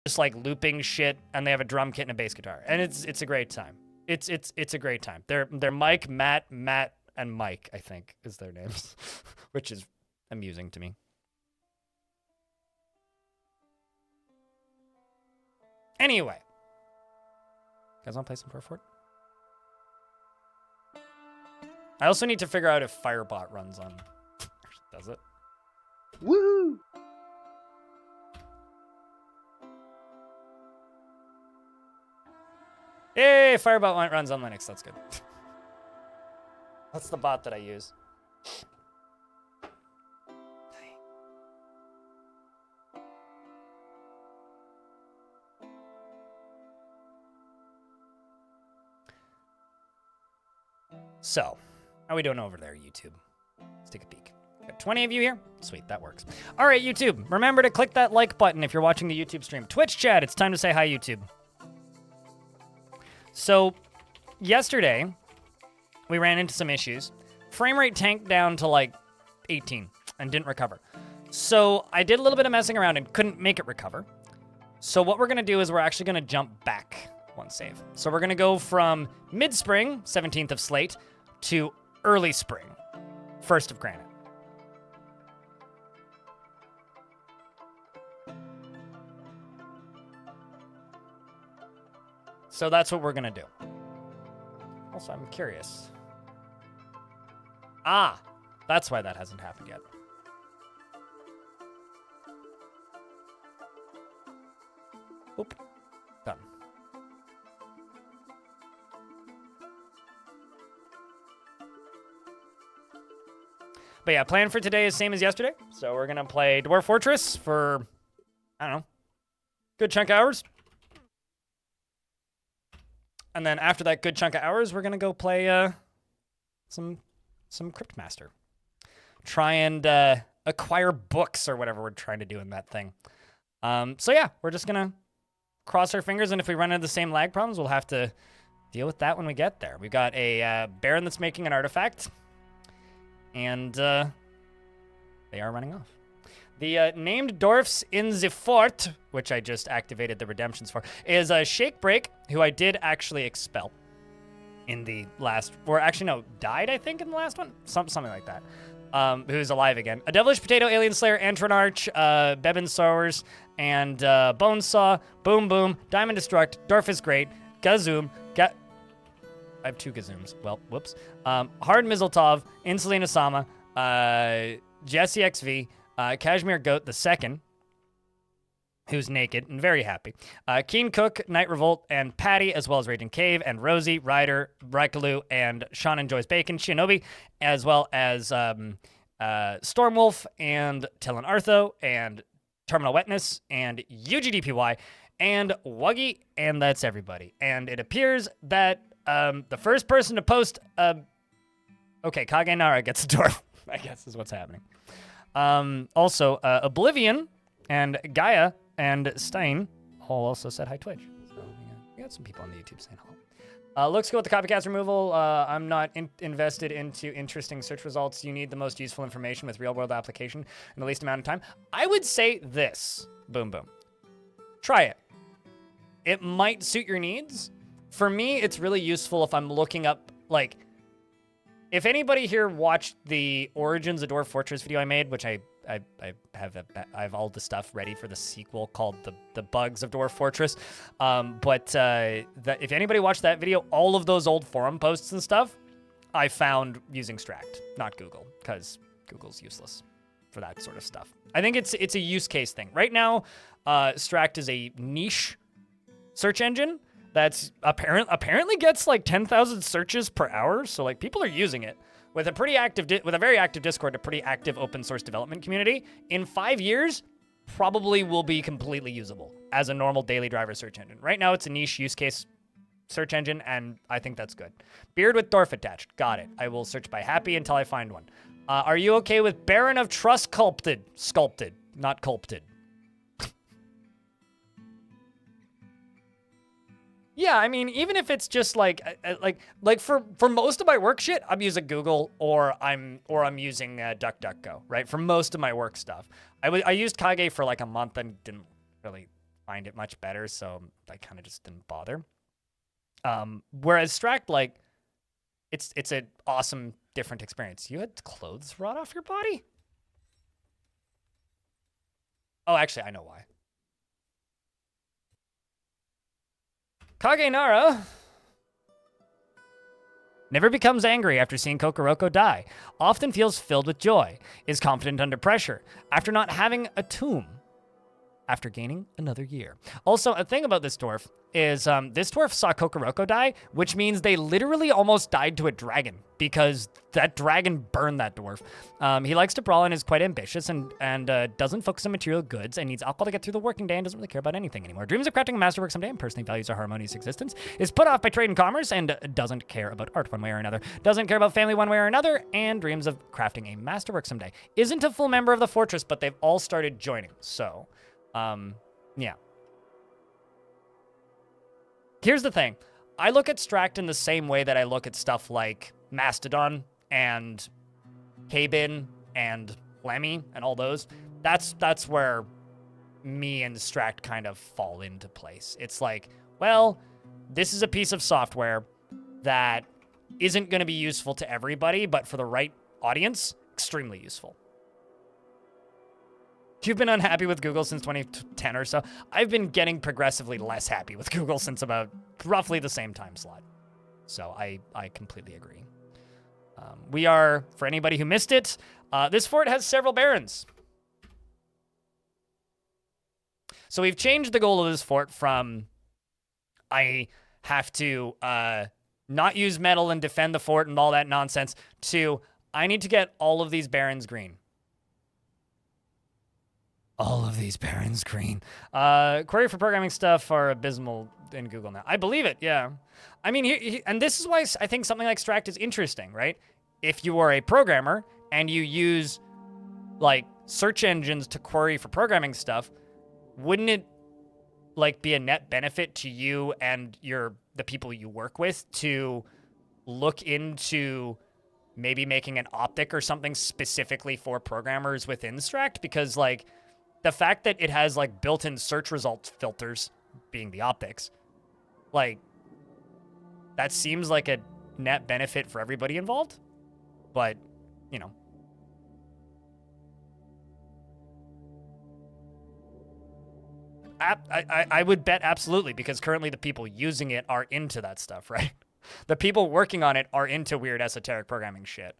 just like looping shit, and they have a drum kit and a bass guitar, and it's a great time. It's a great time. They're Mike, Matt, and Mike, I think, is their names, which is amusing to me. Anyway, you guys want to play some Dwarf Fort? I also need to figure out if Firebot runs on. Does it? Woo! Hey, Firebot runs on Linux. That's good. That's the bot that I use. So, how are we doing over there, YouTube? Let's take a peek. Got 20 of you here? Sweet, that works. All right, YouTube, remember to click that like button if you're watching the YouTube stream. Twitch chat, it's time to say hi, YouTube. So, yesterday, we ran into some issues. Frame rate tanked down to like 18 and didn't recover. So, I did a little bit of messing around and couldn't make it recover. So, what we're going to do is we're actually going to jump back one save. So, we're going to go from mid-spring, 17th of Slate, to early spring, 1st of Granite. So that's what we're gonna do. Also, I'm curious. Ah, that's why that hasn't happened yet. Oop, done. But yeah, plan for today is same as yesterday. So we're gonna play Dwarf Fortress for, I don't know, good chunk of hours. And then after that good chunk of hours, we're gonna go play some Cryptmaster. Try and acquire books or whatever we're trying to do in that thing. So yeah, we're just gonna cross our fingers, and if we run into the same lag problems, we'll have to deal with that when we get there. We've got a Baron that's making an artifact, and they are running off. The named dwarfs in the fort, which I just activated the redemptions for, is Shake Break, who I did actually expel in the last, or actually no, died I think in the last one, something like that. Who's alive again? A Devilish Potato, Alien Slayer, Antron Arch, Bebin Sowers, and Bonesaw, Boom Boom, Diamond Destruct, Dwarf is Great, Gazoom, I have 2 Gazooms. Well, whoops. Hard Mizzletov, Insulina Sama, Jesse XV, Kashmir Goat the Second, who's naked and very happy. Keen Cook, Night Revolt, and Patty, as well as Raging Cave, and Rosie, Ryder, Raikalu, and Sean Enjoys Bacon, Shinobi, as well as Stormwolf, and Tillen Artho, and Terminal Wetness, and UGDPY, and Wuggy, and that's everybody. And it appears that the first person to post... okay, Kage Nara gets a dwarf, I guess is what's happening. Also, Oblivion and Gaia and Stein all also said hi Twitch. So we got some people on the YouTube saying hello. Looks good with the copycats removal. I'm not invested into interesting search results. You need the most useful information with real world application in the least amount of time. I would say this. Boom, boom. Try it. It might suit your needs. For me, it's really useful if I'm looking up, like, if anybody here watched the Origins of Dwarf Fortress video I made, which I have all the stuff ready for the sequel called the Bugs of Dwarf Fortress. If anybody watched that video, all of those old forum posts and stuff, I found using Stract, not Google, because Google's useless for that sort of stuff. I think it's a use case thing. Right now, Stract is a niche search engine that's apparently gets like 10,000 searches per hour. So like people are using it with a pretty active, with a very active Discord, a pretty active open source development community. In 5 years, probably will be completely usable as a normal daily driver search engine. Right now, it's a niche use case search engine, and I think that's good. Beard with dwarf attached. Got it. I will search by happy until I find one. Are you okay with Baron of Trust sculpted? Sculpted, not culpted. Yeah, I mean, even if it's just like for most of my work shit, I'm using Google or I'm using DuckDuckGo, right? For most of my work stuff, I used Kage for like a month and didn't really find it much better, so I kind of just didn't bother. Whereas Stract, like, it's an awesome, different experience. You had clothes rot off your body? Oh, actually, I know why. Kagenara never becomes angry after seeing Kokoroko die, often feels filled with joy, is confident under pressure, after not having a tomb, after gaining another year. Also, a thing about this dwarf is this dwarf saw Kokoroko die, which means they literally almost died to a dragon because that dragon burned that dwarf. He likes to brawl and is quite ambitious and doesn't focus on material goods and needs alcohol to get through the working day and doesn't really care about anything anymore. Dreams of crafting a masterwork someday and personally values a harmonious existence. Is put off by trade and commerce and doesn't care about art one way or another. Doesn't care about family one way or another and dreams of crafting a masterwork someday. Isn't a full member of the fortress, but they've all started joining, so... yeah. Here's the thing. I look at Stract in the same way that I look at stuff like Mastodon and Kabin and Lemmy and all those. That's where me and Stract kind of fall into place. It's like, well, this is a piece of software that isn't going to be useful to everybody, but for the right audience, extremely useful. You've been unhappy with Google since 2010 or so. I've been getting progressively less happy with Google since about roughly the same time slot. So I completely agree. We are, for anybody who missed it, this fort has several barons. So we've changed the goal of this fort from I have to not use metal and defend the fort and all that nonsense to I need to get all of these barons green. All of these barons green. Query for programming stuff are abysmal in Google now. I believe it, yeah. I mean, and this is why I think something like Stract is interesting, right? If you are a programmer and you use, like, search engines to query for programming stuff, wouldn't it, like, be a net benefit to you and the people you work with to look into maybe making an optic or something specifically for programmers within Stract? Because, like... the fact that it has, like, built-in search results filters, being the optics, like, that seems like a net benefit for everybody involved. But, you know. I would bet absolutely, because currently the people using it are into that stuff, right? The people working on it are into weird esoteric programming shit.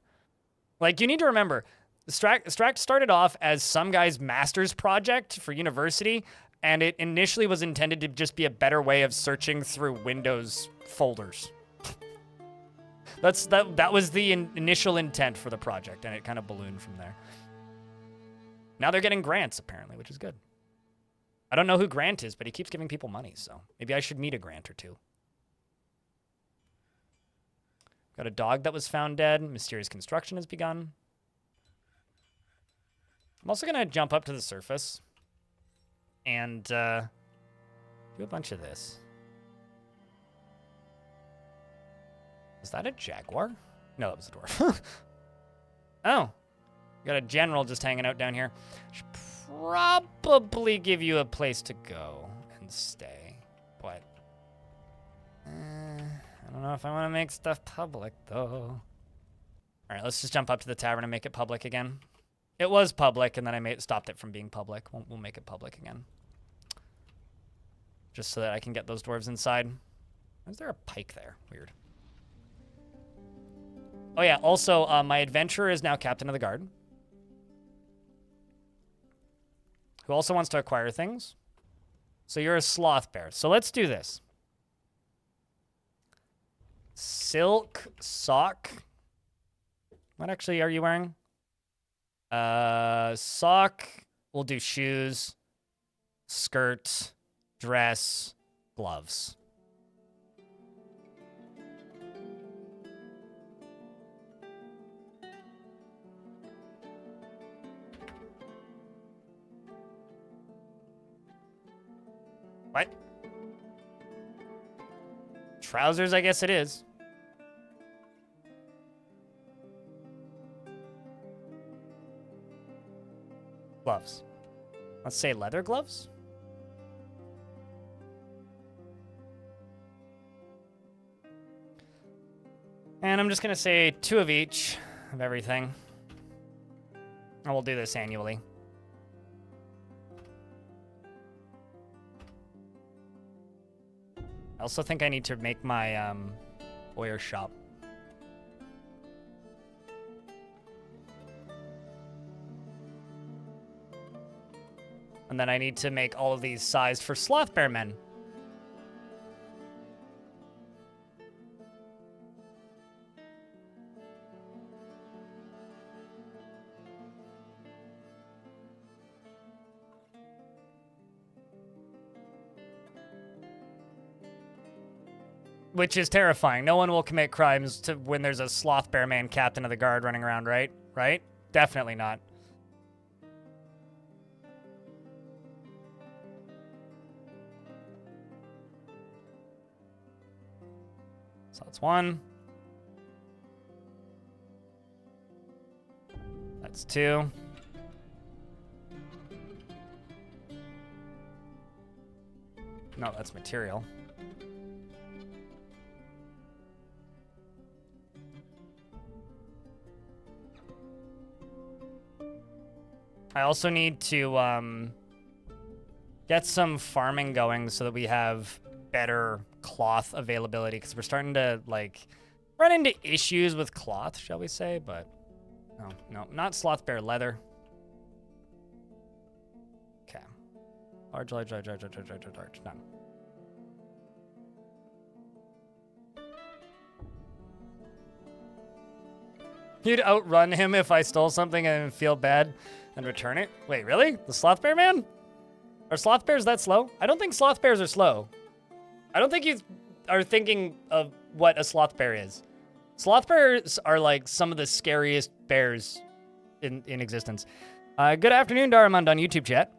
Like, you need to remember... Stract started off as some guy's master's project for university, and it initially was intended to just be a better way of searching through Windows folders. That was the initial intent for the project, and it kind of ballooned from there. Now they're getting grants, apparently, which is good. I don't know who Grant is, but he keeps giving people money, so maybe I should meet a Grant or two. Got a dog that was found dead. Mysterious construction has begun. I'm also going to jump up to the surface and do a bunch of this. Is that a jaguar? No, that was a dwarf. Oh, got a general just hanging out down here. Should probably give you a place to go and stay, but I don't know if I want to make stuff public, though. All right, let's just jump up to the tavern and make it public again. It was public, and then I stopped it from being public. We'll make it public again. Just so that I can get those dwarves inside. Is there a pike there? Weird. Oh, yeah. Also, my adventurer is now captain of the guard. Who also wants to acquire things. So you're a sloth bear. So let's do this. Silk sock. What actually are you wearing? Sock. We'll do shoes, skirt, dress, gloves. What? Trousers, I guess it is. Gloves. Let's say leather gloves. And I'm just going to say 2 of each of everything. And we'll do this annually. I also think I need to make my Boyer shop. And then I need to make all of these sized for sloth bear men. Which is terrifying. No one will commit crimes to when there's a sloth bear man captain of the guard running around, right? Right? Definitely not. So that's 1. That's 2. No, that's material. I also need to get some farming going so that we have better cloth availability, because we're starting to like run into issues with cloth, shall we say, but no, not sloth bear leather. Okay. Large, done. You'd outrun him if I stole something and feel bad and return it? Wait, really? The sloth bear man? Are sloth bears that slow? I don't think sloth bears are slow. I don't think you are thinking of what a sloth bear is. Sloth bears are like some of the scariest bears in existence. Good afternoon, Daramond on YouTube chat.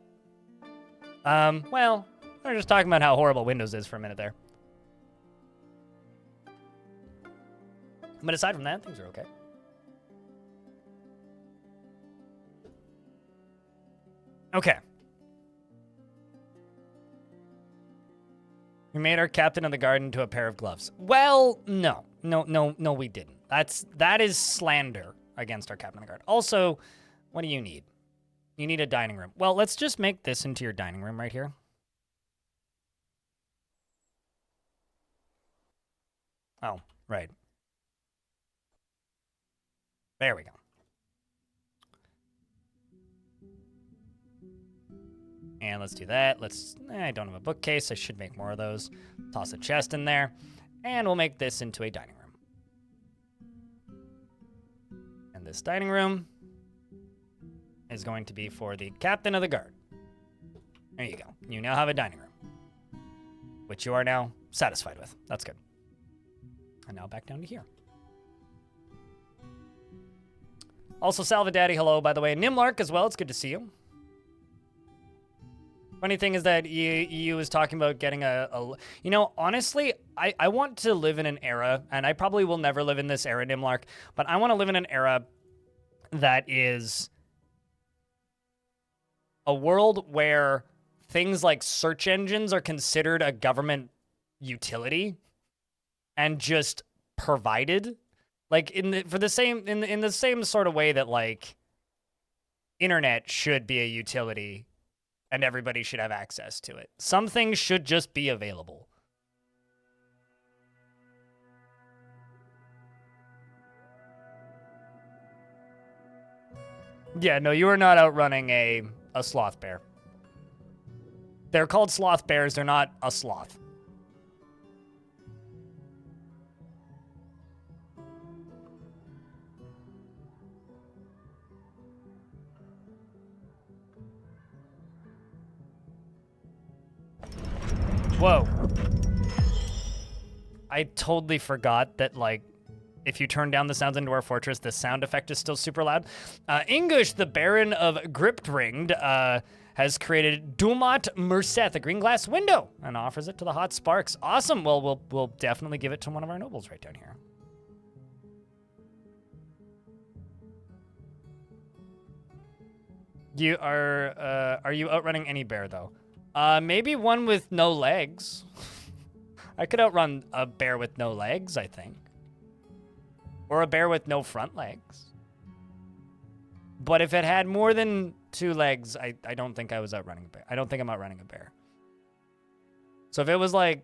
Well, we're just talking about how horrible Windows is for a minute there. But aside from that, things are okay. Okay. We made our captain of the guard into a pair of gloves. Well, no, we didn't. That is slander against our captain of the guard. Also, what do you need? You need a dining room. Well, let's just make this into your dining room right here. Oh, right. There we go. And let's do that. I don't have a bookcase. I should make more of those. Toss a chest in there. And we'll make this into a dining room. And this dining room is going to be for the captain of the guard. There you go. You now have a dining room, which you are now satisfied with. That's good. And now back down to here. Also, Salvadaddy, hello, by the way. Nimlark as well. It's good to see you. Funny thing is that you was talking about getting honestly, I want to live in an era, and I probably will never live in this era, Nimlark, but I want to live in an era that is a world where things like search engines are considered a government utility and just provided, like in the same sort of way that like internet should be a utility. And everybody should have access to it. Some things should just be available. Yeah, no, you are not outrunning a sloth bear. They're called sloth bears. They're not a sloth. Whoa. I totally forgot that, like, if you turn down the sounds in Dwarf Fortress, the sound effect is still super loud. Ingush, the Baron of Griptringed, has created Dumat Merceth, a green glass window, and offers it to the hot sparks. Awesome. Well, we'll definitely give it to one of our nobles right down here. Are you outrunning any bear, though? Maybe one with no legs. I could outrun a bear with no legs, I think. Or a bear with no front legs. But if it had more than 2 legs, I don't think I was outrunning a bear. I don't think I'm outrunning a bear. So if it was like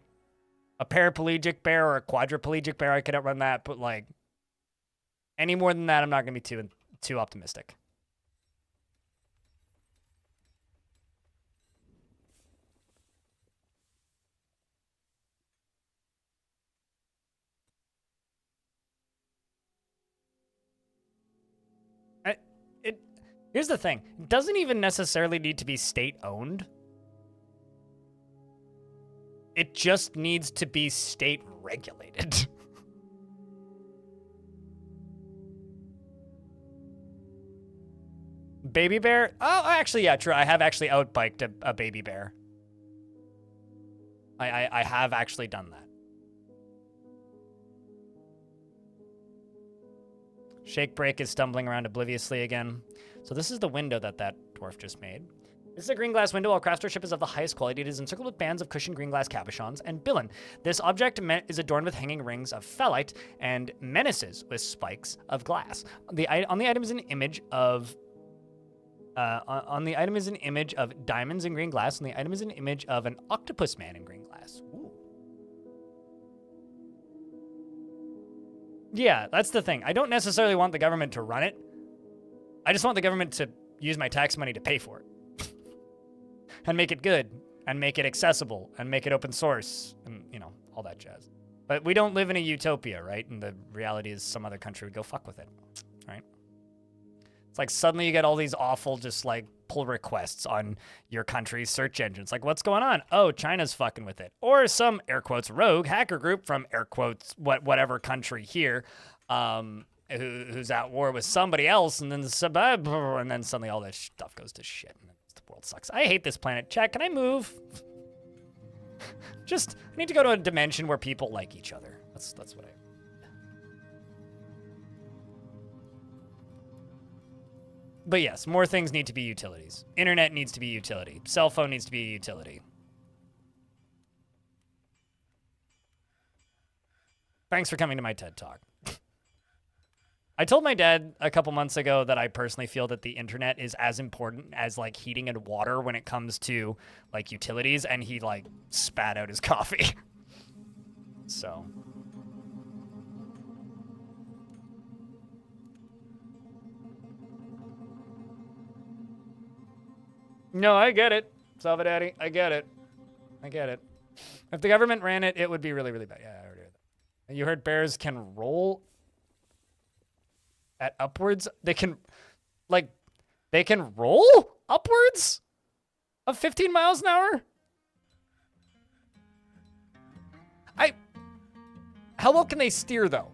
a paraplegic bear or a quadriplegic bear, I could outrun that. But like any more than that, I'm not going to be too optimistic. Here's the thing. It doesn't even necessarily need to be state-owned. It just needs to be state-regulated. Baby bear? Oh, actually, yeah, true. I have actually outbiked a baby bear. I have actually done that. Shake Break is stumbling around obliviously again. So this is the window that dwarf just made. This is a green glass window. While craftsmanship is of the highest quality, it is encircled with bands of cushioned green glass cabochons and billon. This object is adorned with hanging rings of phyllite and menaces with spikes of glass. On the item is an image of diamonds in green glass, and the item is an image of an octopus man in green glass. Ooh. Yeah, that's the thing. I don't necessarily want the government to run it. I just want the government to use my tax money to pay for it. And make it good, and make it accessible, and make it open source, and, you know, all that jazz. But we don't live in a utopia, right? And the reality is some other country would go fuck with it, right? It's like suddenly you get all these awful just like pull requests on your country's search engine. It's like, what's going on? Oh, China's fucking with it. Or some air quotes rogue hacker group from air quotes whatever country here, who's at war with somebody else, and then suddenly all this stuff goes to shit. And the world sucks. I hate this planet. Chat, can I move? I need to go to a dimension where people like each other. That's what I. But yes, more things need to be utilities. Internet needs to be utility. Cell phone needs to be a utility. Thanks for coming to my TED Talk. I told my dad a couple months ago that I personally feel that the internet is as important as like heating and water when it comes to like utilities, and he like spat out his coffee. So. No, I get it, Salva Daddy. I get it. If the government ran it, it would be really, really bad. Yeah, I already heard that. You heard bears can roll at upwards? They can roll upwards of 15 miles an hour? How well can they steer, though?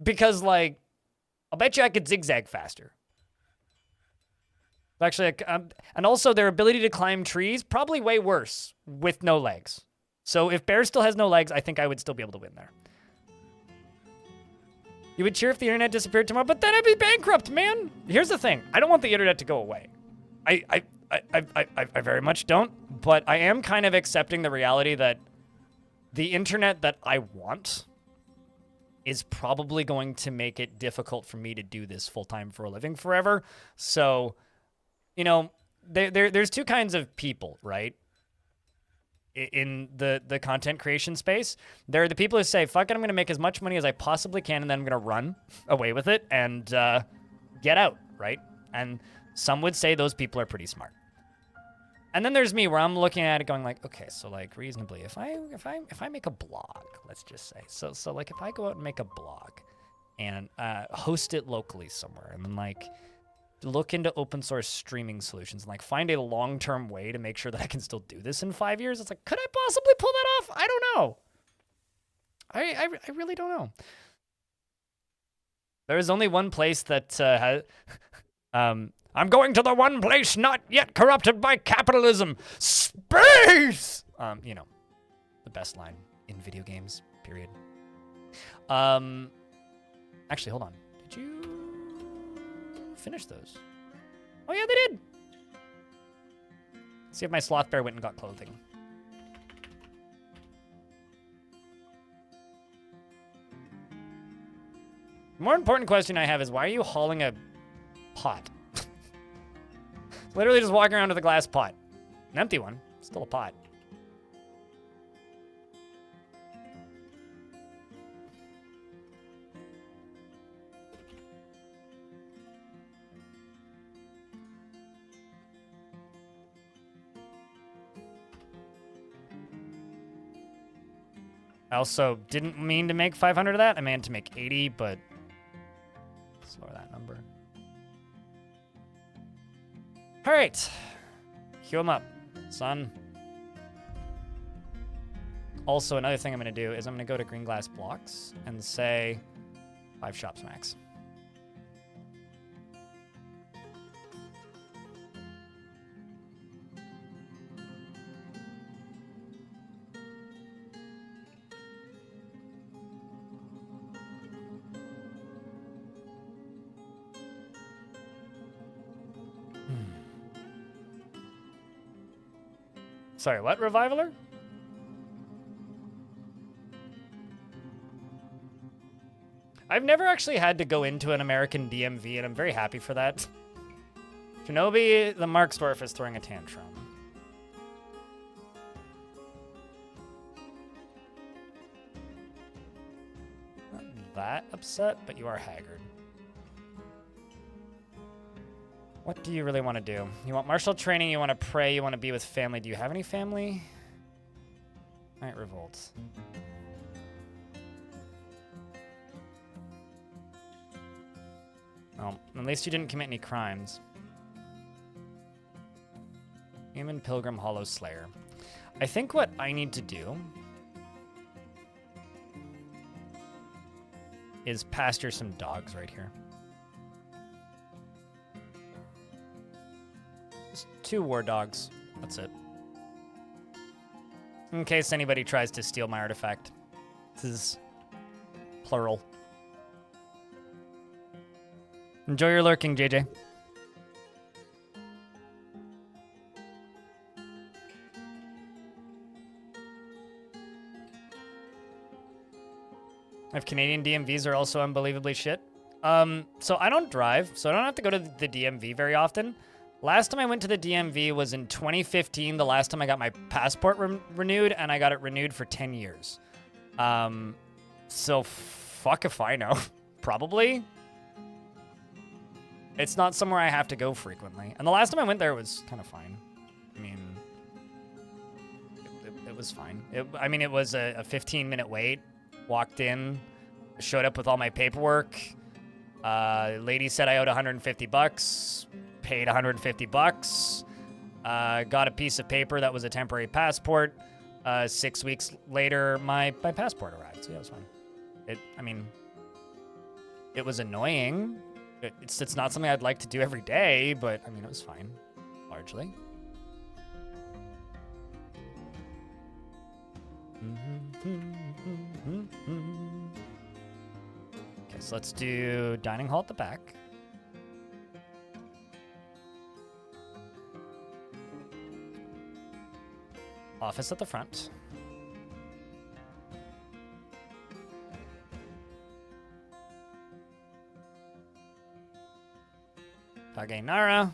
Because, like, I'll bet you I could zigzag faster. Actually, and also their ability to climb trees, probably way worse with no legs. So if bear still has no legs, I think I would still be able to win there. You would cheer if the internet disappeared tomorrow, but then I'd be bankrupt, man. Here's the thing. I don't want the internet to go away. I very much don't, but I am kind of accepting the reality that the internet that I want is probably going to make it difficult for me to do this full-time for a living forever. So, you know, there's two kinds of people, right? In the content creation space. There are the people who say, fuck it, I'm going to make as much money as I possibly can, and then I'm going to run away with it and get out, right? And some would say those people are pretty smart. And then there's me, where I'm looking at it going like, okay, so like reasonably, if I make a blog, let's just say, so like if I go out and make a blog and host it locally somewhere, and then like look into open source streaming solutions and like find a long-term way to make sure that I can still do this in 5 years, it's like, could I possibly pull that off? I don't know. I really don't know. There is only one place that has I'm going to the one place not yet corrupted by capitalism. Space! You know, the best line in video games, period. Actually, hold on. Did you finish those? Oh, yeah, they did. Let's see if my sloth bear went and got clothing. The more important question I have is, why are you hauling a pot? Literally just walking around with a glass pot. An empty one. Still a pot. I also didn't mean to make 500 of that. I meant to make 80, but let's lower that number. All right. Queue him up, son. Also, another thing I'm going to do is I'm going to go to green glass blocks and say 5 shops max. Sorry, what, Revivaler? I've never actually had to go into an American DMV, and I'm very happy for that. Shinobi, the Marksdorf is throwing a tantrum. Not that upset, but you are haggard. What do you really want to do? You want martial training, you want to pray, you want to be with family. Do you have any family? All right, revolt. Well, at least you didn't commit any crimes. Human Pilgrim Hollow Slayer. I think what I need to do is pasture some dogs right here. Just 2 war dogs. That's it. In case anybody tries to steal my artifact. This is plural. Enjoy your lurking, JJ. If Canadian DMVs are also unbelievably shit. So I don't drive, so I don't have to go to the DMV very often. Last time I went to the DMV was in 2015, the last time I got my passport renewed, and I got it renewed for 10 years. So fuck if I know. Probably. It's not somewhere I have to go frequently. And the last time I went there was kind of fine. I mean, it was fine. It was a 15-minute wait. Walked in, showed up with all my paperwork. Lady said I owed 150 bucks. Paid 150 bucks. Got a piece of paper that was a temporary passport. 6 weeks later, my passport arrived. So yeah, it was fine. It was annoying. It's not something I'd like to do every day, but I mean, it was fine, largely. Okay, so let's do dining hall at the back. Office at the front. Kagenara.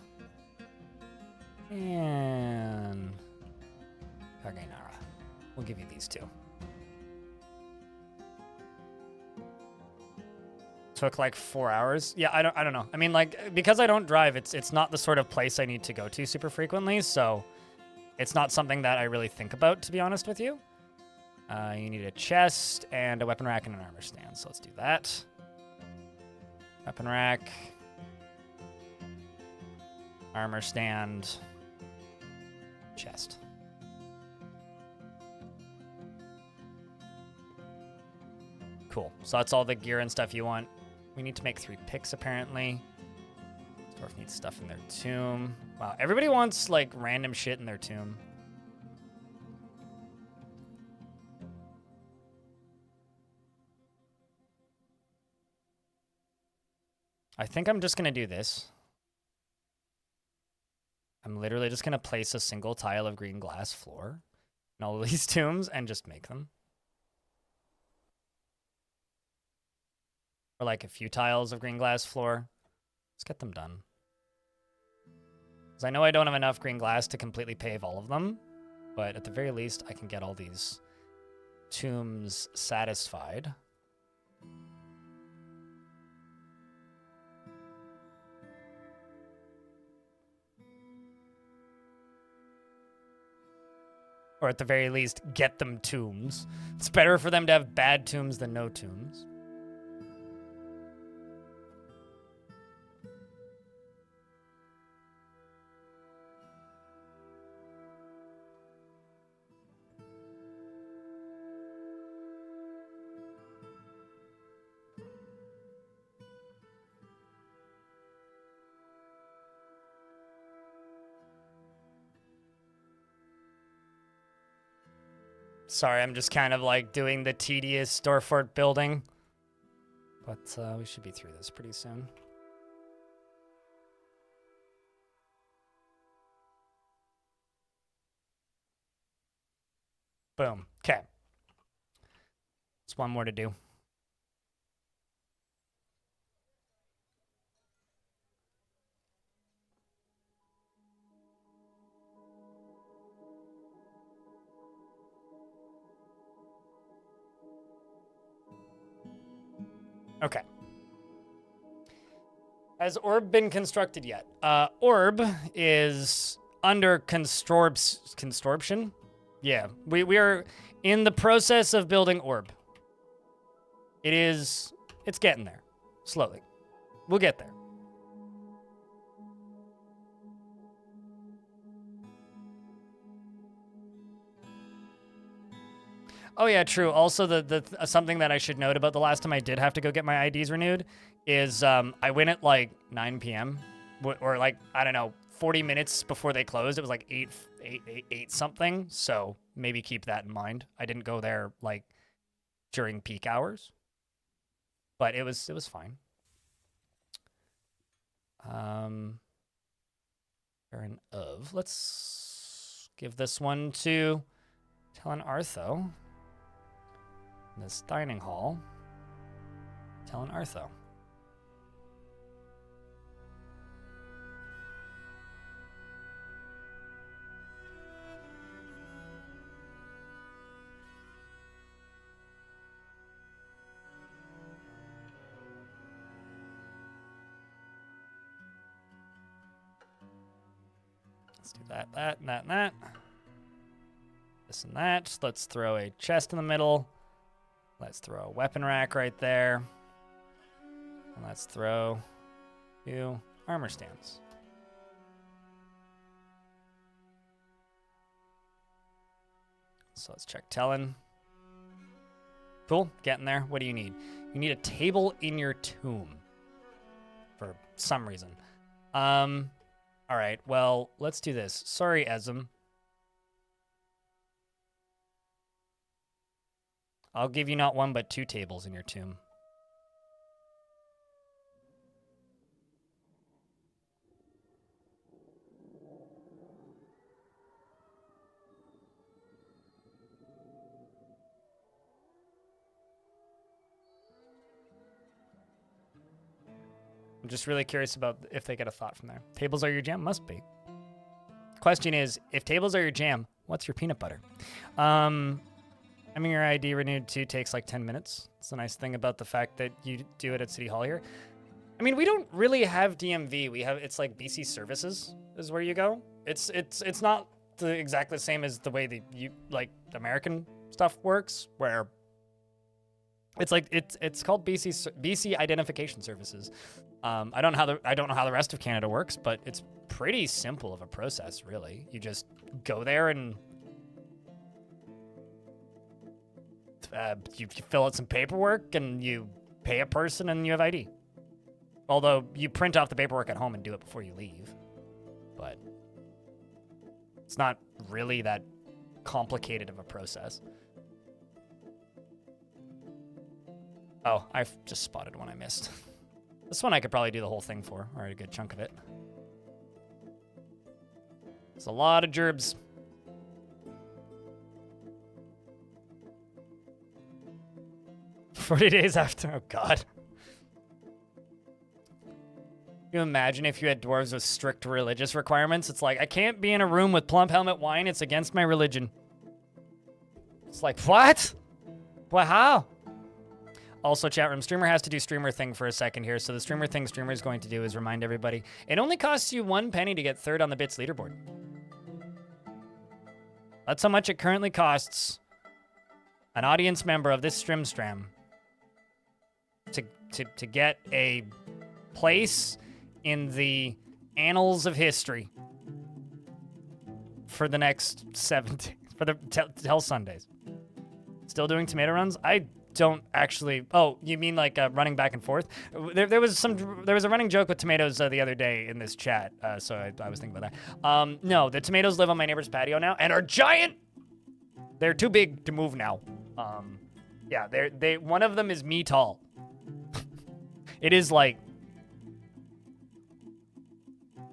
And Kagenara. We'll give you these 2. Took like 4 hours. Yeah, I don't know. I mean, like, because I don't drive, it's not the sort of place I need to go to super frequently, so it's not something that I really think about, to be honest with you. You need a chest and a weapon rack and an armor stand, so let's do that. Weapon rack. Armor stand. Chest. Cool. So that's all the gear and stuff you want. We need to make 3 picks, apparently. Dwarf needs stuff in their tomb. Wow, everybody wants, like, random shit in their tomb. I think I'm just going to do this. I'm literally just going to place a single tile of green glass floor in all of these tombs and just make them. or like a few tiles of green glass floor. Let's get them done. Because I know I don't have enough green glass to completely pave all of them, but at the very least, I can get all these tombs satisfied. Or at the very least, get them tombs. It's better for them to have bad tombs than no tombs. Sorry, I'm just kind of like doing the tedious Dwarf Fort building. But we should be through this pretty soon. Boom. Okay. There's one more to do. Okay. Has Orb been constructed yet? Orb is under construction. Yeah, we are in the process of building Orb. It's getting there, slowly. We'll get there. Oh yeah, true. Also, the something that I should note about the last time I did have to go get my IDs renewed is I went at like 9 p.m. or like, I don't know, 40 minutes before they closed. It was like 8 something. So maybe keep that in mind. I didn't go there like during peak hours, but it was fine. Baron of. Let's give this one to Talon Artho. This dining hall. Talon Artho. Let's do that, and that. This and that. Let's throw a chest in the middle. Let's throw a weapon rack right there. And let's throw 2 armor stands. So let's check Talon. Cool, getting there. What do you need? You need a table in your tomb. For some reason. Alright, well, let's do this. Sorry, Ezim. I'll give you not 1 but 2 tables in your tomb. I'm just really curious about if they get a thought from there. Tables are your jam? Must be. Question is, if tables are your jam, what's your peanut butter? Having your ID renewed too takes like 10 minutes. It's the nice thing about the fact that you do it at City Hall here. I mean, we don't really have DMV. It's like BC Services is where you go. It's not exactly the same as the way that the American stuff works, where it's like it's called BC Identification Services. I don't know how the rest of Canada works, but it's pretty simple of a process, really. You just go there and you fill out some paperwork and you pay a person and you have ID. Although you print off the paperwork at home and do it before you leave. But it's not really that complicated of a process. Oh, I've just spotted one I missed. This one I could probably do the whole thing for, or a good chunk of it. There's a lot of gerbs. "40 days after," oh god. You imagine if you had dwarves with strict religious requirements? It's like, I can't be in a room with plump helmet wine. It's against my religion. It's like, what? What, how? Also, chat room, streamer has to do streamer thing for a second here. So the streamer thing streamer is going to do is remind everybody, it only costs you 1 penny to get third on the bits leaderboard. That's how much it currently costs an audience member of this stream to get a place in the annals of history for the next 7 days, for the till Sundays. Still doing tomato runs? I don't actually. Oh, you mean like running back and forth? There was a running joke with tomatoes the other day in this chat, so I was thinking about that. No, the tomatoes live on my neighbor's patio now and are giant. They're too big to move now. Yeah, they one of them is me tall. It is like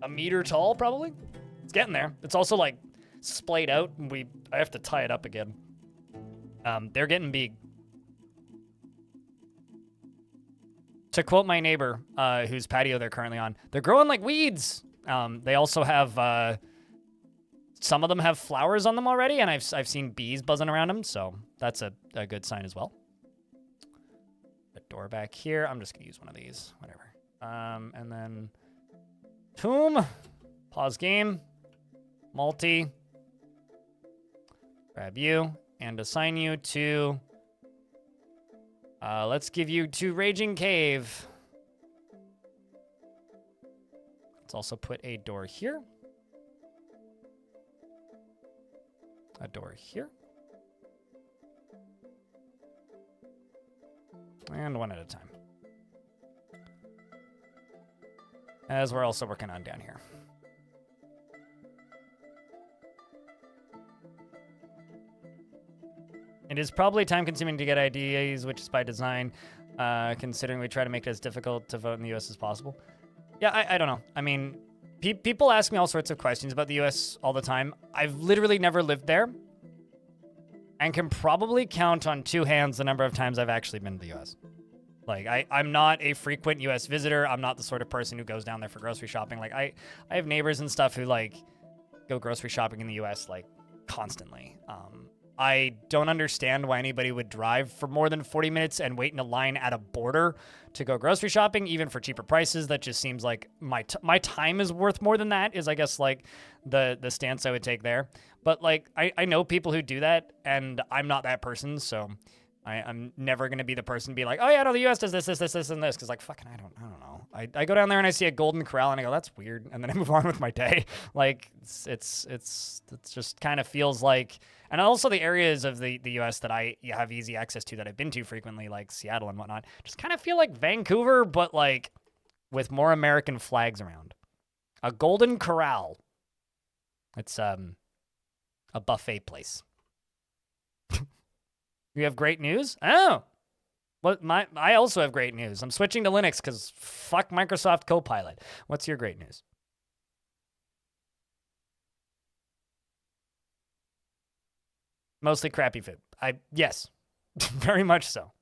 a meter tall, probably. It's getting there. It's also like splayed out, and I have to tie it up again. They're getting big. To quote my neighbor, whose patio they're currently on, they're growing like weeds. They also have, some of them have flowers on them already, and I've seen bees buzzing around them, so that's a good sign as well. A door back here. I'm just gonna use one of these, whatever. And then tomb, pause game, multi, grab you, and assign you to, let's give you to Raging Cave. Let's also put a door here. A door here. And one at a time. As we're also working on down here. It is probably time-consuming to get IDs, which is by design, considering we try to make it as difficult to vote in the U.S. as possible. Yeah, I don't know. I mean, people ask me all sorts of questions about the U.S. all the time. I've literally never lived there and can probably count on 2 hands the number of times I've actually been to the U.S. Like, I'm not a frequent U.S. visitor. I'm not the sort of person who goes down there for grocery shopping. Like, I have neighbors and stuff who, like, go grocery shopping in the U.S., like, constantly. I don't understand why anybody would drive for more than 40 minutes and wait in a line at a border to go grocery shopping, even for cheaper prices. That just seems like my time is worth more than that, is I guess like the stance I would take there. But like I know people who do that, and I'm not that person, so I'm never gonna be the person to be like, oh yeah, no, the U.S. does this, and this, because like fucking I don't know. I go down there and I see a golden corral and I go, that's weird, and then I move on with my day. Like it's just kind of feels like. And also the areas of the U.S. that I have easy access to that I've been to frequently, like Seattle and whatnot, just kind of feel like Vancouver, but like with more American flags around. A Golden Corral. It's a buffet place. You have great news? Oh, well, I also have great news. I'm switching to Linux because fuck Microsoft Copilot. What's your great news? Mostly crappy food. Yes, very much so.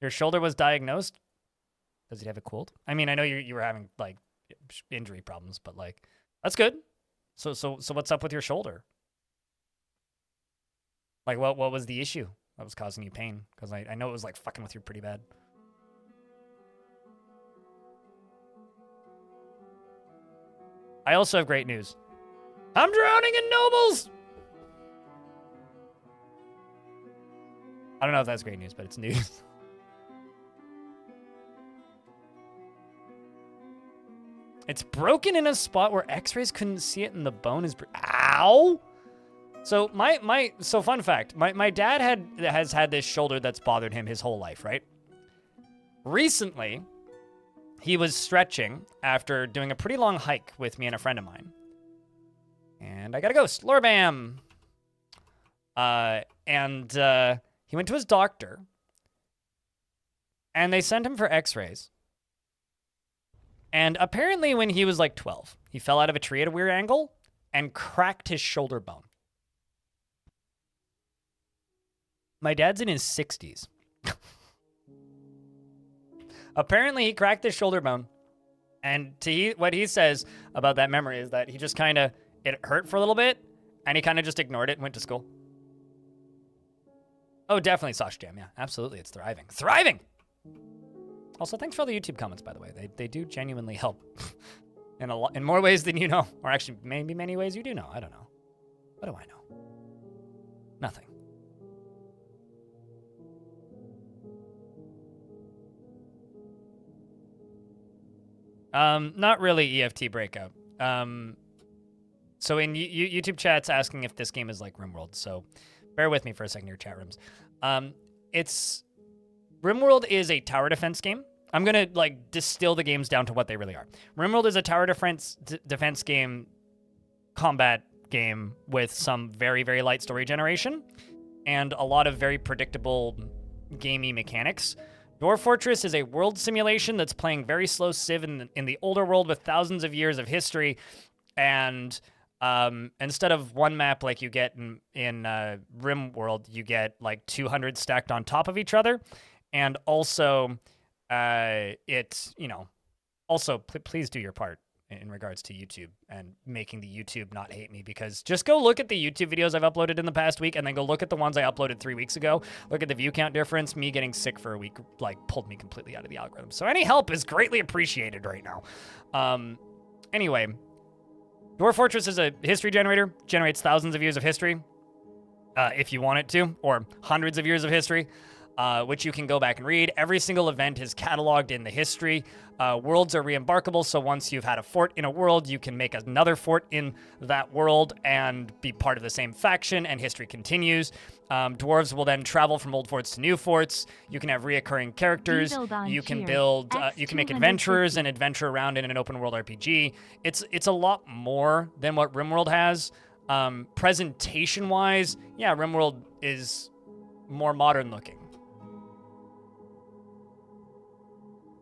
Your shoulder was diagnosed? Does he have a cold? I mean, I know you were having like injury problems, but like that's good. So what's up with your shoulder? Like what was the issue that was causing you pain? Because I know it was like fucking with you pretty bad. I also have great news. I'm drowning in nobles! I don't know if that's great news, but it's news. It's broken in a spot where x-rays couldn't see it and the bone is... Ow! So so fun fact, my dad has had this shoulder that's bothered him his whole life, right? Recently, he was stretching after doing a pretty long hike with me and a friend of mine. And I got a ghost, Lorbam! He went to his doctor, and they sent him for x-rays. And apparently when he was like 12, he fell out of a tree at a weird angle and cracked his shoulder bone. My dad's in his 60s. Apparently he cracked his shoulder bone, And what he says about that memory is that he just kind of, it hurt for a little bit, and he kind of just ignored it and went to school. Oh, definitely Sauce Jam. Yeah, absolutely. It's thriving. Thriving! Also, thanks for all the YouTube comments, by the way. They do genuinely help in more ways than you know. Or actually, maybe many ways you do know. I don't know. What do I know? Nothing. Not really EFT breakout. So in YouTube chat's asking if this game is like RimWorld. So bear with me for a second here, chat rooms. RimWorld is a tower defense game. I'm gonna like distill the games down to what they really are. RimWorld is a tower defense game, combat game with some very, very light story generation and a lot of very predictable gamey mechanics. Dwarf Fortress is a world simulation that's playing very slow Civ in the older world with thousands of years of history, and instead of one map like you get in RimWorld, you get like 200 stacked on top of each other, and also please do your part in regards to YouTube and making the YouTube not hate me, because just go look at the YouTube videos I've uploaded in the past week and then go look at the ones I uploaded 3 weeks ago. Look at the view count difference. Me getting sick for a week like pulled me completely out of the algorithm. So any help is greatly appreciated right now. Anyway, Dwarf Fortress is a history generator, generates thousands of years of history if you want it to, or hundreds of years of history. Which you can go back and read. Every single event is cataloged in the history. Worlds are re-embarkable, so once you've had a fort in a world, you can make another fort in that world and be part of the same faction, and history continues. Dwarves will then travel from old forts to new forts. You can have reoccurring characters. You can build, you can make adventurers and adventure around in an open world RPG. It's a lot more than what RimWorld has. Presentation-wise, yeah, RimWorld is more modern looking.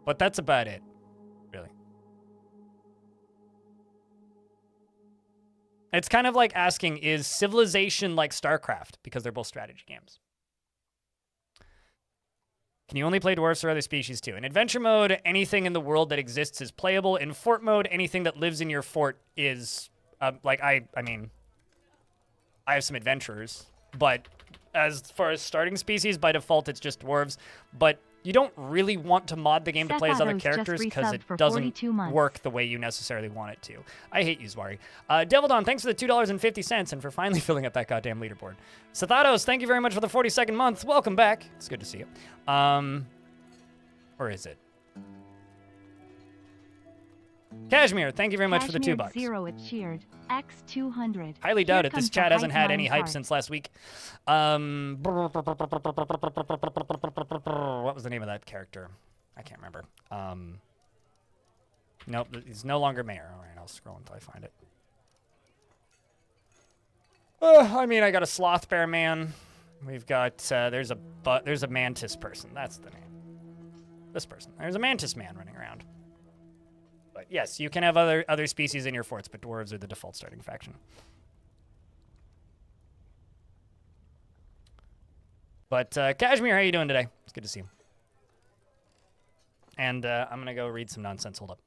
But that's about it, really. It's kind of like asking, is Civilization like StarCraft? Because they're both strategy games. Can you only play dwarves or other species too? In adventure mode, anything in the world that exists is playable. In fort mode, anything that lives in your fort is, I mean, I have some adventurers. But as far as starting species, by default, it's just dwarves. But you don't really want to mod the game to play as other characters because it doesn't work the way you necessarily want it to. I hate you, Zwari. Devildawn, thanks for the $2.50 and for finally filling up that goddamn leaderboard. Sathados, thank you very much for the 42nd month. Welcome back. It's good to see you. Or is it? Kashmir, thank you very much for the $2. Zero, it cheered. X200. Highly doubt it. This chat hasn't had any hype since last week. What was the name of that character? I can't remember. Nope, he's no longer mayor. All right, I'll scroll until I find it. I mean, I got a sloth bear man. We've got there's a mantis person. That's the name. This person. There's a mantis man running around. But yes, you can have other species in your forts, but dwarves are the default starting faction. But Kashmir, how you doing today? It's good to see you. And I'm gonna go read some nonsense. Hold up.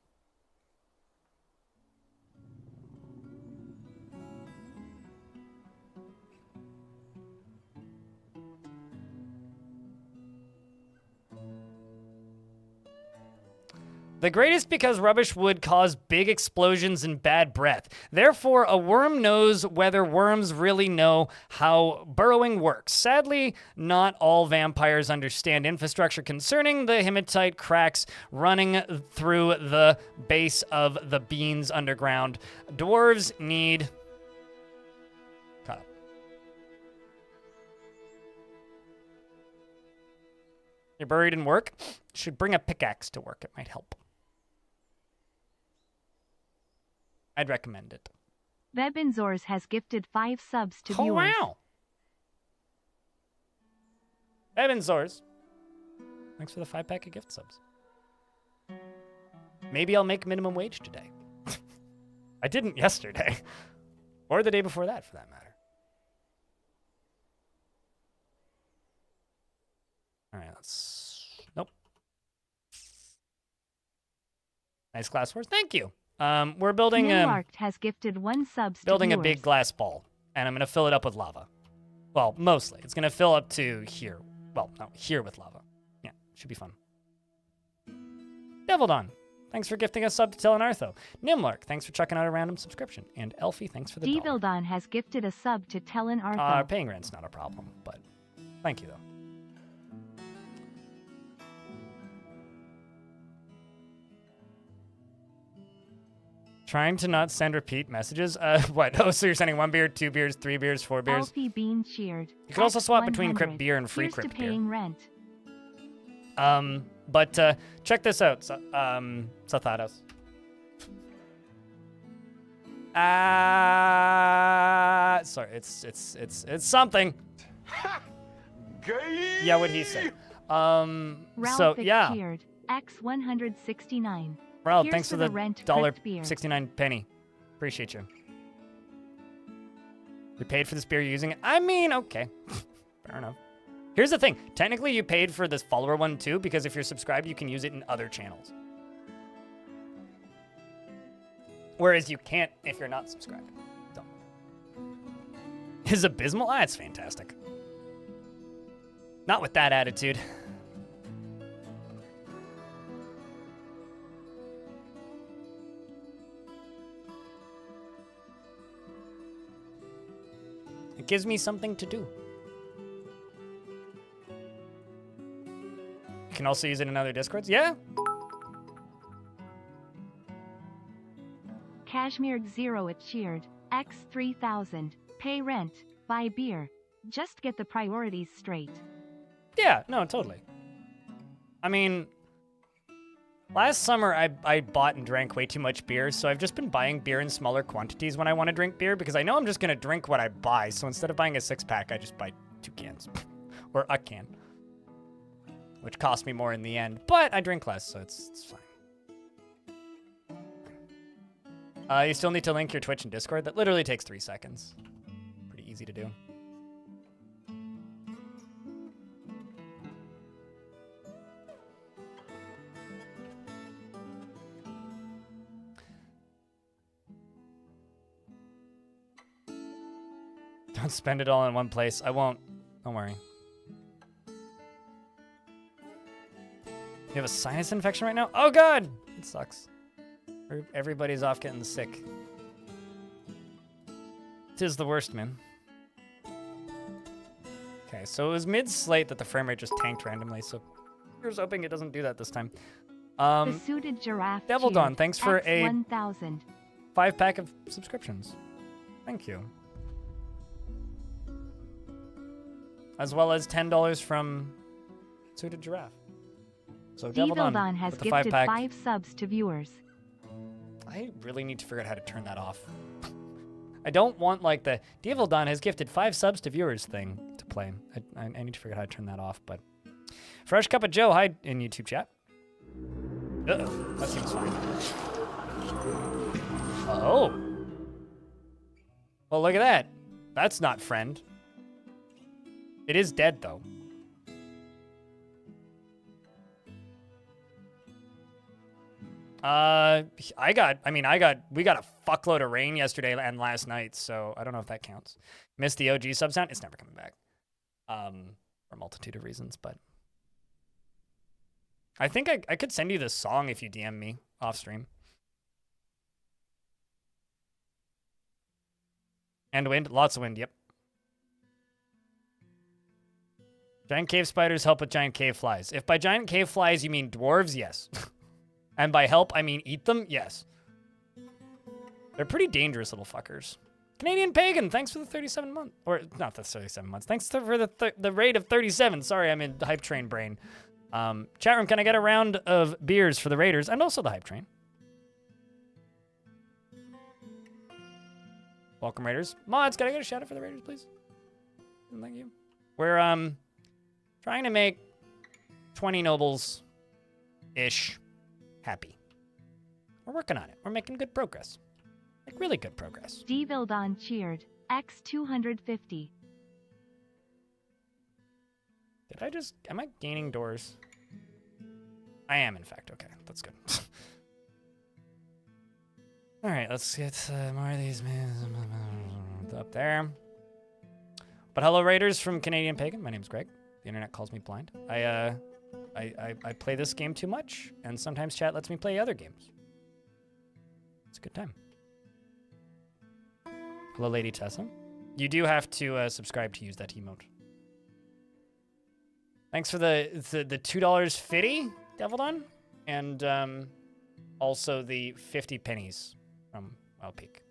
The greatest because rubbish would cause big explosions and bad breath. Therefore, a worm knows whether worms really know how burrowing works. Sadly, not all vampires understand infrastructure concerning the hematite cracks running through the base of the beans underground. Dwarves need... Cut up. You're buried in work? Should bring a pickaxe to work. It might help. I'd recommend it. Webinzors has gifted 5 subs to viewers. Oh, wow. Webinzors. Thanks for the 5-pack of gift subs. Maybe I'll make minimum wage today. I didn't yesterday. Or the day before that, for that matter. All right, let's... Nope. Nice glass horse. Thank you. We're building Nimlarked has gifted 1 subs to building a viewers. big glass ball, and I'm gonna fill it up with lava. Well, mostly. It's gonna fill up to here. Well, no, here with lava. Yeah, should be fun. Devildawn, thanks for gifting a sub to Tell and Artho. Nimlark, thanks for checking out a random subscription. And Elfie, thanks for the $1. Devildon has gifted a sub to Tellin Artho. Paying rent's not a problem, but thank you, though. Trying to not send repeat messages? What? Oh, so you're sending 1 beer, 2 beers, 3 beers, 4 beers? Alfie Bean cheered. You could also swap between X100. crypt beer and free Here's crypt to beer. paying rent. But check this out, Sathados. Sorry, it's something. Yeah, what'd he say? Ralph So yeah, cheered. X169. Ralph, Here's thanks for for the the rent crypt beer. $1.69. Appreciate you. You paid for this beer using it? I mean, okay. Fair enough. Here's the thing. Technically, you paid for this follower one too, because if you're subscribed, you can use it in other channels. Whereas you can't if you're not subscribed. So. Is abysmal? Ah, it's fantastic. Not with that attitude. It gives me something to do. You can also use it in other Discords. Yeah. Kashmir Zero it cheered. X3000. Pay rent. Buy beer. Just get the priorities straight. Yeah, no, totally. I mean, last summer I bought and drank way too much beer, so I've just been buying beer in smaller quantities when I want to drink beer, because I know I'm just going to drink what I buy, so instead of buying a 6-pack, I just buy 2 cans. Or a can. Which cost me more in the end, but I drink less, so it's fine. You still need to link your Twitch and Discord. That literally takes 3 seconds. Pretty easy to do. Don't spend it all in one place. I won't. Don't worry. You have a sinus infection right now? Oh god! It sucks. Everybody's off getting sick. Tis the worst, man. Okay, so it was mid-slate that the frame rate just tanked randomly, so here's hoping it doesn't do that this time. The suited giraffe Devildawn, cheered. thanks for a X1000. 5-pack of subscriptions. Thank you. As well as $10 from Suited Giraffe. So Devildon has with the gifted 5-pack. 5 subs to viewers. I really need to figure out how to turn that off. I don't want like the Devildon has gifted 5 subs to viewers thing to play. I need to figure out how to turn that off, but Fresh Cup of Joe, hi in YouTube chat. Uh-oh, that seems fine. Oh. Well, look at that. That's not friend. It is dead, though. We got a fuckload of rain yesterday and last night, so I don't know if that counts. Missed the OG sub sound. It's never coming back. For a multitude of reasons, but I think I could send you this song if you DM me off stream. And wind, lots of wind, yep. Giant cave spiders help with giant cave flies. If by giant cave flies you mean dwarves, yes. And by help I mean eat them, yes. They're pretty dangerous little fuckers. Canadian Pagan, thanks for the 37 months. Or, not the 37 months. Thanks for the rate of 37. Sorry, I'm in hype train brain. Chat room, can I get a round of beers for the Raiders and also the hype train? Welcome, Raiders. Mods, can I get a shout out for the Raiders, please? Thank you. We're, trying to make 20 nobles-ish happy. We're working on it. We're making good progress. Like, really good progress. Devildon cheered. X250. Am I gaining doors? I am, in fact. Okay, that's good. All right, let's get more of these up there. But hello, Raiders from Canadian Pagan. My name's Greg. The internet calls me blind. I play this game too much, and sometimes chat lets me play other games. It's a good time. Hello, Lady Tessa. You do have to subscribe to use that emote. Thanks for the $2 fitty, Devil'Don, and also the 50 pennies from Wild Peak.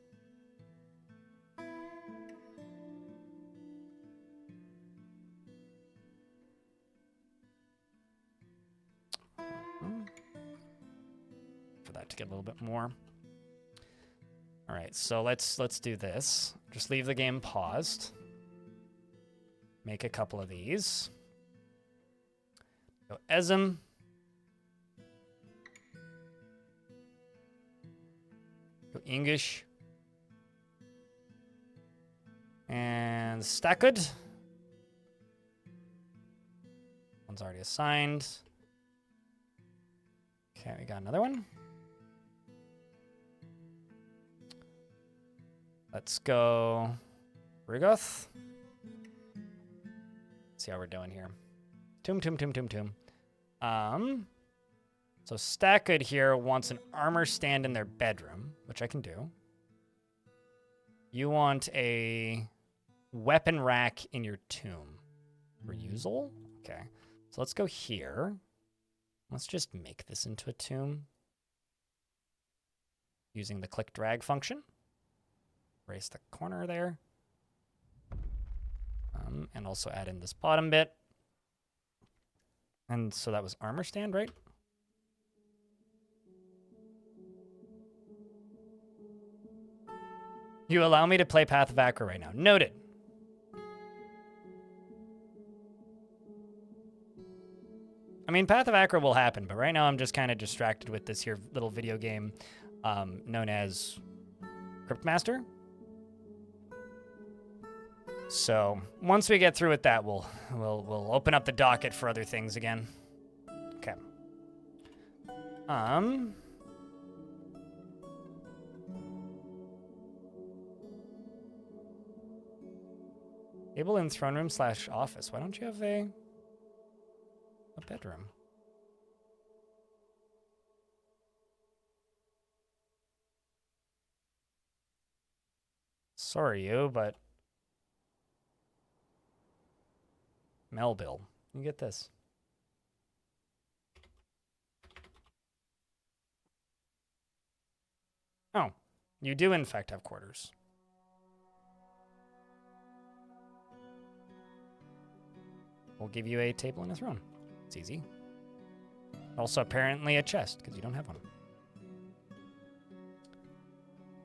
For that to get a little bit more. All right, so let's do this. Just leave the game paused. Make a couple of these. Go Esm. Go English. And Stackwood. One's already assigned. Okay, we got another one. Let's go Rigoth. See how we're doing here. Tomb. So Stackwood here wants an armor stand in their bedroom, which I can do. You want a weapon rack in your tomb. Reusal? Okay. So let's go here. Let's just make this into a tomb. Using the click drag function. Erase the corner there. And also add in this bottom bit. And so that was armor stand, right? You allow me to play Path of Acra right now. Noted. I mean, Path of Acra will happen, but right now I'm just kind of distracted with this here little video game known as Cryptmaster. So once we get through with that, we'll open up the docket for other things again. Okay. Table in throne room / office. Why don't you have a bedroom? Sorry, you, but Melville, you get this. Oh, you do in fact have quarters. We'll give you a table and a throne. It's easy. Also, apparently a chest, because you don't have one.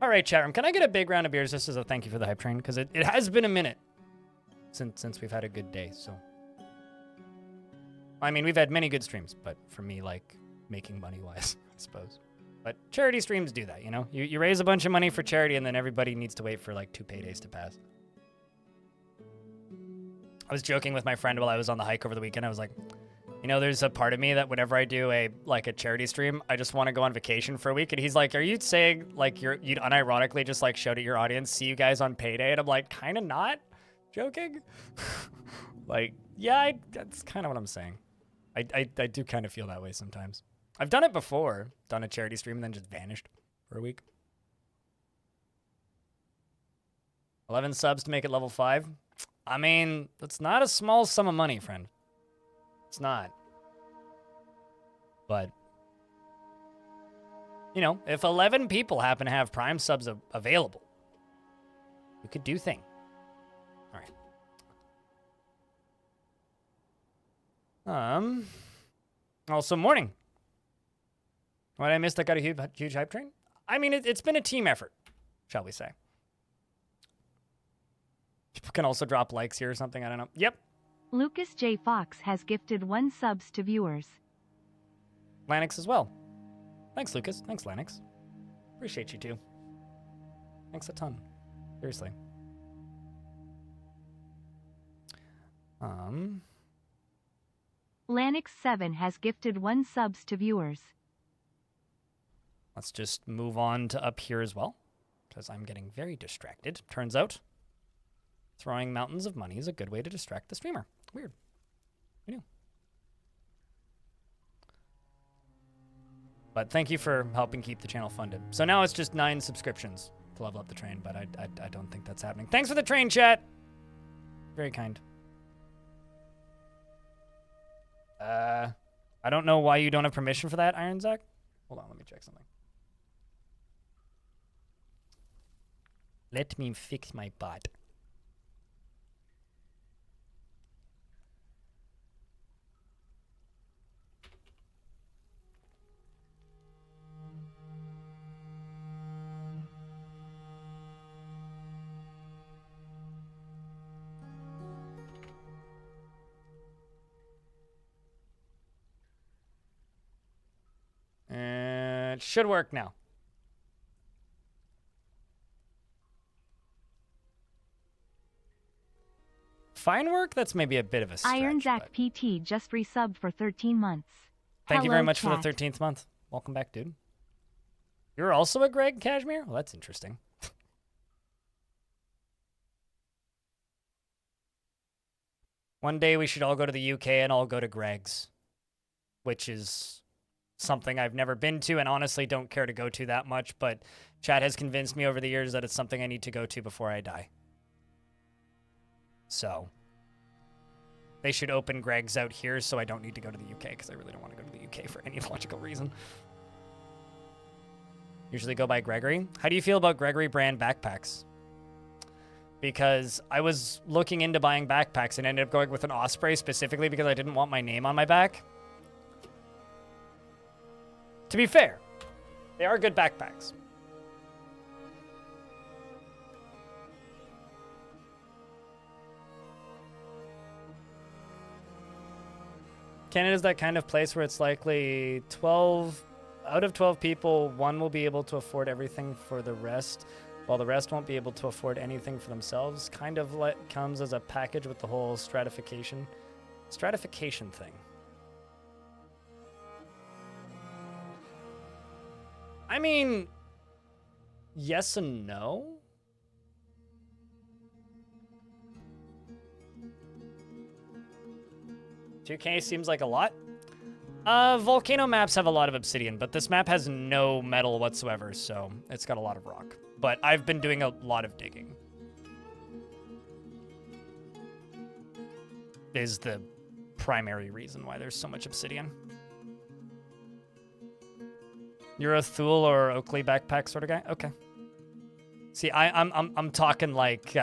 All right, chat room, can I get a big round of beers? This is a thank you for the hype train, because it has been a minute since we've had a good day, so. I mean, we've had many good streams, but for me, like, making money-wise, I suppose. But charity streams do that, you know? You raise a bunch of money for charity, and then everybody needs to wait for, like, 2 paydays to pass. I was joking with my friend while I was on the hike over the weekend. I was like, you know, there's a part of me that whenever I do a charity stream, I just want to go on vacation for a week. And he's like, are you saying, like, you'd unironically just, like, show to your audience, see you guys on payday? And I'm like, kind of not joking. Like, yeah, that's kind of what I'm saying. I do kind of feel that way sometimes. I've done it before. Done a charity stream and then just vanished for a week. 11 subs to make it level 5. I mean, that's not a small sum of money, friend. It's not. But, you know, if 11 people happen to have Prime subs available, we could do thing. All right. Also, morning. What I missed that got a huge hype train? I mean, it's been a team effort, shall we say. People can also drop likes here or something. I don't know. Yep. Lucas J. Fox has gifted 1 subs to viewers. Lanix as well. Thanks, Lucas. Thanks, Lanix. Appreciate you too. Thanks a ton. Seriously. Lanix7 has gifted 1 subs to viewers. Let's just move on to up here as well, because I'm getting very distracted. Turns out, throwing mountains of money is a good way to distract the streamer. Weird. Who knew? But thank you for helping keep the channel funded. So now it's just 9 subscriptions to level up the train, but I don't think that's happening. Thanks for the train, chat! Very kind. I don't know why you don't have permission for that, Iron Zach. Hold on, let me check something. Let me fix my bot. It should work now. Fine work? That's maybe a bit of a stretch. Iron Zach PT just resubbed for 13 months. Thank you very Hello, much chat. for the 13th month. Welcome back, dude. You're also a Greg Cashmere? Well, that's interesting. One day we should all go to the UK and all go to Greg's, which is something I've never been to and honestly don't care to go to that much, but chat has convinced me over the years that it's something I need to go to before I die. So they should open Greg's out here so I don't need to go to the UK because I really don't want to go to the UK for any logical reason. Usually go by Gregory. How do you feel about Gregory brand backpacks? Because I was looking into buying backpacks and ended up going with an Osprey specifically because I didn't want my name on my back. To be fair, they are good backpacks. Canada's that kind of place where it's likely 12 out of 12 people, one will be able to afford everything for the rest, while the rest won't be able to afford anything for themselves. Kind of comes as a package with the whole stratification thing. I mean, yes and no. $2K seems like a lot. Volcano maps have a lot of obsidian, but this map has no metal whatsoever, so it's got a lot of rock. But I've been doing a lot of digging. Is the primary reason why there's so much obsidian. You're a Thule or Oakley backpack sort of guy? Okay. See, I'm talking like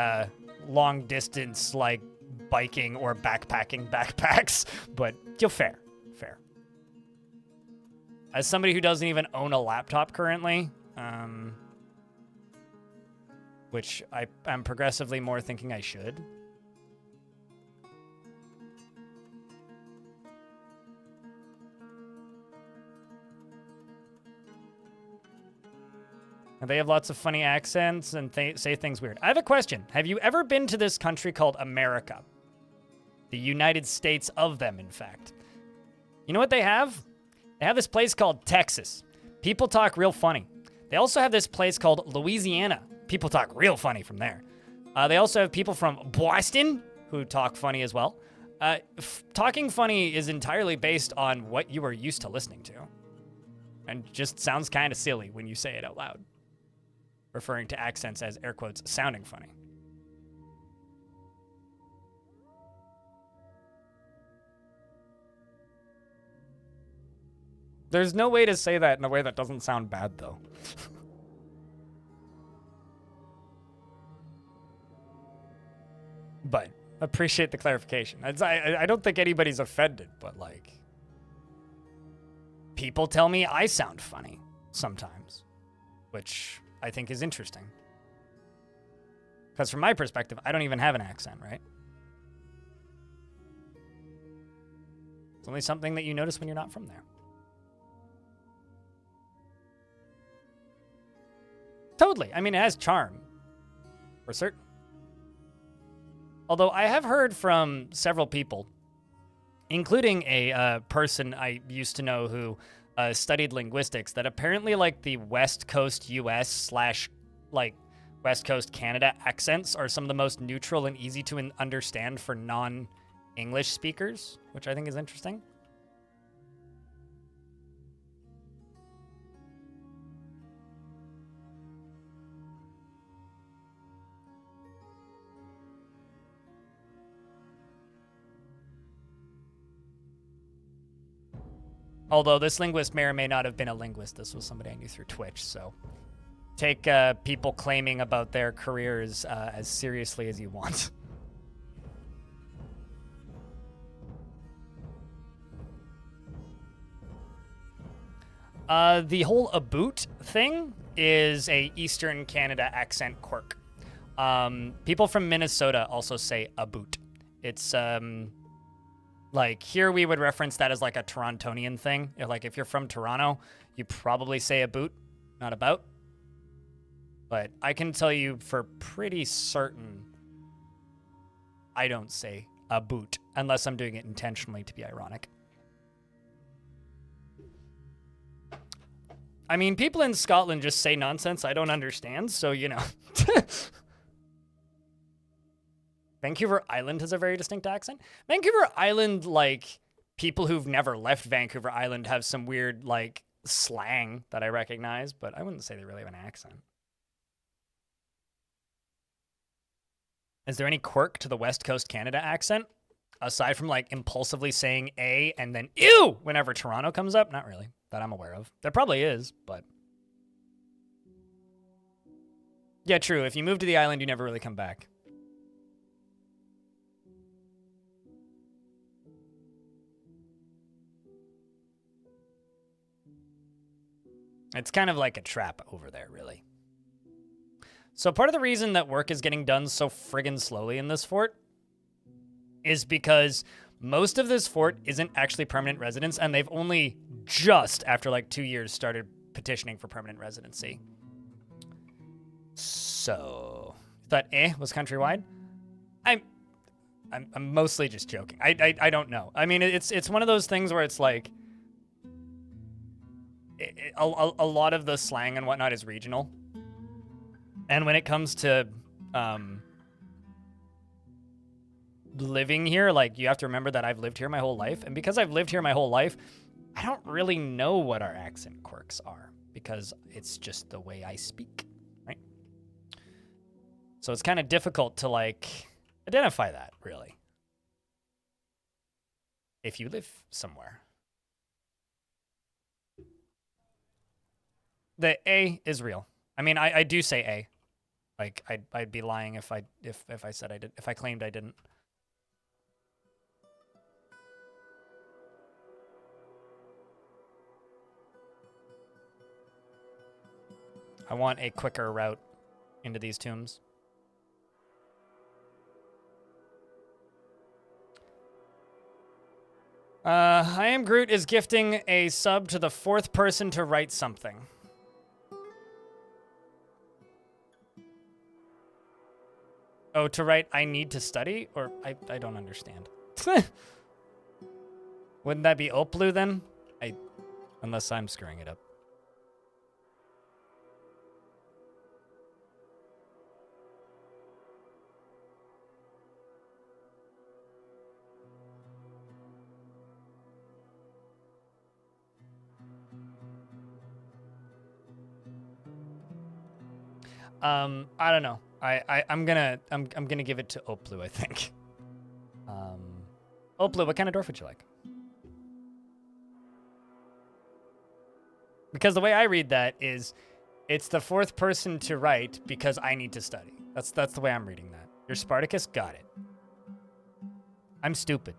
long distance, like biking or backpacking backpacks, but fair. As somebody who doesn't even own a laptop currently, which I'm progressively more thinking I should. And they have lots of funny accents and say things weird. I have a question. Have you ever been to this country called America? The United States of them, in fact. You know what they have? They have this place called Texas. People talk real funny. They also have this place called Louisiana. People talk real funny from there. They also have people from Boston who talk funny as well. Talking funny is entirely based on what you are used to listening to. And just sounds kind of silly when you say it out loud. Referring to accents as, air quotes, sounding funny. There's no way to say that in a way that doesn't sound bad, though. But appreciate the clarification. I don't think anybody's offended, but like, people tell me I sound funny sometimes, which I think is interesting. Because from my perspective, I don't even have an accent, right? It's only something that you notice when you're not from there. Totally. I mean, it has charm. For certain. Although I have heard from several people, including a person I used to know who studied linguistics that apparently like the West Coast US slash like West Coast Canada accents are some of the most neutral and easy to understand for non-English speakers, which I think is interesting. Although this linguist may or may not have been a linguist. This was somebody I knew through Twitch, so take people claiming about their careers as seriously as you want. The whole aboot thing is a Eastern Canada accent quirk. People from Minnesota also say aboot. It's like here we would reference that as like a Torontonian thing. Like if you're from Toronto, you probably say aboot, not about. But I can tell you for pretty certain I don't say aboot unless I'm doing it intentionally to be ironic. I mean, people in Scotland just say nonsense I don't understand, so, you know. Vancouver Island has a very distinct accent. Vancouver Island, like, people who've never left Vancouver Island have some weird, like, slang that I recognize, but I wouldn't say they really have an accent. Is there any quirk to the West Coast Canada accent? Aside from, like, impulsively saying A and then ew whenever Toronto comes up? Not really, that I'm aware of. There probably is, but... Yeah, true. If you move to the island, you never really come back. It's kind of like a trap over there, really. So part of the reason that work is getting done so friggin' slowly in this fort is because most of this fort isn't actually permanent residence, and they've only just, after like 2 years, started petitioning for permanent residency. So, thought was countrywide? I'm mostly just joking. I don't know. I mean, it's one of those things where it's like a lot of the slang and whatnot is regional. And when it comes to living here, like, you have to remember that I've lived here my whole life. And because I've lived here my whole life, I don't really know what our accent quirks are because it's just the way I speak, right? So it's kind of difficult to, like, identify that, really, if you live somewhere. The A is real. I mean, I do say A. Like, I'd be lying if I said I did, if I claimed I didn't. I want a quicker route into these tombs. I Am Groot is gifting a sub to the 4th person to write something. Oh, to write I need to study? Or I don't understand. Wouldn't that be Oplu then? Unless I'm screwing it up. I don't know. I'm gonna give it to Oplu, I think. Oplu, what kind of dwarf would you like? Because the way I read that is, it's the 4th person to write because I need to study. That's the way I'm reading that. You're Spartacus? Got it. I'm stupid.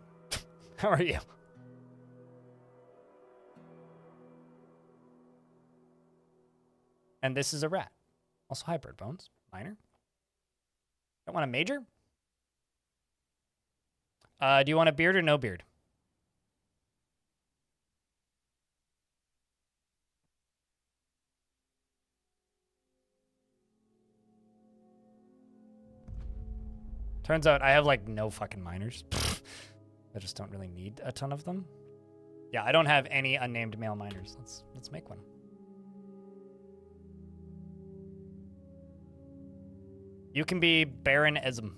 How are you? And this is a rat. Also hybrid bones. Minor. Don't want a major? Do you want a beard or no beard? Turns out I have, like, no fucking minors. I just don't really need a ton of them. Yeah, I don't have any unnamed male miners. Let's make one. You can be Baron Esm.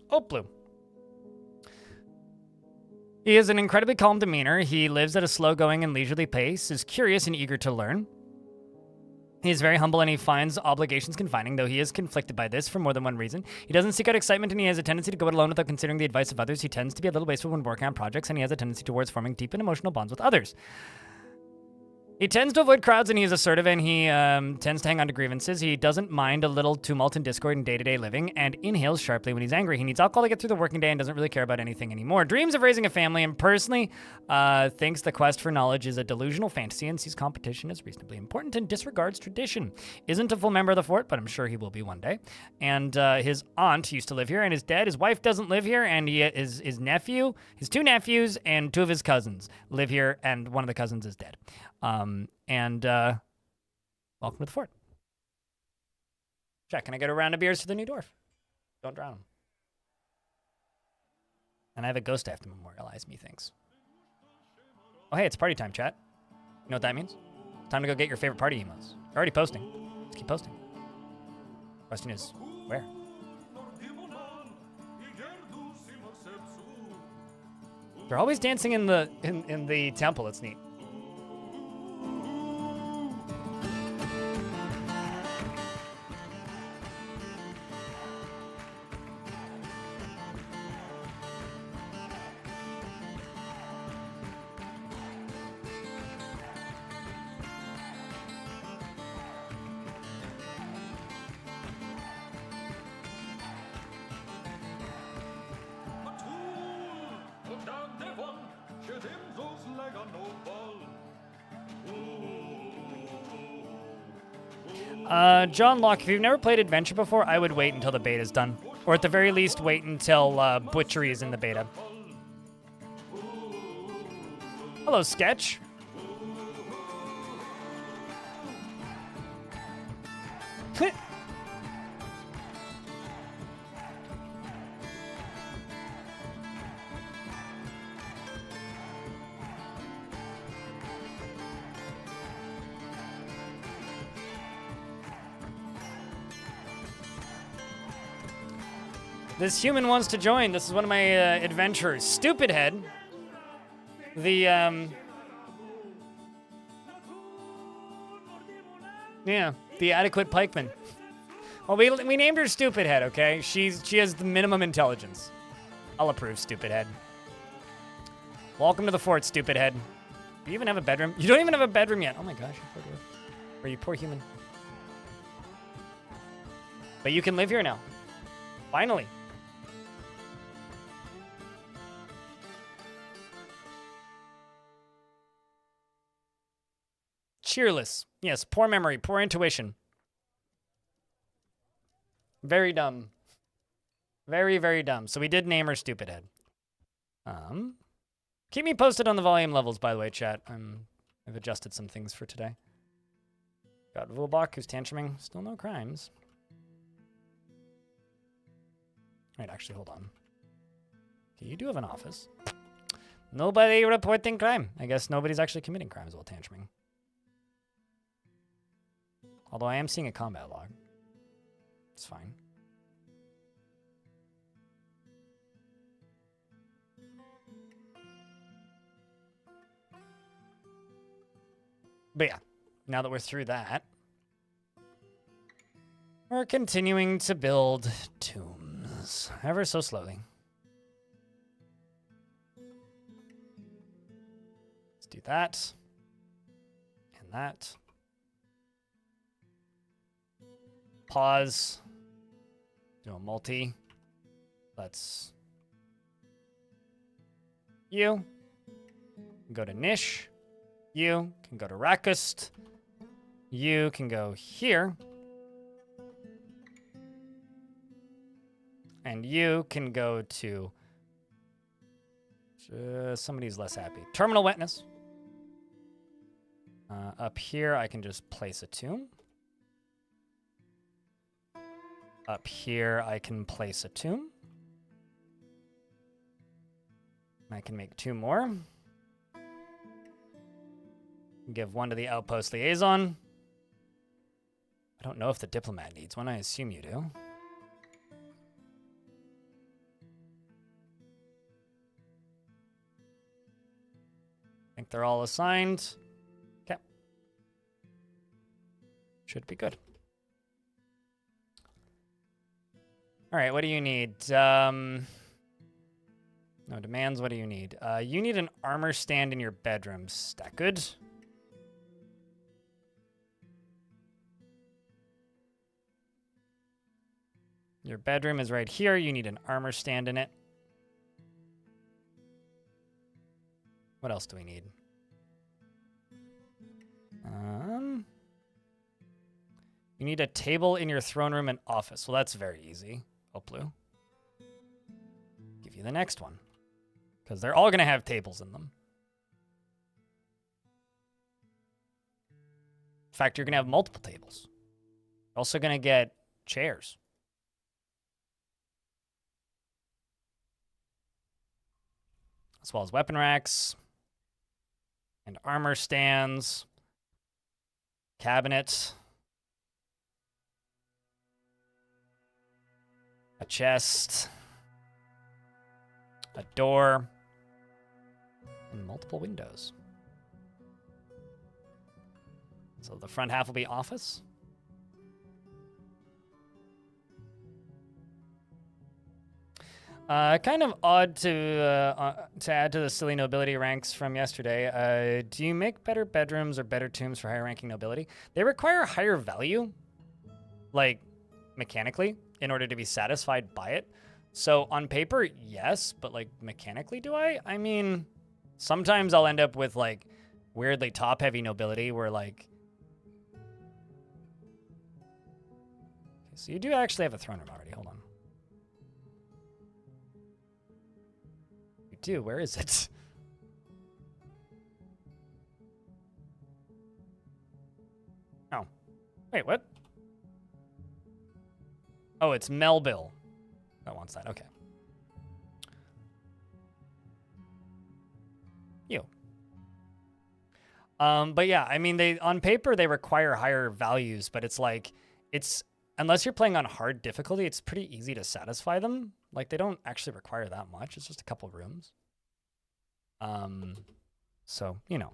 Oh, blue. He has an incredibly calm demeanor. He lives at a slow-going and leisurely pace, is curious and eager to learn. He is very humble and he finds obligations confining, though he is conflicted by this for more than one reason. He doesn't seek out excitement and he has a tendency to go it alone without considering the advice of others. He tends to be a little wasteful when working on projects and he has a tendency towards forming deep and emotional bonds with others. He tends to avoid crowds and he is assertive and he tends to hang on to grievances. He doesn't mind a little tumult and discord in day-to-day living and inhales sharply when he's angry. He needs alcohol to get through the working day and doesn't really care about anything anymore. Dreams of raising a family and personally thinks the quest for knowledge is a delusional fantasy and sees competition as reasonably important and disregards tradition. Isn't a full member of the fort, but I'm sure he will be one day. And his aunt used to live here and is dead. His wife doesn't live here and his nephew, his two nephews and two of his cousins live here and one of the cousins is dead. Welcome to the fort. Jack, can I get a round of beers for the new dwarf? Don't drown him. And I have a ghost I have to memorialize, methinks. Oh, hey, it's party time, chat. You know what that means? Time to go get your favorite party emotes. You're already posting. Let's keep posting. Question is, where? They're always dancing in the temple. It's neat. John Locke, if you've never played Adventure before, I would wait until the beta's done. Or at the very least, wait until Butchery is in the beta. Hello, Sketch. This human wants to join. This is one of my adventurers. Stupid Head. The, yeah, the adequate pikeman. Well, we named her Stupid Head, okay? She has the minimum intelligence. I'll approve, Stupid Head. Welcome to the fort, Stupid Head. Do you even have a bedroom? You don't even have a bedroom yet. Oh my gosh, you poor dwarf. Or you poor human. But you can live here now. Finally. Cheerless. Yes, poor memory, poor intuition. Very dumb. Very, very dumb. So we did name her Stupid Head. Keep me posted on the volume levels, by the way, chat. I've adjusted some things for today. Got Vulbach, who's tantruming. Still no crimes. Wait, actually, hold on. Okay, you do have an office. Nobody reporting crime. I guess nobody's actually committing crimes while tantruming. Although I am seeing a combat log. It's fine. But yeah, now that we're through that, we're continuing to build tombs, ever so slowly. Let's do that, and that. Pause. Do a multi. Let's. You can go to Nish. You can go to Rakust. You can go here. And you can go to somebody's less happy. Terminal Wetness. Up here, I can just place a tomb. Up here, I can place a tomb. I can make 2 more. Give 1 to the outpost liaison. I don't know if the diplomat needs one. I assume you do. I think they're all assigned. Okay. Should be good. All right, what do you need? No demands, what do you need? You need an armor stand in your bedrooms. Is that good? Your bedroom is right here. You need an armor stand in it. What else do we need? You need a table in your throne room and office. Well, that's very easy. Oh, blue. Give you the next one. Because they're all going to have tables in them. In fact, you're going to have multiple tables. You're also going to get chairs. As well as weapon racks. And armor stands. Cabinet. A chest. A door. And multiple windows. So the front half will be office. Kind of odd to add to the silly nobility ranks from yesterday. Do you make better bedrooms or better tombs for higher ranking nobility? They require higher value, like mechanically, in order to be satisfied by it. So on paper, yes, but like mechanically, do I? I mean, sometimes I'll end up with like weirdly top-heavy nobility where like... Okay, so you do actually have a throne room already. Hold on. You do. Where is it? Oh. Wait, what? Oh, it's Melville that wants that. Okay. You. But yeah, I mean, they on paper they require higher values, but it's like unless you're playing on hard difficulty, it's pretty easy to satisfy them. Like they don't actually require that much. It's just a couple rooms. So you know.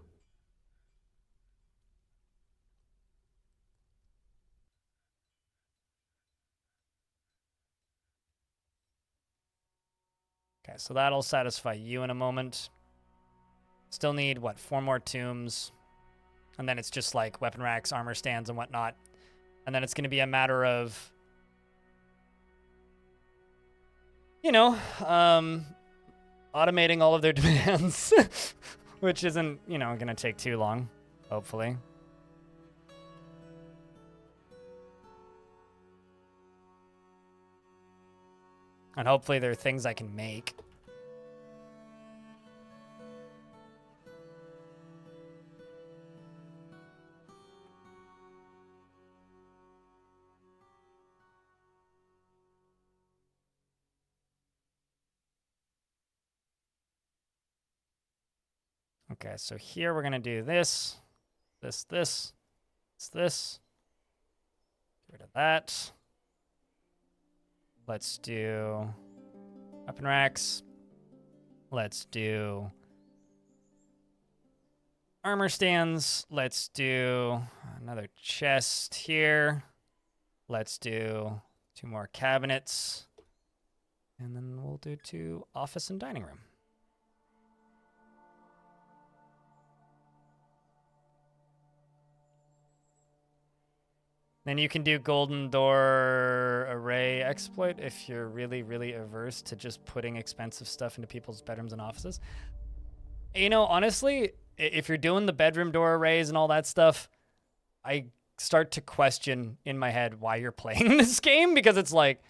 Okay, so that'll satisfy you in a moment. Still need, what, 4 more tombs. And then it's just like weapon racks, armor stands, and whatnot. And then it's going to be a matter of, you know, automating all of their demands. Which isn't, you know, going to take too long, hopefully. And hopefully there are things I can make. Okay, so here we're going to do this. This. Get rid of that. Let's do weapon racks. Let's do armor stands. Let's do another chest here. Let's do 2 more cabinets. And then we'll do 2 office and dining room. Then you can do golden door array exploit if you're really, really averse to just putting expensive stuff into people's bedrooms and offices. You know, honestly, if you're doing the bedroom door arrays and all that stuff, I start to question in my head why you're playing this game, because it's like,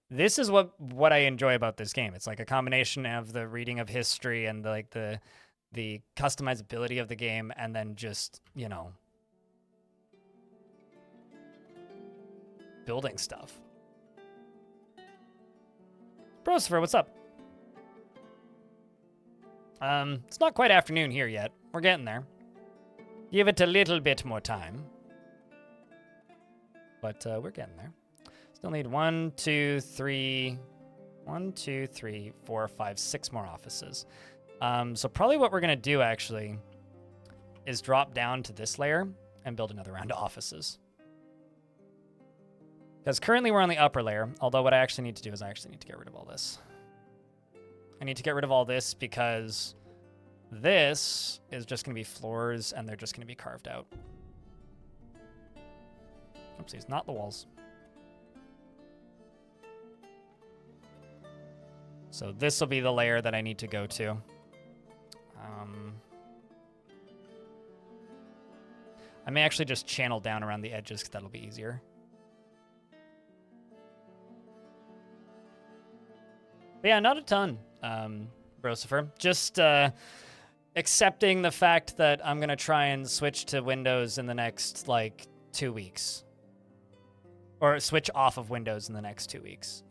this is what I enjoy about this game. It's like a combination of the reading of history and the customizability of the game, and then just, you know, building stuff. Brosifer, what's up? It's not quite afternoon here yet. We're getting there. Give it a little bit more time. But we're getting there. Still need 1, 2, 3, 4, 5, 6 more offices. So probably what we're going to do, actually, is drop down to this layer and build another round of offices. Because currently we're on the upper layer, although what I actually need to do is I actually need to get rid of all this. I need to get rid of all this because this is just going to be floors and they're just going to be carved out. Oopsies, not the walls. So this will be the layer that I need to go to. I may actually just channel down around the edges because that'll be easier. But yeah, not a ton, Brosifer. Just accepting the fact that I'm going to try and switch to Windows in the next, like, 2 weeks. Or switch off of Windows in the next 2 weeks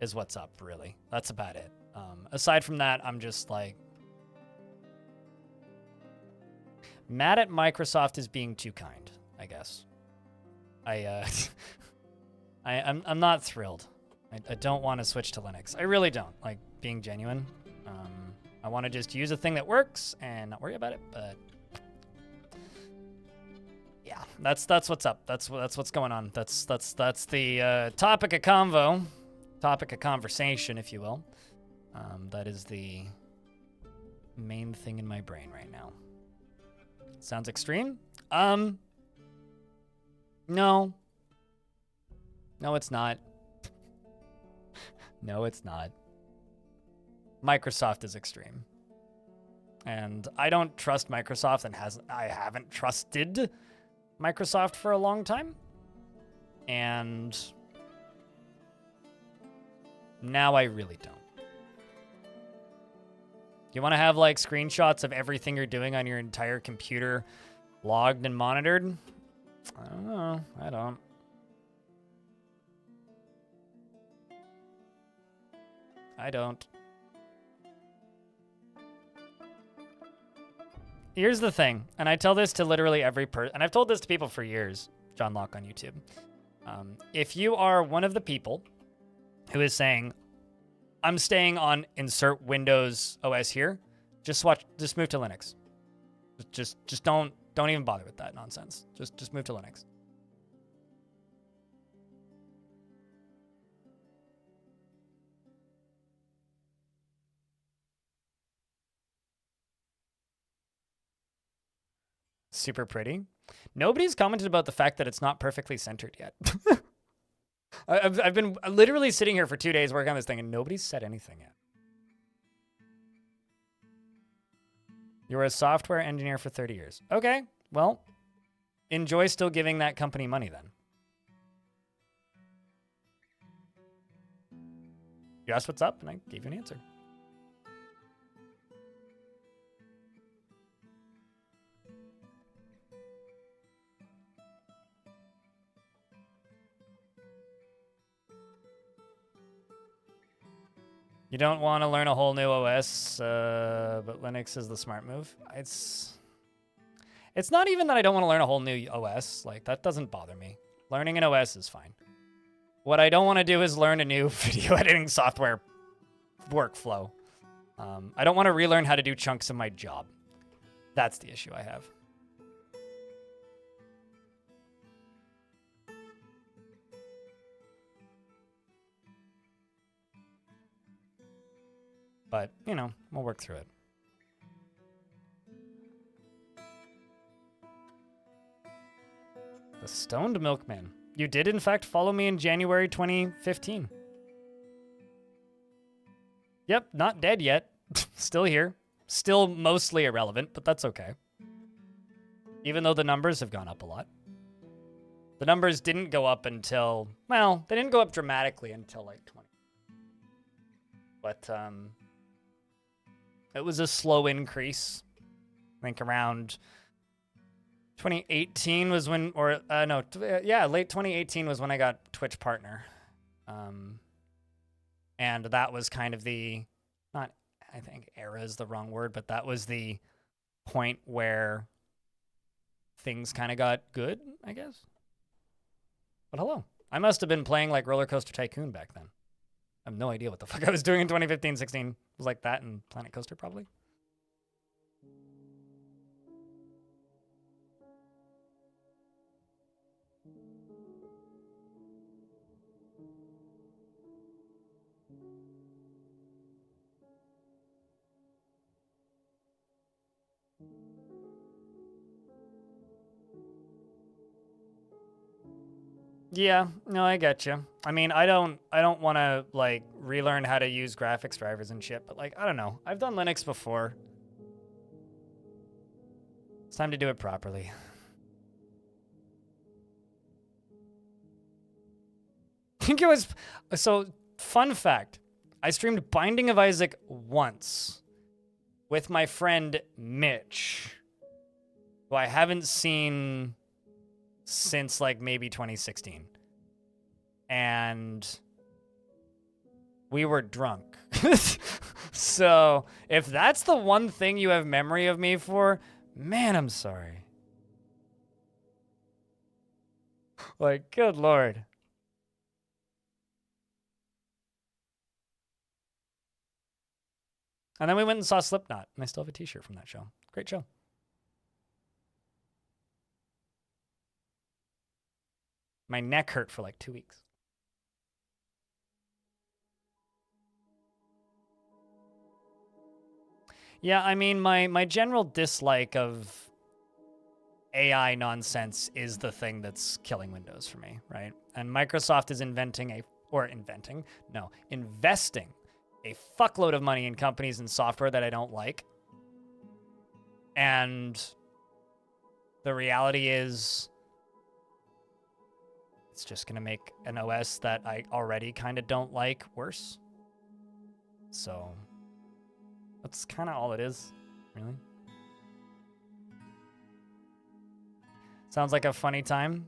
is what's up, really. That's about it. Aside from that, I'm just, like, mad at Microsoft as being too kind, I guess. I'm not thrilled. I don't want to switch to Linux. I really don't, like, being genuine. I want to just use a thing that works and not worry about it, but yeah, that's what's up. That's what's going on. That's the topic of convo, topic of conversation, if you will. That is the main thing in my brain right now. Sounds extreme? No. No, it's not. No, it's not. Microsoft is extreme. And I don't trust Microsoft, and I haven't trusted Microsoft for a long time. And now I really don't. You want to have, like, screenshots of everything you're doing on your entire computer logged and monitored? I don't know. I don't. I don't. Here's the thing, and I tell this to literally every person, and I've told this to people for years, John Locke on YouTube. If you are one of the people who is saying, I'm staying on insert Windows OS here, just move to Linux. Just don't even bother with that nonsense. Just move to Linux. Super pretty. Nobody's commented about the fact that it's not perfectly centered yet. I've been literally sitting here for 2 days working on this thing, and nobody's said anything yet. You were a software engineer for 30 years. Okay, well, enjoy still giving that company money then. You asked what's up, and I gave you an answer. You don't want to learn a whole new OS, but Linux is the smart move. It's not even that I don't want to learn a whole new OS. Like, that doesn't bother me. Learning an OS is fine. What I don't want to do is learn a new video editing software workflow. I don't want to relearn how to do chunks of my job. That's the issue I have. But, you know, we'll work through it. The Stoned Milkman. You did, in fact, follow me in January 2015. Yep, not dead yet. Still here. Still mostly irrelevant, but that's okay. Even though the numbers have gone up a lot. The numbers didn't go up until, well, they didn't go up dramatically until like 20. But, it was a slow increase. I think around 2018 was when, or late 2018 was when I got Twitch Partner. And that was kind of the, not, I think era is the wrong word, but that was the point where things kind of got good, I guess. But hello. I must have been playing like Roller Coaster Tycoon back then. I have no idea what the fuck I was doing in 2015, 16. It was like that and Planet Coaster probably. Yeah, no, I get you. I mean, I don't want to like relearn how to use graphics drivers and shit, but like I don't know. I've done Linux before. It's time to do it properly. I think it was so fun fact. I streamed Binding of Isaac once with my friend Mitch, who I haven't seen since like maybe 2016. And we were drunk. So if that's the one thing you have memory of me for, man, I'm sorry. Like, good Lord. And then we went and saw Slipknot, and I still have a t-shirt from that show. Great show. My neck hurt for like 2 weeks. Yeah, I mean, my general dislike of AI nonsense is the thing that's killing Windows for me, right? And Microsoft is investing a fuckload of money in companies and software that I don't like. And the reality is it's just going to make an OS that I already kind of don't like worse. So that's kind of all it is, really. Sounds like a funny time.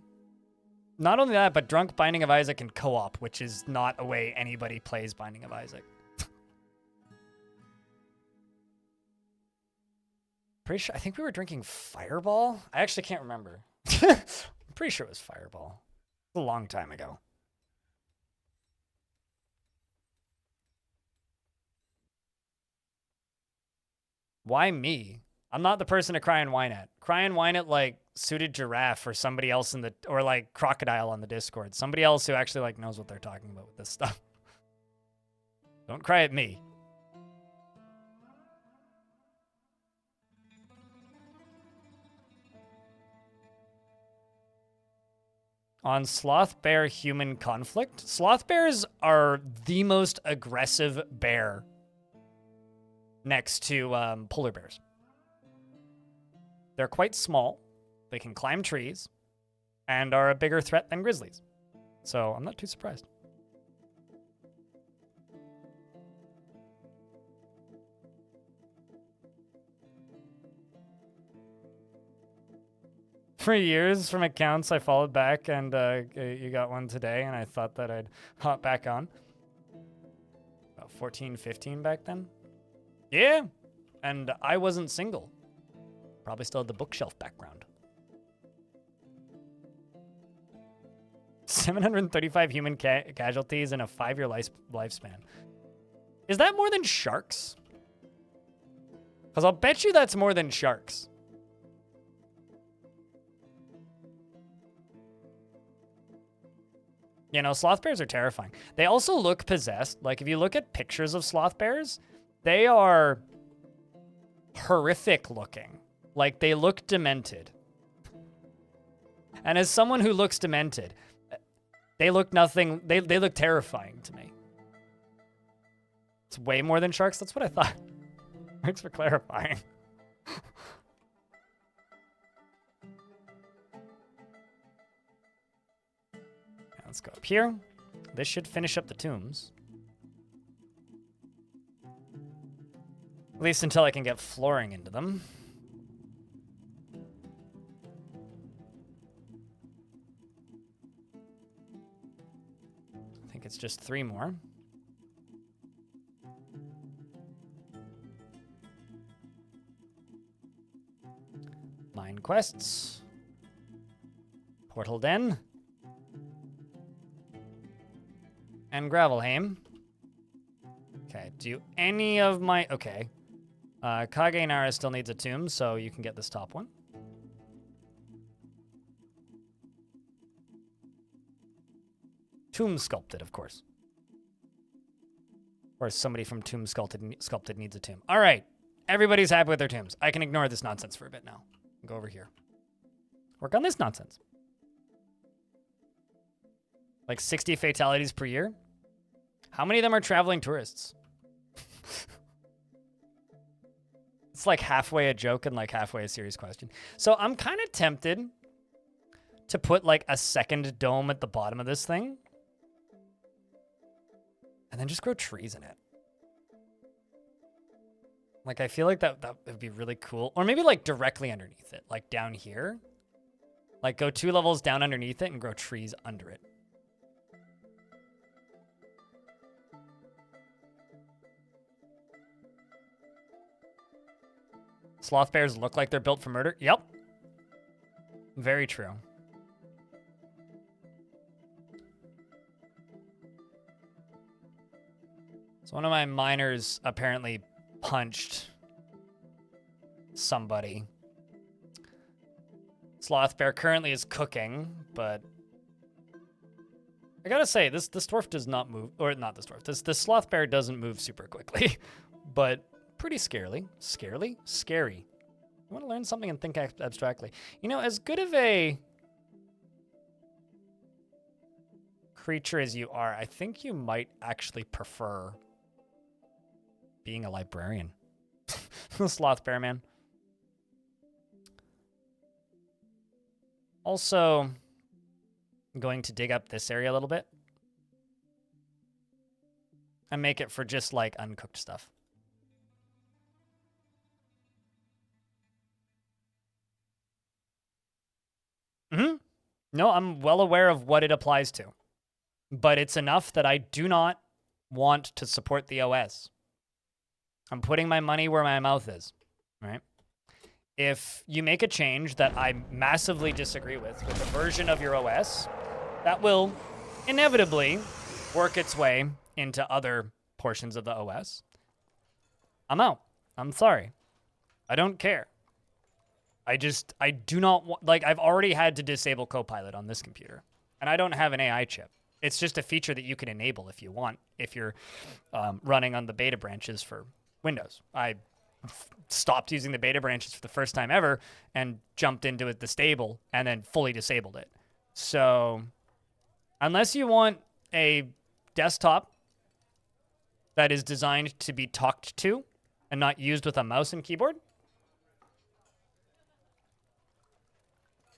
Not only that, but drunk Binding of Isaac and co-op, which is not a way anybody plays Binding of Isaac. Pretty sure, I think we were drinking Fireball. I actually can't remember. I'm pretty sure it was Fireball. A long time ago. Why me? I'm not the person to cry and whine at. Cry and whine at like Suited Giraffe or somebody else in the, or like Crocodile on the Discord. Somebody else who actually like knows what they're talking about with this stuff. Don't cry at me. On sloth bear human conflict, sloth bears are the most aggressive bear next to polar bears. They're quite small, they can climb trees, and are a bigger threat than grizzlies. So I'm not too surprised. For years, from accounts I followed back, and you got one today, and I thought that I'd hop back on. About 14, 15 back then. Yeah, and I wasn't single. Probably still had the bookshelf background. 735 human casualties in a 5-year lifespan. Is that more than sharks? Because I'll bet you that's more than sharks. You know, sloth bears are terrifying. They also look possessed. Like, if you look at pictures of sloth bears, they are horrific looking. Like, they look demented. And as someone who looks demented, they look nothing, they look terrifying to me. It's way more than sharks. That's what I thought. Thanks for clarifying. Let's go up here. This should finish up the tombs. At least until I can get flooring into them. I think it's just 3 more. Mine quests. Portal Den. And Gravelheim. Okay, do any of my... Okay. Kage Nara still needs a tomb, so you can get this top one. Tomb Sculpted, of course. Or somebody from Tomb Sculpted needs a tomb. All right. Everybody's happy with their tombs. I can ignore this nonsense for a bit now. Go over here. Work on this nonsense. Like 60 fatalities per year? How many of them are traveling tourists? It's like halfway a joke and like halfway a serious question. So I'm kind of tempted to put like a second dome at the bottom of this thing. And then just grow trees in it. Like, I feel like that would be really cool. Or maybe like directly underneath it, like down here. Like go 2 levels down underneath it and grow trees under it. Sloth bears look like they're built for murder. Yep. Very true. So one of my miners apparently punched somebody. Sloth bear currently is cooking, but I gotta say, this dwarf does not move, or not this dwarf. This sloth bear doesn't move super quickly, but pretty scary. I want to learn something and think abstractly. You know, as good of a creature as you are, I think you might actually prefer being a librarian. The sloth bear, man. Also, I'm going to dig up this area a little bit and make it for just like uncooked stuff. No, I'm well aware of what it applies to, but it's enough that I do not want to support the OS. I'm putting my money where my mouth is, right? If you make a change that I massively disagree with a version of your OS, that will inevitably work its way into other portions of the OS. I'm out. I'm sorry. I don't care. I do not want, like, I've already had to disable Copilot on this computer, and I don't have an AI chip. It's just a feature that you can enable if you want, if you're running on the beta branches for Windows. I stopped using the beta branches for the first time ever and jumped into it, the stable, and then fully disabled it. So unless you want a desktop that is designed to be talked to and not used with a mouse and keyboard,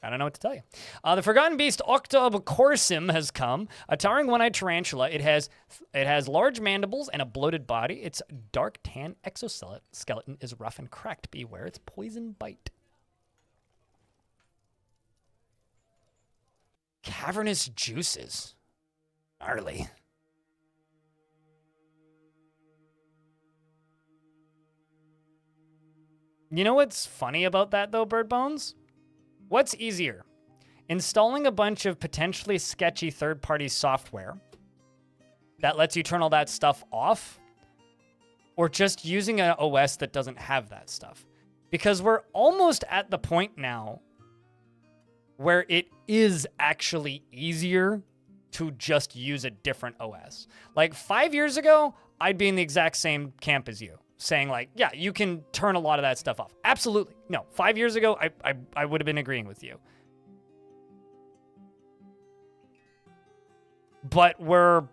I don't know what to tell you. The Forgotten Beast Octob Corsim has come. A towering one-eyed tarantula. It has large mandibles and a bloated body. Its dark tan exoskeleton is rough and cracked. Beware its poison bite. Cavernous juices. Gnarly. You know what's funny about that, though, Bird Bones? What's easier? Installing a bunch of potentially sketchy third-party software that lets you turn all that stuff off, or just using an OS that doesn't have that stuff? Because we're almost at the point now where it is actually easier to just use a different OS. Like 5 years ago, I'd be in the exact same camp as you, saying like, yeah, you can turn a lot of that stuff off. Absolutely. No, 5 years ago, I would have been agreeing with you. But we're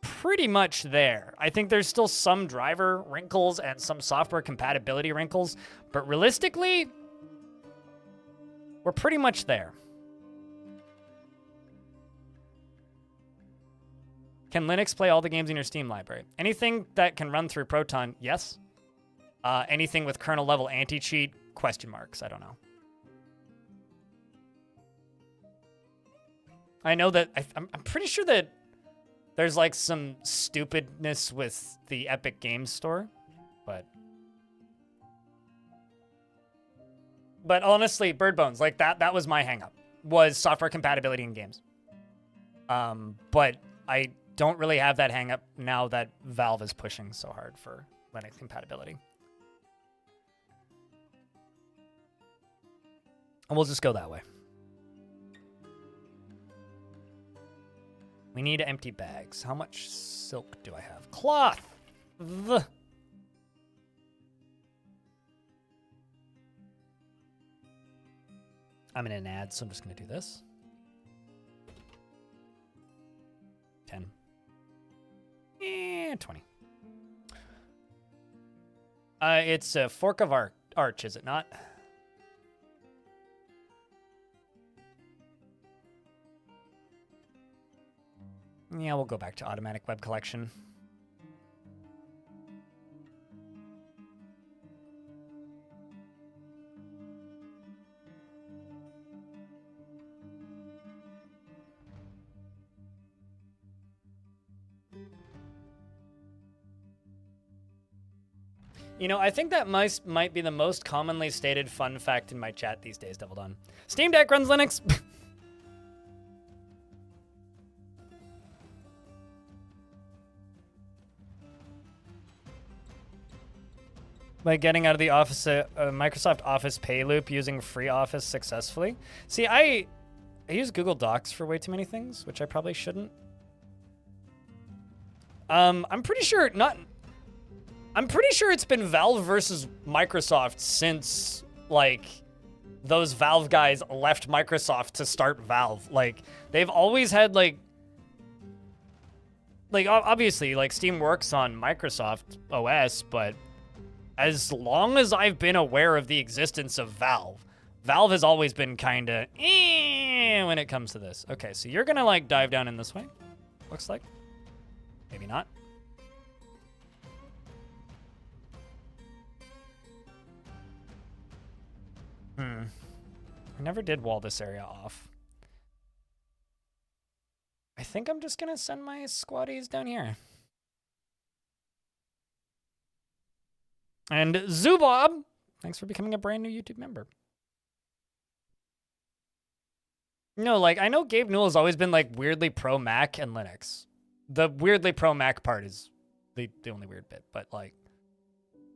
pretty much there. I think there's still some driver wrinkles and some software compatibility wrinkles, but realistically, we're pretty much there. Can Linux play all the games in your Steam library? Anything that can run through Proton, yes. Anything with kernel level anti-cheat, question marks. I don't know. I know that I'm pretty sure that there's like some stupidness with the Epic Games Store, but But honestly, Bird Bones, like that was my hang up, was software compatibility in games. But I don't really have that hang up now that Valve is pushing so hard for Linux compatibility. And we'll just go that way. We need empty bags. How much silk do I have? Cloth! Ugh. I'm in an ad, so I'm just going to do this. 10. 20. It's a fork of arch, is it not? Yeah, we'll go back to automatic web collection. You know, I think that might be the most commonly stated fun fact in my chat these days, Devil Dawn. Steam Deck runs Linux. By getting out of the Microsoft Office pay loop using free Office successfully. See, I use Google Docs for way too many things, which I probably shouldn't. I'm pretty sure it's been Valve versus Microsoft since, like, those Valve guys left Microsoft to start Valve. Like, they've always had, like, obviously, like, Steam works on Microsoft OS, but as long as I've been aware of the existence of Valve, Valve has always been kind of when it comes to this. Okay, so you're going to, like, dive down in this way, looks like. Maybe not. I never did wall this area off. I think I'm just gonna send my squaddies down here. And Zubob, thanks for becoming a brand new YouTube member. No, like, I know Gabe Newell has always been, like, weirdly pro Mac and Linux. The weirdly pro Mac part is the only weird bit, but, like,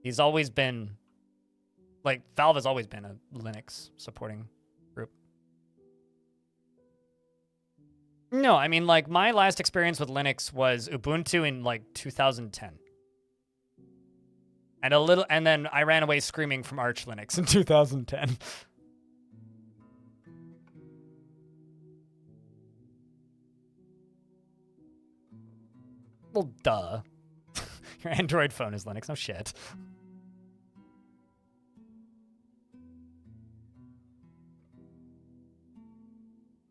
he's always been, like, Valve has always been a Linux supporting group. No, I mean, like, my last experience with Linux was Ubuntu in, like, 2010. And then I ran away screaming from Arch Linux in 2010. Well, duh. Your Android phone is Linux, no shit.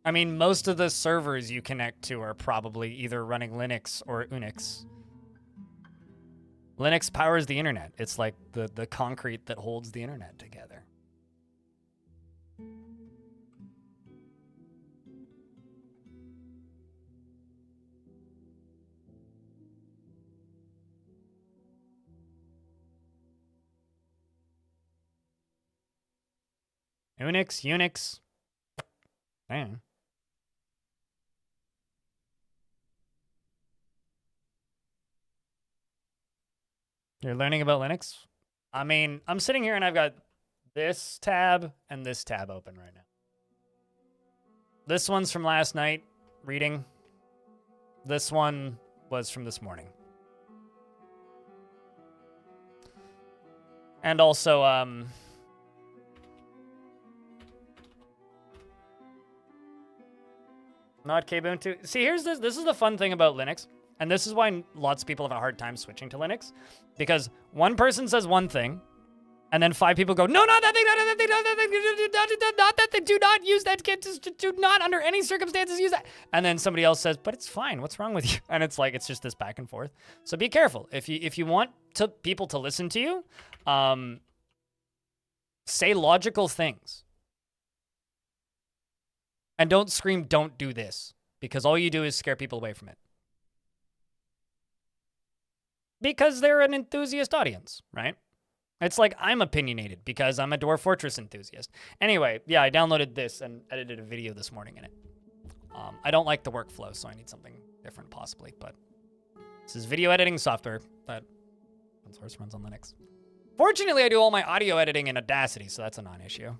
I mean, most of the servers you connect to are probably either running Linux or Unix. Linux powers the internet. It's like the concrete that holds the internet together. Unix. Dang. You're learning about Linux? I mean, I'm sitting here and I've got this tab and this tab open right now. This one's from last night, reading. This one was from this morning. And also, not Kubuntu. See, here's this. This is the fun thing about Linux. And this is why lots of people have a hard time switching to Linux. Because one person says one thing, and then 5 people go, no, not that thing, not that thing, not that thing, not that thing, do not use that, do not under any circumstances use that. And then somebody else says, but it's fine, what's wrong with you? And it's like, it's just this back and forth. So be careful. If you want people to listen to you, say logical things. And don't scream, don't do this. Because all you do is scare people away from it. Because they're an enthusiast audience, right? It's like I'm opinionated because I'm a Dwarf Fortress enthusiast. Anyway, yeah, I downloaded this and edited a video this morning in it. I don't like the workflow, so I need something different possibly, but this is video editing software that open source runs on Linux. Fortunately, I do all my audio editing in Audacity, so that's a non-issue.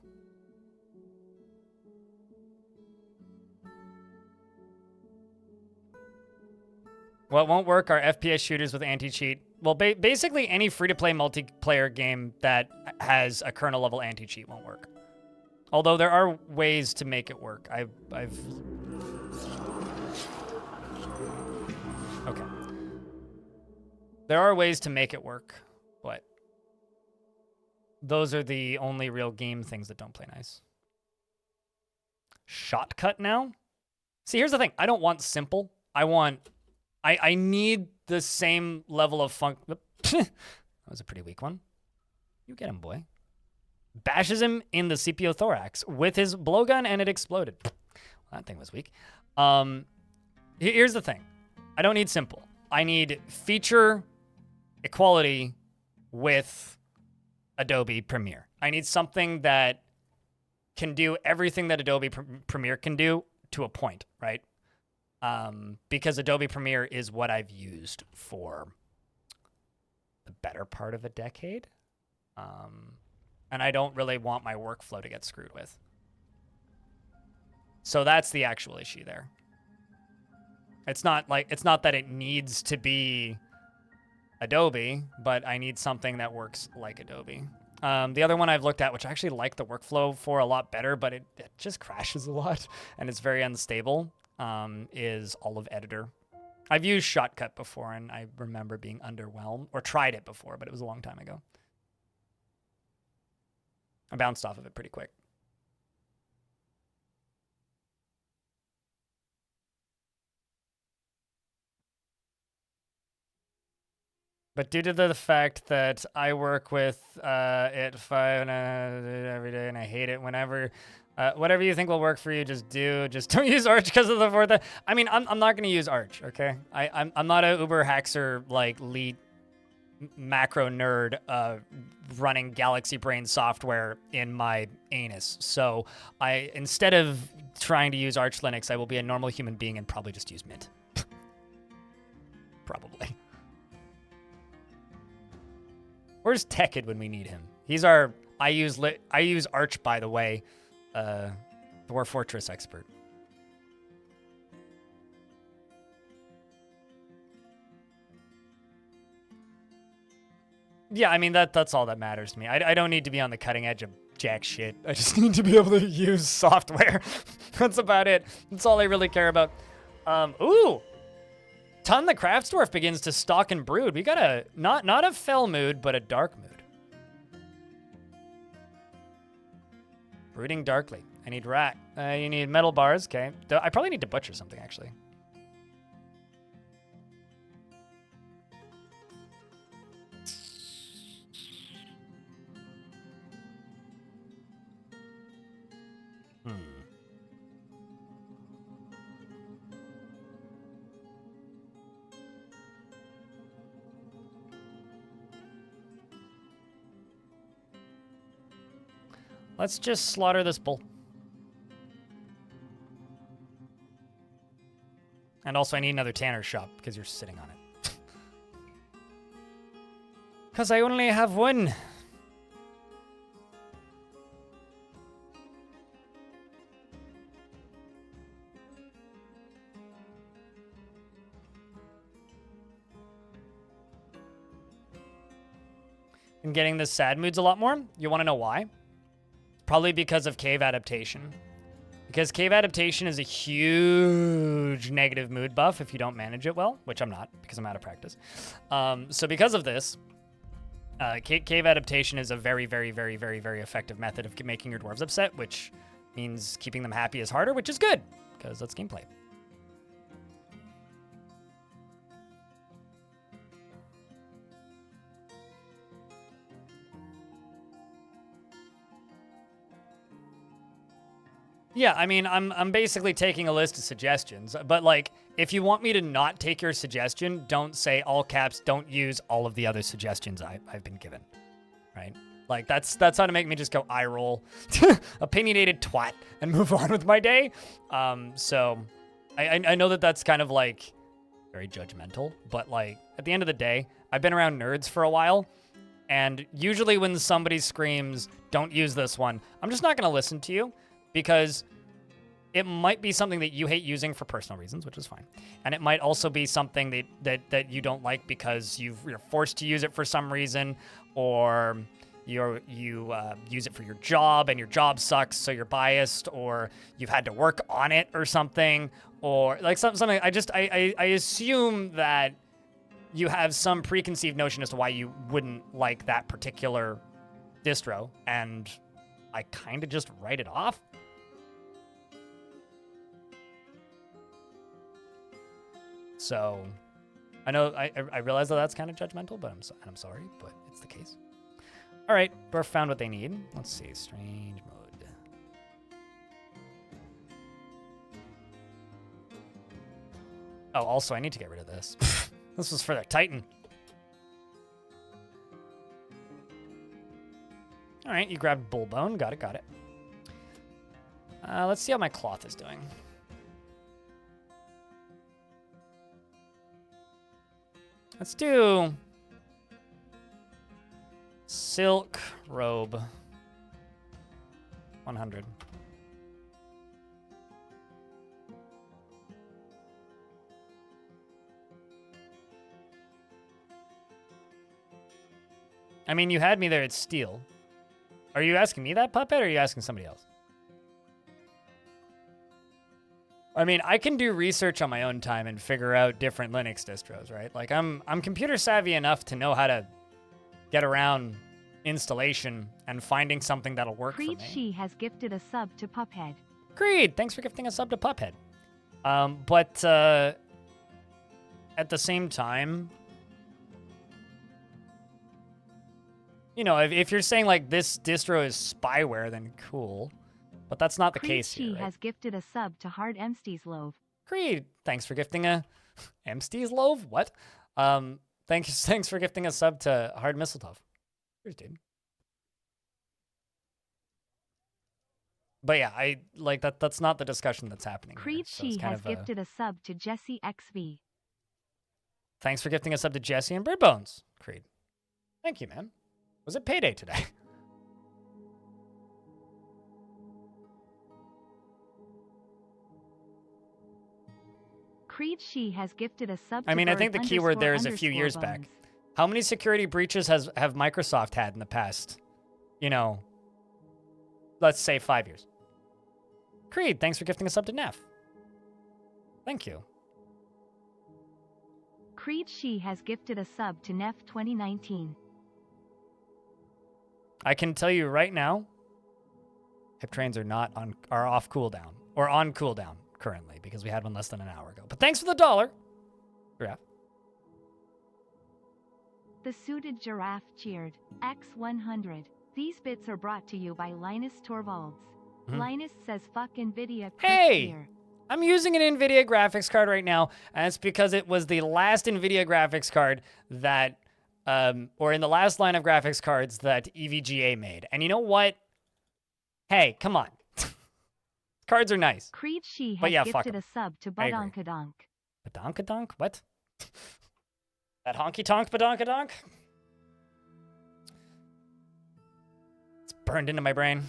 What won't work are FPS shooters with anti-cheat. Well, basically any free-to-play multiplayer game that has a kernel-level anti-cheat won't work. Although there are ways to make it work. Okay. There are ways to make it work, but those are the only real game things that don't play nice. Shotcut now? See, here's the thing. I don't want simple. I need the same level of funk. That was a pretty weak one. You get him, boy. Bashes him in the CPO thorax with his blowgun, and it exploded. Well, that thing was weak. Here's the thing. I don't need simple. I need feature equality with Adobe Premiere. I need something that can do everything that Adobe Premiere can do to a point, right? Because Adobe Premiere is what I've used for the better part of a decade. And I don't really want my workflow to get screwed with. So that's the actual issue there. It's not that it needs to be Adobe, but I need something that works like Adobe. The other one I've looked at, which I actually like the workflow for a lot better, but it just crashes a lot and it's very unstable, is Olive Editor. I've used Shotcut before, and I remember being underwhelmed, or tried it before, but it was a long time ago. I bounced off of it pretty quick. But due to the fact that I work with it 5 and every day, and I hate it whenever, whatever you think will work for you, just do. Just don't use Arch because of the 4th. I mean, I'm not going to use Arch, okay? I'm not a Uber Haxer, like, lead macro nerd running Galaxy Brain software in my anus. So instead of trying to use Arch Linux, I will be a normal human being and probably just use Mint. Probably. Where's Tekid when we need him? He's our I use Arch, by the way, Dwarf Fortress expert. Yeah, I mean that's all that matters to me. I don't need to be on the cutting edge of jack shit. I just need to be able to use software. That's about it. That's all I really care about. Ooh. Ton the Crafts Dwarf begins to stalk and brood. We got a not a fell mood, but a dark mood. Brooding darkly. I need rat. You need metal bars. Okay. I probably need to butcher something actually. Let's just slaughter this bull. And also I need another tanner shop because you're sitting on it. Because I only have one. I'm getting the sad moods a lot more. You want to know why? Probably because of cave adaptation. Because cave adaptation is a huge negative mood buff if you don't manage it well, which I'm not because I'm out of practice. So because of this, cave adaptation is a very, very, very, very, very effective method of making your dwarves upset, which means keeping them happy is harder, which is good because that's gameplay. Yeah, I mean, I'm basically taking a list of suggestions, but like, if you want me to not take your suggestion, don't say all caps, don't use all of the other suggestions I've been given, right? Like that's how to make me just go eye roll, opinionated twat, and move on with my day. So I know that that's kind of like very judgmental, but like at the end of the day, I've been around nerds for a while, and usually when somebody screams, "Don't use this one," I'm just not gonna listen to you because it might be something that you hate using for personal reasons, which is fine. And it might also be something that you don't like because you're forced to use it for some reason, or you use it for your job and your job sucks, so you're biased, or you've had to work on it or something, or like something. I assume that you have some preconceived notion as to why you wouldn't like that particular distro, and I kind of just write it off. So, I know I realize that that's kind of judgmental, but I'm sorry, but it's the case. All right, Dwarf found what they need. Let's see, strange mode. Oh, also I need to get rid of this. This was for the Titan. All right, you grabbed Bullbone. Got it. Let's see how my cloth is doing. Let's do silk robe. 100. I mean, you had me there at steel. Are you asking me that, Puppet, or are you asking somebody else? I mean, I can do research on my own time and figure out different Linux distros, right? Like I'm computer savvy enough to know how to get around installation and finding something that'll work for me. Creed She has gifted a sub to Puphead. Creed, thanks for gifting a sub to Puphead. But at the same time, you know, if you're saying like this distro is spyware, then cool. But that's not the case here, Creed right? She has gifted a sub to Hard Emstees Love. Creed, thanks for gifting a Emstees Love? What? Thanks for gifting a sub to Hard Mistletoe. Cheers, dude. But yeah, I like that. That's not the discussion that's happening. Creed Here, so She has gifted a sub to Jesse XV. Thanks for gifting a sub to Jesse and Birdbones, Creed. Thank you, man. Was it payday today? Creed She has gifted a sub to I mean, I think the keyword there is a __ few years bones. back. How many security breaches have Microsoft had in the past? You know, let's say 5 years. Creed, thanks for gifting a sub to Neff. Thank you. Creed She has gifted a sub to Neff 2019. I can tell you right now, hip trains are off cooldown or on cooldown currently because we had one less than an hour ago. But thanks for the $1. Giraffe. The Suited Giraffe cheered. X100. These bits are brought to you by Linus Torvalds. Linus says fuck NVIDIA. Hey! Here. I'm using an NVIDIA graphics card right now, and it's because it was the last NVIDIA graphics card that, or in the last line of graphics cards that EVGA made. And you know what? Hey, come on. Cards are nice. Creed She But has yeah, fuck gifted 'em. a sub to I agree. Badonkadonk. Badonkadonk? What? That honky tonk badonkadonk? It's burned into my brain.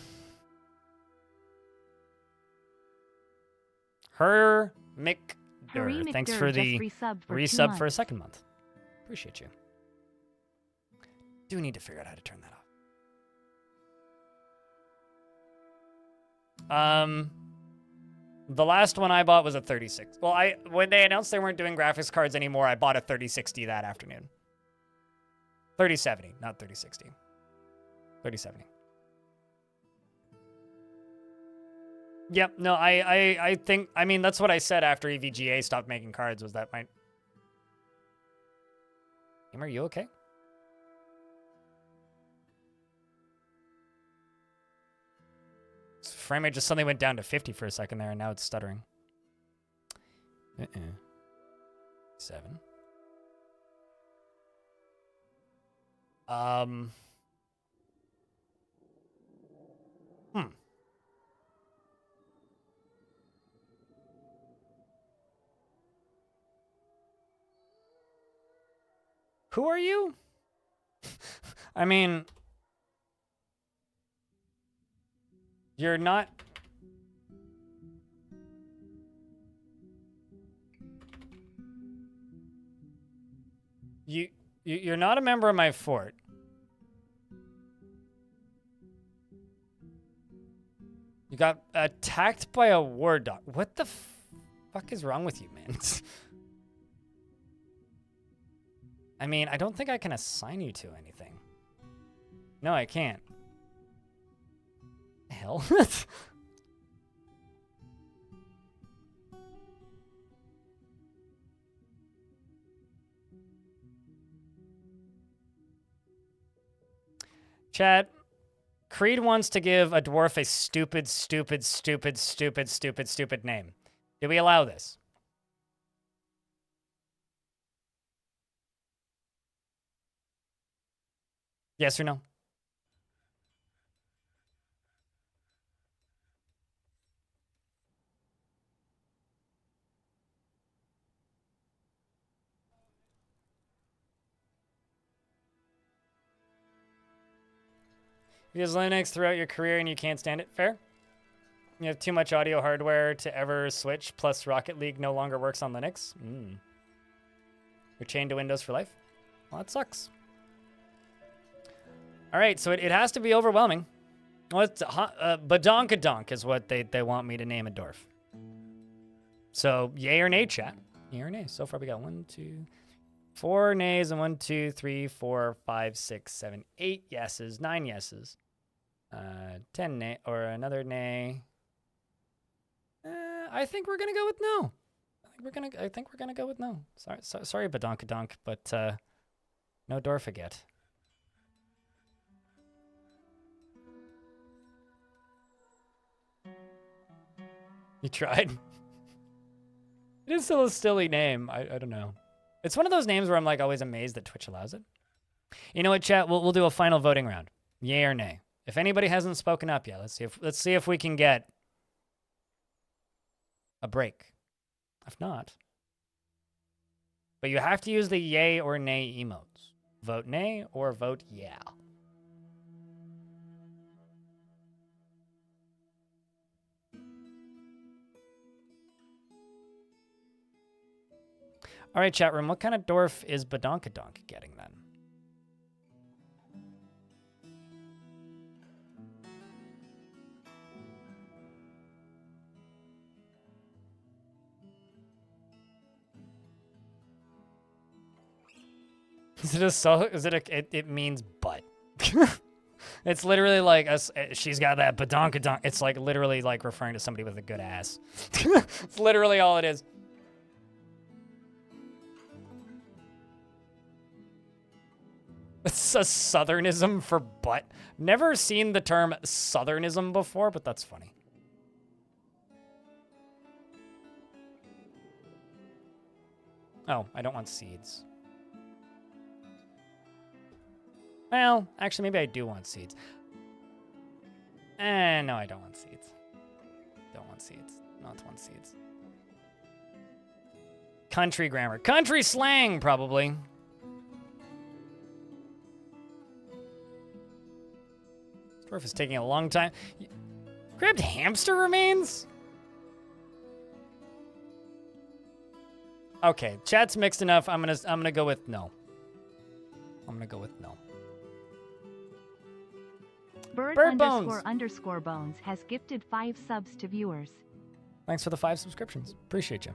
Her Harry McDur. Thanks McDur for just the resub for 2 resub for a months. second month. Appreciate you. Do need to figure out how to turn that off. The last one I bought was a 36. Well, when they announced they weren't doing graphics cards anymore, I bought a 3060 that afternoon. 3070, not 3060. 3070. Yep, no, I think, I mean, that's what I said after EVGA stopped making cards, was that my... Game, are you okay? Frame rate just suddenly went down to 50 for a second there, and now it's stuttering. 7. Who are you? I mean, you're not... You're not a member of my fort. You got attacked by a war dog. What the fuck is wrong with you, man? I mean, I don't think I can assign you to anything. No, I can't. Hell? Chat, Creed wants to give a dwarf a stupid name. Do we allow this? Yes or no? You use Linux throughout your career and you can't stand it. Fair? You have too much audio hardware to ever switch, plus Rocket League no longer works on Linux. You're chained to Windows for life? Well, that sucks. All right, so it has to be overwhelming. Well, it's Badonkadonk is what they want me to name a dwarf. So, yay or nay, chat? Yay or nay? So far we got 1, 2, 4 nays and 1, 2, 3, 4, 5, 6, 7, 8 yeses, 9 yeses. 10 nay or another nay. I think we're gonna go with no. I think we're gonna go with no. Sorry, Badonkadonk, but no Dorfaget. You tried. It is still a silly name. I don't know. It's one of those names where I'm like always amazed that Twitch allows it. You know what, chat? We'll do a final voting round. Yay or nay? If anybody hasn't spoken up yet, let's see if we can get a break. If not, but you have to use the yay or nay emotes. Vote nay or vote yeah. All right, chat room. What kind of dwarf is Badonkadonk getting then? Is it a so? Is it a? It means butt. It's literally like she's got that Badonkadonk. It's like literally like referring to somebody with a good ass. It's literally all it is. It's a southernism for butt. Never seen the term southernism before, but that's funny. Oh, I don't want seeds. Well, actually, maybe I do want seeds. No, I don't want seeds. Don't want seeds. Not want seeds. Country grammar. Country slang, probably. Dwarf is taking a long time. Grabbed hamster remains? Okay, chat's mixed enough. I'm gonna go with no. I'm gonna go with no. Bird underscore bones has gifted 5 subs to viewers. Thanks for the 5 subscriptions. Appreciate you.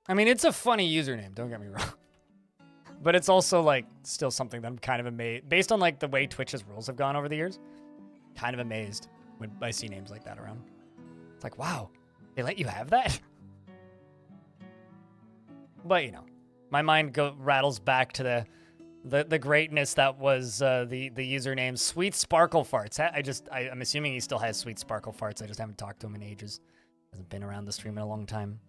I mean, it's a funny username, don't get me wrong. But it's also, like, still something that I'm kind of amazed. Based on, like, the way Twitch's rules have gone over the years, kind of amazed when I see names like that around. It's like, wow, they let you have that? But, you know, my mind rattles back to the greatness that was the username Sweet Sparkle Farts. I'm assuming he still has Sweet Sparkle Farts. I just haven't talked to him in ages. Hasn't been around the stream in a long time.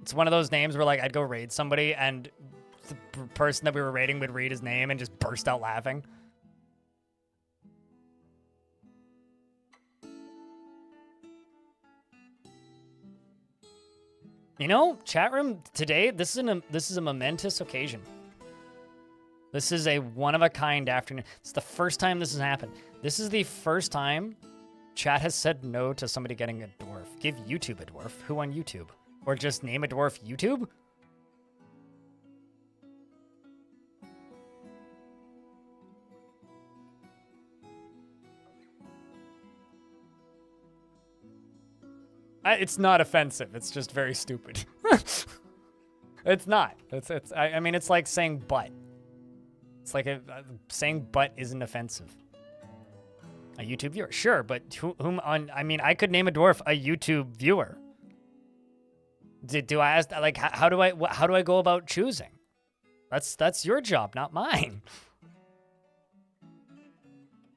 It's one of those names where, like, I'd go raid somebody and the person that we were raiding would read his name and just burst out laughing. You know, chat room today. This is a momentous occasion. This is a one-of-a-kind afternoon. It's the first time this has happened. This is the first time chat has said no to somebody getting a dwarf. Give YouTube a dwarf. Who on YouTube? Or just name a dwarf YouTube? It's not offensive. It's just very stupid. It's not. I mean, it's like saying butt. It's like saying butt isn't offensive. A YouTube viewer, sure, but whom on? I mean, I could name a dwarf a YouTube viewer. Do I ask? Like, how do I go about choosing? That's your job, not mine.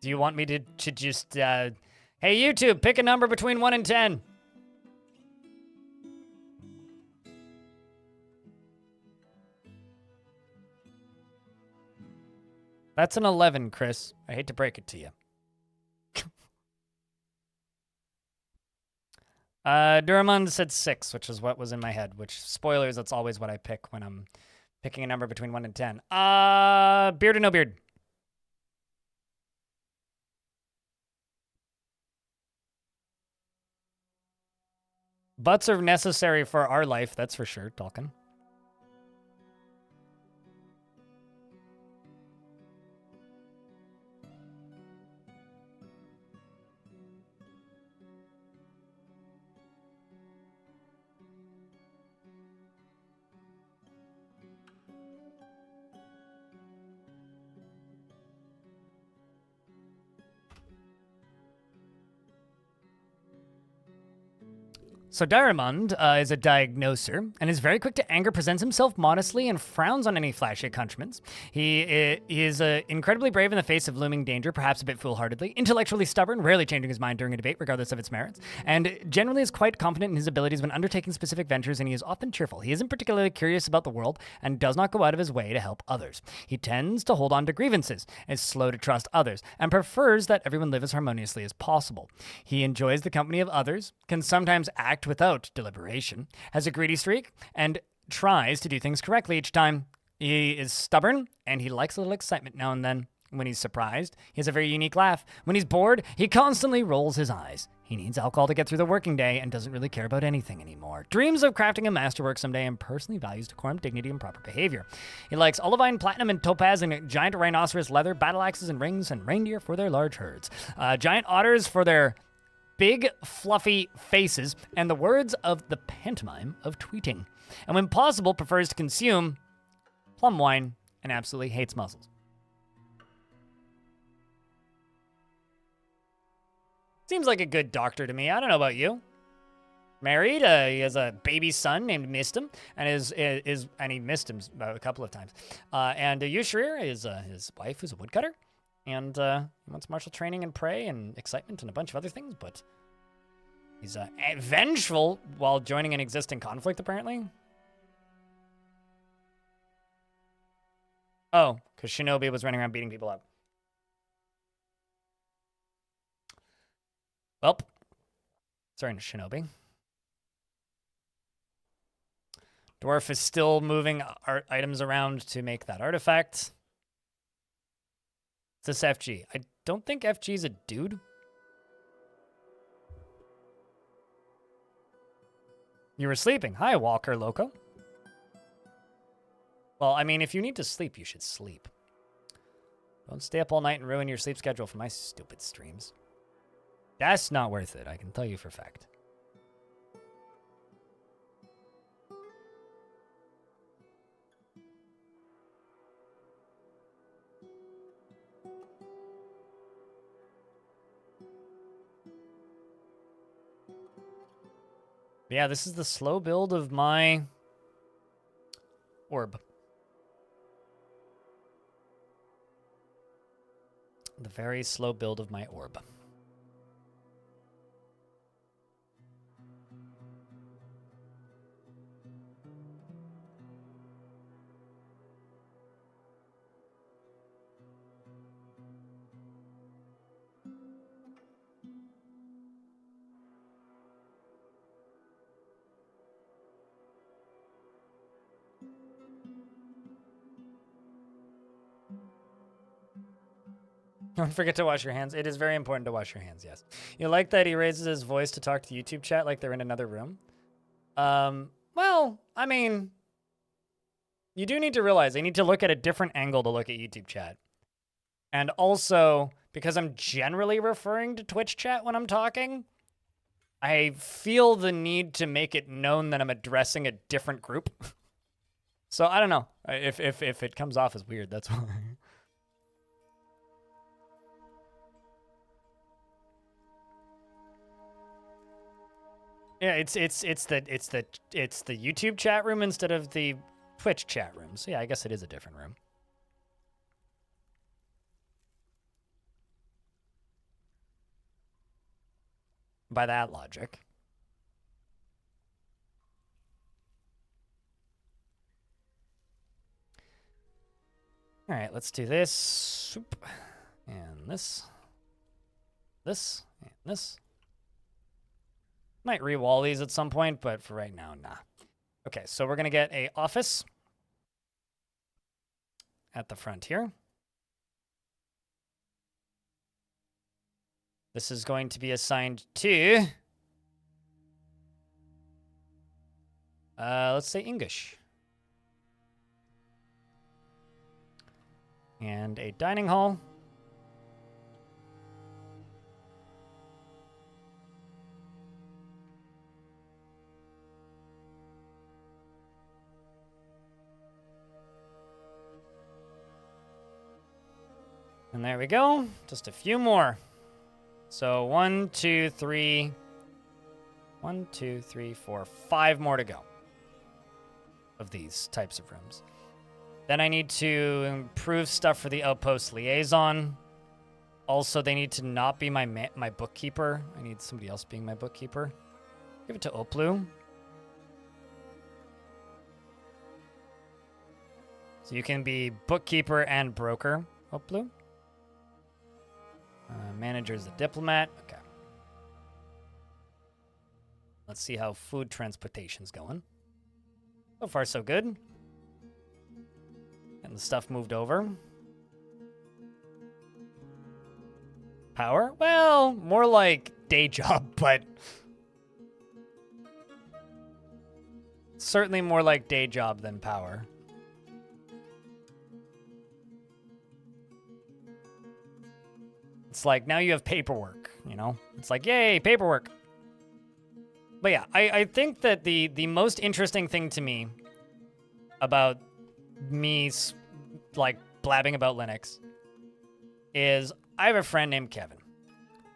Do you want me to just hey YouTube, pick a number between 1 and 10? That's an 11, Chris. I hate to break it to you. Duramond said 6, which is what was in my head, which, spoilers, that's always what I pick when I'm picking a number between 1 and 10. Beard or no beard? Butts are necessary for our life, that's for sure, Tolkien. So Diamond is a diagnoser and is very quick to anger, presents himself modestly, and frowns on any flashy accoutrements. He is incredibly brave in the face of looming danger, perhaps a bit foolhardily, intellectually stubborn, rarely changing his mind during a debate, regardless of its merits, and generally is quite confident in his abilities when undertaking specific ventures, and he is often cheerful. He isn't particularly curious about the world and does not go out of his way to help others. He tends to hold on to grievances, is slow to trust others, and prefers that everyone live as harmoniously as possible. He enjoys the company of others, can sometimes act without deliberation, has a greedy streak, and tries to do things correctly each time. He is stubborn, and he likes a little excitement now and then. When he's surprised, he has a very unique laugh. When he's bored, he constantly rolls his eyes. He needs alcohol to get through the working day and doesn't really care about anything anymore. Dreams of crafting a masterwork someday and personally values decorum, dignity, and proper behavior. He likes olivine, platinum, and topaz, and giant rhinoceros leather, battle axes and rings, and reindeer for their large herds. Giant otters for their big, fluffy faces, and the words of the pantomime of tweeting. And when possible, prefers to consume plum wine and absolutely hates mussels. Seems like a good doctor to me. I don't know about you. Married, he has a baby son named Mistum, and he missed him a couple of times. And Yushrir is his wife, who's a woodcutter. And he wants martial training and prey and excitement and a bunch of other things, but he's vengeful while joining an existing conflict, apparently. Oh, because Shinobi was running around beating people up. Well, sorry, Shinobi. Dwarf is still moving items around to make that artifact. It's this FG. I don't think FG's a dude. You were sleeping. Hi, Walker Loco. Well, I mean, if you need to sleep, you should sleep. Don't stay up all night and ruin your sleep schedule for my stupid streams. That's not worth it, I can tell you for a fact. Yeah, this is the slow build of my orb. The very slow build of my orb. Don't forget to wash your hands. It is very important to wash your hands, yes. You like that he raises his voice to talk to YouTube chat like they're in another room? Well, I mean, you do need to realize they need to look at a different angle to look at YouTube chat. And also, because I'm generally referring to Twitch chat when I'm talking, I feel the need to make it known that I'm addressing a different group. So I don't know. If it comes off as weird, that's why. Yeah, it's the YouTube chat room instead of the Twitch chat room. So yeah, I guess it is a different room. By that logic. All right, let's do this. And this. This. And this. Might re-wall these at some point, but for right now, nah. Okay, so we're going to get a office at the front here. This is going to be assigned to, let's say English. And a dining hall. And there we go. Just a few more. So 1, 2, 3. 1, 2, 3, 4, 5 more to go of these types of rooms. Then I need to improve stuff for the outpost liaison. Also, they need to not be my bookkeeper. I need somebody else being my bookkeeper. Give it to Oplu. So you can be bookkeeper and broker, Oplu. Manager is the diplomat. Okay. Let's see how food transportation's going. So far, so good. And the stuff moved over. Power? Well, more like day job, but certainly more like day job than power. It's like, now you have paperwork, you know? It's like, yay, paperwork. But yeah, I think that the most interesting thing to me about me, like, blabbing about Linux is I have a friend named Kevin.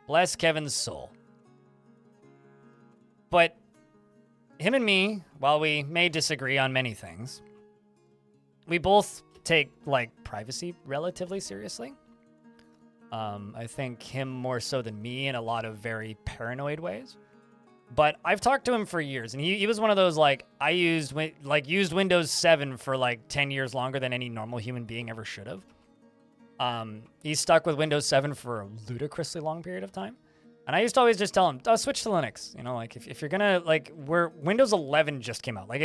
Bless Kevin's soul. But him and me, while we may disagree on many things, we both take, like, privacy relatively seriously. I think him more so than me in a lot of very paranoid ways. But I've talked to him for years, and he was one of those, like, I used Windows 7 for, like, 10 years longer than any normal human being ever should have. He's stuck with Windows 7 for a ludicrously long period of time. And I used to always just tell him, oh, switch to Linux. You know, like, if you're gonna, like, Windows 11 just came out. Like,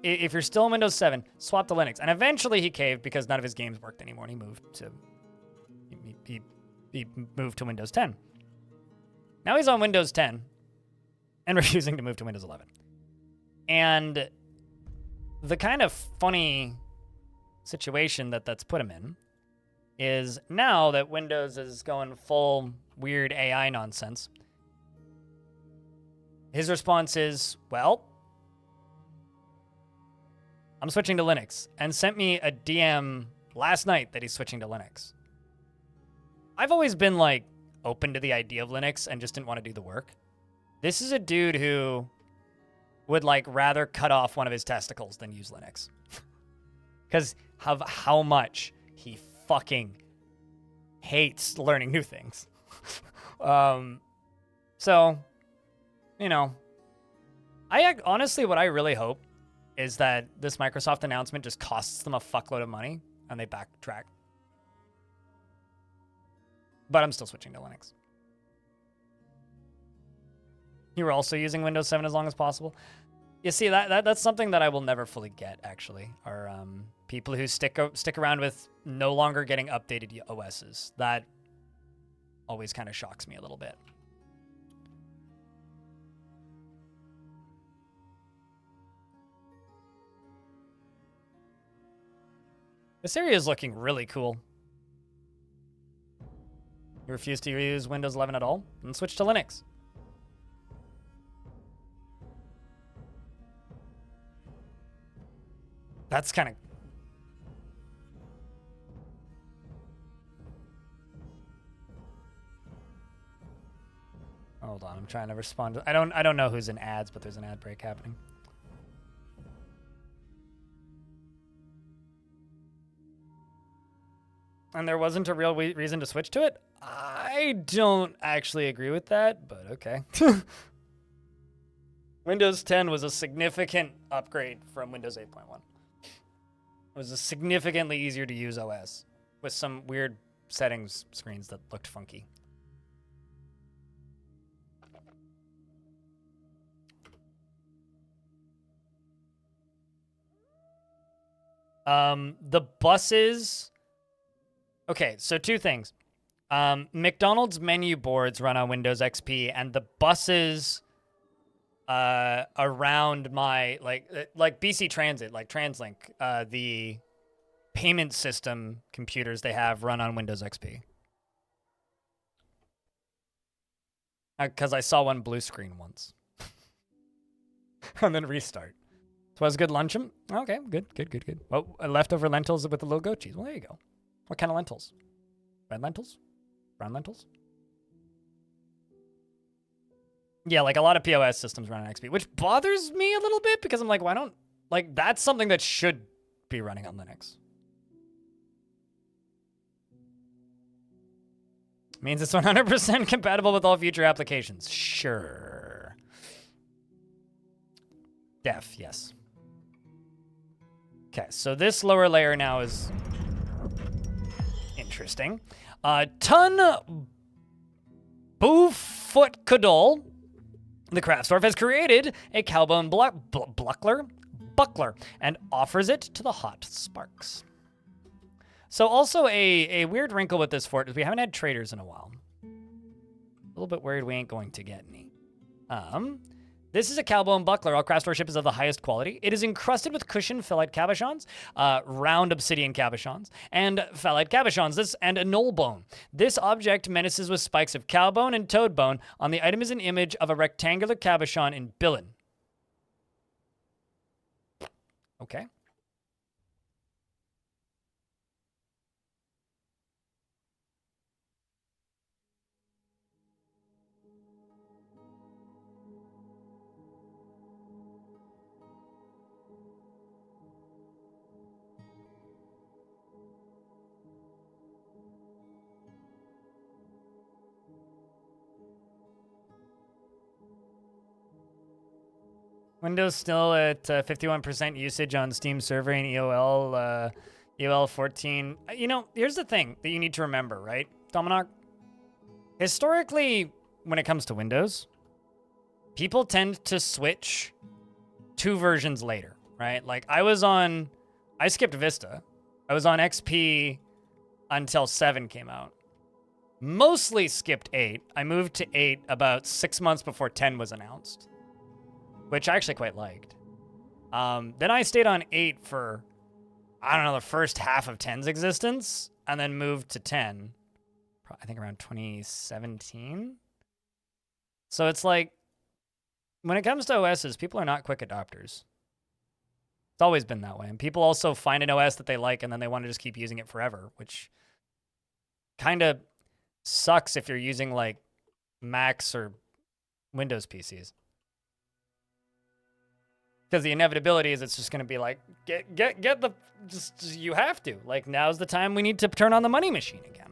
if you're still in Windows 7, swap to Linux. And eventually he caved because none of his games worked anymore, and he moved to... He moved to Windows 10. Now he's on Windows 10 and refusing to move to Windows 11. And the kind of funny situation that's put him in is now that Windows is going full weird AI nonsense, his response is, well, I'm switching to Linux, and sent me a DM last night that he's switching to Linux. I've always been, like, open to the idea of Linux and just didn't want to do the work. This is a dude who would, like, rather cut off one of his testicles than use Linux. Because of how much he fucking hates learning new things. So, you know, honestly, what I really hope is that this Microsoft announcement just costs them a fuckload of money and they backtrack. But I'm still switching to Linux. You were also using Windows 7 as long as possible. You see, that's something that I will never fully get, actually, are people who stick around with no longer getting updated OSs. That always kind of shocks me a little bit. This area is looking really cool. You refuse to use Windows 11 at all? Then switch to Linux. That's kind of... Hold on, I'm trying to respond. I don't know who's in ads, but there's an ad break happening. And there wasn't a real reason to switch to it? I don't actually agree with that, but okay. Windows 10 was a significant upgrade from Windows 8.1. It was a significantly easier to use OS with some weird settings screens that looked funky. The buses... Okay, so two things. McDonald's menu boards run on Windows XP, and the buses around my like BC Transit, like TransLink, the payment system computers they have run on Windows XP. Because I saw one blue screen once, and then restart. So was good luncheon. Okay, good. Well, leftover lentils with a little goat cheese. Well, there you go. What kind of lentils? Red lentils? Brown lentils? Yeah, like a lot of POS systems run on XP, which bothers me a little bit because I'm like, why don't... Like, that's something that should be running on Linux. Means it's 100% compatible with all future applications. Sure. Def, yes. Okay, so this lower layer now is... interesting. Ton Boofoot Cadol, the Craftsdwarf, has created a cowbone buckler and offers it to the hot sparks. So also a weird wrinkle with this fort is we haven't had traders in a while. A little bit worried we ain't going to get any. This is a cowbone buckler. All craftsmanship is of the highest quality. It is encrusted with cushioned phyllite cabochons, round obsidian cabochons, and phyllite cabochons, and a knoll bone. This object menaces with spikes of cowbone and toad bone. On the item is an image of a rectangular cabochon in Billin. Okay. Windows still at 51% usage on Steam server and EOL 14. You know, here's the thing that you need to remember, right, Dominar? Historically, when it comes to Windows, people tend to switch 2 versions later, right? Like, I skipped Vista. I was on XP until 7 came out. Mostly skipped 8. I moved to 8 about 6 months before 10 was announced, which I actually quite liked. Then I stayed on 8 for, I don't know, the first half of 10's existence, and then moved to 10, I think around 2017. So it's like, when it comes to OSs, people are not quick adopters. It's always been that way. And people also find an OS that they like, and then they want to just keep using it forever, which kind of sucks if you're using, like, Macs or Windows PCs. Because the inevitability is it's just going to be like, you have to. Like, now's the time we need to turn on the money machine again.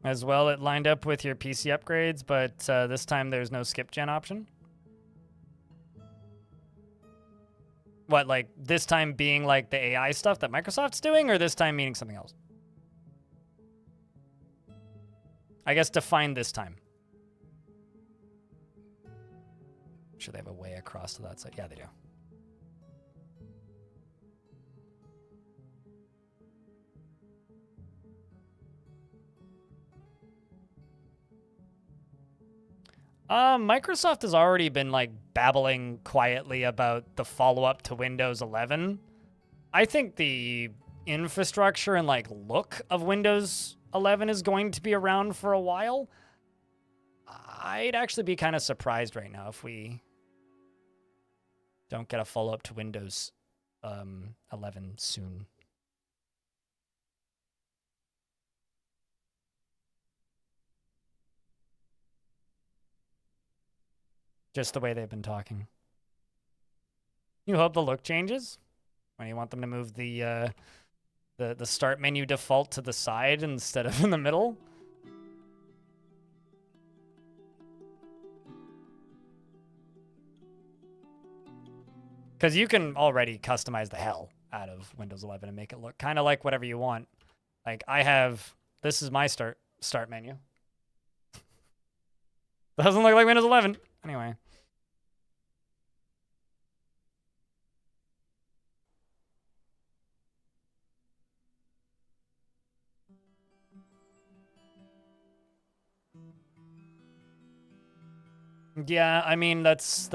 As well, it lined up with your PC upgrades, but this time there's no skip gen option. What, like, this time being, like, the AI stuff that Microsoft's doing, or this time meaning something else? I guess define this time. sure they have a way across to that side. Yeah, they do. Microsoft has already been like babbling quietly about the follow-up to Windows 11. I think the infrastructure and like look of Windows 11 is going to be around for a while. I'd actually be kind of surprised right now if we don't get a follow-up to Windows 11 soon. Just the way they've been talking. You hope the look changes? When you want them to move the start menu default to the side instead of in the middle? Because you can already customize the hell out of Windows 11 and make it look kind of like whatever you want. Like I have, this is my start menu. Doesn't look like Windows 11. Anyway. Yeah, I mean that's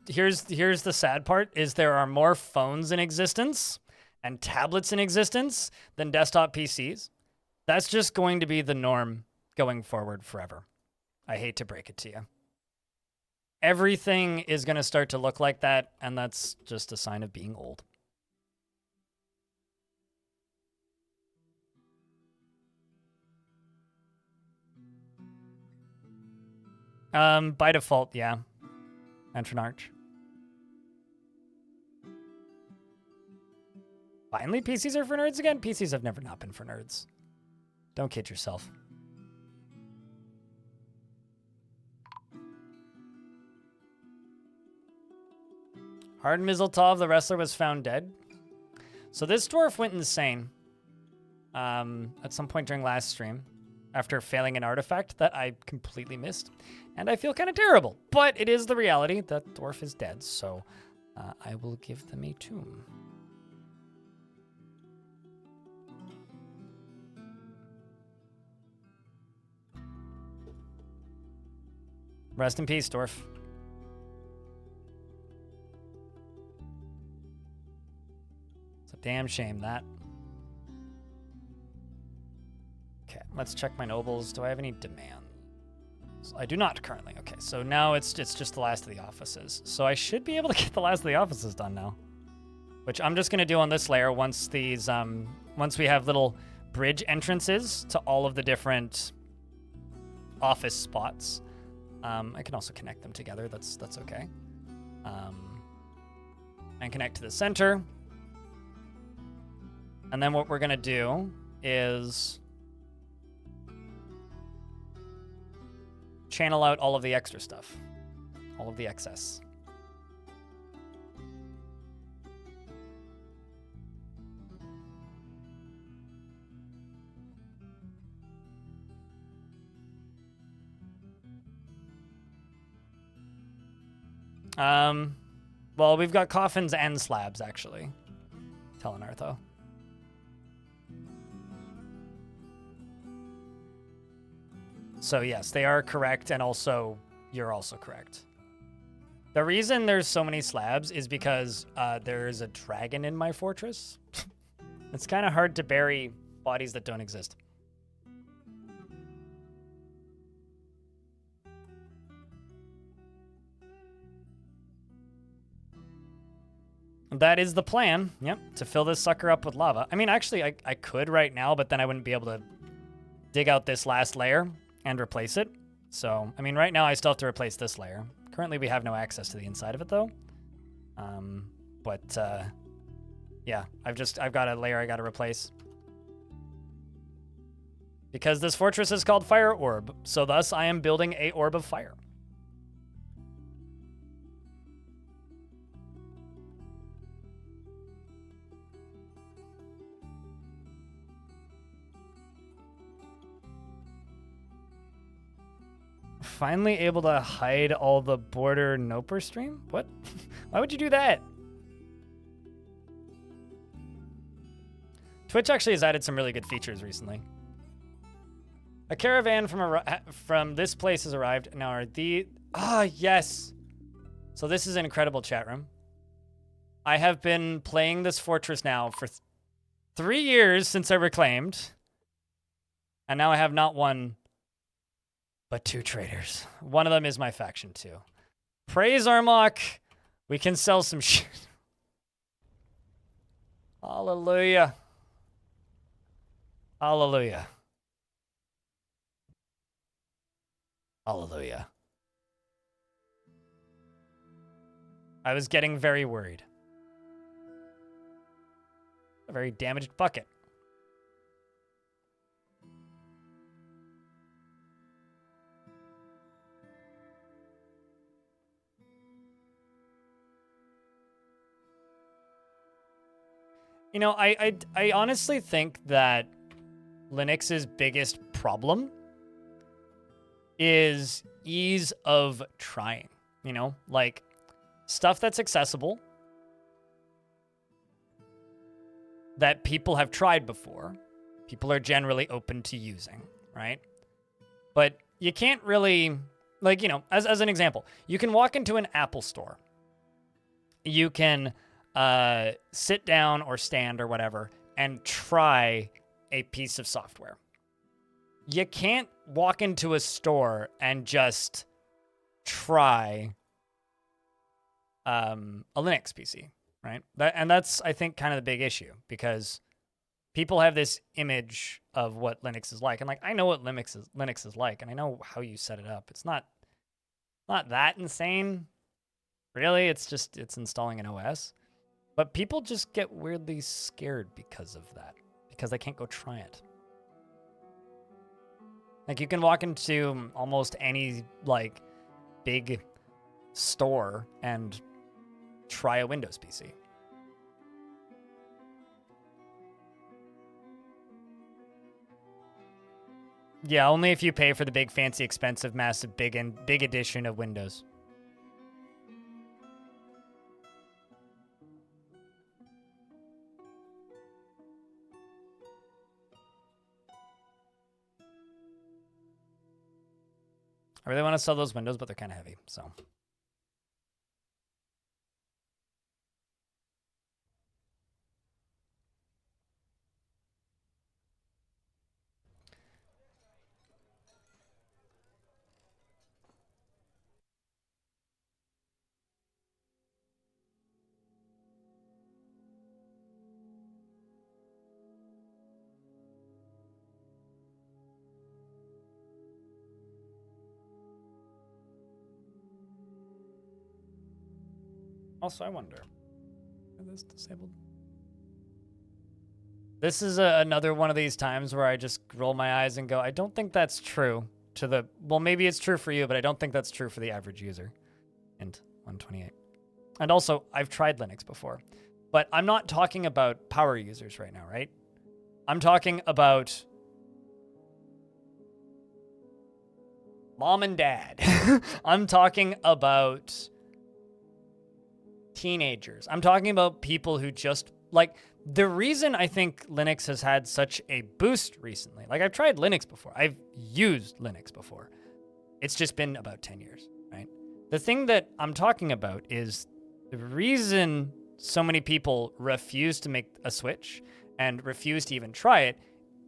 here's the sad part is there are more phones in existence and tablets in existence than desktop PCs. That's just going to be the norm going forward forever. I hate to break it to you. Everything is going to start to look like that, and that's just a sign of being old. By default, yeah. Entron Arch. Finally, PCs are for nerds again? PCs have never not been for nerds. Don't kid yourself. Hard Mizzeltov, the wrestler, was found dead. So this dwarf went insane at some point during last stream after failing an artifact that I completely missed. And I feel kind of terrible, but it is the reality that dwarf is dead, so I will give them a tomb. Rest in peace, dwarf. It's a damn shame, that. Okay, let's check my nobles. Do I have any demands? I do not currently. Okay, so now it's just the last of the offices. So I should be able to get the last of the offices done now. Which I'm just gonna do on this layer once these once we have little bridge entrances to all of the different office spots. I can also connect them together. That's okay. And connect to the center. And then what we're gonna do is channel out all of the extra stuff, all of the excess. Well, we've got coffins and slabs, actually. Telenartho. So yes, they are correct, and also, you're also correct. The reason there's so many slabs is because there's a dragon in my fortress. It's kind of hard to bury bodies that don't exist. That is the plan, yep, to fill this sucker up with lava. I mean, actually, I could right now, but then I wouldn't be able to dig out this last layer and replace it. So, I mean, right now I still have to replace this layer. Currently, we have no access to the inside of it, though. Yeah, I've got a layer I got to replace. Because this fortress is called Fire Orb, so thus I am building a orb of fire. finally able to hide all the border noper stream? What? Why would you do that? Twitch actually has added some really good features recently. A caravan from this place has arrived. Now are the... yes. So this is an incredible chat room. I have been playing this fortress now for 3 years since I reclaimed. And now I have not one, but 2 traders. One of them is my faction too. Praise Armok. We can sell some shit. Hallelujah. Hallelujah. Hallelujah. I was getting very worried. A very damaged bucket. You know, I honestly think that Linux's biggest problem is ease of trying. You know, like stuff that's accessible, that people have tried before, people are generally open to using, right? But you can't really, like, you know, as an example, you can walk into an Apple store. You can sit down or stand or whatever and try a piece of software. You can't walk into a store and just try a Linux PC, right? And that's, I think, kind of the big issue, because people have this image of what Linux is like. And like, I know what Linux is like, and I know how you set it up. It's not that insane, really. It's just, it's installing an OS. But people just get weirdly scared because of that, because they can't go try it. Like, you can walk into almost any, like, big store and try a Windows PC. Yeah, only if you pay for the big, fancy, expensive, massive, big edition of Windows. I really want to sell those windows, but they're kind of heavy, so. Also, I wonder, is this disabled? This is another one of these times where I just roll my eyes and go, I don't think that's true to the, well, maybe it's true for you, but I don't think that's true for the average user. And 128. And also, I've tried Linux before, but I'm not talking about power users right now, right? I'm talking about mom and dad. I'm talking about teenagers. I'm talking about people who just, like, the reason I think Linux has had such a boost recently, like, I've tried Linux before. I've used Linux before. It's just been about 10 years, right? The thing that I'm talking about is the reason so many people refuse to make a switch and refuse to even try it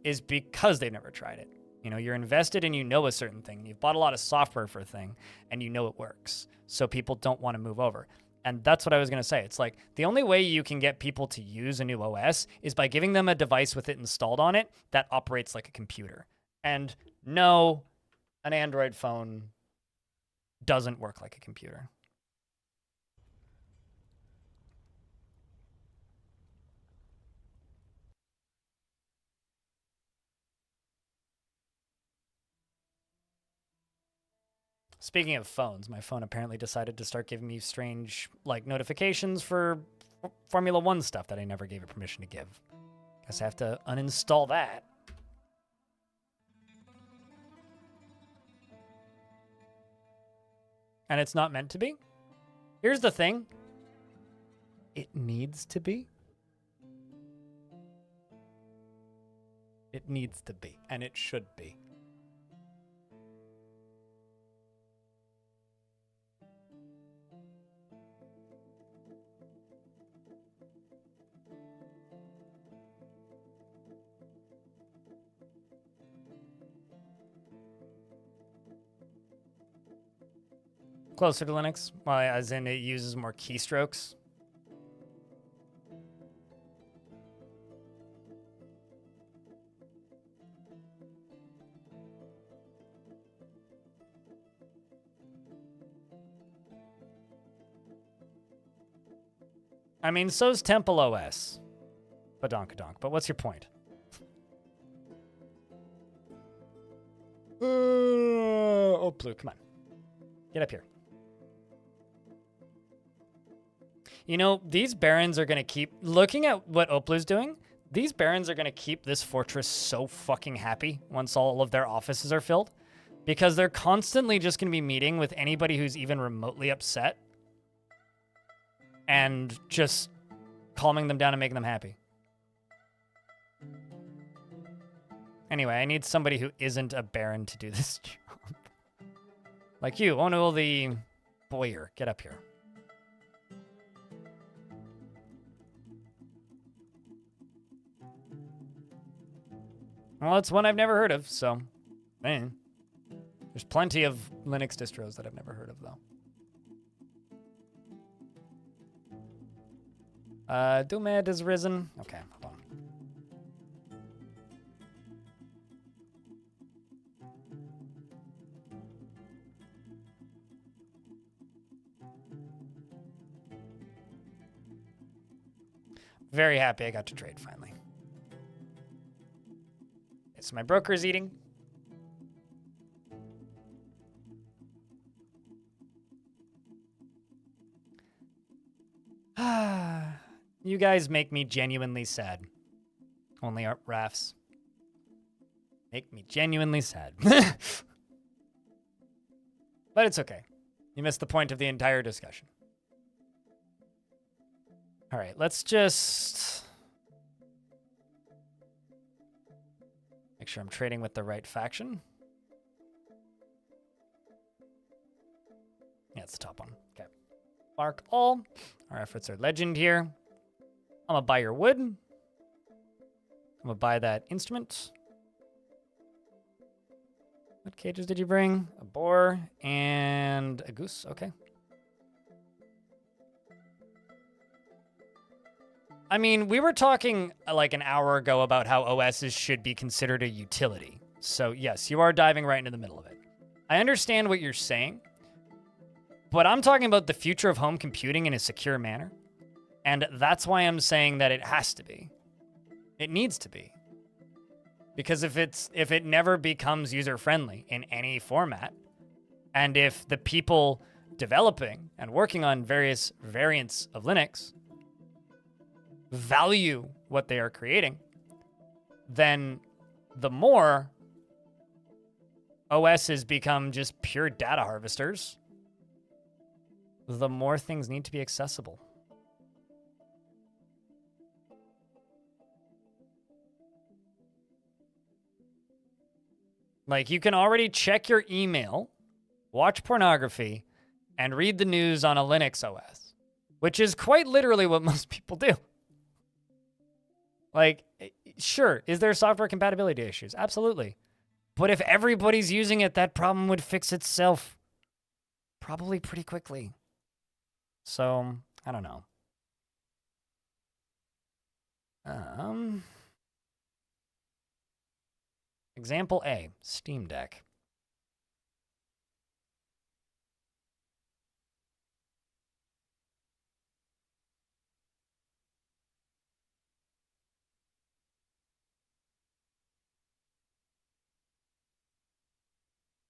is because they've never tried it. You know, you're invested and you know a certain thing. You've bought a lot of software for a thing and you know it works. So people don't want to move over. And that's what I was going to say. It's like the only way you can get people to use a new OS is by giving them a device with it installed on it that operates like a computer. And no, an Android phone doesn't work like a computer. Speaking of phones, my phone apparently decided to start giving me strange, like, notifications for Formula 1 stuff that I never gave it permission to give. Guess I have to uninstall that. and it's not meant to be. Here's the thing. It needs to be. It needs to be, and it should be. Closer to Linux, well, as in it uses more keystrokes. I mean, so's Temple OS. Badonkadonk. But what's your point? Oplu, come on. Get up here. You know, these barons are going to keep... Looking at what Oplu's doing, these barons are going to keep this fortress so fucking happy once all of their offices are filled. Because they're constantly just going to be meeting with anybody who's even remotely upset. And just calming them down and making them happy. Anyway, I need somebody who isn't a baron to do this job. Like you, Ono the Boyer. Get up here. Well, it's one I've never heard of, so... Man. There's plenty of Linux distros that I've never heard of, though. Dumad has risen. Okay, hold on. Very happy I got to trade finally. Okay, so my broker's eating. You guys make me genuinely sad. Only Art Rafts. Make me genuinely sad. But it's okay. You missed the point of the entire discussion. All right, let's just make sure I'm trading with the right faction. Yeah, it's the top one. Okay. Mark all. Our efforts are legend here. I'm gonna buy your wood. I'm gonna buy that instrument. What cages did you bring? A boar and a goose. Okay. I mean, we were talking like an hour ago about how OSs should be considered a utility. So yes, you are diving right into the middle of it. I understand what you're saying, but I'm talking about the future of home computing in a secure manner. And that's why I'm saying that it has to be. It needs to be. Because if it never becomes user-friendly in any format, and if the people developing and working on various variants of Linux value what they are creating, then the more OSs become just pure data harvesters, the more things need to be accessible. Like, you can already check your email, watch pornography, and read the news on a Linux OS, which is quite literally what most people do. Like, sure, is there software compatibility issues? Absolutely. But if everybody's using it, that problem would fix itself probably pretty quickly. So, I don't know. Example A, Steam Deck.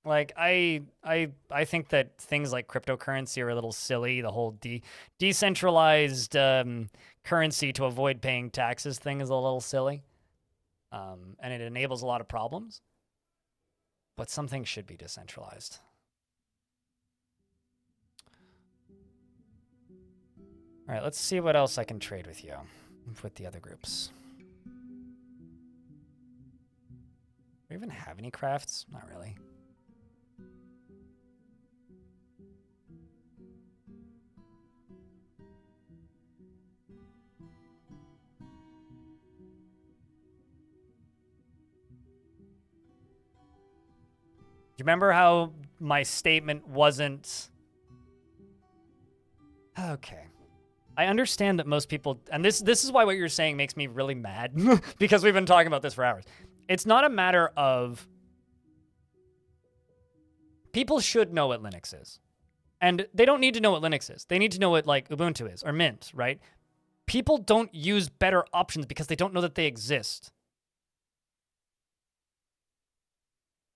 Like, I think that things like cryptocurrency are a little silly. The whole decentralized currency to avoid paying taxes thing is a little silly. And it enables a lot of problems. But some things should be decentralized. All right, let's see what else I can trade with you, with the other groups. Do we even have any crafts? Not really. Do you remember how my statement wasn't... Okay. I understand that most people, and this is why what you're saying makes me really mad, because we've been talking about this for hours. It's not a matter of... People should know what Linux is. And they don't need to know what Linux is. They need to know what, like, Ubuntu is, or Mint, right? People don't use better options because they don't know that they exist.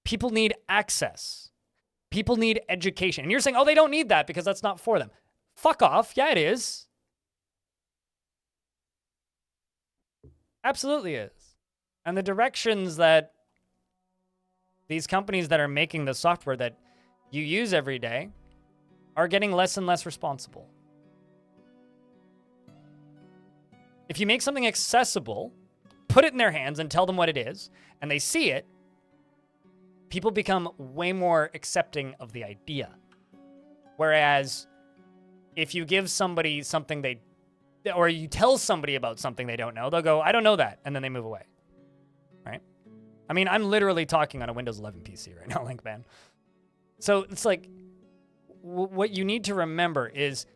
People need access. People need education. And you're saying, oh, they don't need that because that's not for them. Fuck off. Yeah, it is. Absolutely is. And the directions that these companies that are making the software that you use every day are getting less and less responsible. If you make something accessible, put it in their hands and tell them what it is, and they see it, people become way more accepting of the idea. Whereas if you give somebody something or you tell somebody about something they don't know, they'll go, I don't know that, and then they move away, right? I mean, I'm literally talking on a Windows 11 PC right now, Link Man. So it's like, what you need to remember is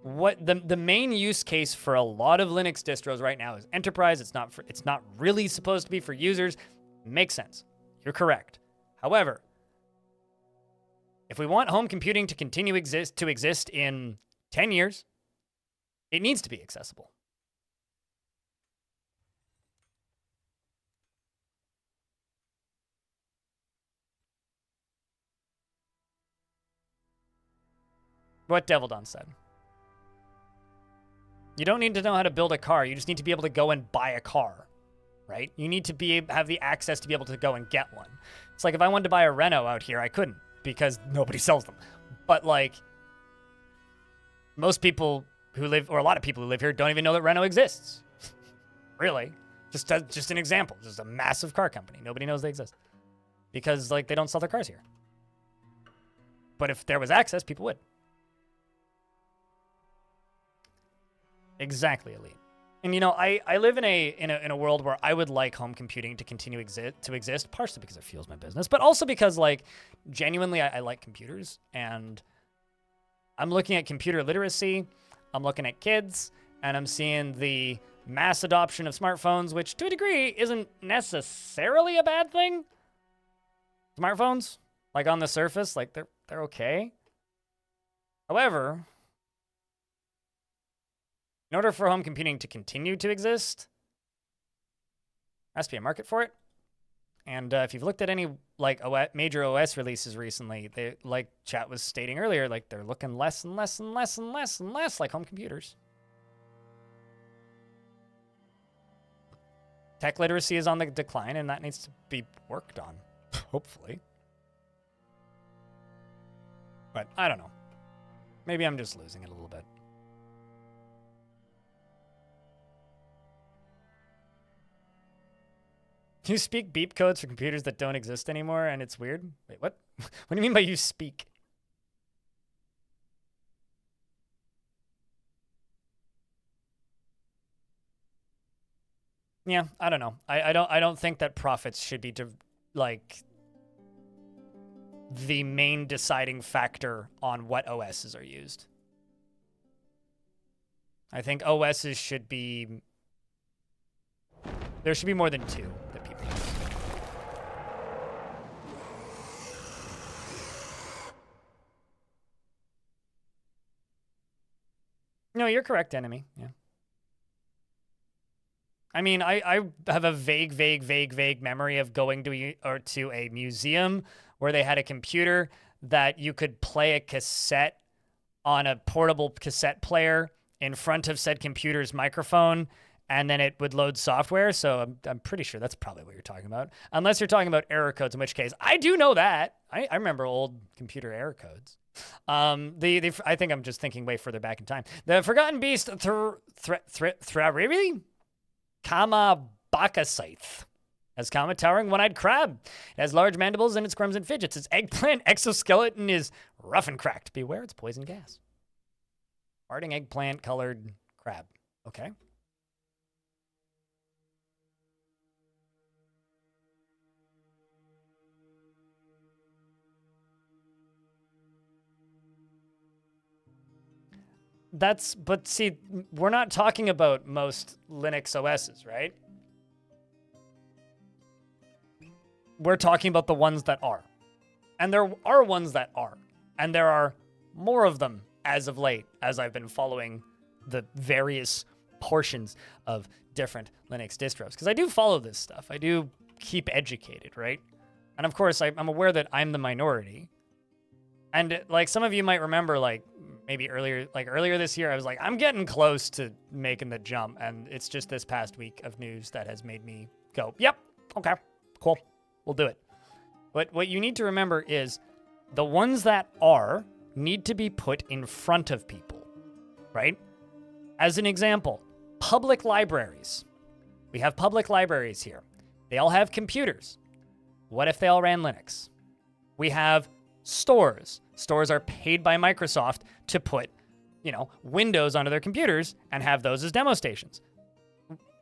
what the main use case for a lot of Linux distros right now is enterprise. It's not really supposed to be for users. Makes sense. You're correct. However, if we want home computing to continue to exist in 10 years, it needs to be accessible. What Devil Don said. You don't need to know how to build a car. You just need to be able to go and buy a car, right? You need to have the access to be able to go and get one. It's like if I wanted to buy a Renault out here, I couldn't because nobody sells them. But like most people who live, or a lot of people who live here, don't even know that Renault exists. Really. Just an example. Just a massive car company. Nobody knows they exist because like they don't sell their cars here. But if there was access, people would. Exactly, Elite. And you know, I live in a world where I would like home computing to continue to exist, partially because it fuels my business, but also because like genuinely I like computers, and I'm looking at computer literacy, I'm looking at kids, and I'm seeing the mass adoption of smartphones, which to a degree isn't necessarily a bad thing. Smartphones, like on the surface, like they're okay. However, in order for home computing to continue to exist, there has to be a market for it. And if you've looked at any like major OS releases recently, they, like chat was stating earlier, like they're looking less and less and less and less and less like home computers. Tech literacy is on the decline, and that needs to be worked on, hopefully. But I don't know. Maybe I'm just losing it a little bit. You speak beep codes for computers that don't exist anymore, and it's weird? Wait, what? What do you mean by you speak? Yeah, I don't know. I don't think that profits should be like the main deciding factor on what OSs are used. I think OSs should be... There should be more than two that people use. No, you're correct, enemy. Yeah. I mean, I have a vague memory of going to a museum where they had a computer that you could play a cassette on a portable cassette player in front of said computer's microphone, and then it would load software. So I'm pretty sure that's probably what you're talking about. Unless you're talking about error codes, in which case I do know that. I remember old computer error codes. I think I'm just thinking way further back in time. The Forgotten Beast, Thrariri? Kamabakascythe. Has common towering one-eyed crab. It has large mandibles and it squirms and fidgets. Its eggplant exoskeleton is rough and cracked. Beware, it's poison gas. Farting eggplant-colored crab. Okay. But see, we're not talking about most Linux OSs, right? We're talking about the ones that are. And there are ones that are. And there are more of them as of late, as I've been following the various portions of different Linux distros. Because I do follow this stuff. I do keep educated, right? And of course, I'm aware that I'm the minority. And like some of you might remember, like maybe earlier this year, I was like, I'm getting close to making the jump. And it's just this past week of news that has made me go, yep, okay, cool. We'll do it. But what you need to remember is the ones that are need to be put in front of people, right? As an example, public libraries. We have public libraries here. They all have computers. What if they all ran Linux? We have stores. Stores are paid by Microsoft to put, Windows onto their computers and have those as demo stations.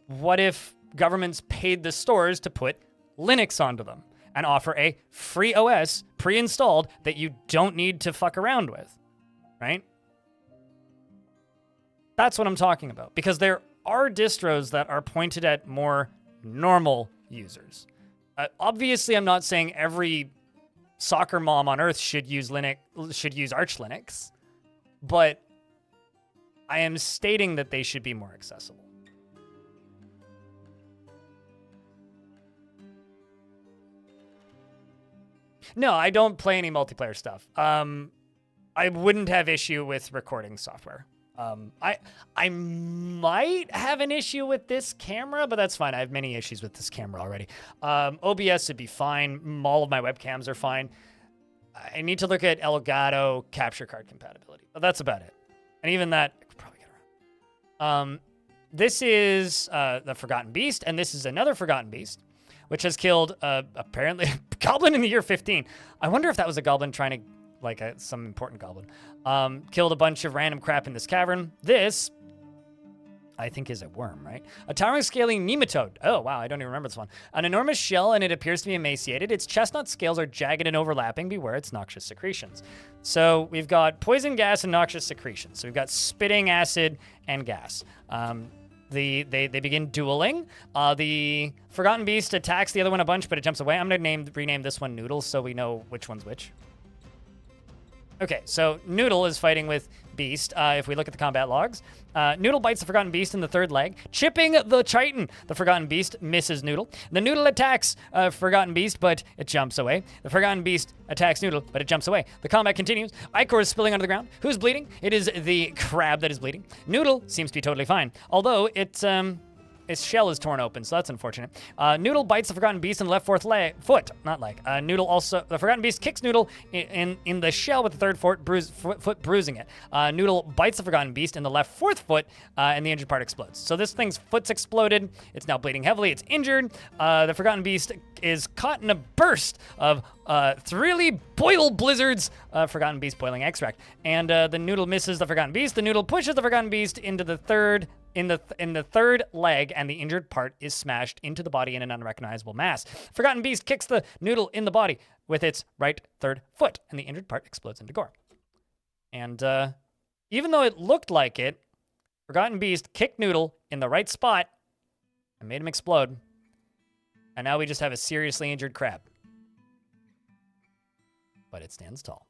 What if governments paid the stores to put Linux onto them and offer a free OS pre-installed that you don't need to fuck around with, right? That's what I'm talking about, because there are distros that are pointed at more normal users. Obviously, I'm not saying every soccer mom on earth should use Arch Linux, but I am stating that they should be more accessible. No, I don't play any multiplayer stuff. I wouldn't have issue with recording software. I might have an issue with this camera, but that's fine. I have many issues with this camera already. OBS would be fine. All of my webcams are fine. I need to look at Elgato capture card compatibility, but that's about it. And even that, I could probably get around. This is the Forgotten Beast, and this is another Forgotten Beast, which has killed, apparently, a goblin in the year 15. I wonder if that was a goblin trying to, some important goblin. Killed a bunch of random crap in this cavern. This, I think, is a worm, right? A towering scaly nematode. Oh, wow, I don't even remember this one. An enormous shell, and it appears to be emaciated. Its chestnut scales are jagged and overlapping. Beware its noxious secretions. So we've got poison gas and noxious secretions. So we've got spitting, acid, and gas. They begin dueling. The Forgotten Beast attacks the other one a bunch, but it jumps away. I'm going to rename this one Noodle so we know which one's which. Okay, so Noodle is fighting with Beast. If we look at the combat logs, Noodle bites the Forgotten Beast in the third leg, chipping the Chitin. The Forgotten Beast misses Noodle. The Noodle attacks Forgotten Beast, but it jumps away. The Forgotten Beast attacks Noodle, but it jumps away. The combat continues. Ichor is spilling onto the ground. Who's bleeding? It is the crab that is bleeding. Noodle seems to be totally fine, although its shell is torn open, so that's unfortunate. Noodle bites the Forgotten Beast in the left foot, not leg. The Forgotten Beast kicks Noodle in the shell with the third foot, bruising it. Noodle bites the Forgotten Beast in the left fourth foot, and the injured part explodes. So this thing's foot's exploded. It's now bleeding heavily. It's injured. The Forgotten Beast is caught in a burst of really boil blizzards, Forgotten Beast boiling extract. And the Noodle misses the Forgotten Beast. The Noodle pushes the Forgotten Beast into the third leg, and the injured part is smashed into the body in an unrecognizable mass. Forgotten Beast kicks the Noodle in the body with its right third foot, and the injured part explodes into gore. And even though it looked like it, Forgotten Beast kicked Noodle in the right spot and made him explode. And now we just have a seriously injured crab. But it stands tall.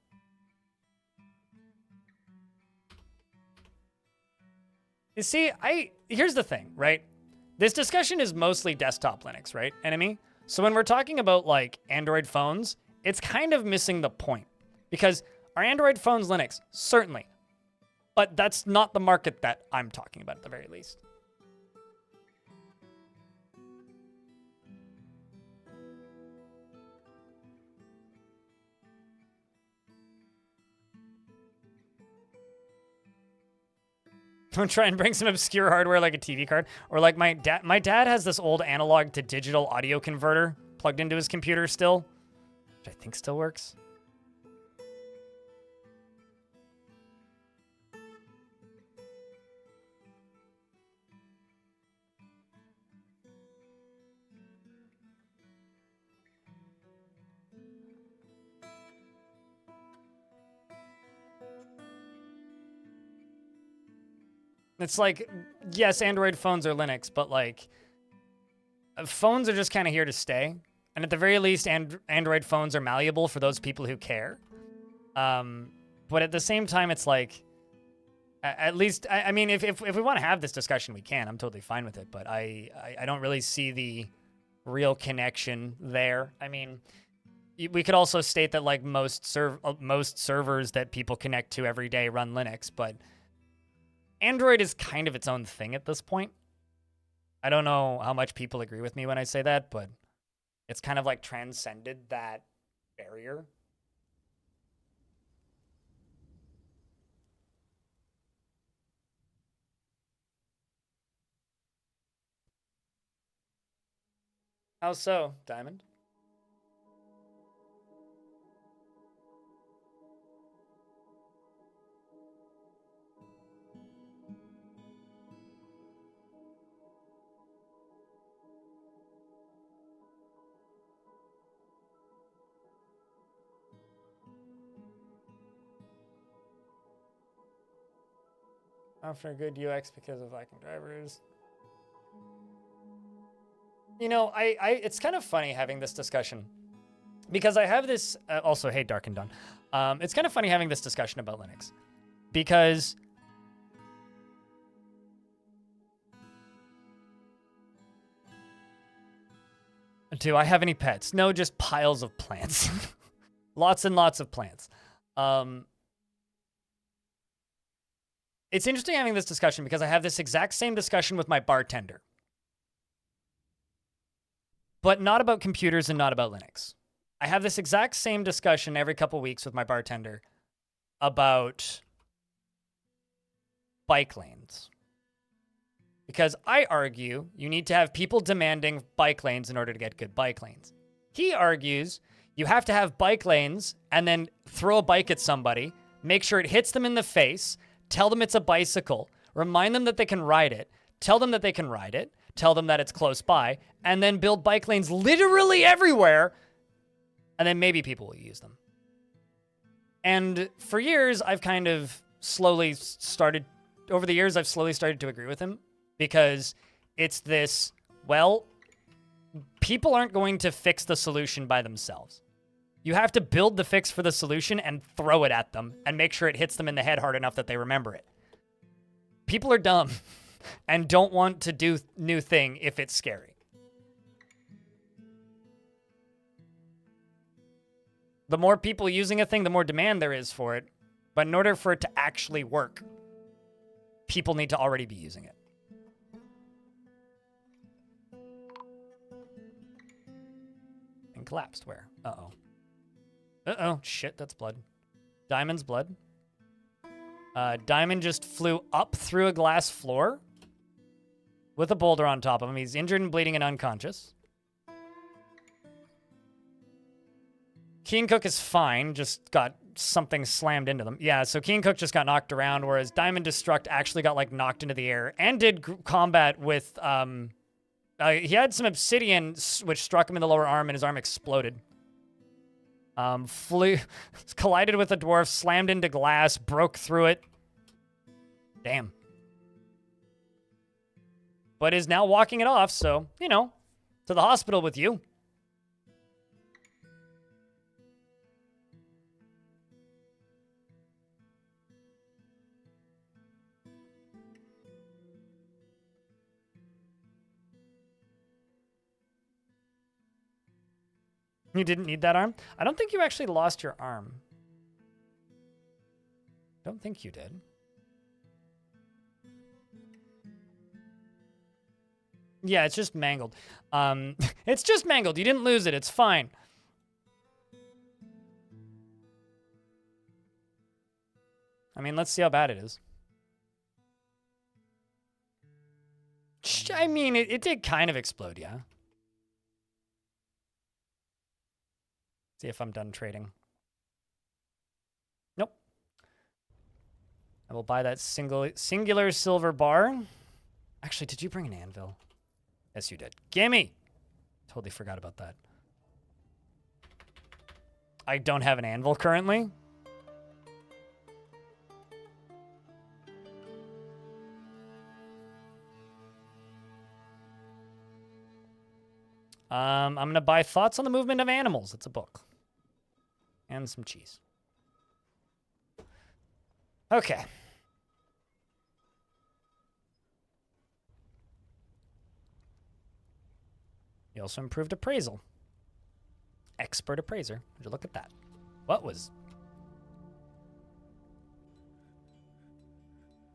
You see, here's the thing, right? This discussion is mostly desktop Linux, right, Enemy? So when we're talking about, Android phones, it's kind of missing the point. Because are Android phones Linux? Certainly. But that's not the market that I'm talking about, at the very least. Don't try and bring some obscure hardware like a TV card. Or like my dad has this old analog to digital audio converter plugged into his computer still, which I think still works. It's like, yes, Android phones are Linux, but like, phones are just kind of here to stay. And at the very least, Android phones are malleable for those people who care. But at the same time, it's like, at least, I mean, if we want to have this discussion, we can. I'm totally fine with it. But I don't really see the real connection there. I mean, we could also state that like most servers that people connect to every day run Linux, but Android is kind of its own thing at this point. I don't know how much people agree with me when I say that, but it's kind of like transcended that barrier. How so, Diamond? Offer a good UX because of lacking drivers. You know, it's kind of funny having this discussion because I have this, also, hey, Dark and Dawn. It's kind of funny having this discussion about Linux because do I have any pets? No, just piles of plants. Lots and lots of plants. It's interesting having this discussion because I have this exact same discussion with my bartender. But not about computers and not about Linux. I have this exact same discussion every couple weeks with my bartender about bike lanes. Because I argue you need to have people demanding bike lanes in order to get good bike lanes. He argues you have to have bike lanes and then throw a bike at somebody, make sure it hits them in the face, tell them it's a bicycle, remind them that they can ride it, tell them that they can ride it, tell them that it's close by, and then build bike lanes literally everywhere, and then maybe people will use them. And for years, I've kind of slowly started to agree with him because it's this, well, people aren't going to fix the solution by themselves. You have to build the fix for the solution and throw it at them and make sure it hits them in the head hard enough that they remember it. People are dumb and don't want to do new thing if it's scary. The more people using a thing, the more demand there is for it. But in order for it to actually work, people need to already be using it. And collapsed where? Uh-oh. Uh-oh. Shit, that's blood. Diamond's blood. Diamond just flew up through a glass floor with a boulder on top of him. He's injured and bleeding and unconscious. Keen Cook is fine, just got something slammed into them. Yeah, so Keen Cook just got knocked around, whereas Diamond Destruct actually got, like, knocked into the air and did combat with, he had some obsidian, which struck him in the lower arm, and his arm exploded. Collided with a dwarf, slammed into glass, broke through it. Damn. But is now walking it off, so, you know, to the hospital with you. You didn't need that arm? I don't think you actually lost your arm. Don't think you did. Yeah, it's just mangled. It's just mangled. You didn't lose it. It's fine. I mean, let's see how bad it is. I mean, it did kind of explode, yeah. See if I'm done trading. Nope. I will buy that singular silver bar. Actually, did you bring an anvil? Yes, you did. Gimme! Totally forgot about that. I don't have an anvil currently. I'm going to buy Thoughts on the Movement of Animals. It's a book. And some cheese. Okay. You also improved appraisal. Expert appraiser. Would you look at that? What was...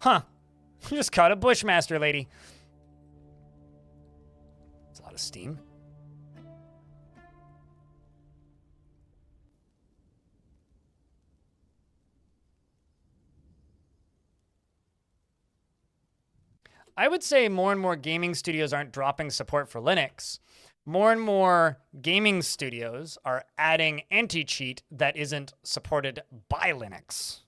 Huh. You just caught a Bushmaster lady. That's a lot of steam. I would say more and more gaming studios aren't dropping support for Linux. More and more gaming studios are adding anti-cheat that isn't supported by Linux.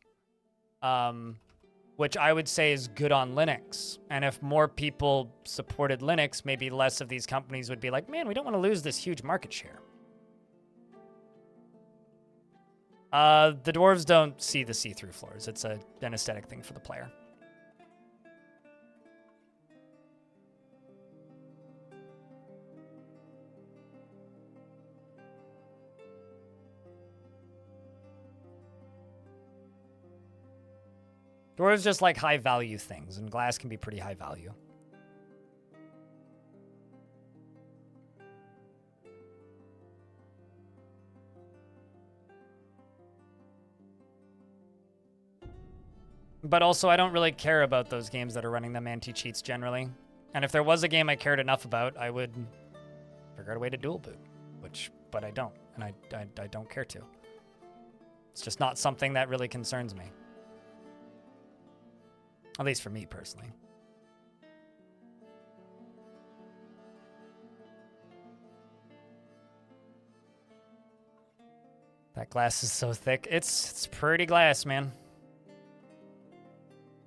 Which I would say is good on Linux. And if more people supported Linux, maybe less of these companies would be like, man, we don't want to lose this huge market share. The dwarves don't see the see-through floors. It's an aesthetic thing for the player. Dwarves just like high-value things, and glass can be pretty high value. But also, I don't really care about those games that are running them anti-cheats generally. And if there was a game I cared enough about, I would figure out a way to dual boot. But I don't, and I don't care to. It's just not something that really concerns me. At least for me, personally. That glass is so thick. It's pretty glass, man.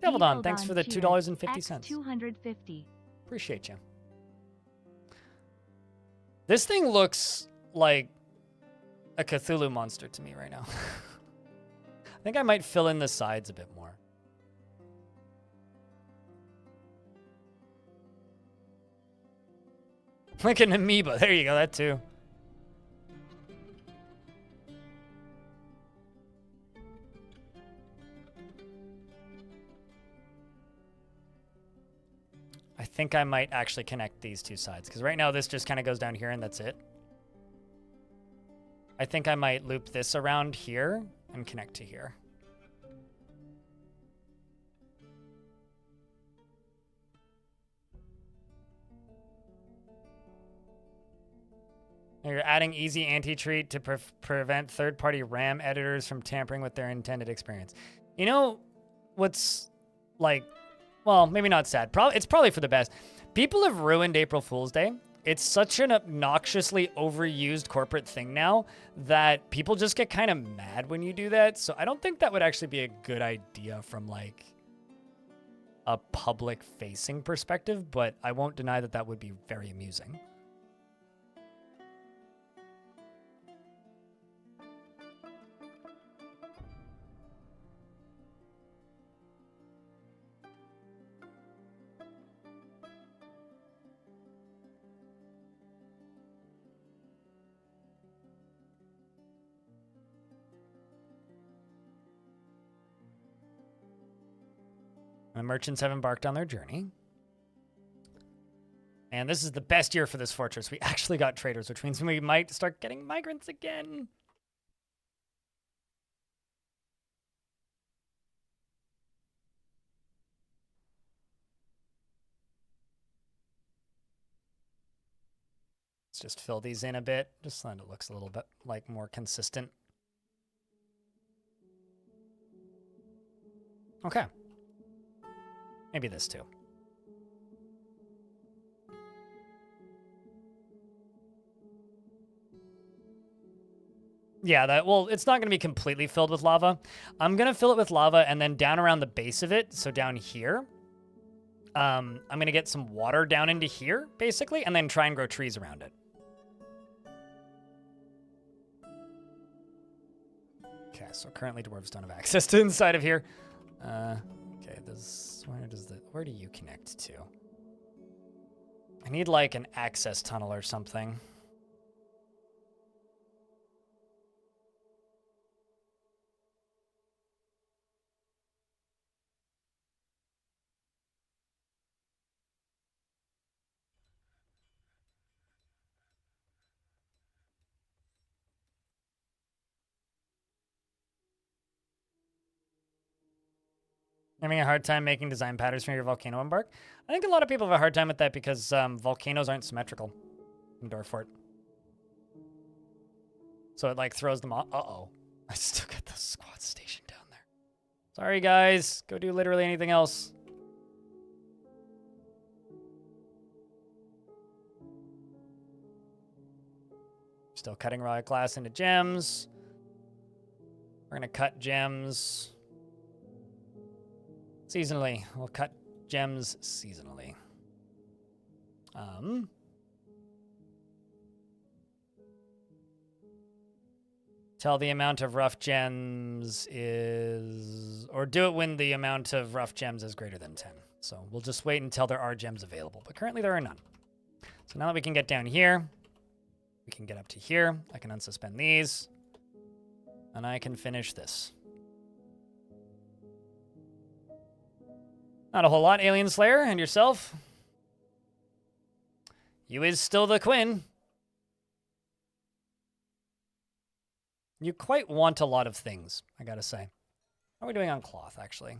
Devildan, thanks for the $2.50. 250. Appreciate you. This thing looks like a Cthulhu monster to me right now. I think I might fill in the sides a bit more. Like an amoeba. There you go, that too. I think I might actually connect these two sides, because right now this just kind of goes down here and that's it. I think I might loop this around here and connect to here. You're adding easy anti-cheat to prevent third-party RAM editors from tampering with their intended experience. You know what's like, well, maybe not sad. It's probably for the best. People have ruined April Fool's Day. It's such an obnoxiously overused corporate thing now that people just get kind of mad when you do that. So I don't think that would actually be a good idea from like a public-facing perspective, but I won't deny that that would be very amusing. The merchants have embarked on their journey. And this is the best year for this fortress. We actually got traders, which means we might start getting migrants again. Let's just fill these in a bit, just so that it looks a little bit like more consistent. Okay. Maybe this too. Yeah, well, it's not going to be completely filled with lava. I'm going to fill it with lava and then down around the base of it, so down here, I'm going to get some water down into here, basically, and then try and grow trees around it. Okay, so currently dwarves don't have access to inside of here. Okay, where do you connect to? I need, like, an access tunnel or something. Having a hard time making design patterns for your volcano embark? I think a lot of people have a hard time with that because volcanoes aren't symmetrical in Dwarf Fort. So it like throws them off. Uh-oh. I still got the squad station down there. Sorry, guys. Go do literally anything else. Still cutting raw glass into gems. We're going to cut gems seasonally. We'll cut gems seasonally. Tell the amount of rough gems is... Or do it when the amount of rough gems is greater than 10. So we'll just wait until there are gems available. But currently there are none. So now that we can get down here, we can get up to here. I can unsuspend these. And I can finish this. Not a whole lot, Alien Slayer, and yourself. You is still the Quinn. You quite want a lot of things, I gotta say. How are we doing on cloth, actually?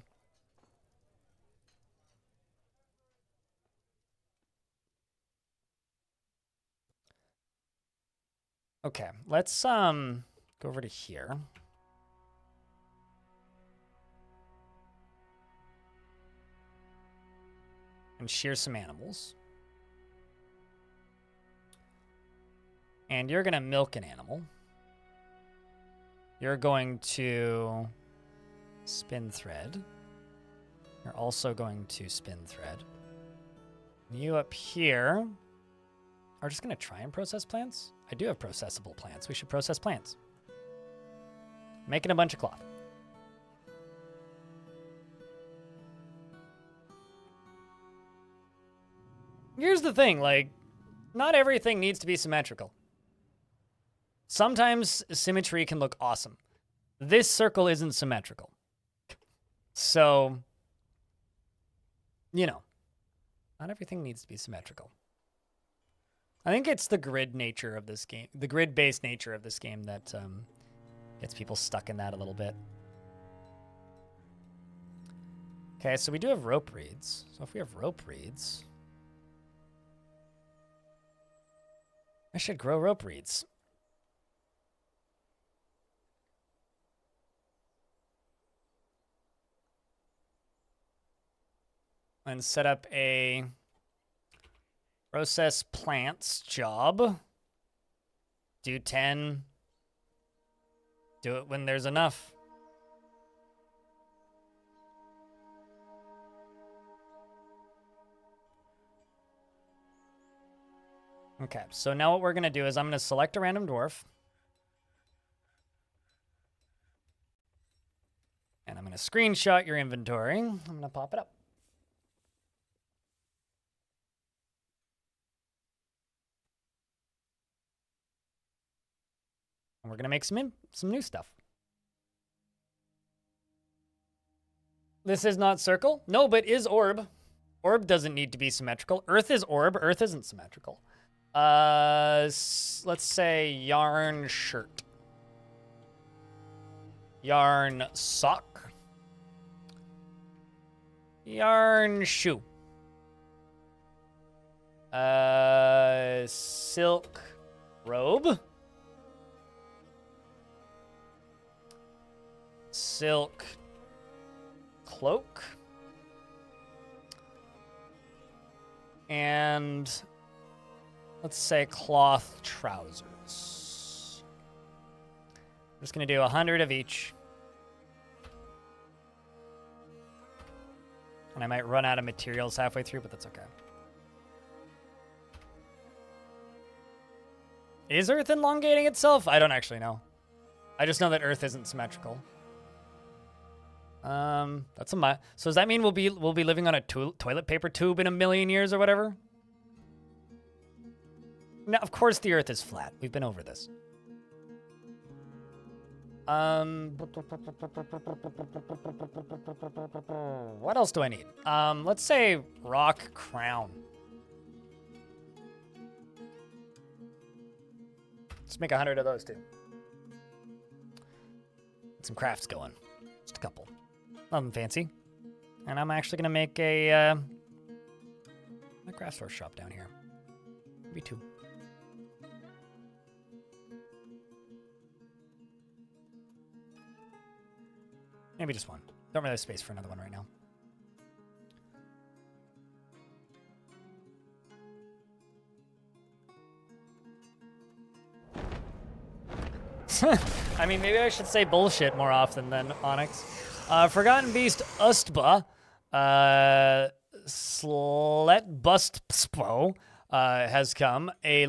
Okay, let's go over to here. And shear some animals. And you're gonna milk an animal. You're going to spin thread. You're also going to spin thread. You up here are just going to try and process plants. I do have processable plants. We should process plants. Making a bunch of cloth. Here's the thing, like, not everything needs to be symmetrical. Sometimes symmetry can look awesome. This circle isn't symmetrical. So, you know, not everything needs to be symmetrical. I think it's the grid nature of this game, the grid-based nature of this game that gets people stuck in that a little bit. Okay, so we do have rope reeds. So if we have rope reeds, I should grow rope reeds. And set up a process plants job. Do 10. Do it when there's enough. Okay, so now what we're going to do is I'm going to select a random dwarf. And I'm going to screenshot your inventory. I'm going to pop it up. And we're going to make some new stuff. This is not circle. No, but is orb. Orb doesn't need to be symmetrical. Earth is orb. Earth isn't symmetrical. Let's say yarn shirt. Yarn sock. Yarn shoe. Silk robe. Silk cloak. And let's say cloth trousers. Just gonna do 100 of each. And I might run out of materials halfway through, but that's okay. Is Earth elongating itself? I don't actually know. I just know that Earth isn't symmetrical. That's a so does that mean we'll be living on a toilet paper tube in 1,000,000 years or whatever? Now, of course the Earth is flat. We've been over this. What else do I need? Let's say rock crown. Let's make 100 of those too. Get some crafts going. Just a couple. Nothing fancy. And I'm actually gonna make a craft store shop down here. Maybe 2. Maybe just 1. Don't really have space for another one right now. I mean, maybe I should say bullshit more often than Onyx. Forgotten Beast Ustba, Sletbustspo, has come. A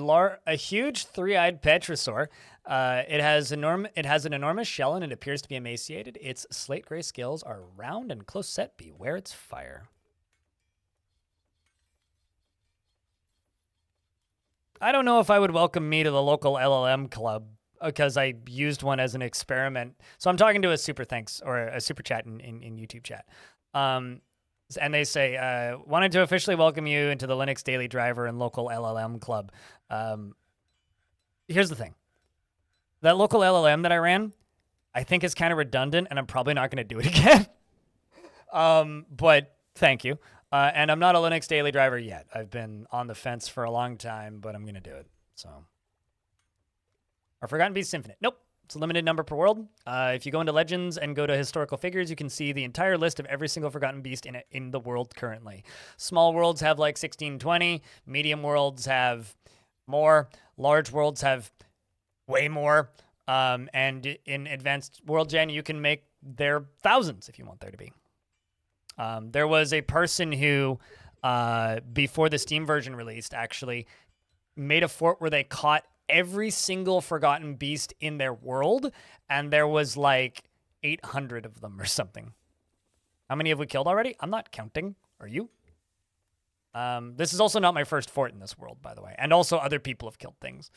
huge 3-eyed petrosaur. It has an enormous shell and it appears to be emaciated. Its slate gray scales are round and close set. Beware its fire. I don't know if I would welcome me to the local LLM club because I used one as an experiment. So I'm talking to a super thanks or a super chat in YouTube chat. And they say, wanted to officially welcome you into the Linux Daily Driver and local LLM club. Here's the thing. That local LLM that I ran, I think is kind of redundant, and I'm probably not going to do it again. But thank you. And I'm not a Linux Daily Driver yet. I've been on the fence for a long time, but I'm going to do it. So, our Forgotten Beasts Infinite. Nope. It's a limited number per world. If you go into Legends and go to Historical Figures, you can see the entire list of every single Forgotten Beast in the world currently. Small worlds have like 16, 20. Medium worlds have more. Large worlds have way more. And in Advanced World Gen, you can make there thousands if you want there to be. There was a person who, before the Steam version released, actually made a fort where they caught every single Forgotten Beast in their world, and there was like 800 of them or something. How many have we killed already? I'm not counting. Are you? This is also not my first fort in this world, by the way. And also other people have killed things.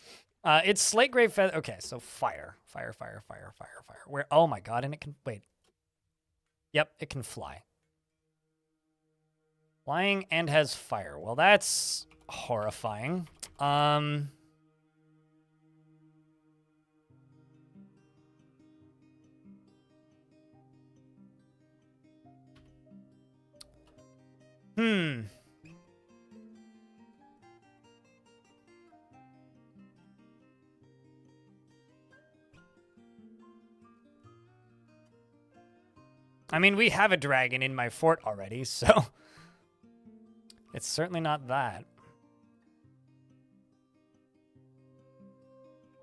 It's slate gray feather. Okay, so fire. Where? Oh my god, and it can, wait. Yep, it can fly. Flying and has fire. Well, that's horrifying. I mean, we have a dragon in my fort already, so it's certainly not that.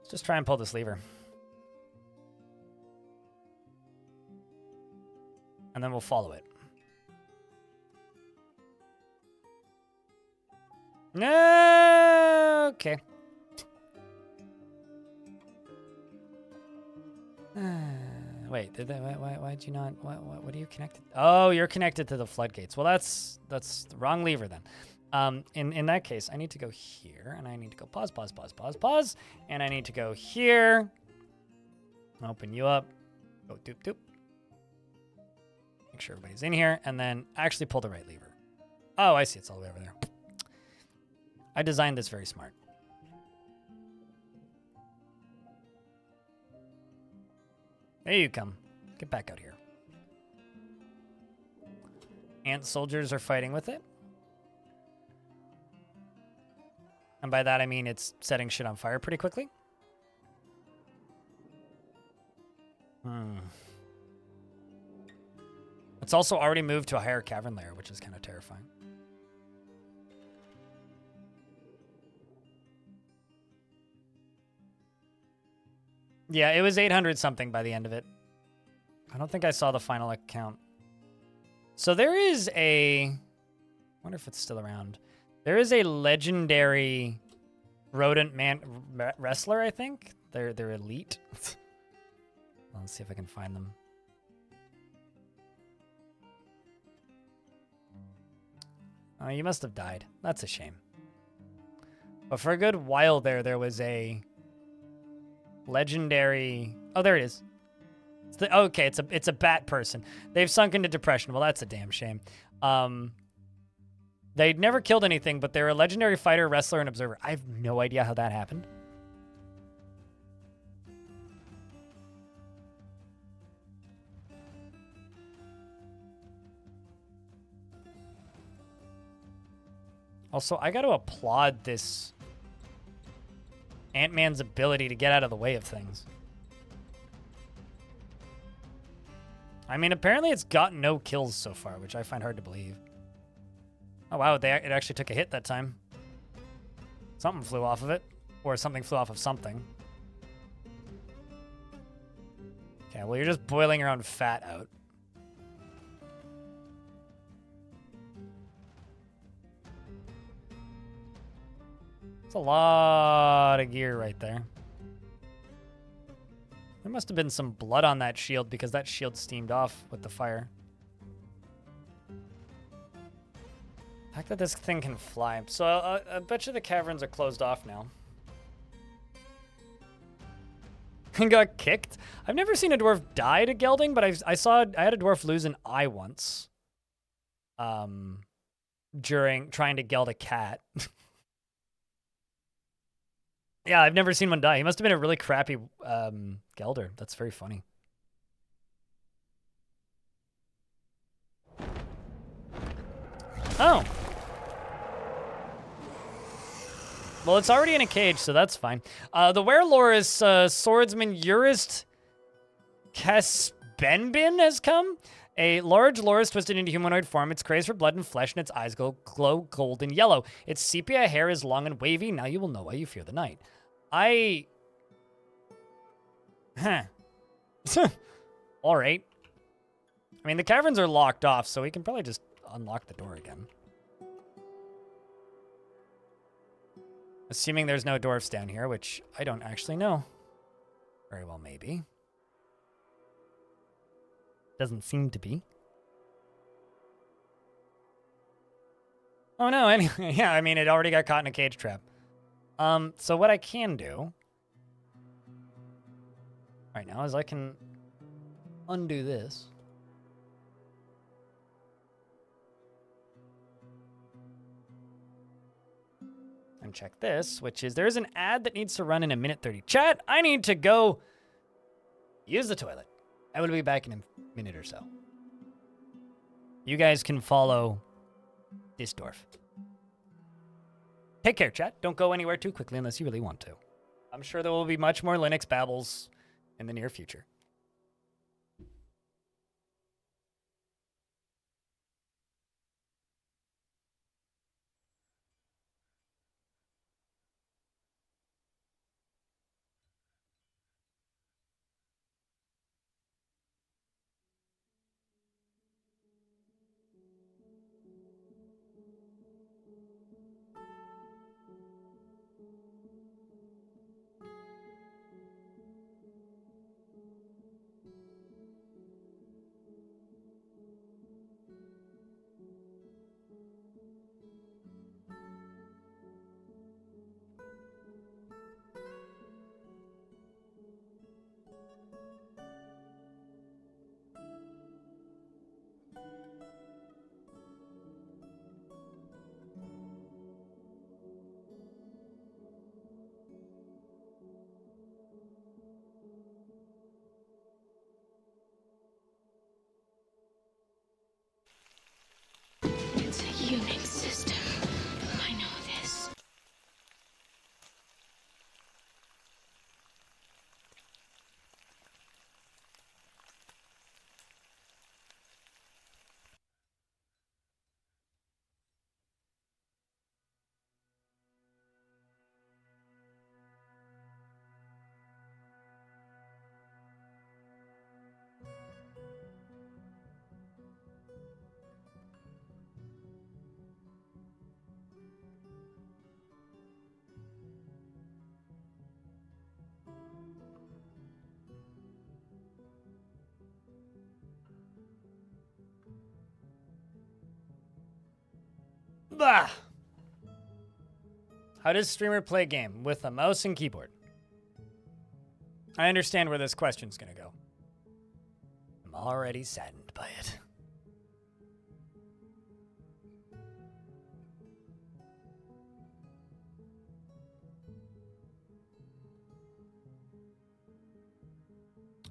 Let's just try and pull this lever. And then we'll follow it. No, okay. Wait, why'd you not? What are you connected? Oh, you're connected to the floodgates. Well, that's the wrong lever then. In that case, I need to go here, and I need to go pause, and I need to go here. Open you up. Go doop doop. Make sure everybody's in here, and then actually pull the right lever. Oh, I see. It's all the way over there. I designed this very smart. There you come. Get back out here. Ant soldiers are fighting with it. And by that I mean it's setting shit on fire pretty quickly. It's also already moved to a higher cavern layer, which is kind of terrifying. Yeah, it was 800 something by the end of it. I don't think I saw the final account. So there is a... I wonder if it's still around. There is a legendary rodent man wrestler, I think. They're elite. Let's see if I can find them. Oh, you must have died. That's a shame. But for a good while there was a legendary... Oh, there it is. Okay, it's a bat person. They've sunk into depression. Well, that's a damn shame. They'd never killed anything, but they're a legendary fighter, wrestler, and observer. I have no idea how that happened. Also, I got to applaud this Ant-Man's ability to get out of the way of things. I mean, apparently it's gotten no kills so far, which I find hard to believe. Oh, wow, it actually took a hit that time. Something flew off of it, or something flew off of something. Okay, well, you're just boiling your own fat out. That's a lot of gear right there. There must have been some blood on that shield because that shield steamed off with the fire. The fact that this thing can fly. So I bet you the caverns are closed off now. And got kicked? I've never seen a dwarf die to gelding, but I had a dwarf lose an eye once. During trying to geld a cat. Yeah, I've never seen one die. He must have been a really crappy gelder. That's very funny. Oh. Well, it's already in a cage, so that's fine. The werelore is swordsman Urist Casbenbin has come. A large lore is twisted into humanoid form. It's crazed for blood and flesh, and its eyes glow golden yellow. Its sepia hair is long and wavy. Now you will know why you fear the night. All right. I mean, the caverns are locked off, so we can probably just unlock the door again. Assuming there's no dwarfs down here, which I don't actually know. Very well, maybe. Doesn't seem to be. Oh no, anyway, yeah, I mean, it already got caught in a cage trap. So what I can do right now is I can undo this. And check this, which is there's an ad that needs to run in a minute 30. Chat, I need to go use the toilet. I will be back in a minute or so. You guys can follow this dwarf. Take care, chat. Don't go anywhere too quickly unless you really want to. I'm sure there will be much more Linux babbles in the near future. Bah. How does streamer play game? With a mouse and keyboard. I understand where this question's gonna go. I'm already saddened by it.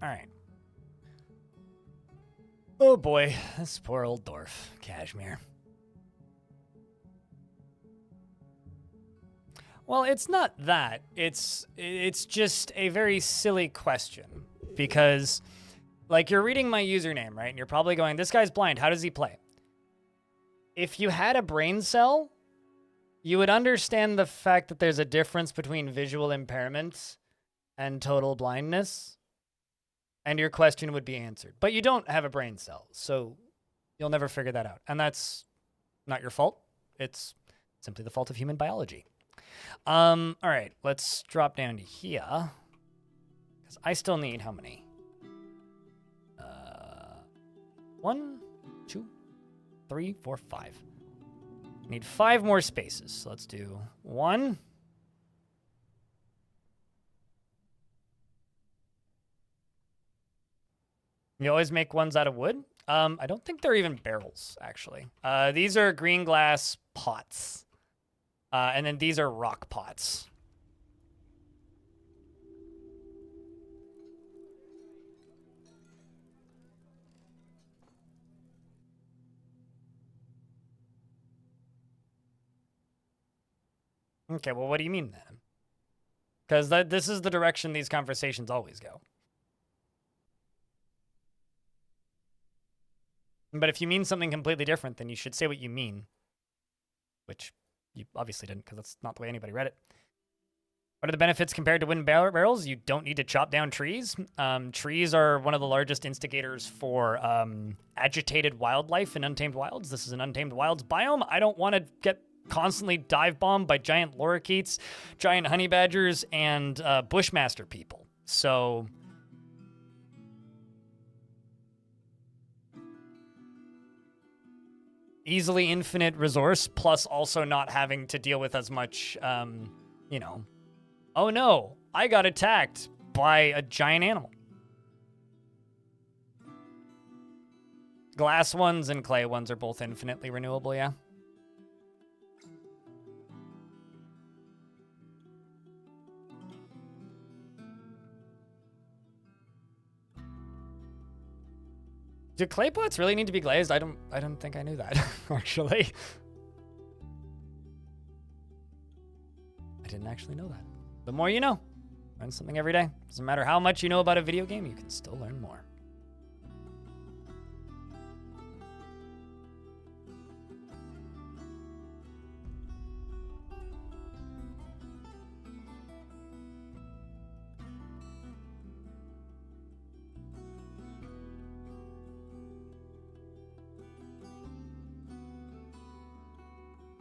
All right. Oh boy, this poor old dwarf, Kashmir. Well, it's not that. It's just a very silly question because, like, you're reading my username, right? And you're probably going, this guy's blind. How does he play? If you had a brain cell, you would understand the fact that there's a difference between visual impairment and total blindness, and your question would be answered. But you don't have a brain cell, so you'll never figure that out. And that's not your fault. It's simply the fault of human biology. All right, let's drop down to here. Because I still need how many? 1, 2, 3, 4, 5. I need 5 more spaces. So let's do 1. You always make ones out of wood? I don't think they're even barrels, actually. These are green glass pots. And then these are rock pots. Okay, well, what do you mean then? Because this is the direction these conversations always go. But if you mean something completely different, then you should say what you mean. Which you obviously didn't, because that's not the way anybody read it. What are the benefits compared to wooden barrels? You don't need to chop down trees. Trees are one of the largest instigators for agitated wildlife in Untamed Wilds. This is an Untamed Wilds biome. I don't want to get constantly dive bombed by giant lorikeets, giant honey badgers, and bushmaster people. So easily infinite resource, plus also not having to deal with as much, you know, oh no, I got attacked by a giant animal. Glass ones and clay ones are both infinitely renewable, yeah. Do clay pots really need to be glazed? I don't think I knew that, actually. I didn't actually know that. The more you know. Learn something every day. Doesn't matter how much you know about a video game, you can still learn more.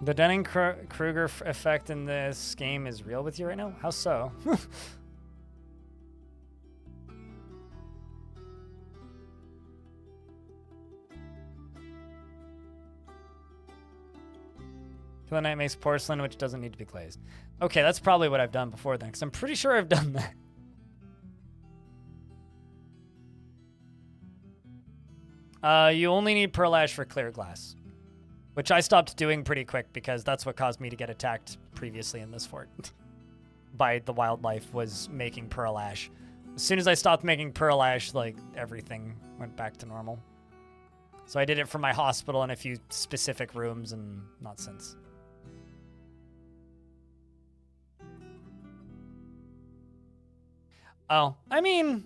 The Dunning-Kruger effect in this game is real with you right now? How so? Knight makes porcelain, which doesn't need to be glazed. Okay, that's probably what I've done before then, because I'm pretty sure I've done that. You only need pearl ash for clear glass. Which I stopped doing pretty quick because that's what caused me to get attacked previously in this fort. By the wildlife was making pearl ash. As soon as I stopped making pearl ash, like, everything went back to normal. So I did it for my hospital and a few specific rooms and not since. Oh, I mean,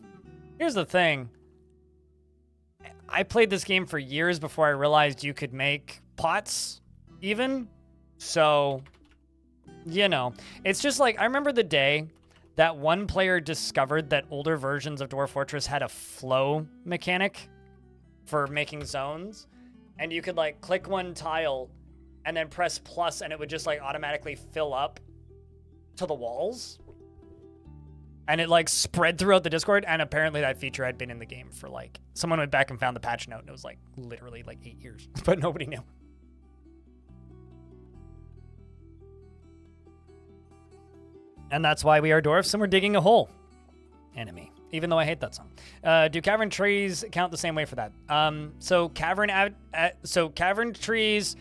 here's the thing. I played this game for years before I realized you could make pots even. So, you know, it's just like, I remember the day that one player discovered that older versions of Dwarf Fortress had a flow mechanic for making zones. And you could like click one tile and then press plus and it would just like automatically fill up to the walls. And it like spread throughout the Discord, and apparently that feature had been in the game for like, someone went back and found the patch note and it was like literally like 8 years, but nobody knew. And that's why we are dwarfs and we're digging a hole. Enemy. Even though I hate that song. Do cavern trees count the same way for that? So cavern trees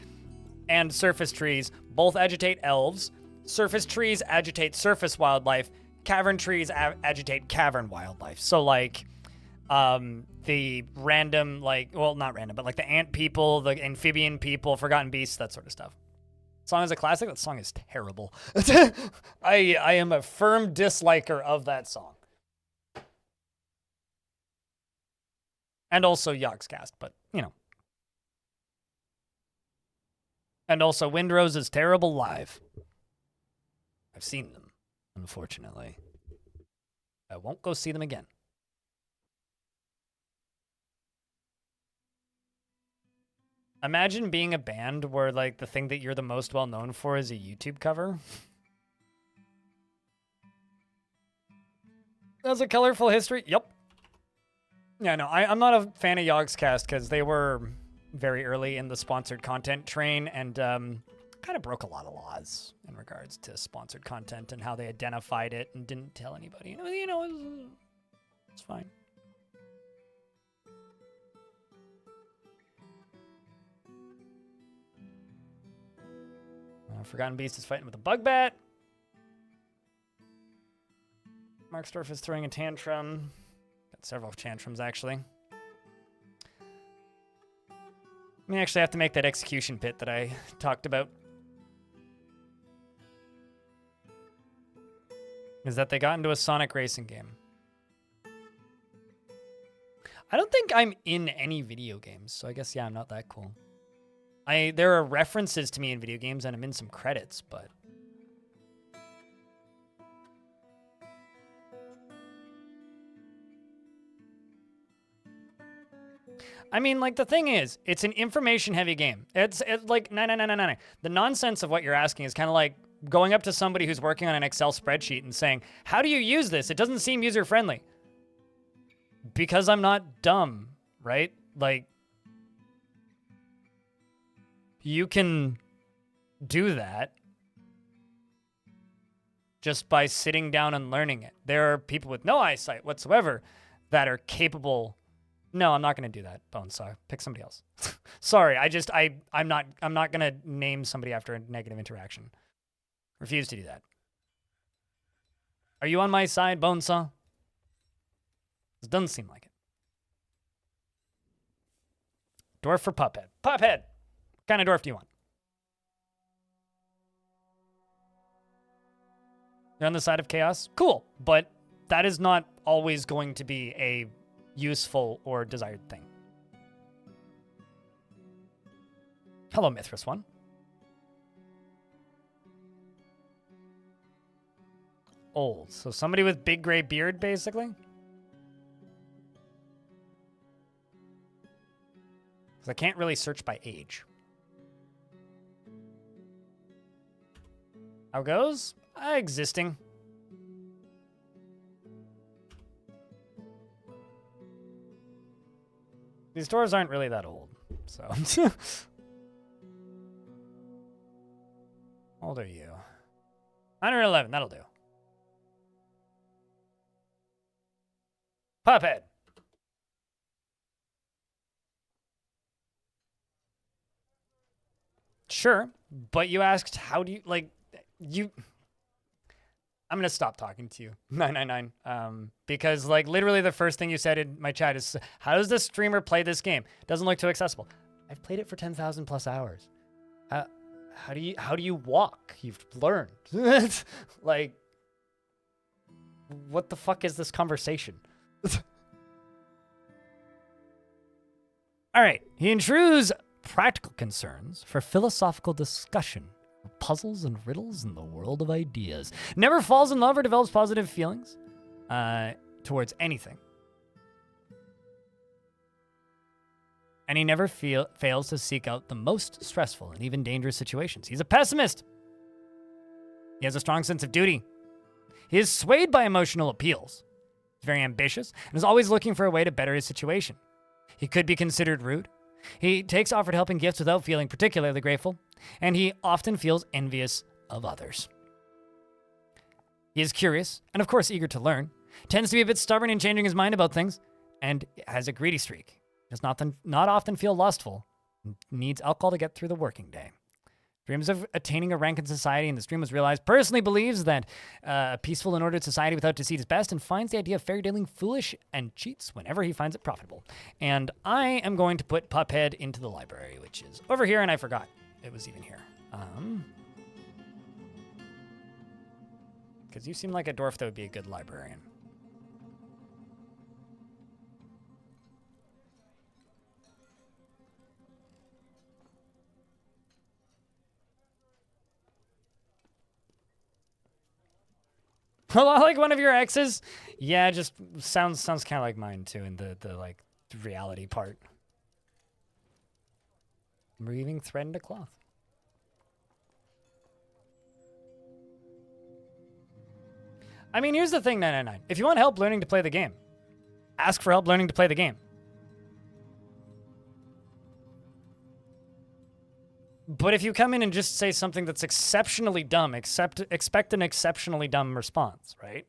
and surface trees both agitate elves. Surface trees agitate surface wildlife. Cavern trees agitate cavern wildlife. So like the random, like, well, not random, but like the ant people, the amphibian people, forgotten beasts, that sort of stuff. Song is a classic. That song is terrible. I am a firm disliker of that song. And also Yogscast, but, you know. And also Windrose is terrible live. I've seen them, unfortunately. I won't go see them again. Imagine being a band where, like, the thing that you're the most well known for is a YouTube cover. That's a colorful history. Yep. Yeah, no, I'm not a fan of Yogscast because they were very early in the sponsored content train and kind of broke a lot of laws in regards to sponsored content and how they identified it and didn't tell anybody. You know, it's fine. Forgotten Beast is fighting with a bug bat. Marksdorf is throwing a tantrum. Got several tantrums, actually. We actually have to make that execution pit that I talked about. Is that they got into a Sonic racing game. I don't think I'm in any video games, so I guess, yeah, I'm not that cool. There are references to me in video games, and I'm in some credits, but... I mean, like, the thing is, it's an information-heavy game. It's like, no. The nonsense of what you're asking is kind of like going up to somebody who's working on an Excel spreadsheet and saying, how do you use this? It doesn't seem user-friendly. Because I'm not dumb, right? Like... You can do that just by sitting down and learning it. There are people with no eyesight whatsoever that are capable. No, I'm not going to do that, Bonesaw. Pick somebody else. Sorry, I'm not going to name somebody after a negative interaction. Refuse to do that. Are you on my side, Bonesaw? It doesn't seem like it. Dwarf for Puphead. Puphead! What kind of dwarf do you want? You're on the side of chaos? Cool, but that is not always going to be a useful or desired thing. Hello, Mithras one. Old, so somebody with big gray beard, basically? Because I can't really search by age. How goes? Existing. These dwarves aren't really that old, so. How old are you? 111, that'll do. Puphead. Sure, but you asked how do you, like, you... I'm going to stop talking to you, 999, because, like, literally the first thing you said in my chat is, how does this streamer play this game? Doesn't look too accessible. I've played it for 10,000 plus hours. How do you walk? You've learned. Like, what the fuck is this conversation? All right, he intrudes practical concerns for philosophical discussion. Puzzles and riddles in the world of ideas. Never falls in love or develops positive feelings towards anything. And he never fails to seek out the most stressful and even dangerous situations. He's a pessimist. He has a strong sense of duty. He is swayed by emotional appeals. He's very ambitious and is always looking for a way to better his situation. He could be considered rude. He takes offered help and gifts without feeling particularly grateful, and he often feels envious of others. He is curious, and of course eager to learn, tends to be a bit stubborn in changing his mind about things, and has a greedy streak. Does not often feel lustful, needs alcohol to get through the working day. Dreams of attaining a rank in society, and this dream was realized. Personally believes that a peaceful and ordered society without deceit is best, and finds the idea of fairy dealing foolish and cheats whenever he finds it profitable. And I am going to put Puphead into the library, which is over here, and I forgot it was even here. Because you seem like a dwarf that would be a good librarian. Like one of your exes? Yeah, just sounds kind of like mine too in the like reality part. Weaving thread into cloth. I mean, here's the thing, 999. If you want help learning to play the game, ask for help learning to play the game. But if you come in and just say something that's exceptionally dumb, expect an exceptionally dumb response, right?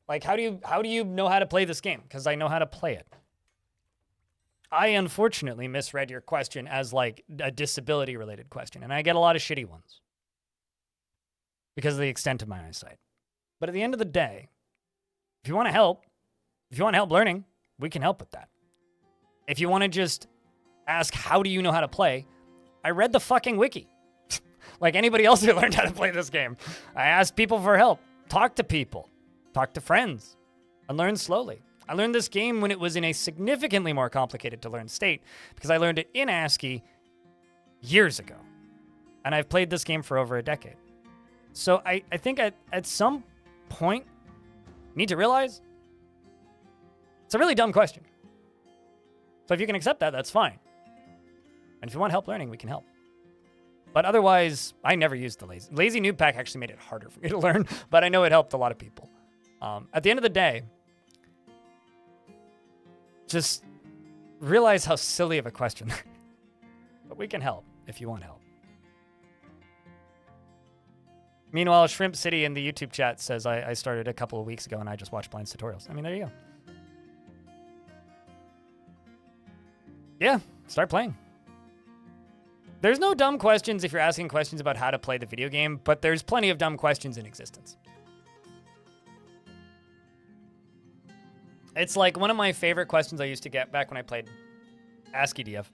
Like, how do you know how to play this game? Because I know how to play it. I unfortunately misread your question as like a disability-related question, and I get a lot of shitty ones because of the extent of my eyesight. But at the end of the day, if you want help learning, we can help with that. If you want to just ask, how do you know how to play? I read the fucking wiki. Like anybody else who learned how to play this game. I asked people for help. Talk to people. Talk to friends. And learn slowly. I learned this game when it was in a significantly more complicated to learn state because I learned it in ASCII years ago. And I've played this game for over a decade. So I think at some point, you need to realize it's a really dumb question. So if you can accept that, that's fine. And if you want help learning, we can help. But otherwise, I never used the Lazy Noob Pack actually made it harder for me to learn, but I know it helped a lot of people. At the end of the day, just realize how silly of a question that is. But we can help if you want help. Meanwhile, Shrimp City in the YouTube chat says, I started a couple of weeks ago and I just watched Blind's tutorials. I mean, there you go. Yeah, start playing. There's no dumb questions if you're asking questions about how to play the video game, but there's plenty of dumb questions in existence. It's like one of my favorite questions I used to get back when I played ASCII DF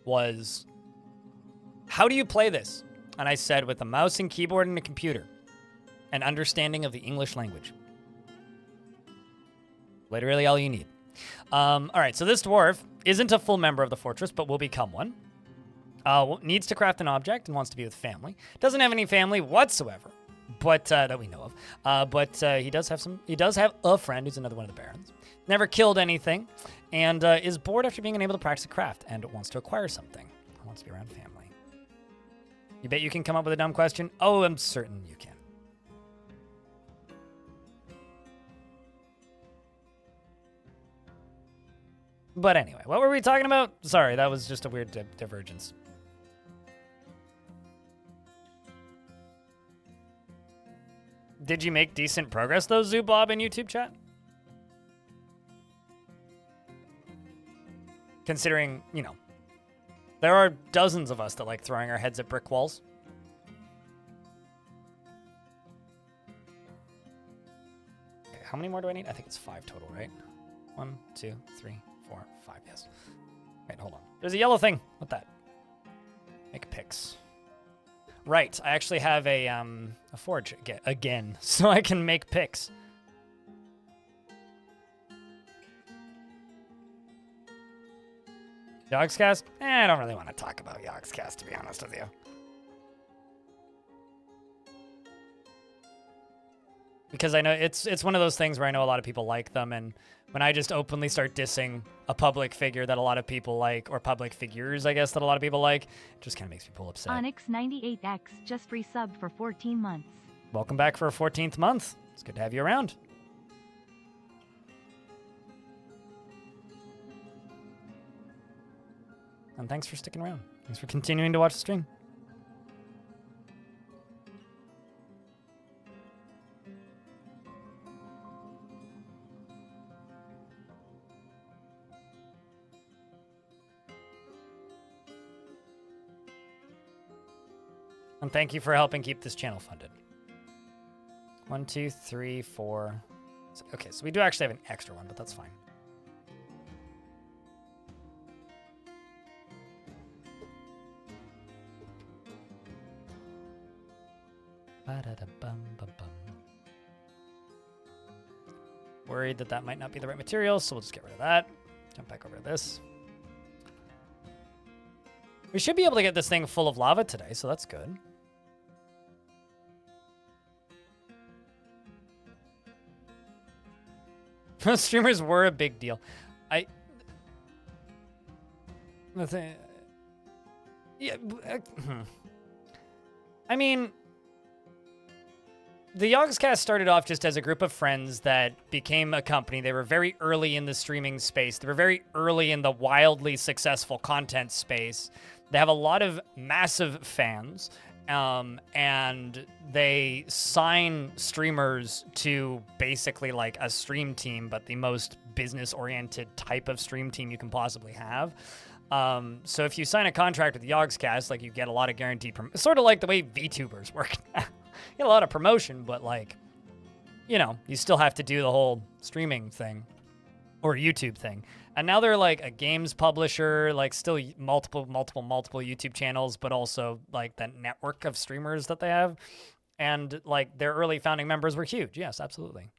was, how do you play this? And I said, with a mouse and keyboard and a computer, and understanding of the English language. Literally all you need. All right, so this dwarf isn't a full member of the fortress, but will become one. Needs to craft an object and wants to be with family. Doesn't have any family whatsoever, but that we know of. But he does have a friend who's another one of the barons. Never killed anything, and is bored after being unable to practice a craft, and wants to acquire something. Wants to be around family. You bet you can come up with a dumb question? Oh, I'm certain you can. But anyway, what were we talking about? Sorry, that was just a weird divergence. Did you make decent progress, though, Zubob, in YouTube chat? Considering, you know, there are dozens of us that like throwing our heads at brick walls. Okay, how many more do I need? I think it's 5 total, right? 1, 2, 3, 4, 5, yes. Wait, hold on. There's a yellow thing. What that? Make picks. Right, I actually have a forge again, so I can make picks. Yogscast? I don't really want to talk about Yogscast, to be honest with you. Because I know it's one of those things where I know a lot of people like them, and when I just openly start dissing a public figure that a lot of people like, or public figures, I guess, that a lot of people like, it just kind of makes people upset. Onyx98X just resubbed for 14 months. Welcome back for a 14th month. It's good to have you around. And thanks for sticking around. Thanks for continuing to watch the stream. And thank you for helping keep this channel funded. 1, 2, 3, 4. Okay, so we do actually have an extra one, but that's fine. Ba-da-da-bum-ba-bum. Worried that that might not be the right material, so we'll just get rid of that. Jump back over to this. We should be able to get this thing full of lava today, so that's good. Streamers were a big deal. Yeah, I mean, the Yogscast started off just as a group of friends that became a company. They were very early in the streaming space. They were very early in the wildly successful content space. They have a lot of massive fans, and they sign streamers to basically like a stream team, but the most business-oriented type of stream team you can possibly have. So if you sign a contract with the Yogscast, like you get a lot of guaranteed, sort of like the way VTubers work. You get a lot of promotion, but like, you know, you still have to do the whole streaming thing or YouTube thing. And now they're like a games publisher, like still multiple YouTube channels, but also like that network of streamers that they have. And like their early founding members were huge. Yes, absolutely.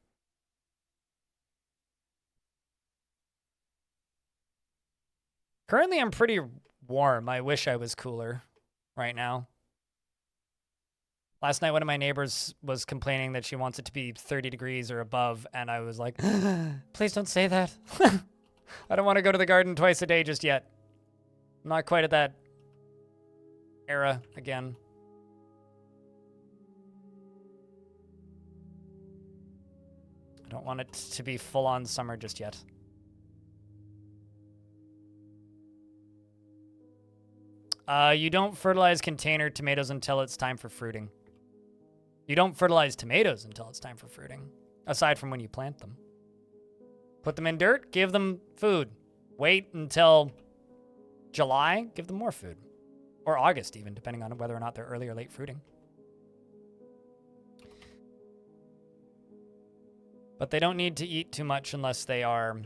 Currently, I'm pretty warm. I wish I was cooler right now. Last night, one of my neighbors was complaining that she wants it to be 30 degrees or above, and I was like, please don't say that. I don't want to go to the garden twice a day just yet. I'm not quite at that era again. I don't want it to be full-on summer just yet. You don't fertilize container tomatoes until it's time for fruiting. You don't fertilize tomatoes until it's time for fruiting, aside from when you plant them. Put them in dirt, give them food. Wait until July, give them more food. Or August even, depending on whether or not they're early or late fruiting. But they don't need to eat too much unless they are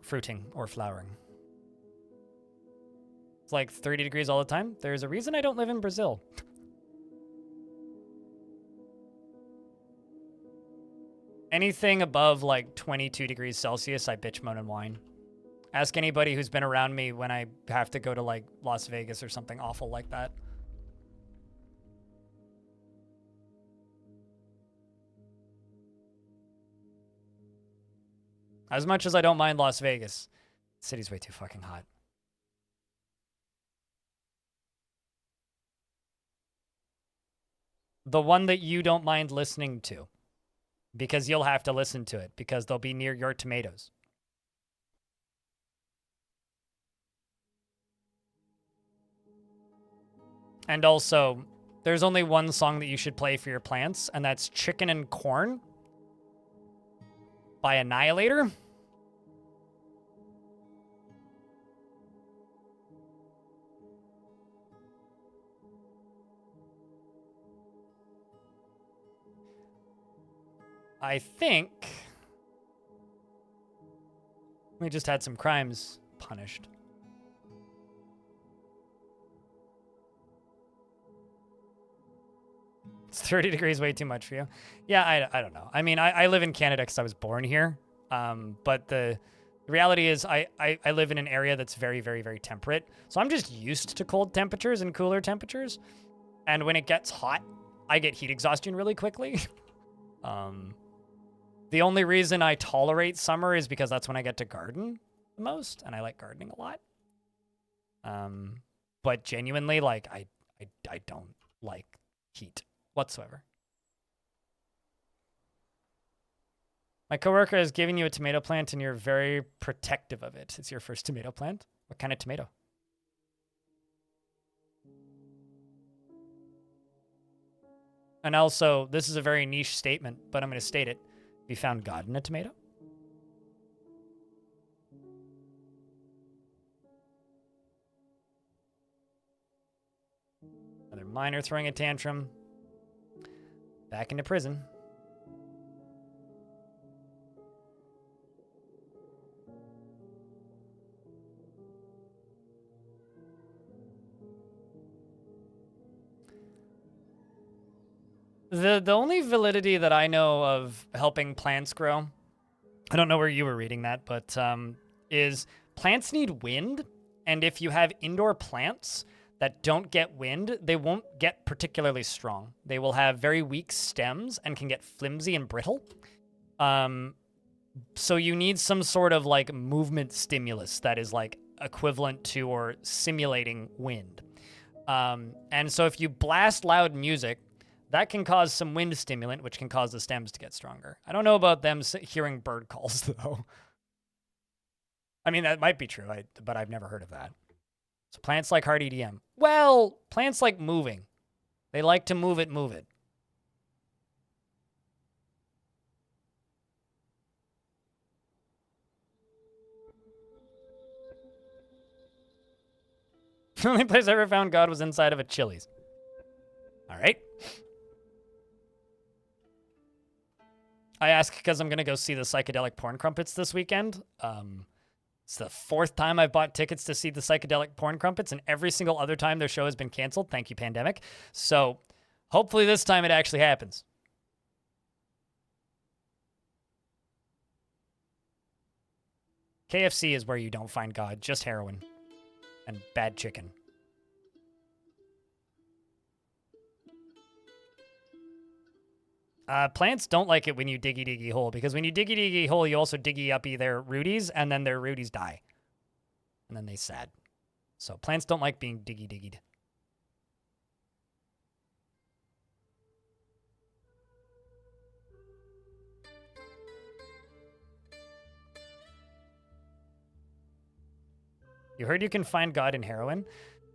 fruiting or flowering. It's like 30 degrees all the time. There's a reason I don't live in Brazil. Anything above like 22 degrees Celsius, I bitch, moan, and whine. Ask anybody who's been around me when I have to go to like Las Vegas or something awful like that. As much as I don't mind Las Vegas, the city's way too fucking hot. The one that you don't mind listening to. Because you'll have to listen to it. Because they'll be near your tomatoes. And also, there's only one song that you should play for your plants, and that's Chicken and Corn by Annihilator. I think we just had some crimes punished. It's 30 degrees way too much for you. Yeah, I don't know. I mean, I live in Canada because I was born here. But the reality is I live in an area that's very, very, very temperate. So I'm just used to cold temperatures and cooler temperatures. And when it gets hot, I get heat exhaustion really quickly. The only reason I tolerate summer is because that's when I get to garden the most, and I like gardening a lot. But genuinely, like, I don't like heat whatsoever. My coworker has given you a tomato plant, and you're very protective of it. It's your first tomato plant? What kind of tomato? And also, this is a very niche statement, but I'm going to state it. Have you found God in a tomato? There Miner throwing a tantrum. Back into prison. The only validity that I know of helping plants grow, I don't know where you were reading that, but is plants need wind, and if you have indoor plants that don't get wind, they won't get particularly strong. They will have very weak stems and can get flimsy and brittle. So you need some sort of like movement stimulus that is like equivalent to or simulating wind. And so if you blast loud music, that can cause some wind stimulant, which can cause the stems to get stronger. I don't know about them hearing bird calls, though. I mean, that might be true, but I've never heard of that. So plants like hard EDM. Well, plants like moving. They like to move it, move it. The only place I ever found God was inside of a Chili's. All right. I ask because I'm going to go see the Psychedelic Porn Crumpets this weekend. It's the 4th time I've bought tickets to see the Psychedelic Porn Crumpets, and every single other time their show has been canceled. Thank you, pandemic. So hopefully this time it actually happens. KFC is where you don't find God, just heroin and bad chicken. Plants don't like it when you diggy hole, because when you diggy hole, you also diggy uppy their rooties, and then their rooties die. And then they sad. So plants don't like being diggied. You heard you can find God in heroin?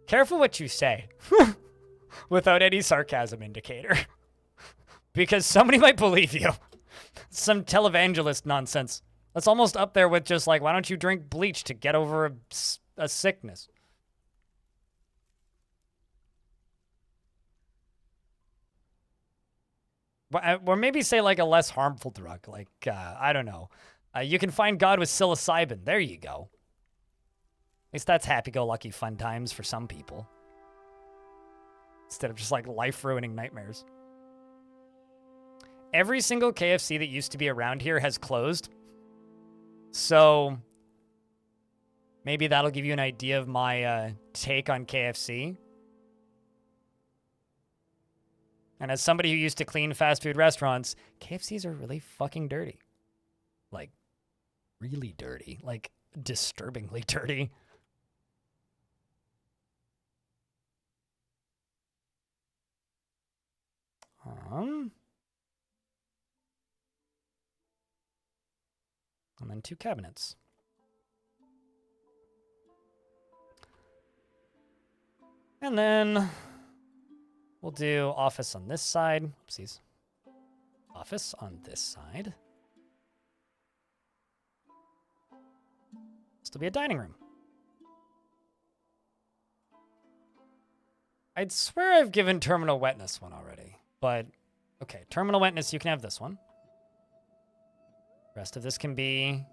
Careful what you say. Without any sarcasm indicator. Because somebody might believe you. Some televangelist nonsense. That's almost up there with just like, why don't you drink bleach to get over a sickness? Or maybe say like a less harmful drug. Like, I don't know. You can find God with psilocybin. There you go. At least that's happy-go-lucky fun times for some people. Instead of just like life-ruining nightmares. Every single KFC that used to be around here has closed. So maybe that'll give you an idea of my take on KFC. And as somebody who used to clean fast food restaurants, KFCs are really fucking dirty. Like, really dirty. Like, disturbingly dirty. And then 2 cabinets. And then we'll do office on this side. Oopsies. Office on this side. Still be a dining room. I'd swear I've given terminal wetness one already, but okay, terminal wetness, you can have this one. Rest of this can be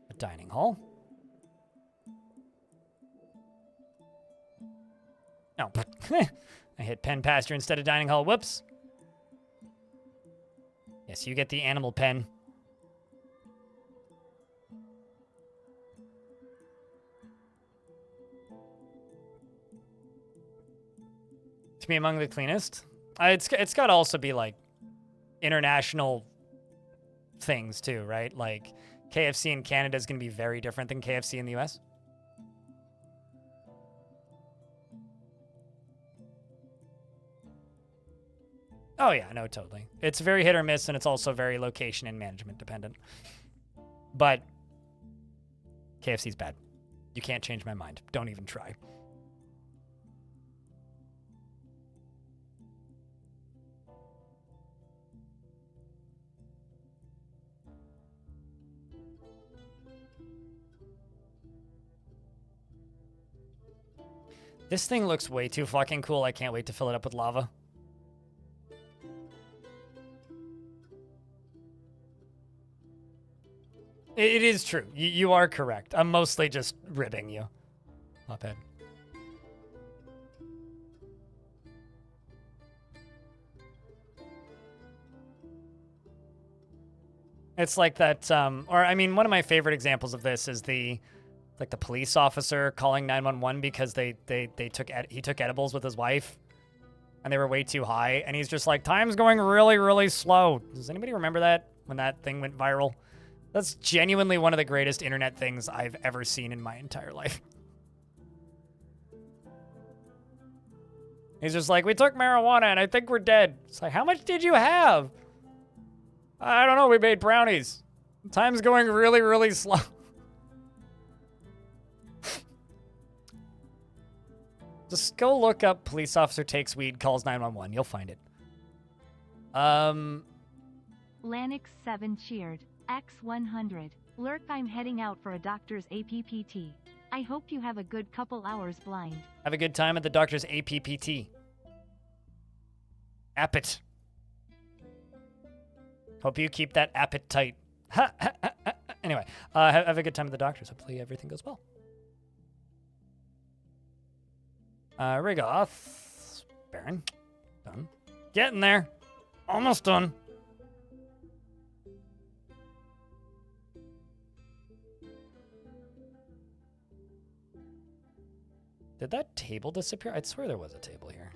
a dining hall. No, I hit pen pasture instead of dining hall. Whoops. Yes, you get the animal pen. To be among the cleanest. It's got to also be like international things too, right? Like KFC in Canada is going to be very different than KFC in the US. Oh yeah, no, totally. It's very hit or miss, and it's also very location and management dependent. But KFC's bad. You can't change my mind. Don't even try. This thing looks way too fucking cool. I can't wait to fill it up with lava. It is true. You are correct. I'm mostly just ribbing you. Not bad. It's like that, or I mean, one of my favorite examples of this is the police officer calling 911 because he took edibles with his wife, and they were way too high, and he's just like, time's going really, really slow. Does anybody remember that when that thing went viral? That's genuinely one of the greatest internet things I've ever seen in my entire life. He's just like, we took marijuana and I think we're dead. It's like, how much did you have? I don't know, we made brownies. Time's going really, really slow. Just go look up police officer takes weed, calls 911. You'll find it. Lanix7 cheered. X100. Lurk, I'm heading out for a doctor's APPT. I hope you have a good couple hours blind. Have a good time at the doctor's APPT. Appet. Hope you keep that appet tight. Anyway, have a good time at the doctor's. Hopefully everything goes well. Rigoth. Baron. Done. Getting there. Almost done. Did that table disappear? I'd swear there was a table here.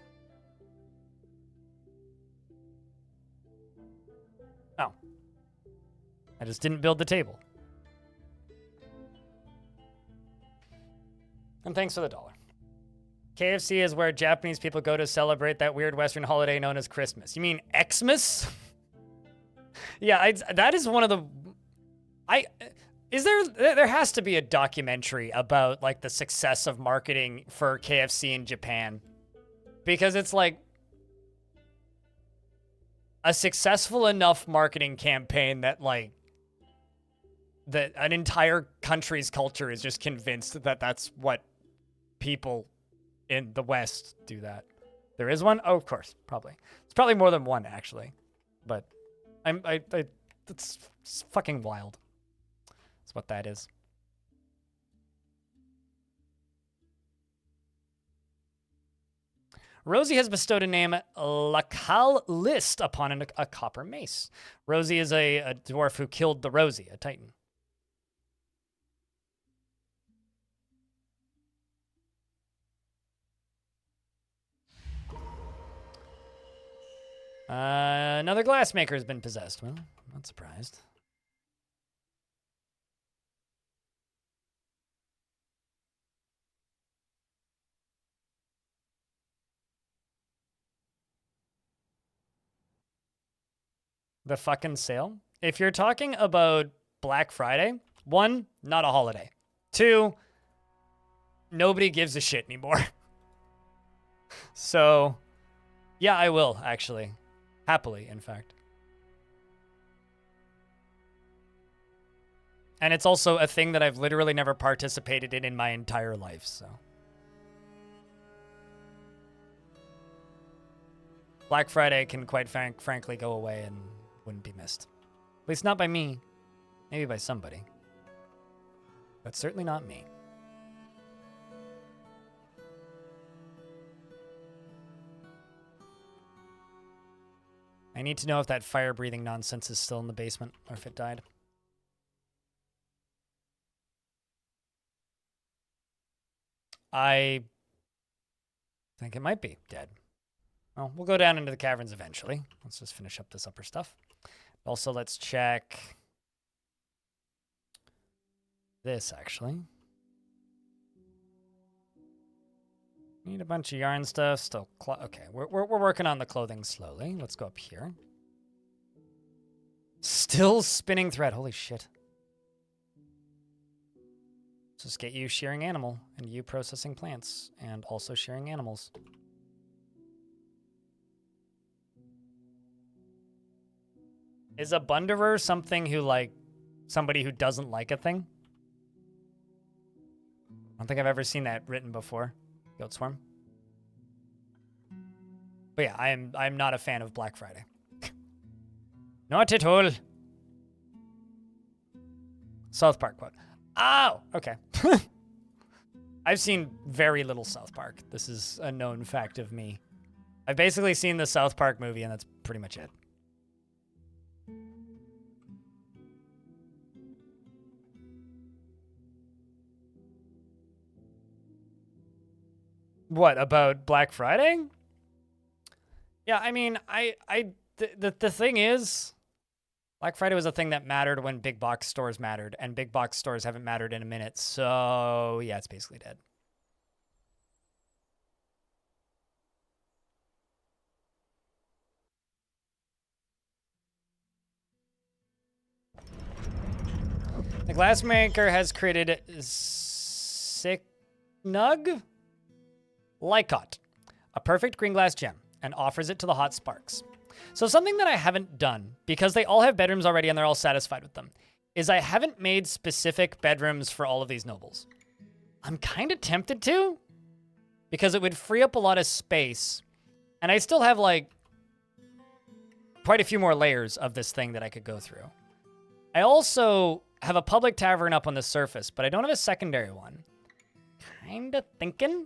Oh. I just didn't build the table. And thanks for the $1. KFC is where Japanese people go to celebrate that weird Western holiday known as Christmas. You mean Xmas? Yeah, that is one of the... There has to be a documentary about, like, the success of marketing for KFC in Japan. Because it's, like, a successful enough marketing campaign that, like, that an entire country's culture is just convinced that that's what people in the West do that. There is one? Oh, of course, probably. It's probably more than one, actually. But it's fucking wild. That's what that is. Rosie has bestowed a name, Lakal List, upon a copper mace. Rosie is a dwarf who killed the Rosie, a titan. Another glassmaker has been possessed. Well, I'm not surprised. The fucking sale? If you're talking about Black Friday, 1, not a holiday. 2, nobody gives a shit anymore. So, yeah, I will, actually. Happily, in fact. And it's also a thing that I've literally never participated in my entire life, so. Black Friday can quite frankly go away and wouldn't be missed. At least not by me. Maybe by somebody. But certainly not me. I need to know if that fire-breathing nonsense is still in the basement, or if it died. I think it might be dead. Well, we'll go down into the caverns eventually. Let's just finish up this upper stuff. Also, let's check this, actually. Need a bunch of yarn stuff. Still, okay, we're working on the clothing slowly. Let's go up here. Still spinning thread. Holy shit. Let's just get you shearing animal and you processing plants and also shearing animals. Is a bunderer something who, like, somebody who doesn't like a thing? I don't think I've ever seen that written before. Goat Swarm. But yeah, I'm not a fan of Black Friday. Not at all. South Park quote. Oh, okay. I've seen very little South Park. This is a known fact of me. I've basically seen the South Park movie, and that's pretty much it. What, about Black Friday? Yeah, I mean, the thing is, Black Friday was a thing that mattered when big box stores mattered, and big box stores haven't mattered in a minute, so yeah, it's basically dead. The glassmaker has created Signug Lycott, a perfect green glass gem, and offers it to the hot sparks. So something that I haven't done, because they all have bedrooms already and they're all satisfied with them, is I haven't made specific bedrooms for all of these nobles. I'm kind of tempted to, because it would free up a lot of space, and I still have, like, quite a few more layers of this thing that I could go through. I also have a public tavern up on the surface, but I don't have a secondary one. Kind of thinking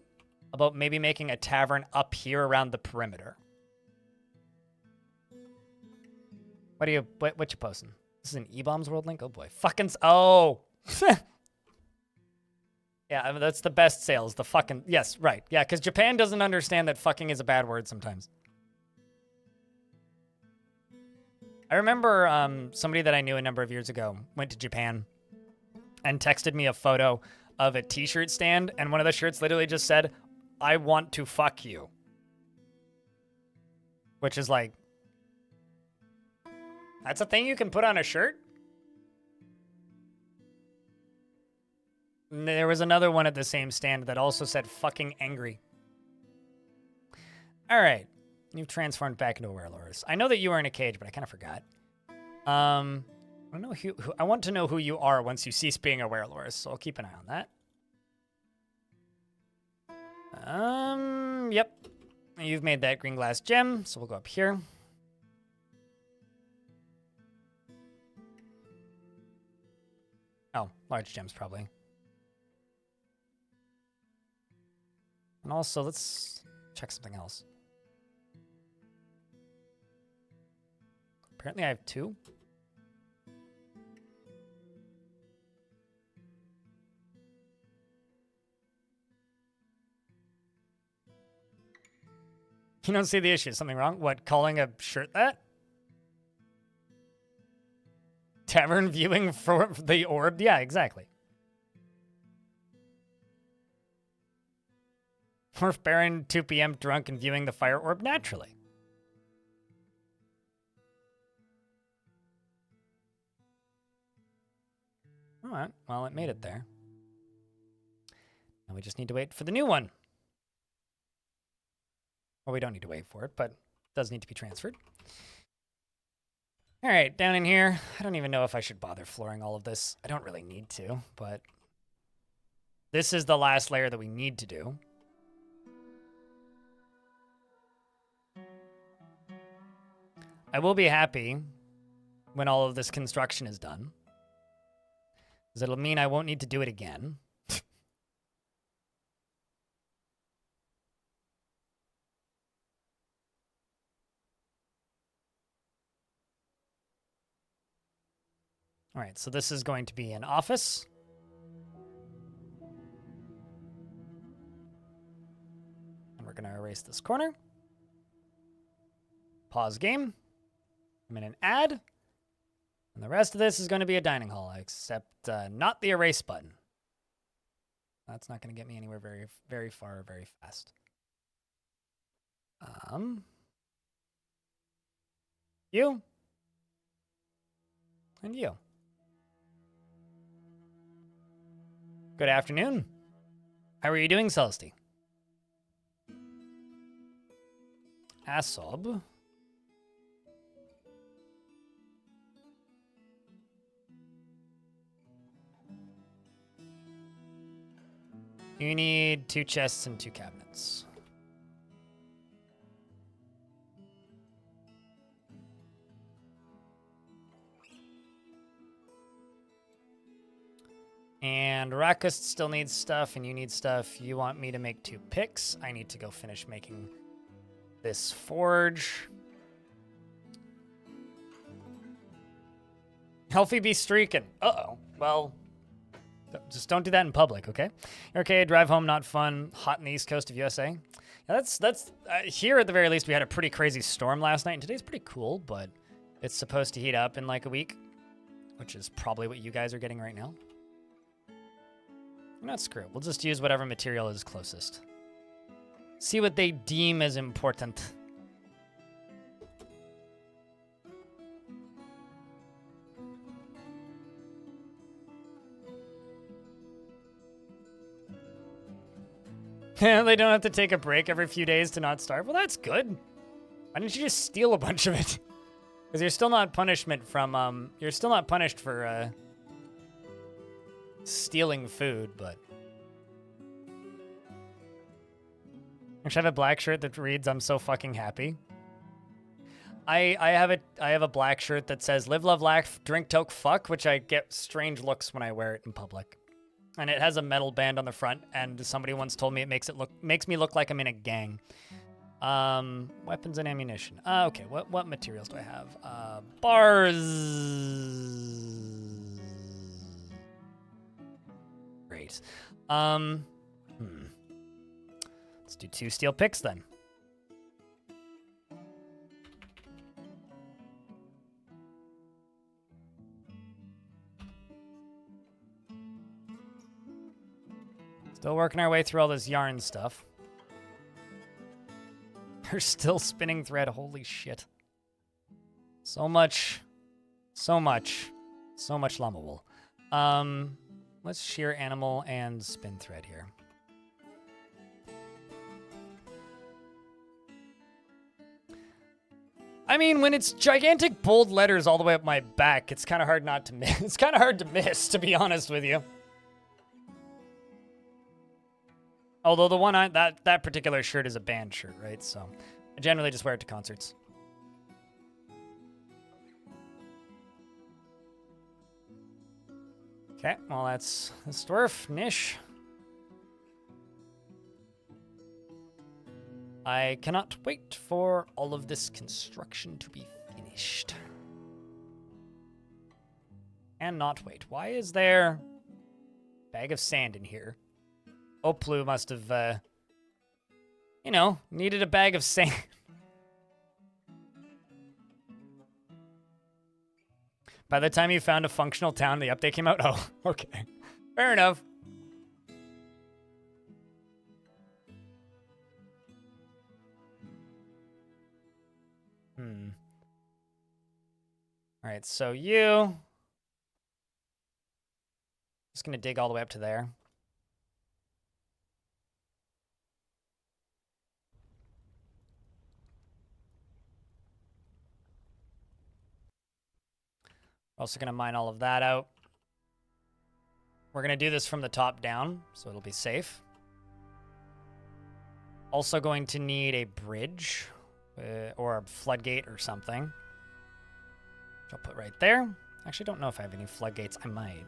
about maybe making a tavern up here around the perimeter. What you posting? This is an E-Bombs World link? Oh boy. Fucking, oh! Yeah, I mean, that's the best sales, the fucking, yes, right. Yeah, because Japan doesn't understand that fucking is a bad word sometimes. I remember somebody that I knew a number of years ago went to Japan and texted me a photo of a t-shirt stand, and one of the shirts literally just said, "I want to fuck you." Which is like, that's a thing you can put on a shirt? And there was another one at the same stand that also said fucking angry. All right. You've transformed back into a werelorus. I know that you were in a cage, but I kind of forgot. I don't know I want to know who you are once you cease being a werelorus, so I'll keep an eye on that. Yep. You've made that green glass gem, so we'll go up here. Oh, large gems probably. And also, let's check something else. Apparently I have 2. You don't see the issue. Something wrong? What, calling a shirt that? Tavern viewing for the orb? Yeah, exactly. Dwarf Baron, 2 p.m. drunk and viewing the Fire Orb naturally. All right, well, it made it there. Now we just need to wait for the new one. Well, we don't need to wait for it, but it does need to be transferred. All right, down in here. I don't even know if I should bother flooring all of this. I don't really need to, but this is the last layer that we need to do. I will be happy when all of this construction is done, because it'll mean I won't need to do it again. All right, so this is going to be an office. And we're going to erase this corner. Pause game. I'm in an ad. And the rest of this is going to be a dining hall, except not the erase button. That's not going to get me anywhere very, very far, very fast. You. And you. Good afternoon. How are you doing, Celesty? Asob. You need 2 chests and 2 cabinets. And Rakus still needs stuff, and you need stuff. You want me to make 2 picks. I need to go finish making this forge. Healthy be streaking. Uh-oh. Well, just don't do that in public, okay? Okay, drive home, not fun. Hot in the east coast of USA. Yeah, that's here at the very least, we had a pretty crazy storm last night, and today's pretty cool, but it's supposed to heat up in like a week, which is probably what you guys are getting right now. Not screw it. We'll just use whatever material is closest. See what they deem as important. They don't have to take a break every few days to not starve. Well, that's good. Why didn't you just steal a bunch of it? Because you're still not punishment from you're still not punished for stealing food, but I should have a black shirt that reads "I'm so fucking happy." I have a black shirt that says "Live, love, laugh, drink, toke, fuck," which I get strange looks when I wear it in public. And it has a metal band on the front, and somebody once told me it makes me look like I'm in a gang. Weapons and ammunition. Okay, what materials do I have? Bars. Great. Let's do 2 steel picks then. Still working our way through all this yarn stuff. We're still spinning thread. Holy shit. So much llama wool. Let's shear animal and spin thread here. I mean, when it's gigantic bold letters all the way up my back, it's kind of hard not to miss. It's kind of hard to miss, to be honest with you. Although the one that particular shirt is a band shirt, right? So I generally just wear it to concerts. Okay, well that's dwarf niche. I cannot wait for all of this construction to be finished. And not wait. Why is there a bag of sand in here? Oplu must have, needed a bag of sand. By the time you found a functional town, the update came out? Oh, okay. Fair enough. All right, so you... Just going to dig all the way up to there. Also going to mine all of that out. We're going to do this from the top down, so it'll be safe. Also going to need a bridge or a floodgate or something, which I'll put right there. Actually, don't know if I have any floodgates. I might.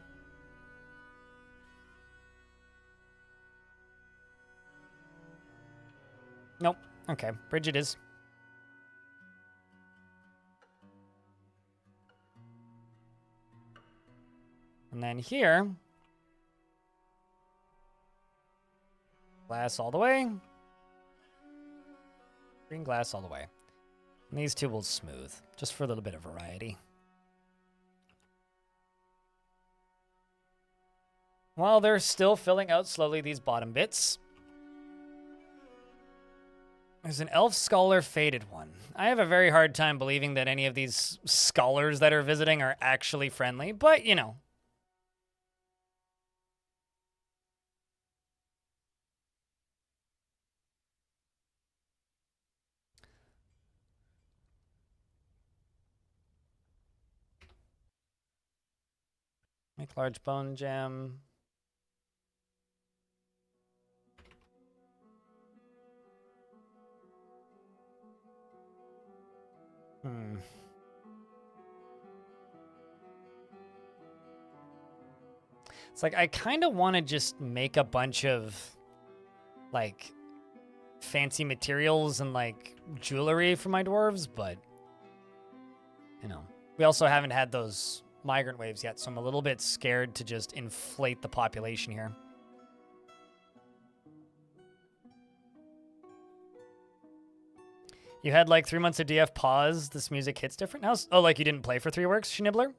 Nope. Okay, bridge it is. And then here, glass all the way. Green glass all the way. And these 2 will smooth, just for a little bit of variety. While they're still filling out slowly these bottom bits, there's an elf scholar faded one. I have a very hard time believing that any of these scholars that are visiting are actually friendly, but you know. Make large bone gem. It's like I kind of want to just make a bunch of like fancy materials and like jewelry for my dwarves, but you know, we also haven't had those migrant waves yet, so I'm a little bit scared to just inflate the population here. You had like 3 months of DF pause. This music hits different now. Oh, like you didn't play for 3 works, Schnibbler?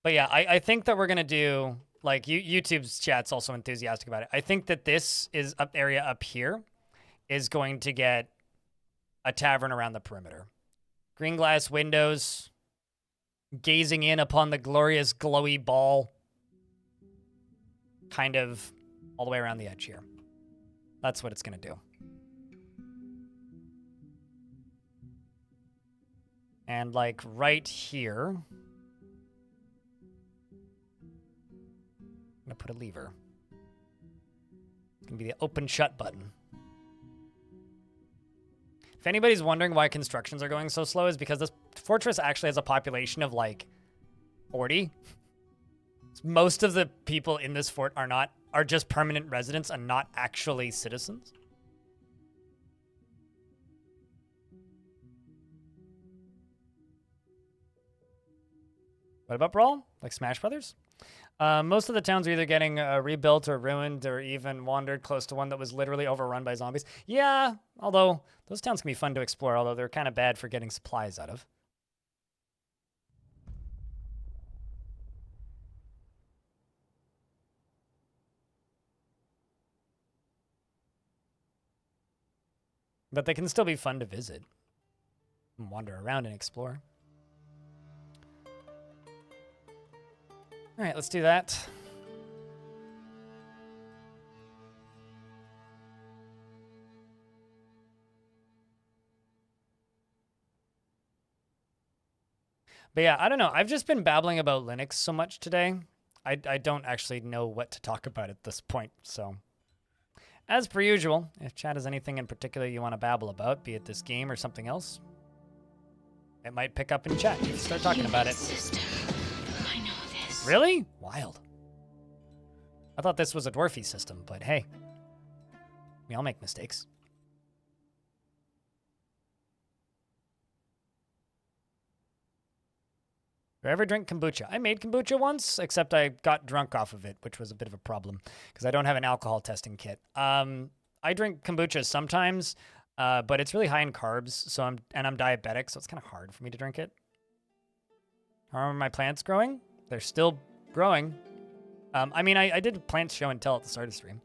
But yeah, I think that we're going to do, like, YouTube's chat's also enthusiastic about it. I think that this is up area up here is going to get a tavern around the perimeter. Green glass windows, gazing in upon the glorious glowy ball, kind of all the way around the edge here. That's what it's going to do. And like right here, I'm going to put a lever. It's going to be the open shut button. If anybody's wondering why constructions are going so slow, is because this fortress actually has a population of like 40. Most of the people in this fort are just permanent residents and not actually citizens. What about Brawl? Like Smash Brothers? Most of the towns are either getting rebuilt or ruined or even wandered close to one that was literally overrun by zombies. Yeah, although those towns can be fun to explore, although they're kind of bad for getting supplies out of. But they can still be fun to visit and wander around and explore. All right, let's do that. But yeah, I don't know. I've just been babbling about Linux so much today. I don't actually know what to talk about at this point. So, as per usual, if chat has anything in particular you want to babble about, be it this game or something else, it might pick up in chat. You can start talking about it. I know this. Really? Wild. I thought this was a dwarfy system, but hey, we all make mistakes. Do I ever drink kombucha? I made kombucha once, except I got drunk off of it, which was a bit of a problem because I don't have an alcohol testing kit. I drink kombucha sometimes, but it's really high in carbs, so I'm diabetic, so it's kind of hard for me to drink it. How are my plants growing? They're still growing. I mean, I did a plant show and tell at the start of the stream.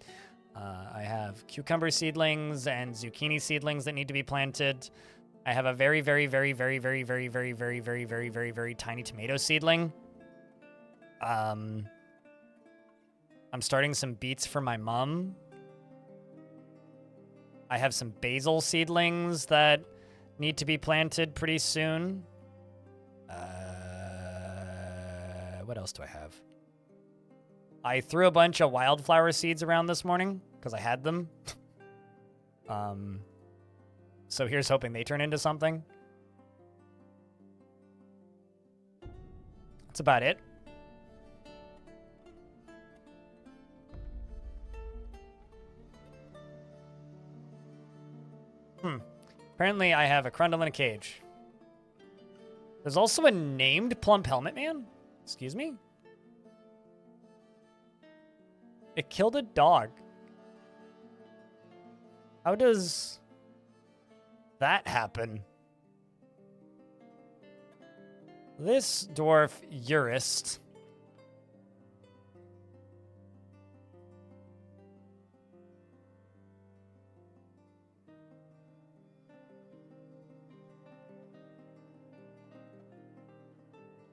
I have cucumber seedlings and zucchini seedlings that need to be planted. I have a very, very, very, very, very, very, very, very, very, very, very, very tiny tomato seedling. I'm starting some beets for my mom. I have some basil seedlings that need to be planted pretty soon. What else do I have? I threw a bunch of wildflower seeds around this morning because I had them. So here's hoping they turn into something. That's about it. Apparently I have a Crundle in a cage. There's also a named Plump Helmet Man? Excuse me? It killed a dog. How does that happen? This dwarf Urist.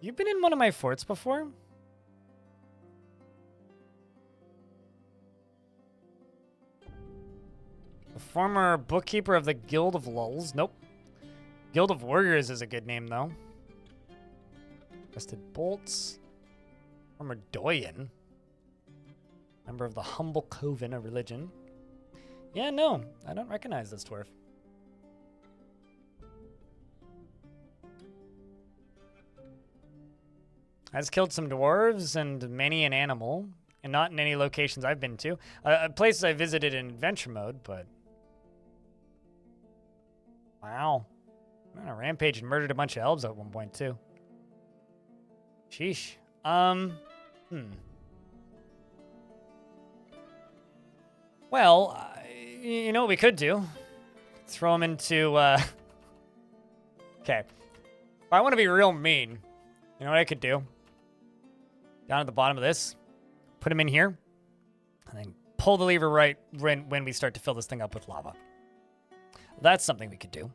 You've been in one of my forts before? The former bookkeeper of the Guild of Lulls. Nope. Guild of Warriors is a good name, though. Rusted Bolts. Former Doyen. Member of the Humble Coven of Religion. Yeah, no, I don't recognize this dwarf. I've killed some dwarves and many an animal, and not in any locations I've been to. Places I visited in adventure mode, but... Wow. I'm on a rampage and murdered a bunch of elves at one point, too. Sheesh. Well, you know what we could do? Throw them into, Okay. If I want to be real mean, you know what I could do? Down at the bottom of this, put them in here, and then pull the lever right when we start to fill this thing up with lava. That's something we could do.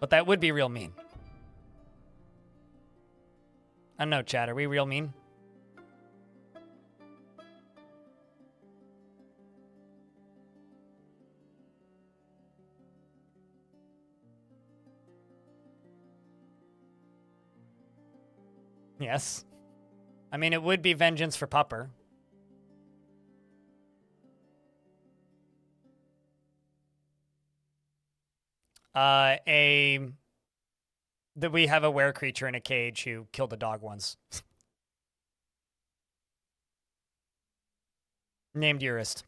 But that would be real mean. I don't know, chat. Are we real mean? Yes. I mean, it would be vengeance for Pupper. That we have a were creature in a cage who killed a dog once. Named Urist.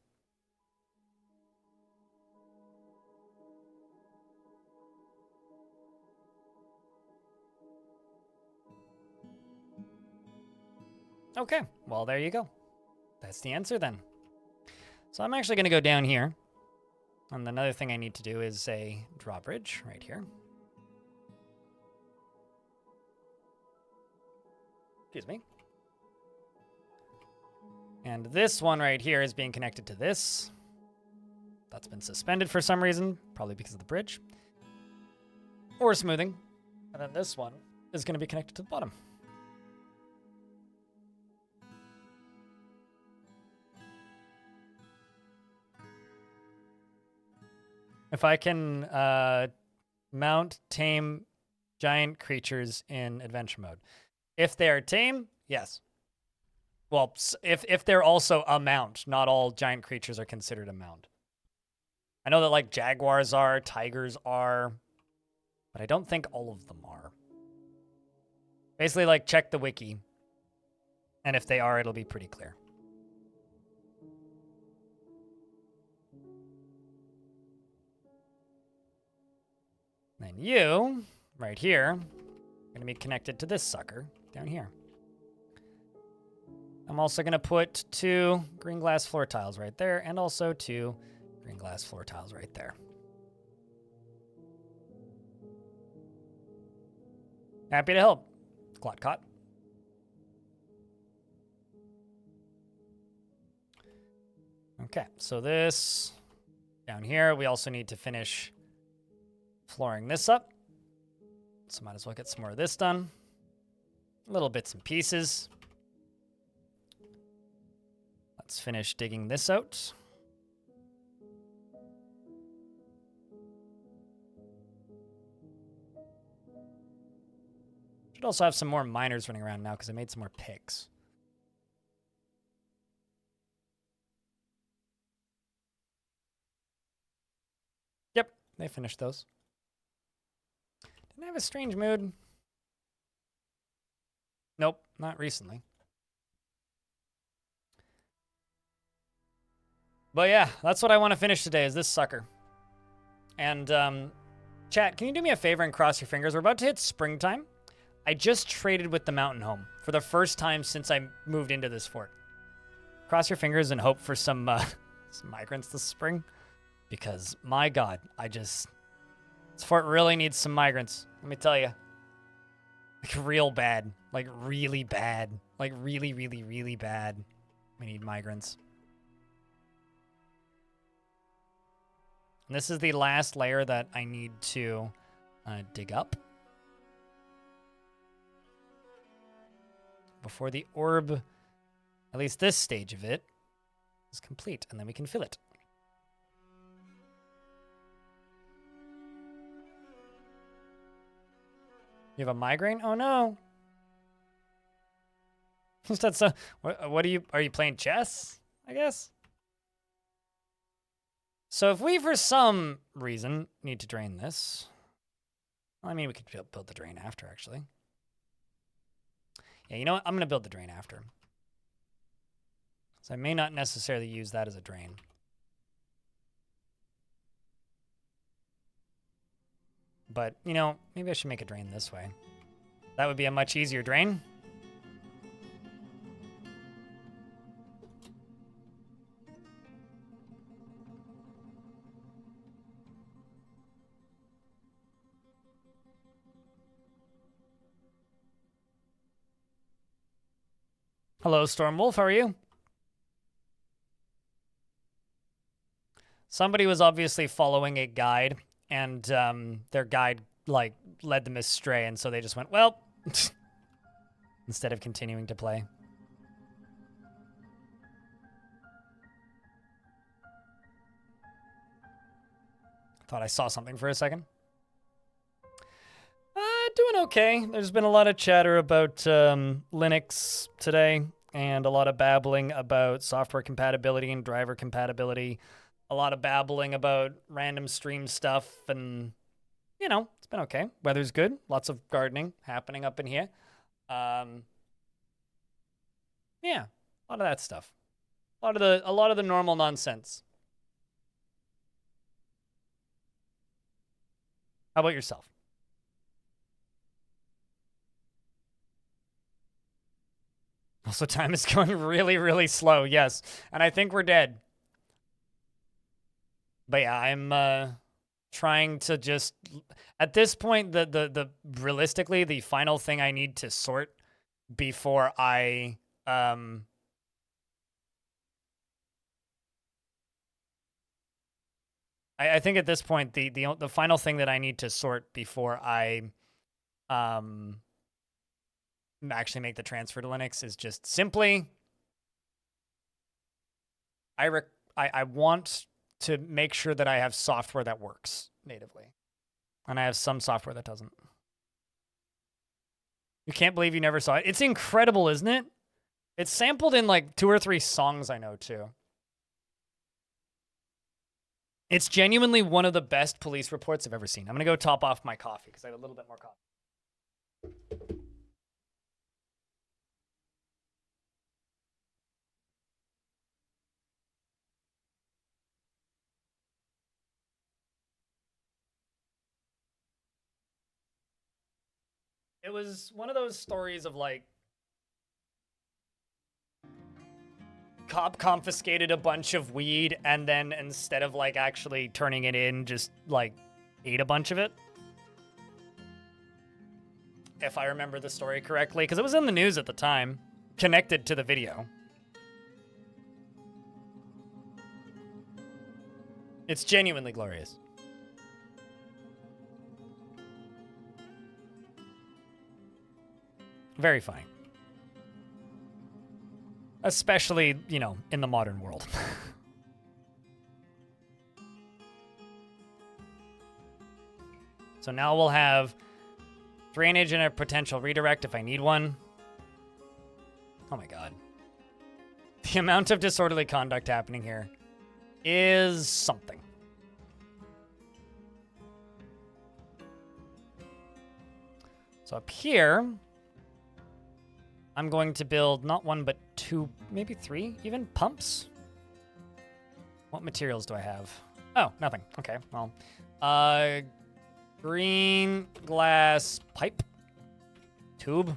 Okay, well, there you go. That's the answer then. So I'm actually going to go down here. And another thing I need to do is a drawbridge right here. Excuse me. And this one right here is being connected to this. That's been suspended for some reason, probably because of the bridge. Or smoothing. And then this one is going to be connected to the bottom. If I can mount, tame giant creatures in adventure mode. If they are tame, yes. Well, if they're also a mount, not all giant creatures are considered a mount. I know that like jaguars are, tigers are, but I don't think all of them are. Basically, like check the wiki, and if they are, it'll be pretty clear. Then you, right here, are going to be connected to this sucker down here. I'm also going to put 2 green glass floor tiles right there, and also 2 green glass floor tiles right there. Happy to help, Glotcott. Okay, so this down here, we also need to finish flooring this up. So might as well get some more of this done. Little bits and pieces. Let's finish digging this out. Should also have some more miners running around now because I made some more picks. Yep, they finished those. Didn't I have a strange mood? Nope, not recently. But yeah, that's what I want to finish today is this sucker. And chat, can you do me a favor and cross your fingers? We're about to hit springtime. I just traded with the mountain home for the first time since I moved into this fort. Cross your fingers and hope for some migrants this spring. Because, my God, this fort really needs some migrants. Let me tell you. Like, real bad. Like, really bad. Like, really, really, really bad. We need migrants. And this is the last layer that I need to dig up. Before the orb, at least this stage of it, is complete. And then we can fill it. You have a migraine? Oh no. That's what are you playing chess? I guess. So if we, for some reason, need to drain this, I mean, we could build the drain after, actually. Yeah, you know what? I'm going to build the drain after. So I may not necessarily use that as a drain. But, you know, maybe I should make a drain this way. That would be a much easier drain. Hello, Stormwolf. How are you? Somebody was obviously following a guide, and their guide, like, led them astray, and so they just went, well, instead of continuing to play. Thought I saw something for a second. Doing okay. There's been a lot of chatter about Linux today, and a lot of babbling about software compatibility and driver compatibility. A lot of babbling about random stream stuff, and, you know, it's been okay. Weather's good. Lots of gardening happening up in here. Yeah, a lot of that stuff. A lot of the normal nonsense. How about yourself? Also, time is going really, really slow, yes. And I think we're dead. But yeah, I'm trying to just... At this point, realistically, the final thing I need to sort before I... I think at this point, the final thing that I need to sort before I actually make the transfer to Linux is just simply... I want to make sure that I have software that works natively. And I have some software that doesn't. You can't believe you never saw it. It's incredible, isn't it? It's sampled in like 2 or 3 songs I know, too. It's genuinely one of the best police reports I've ever seen. I'm going to go top off my coffee because I have a little bit more coffee. It was one of those stories of like, cop confiscated a bunch of weed and then instead of like actually turning it in, just like ate a bunch of it. If I remember the story correctly, because it was in the news at the time, connected to the video. It's genuinely glorious. Very funny. Especially, you know, in the modern world. So now we'll have drainage and a potential redirect if I need one. Oh my god. The amount of disorderly conduct happening here is something. So up here, I'm going to build not 1, but 2, maybe 3 even pumps. What materials do I have? Oh, nothing. Okay, well. Green glass pipe. Tube.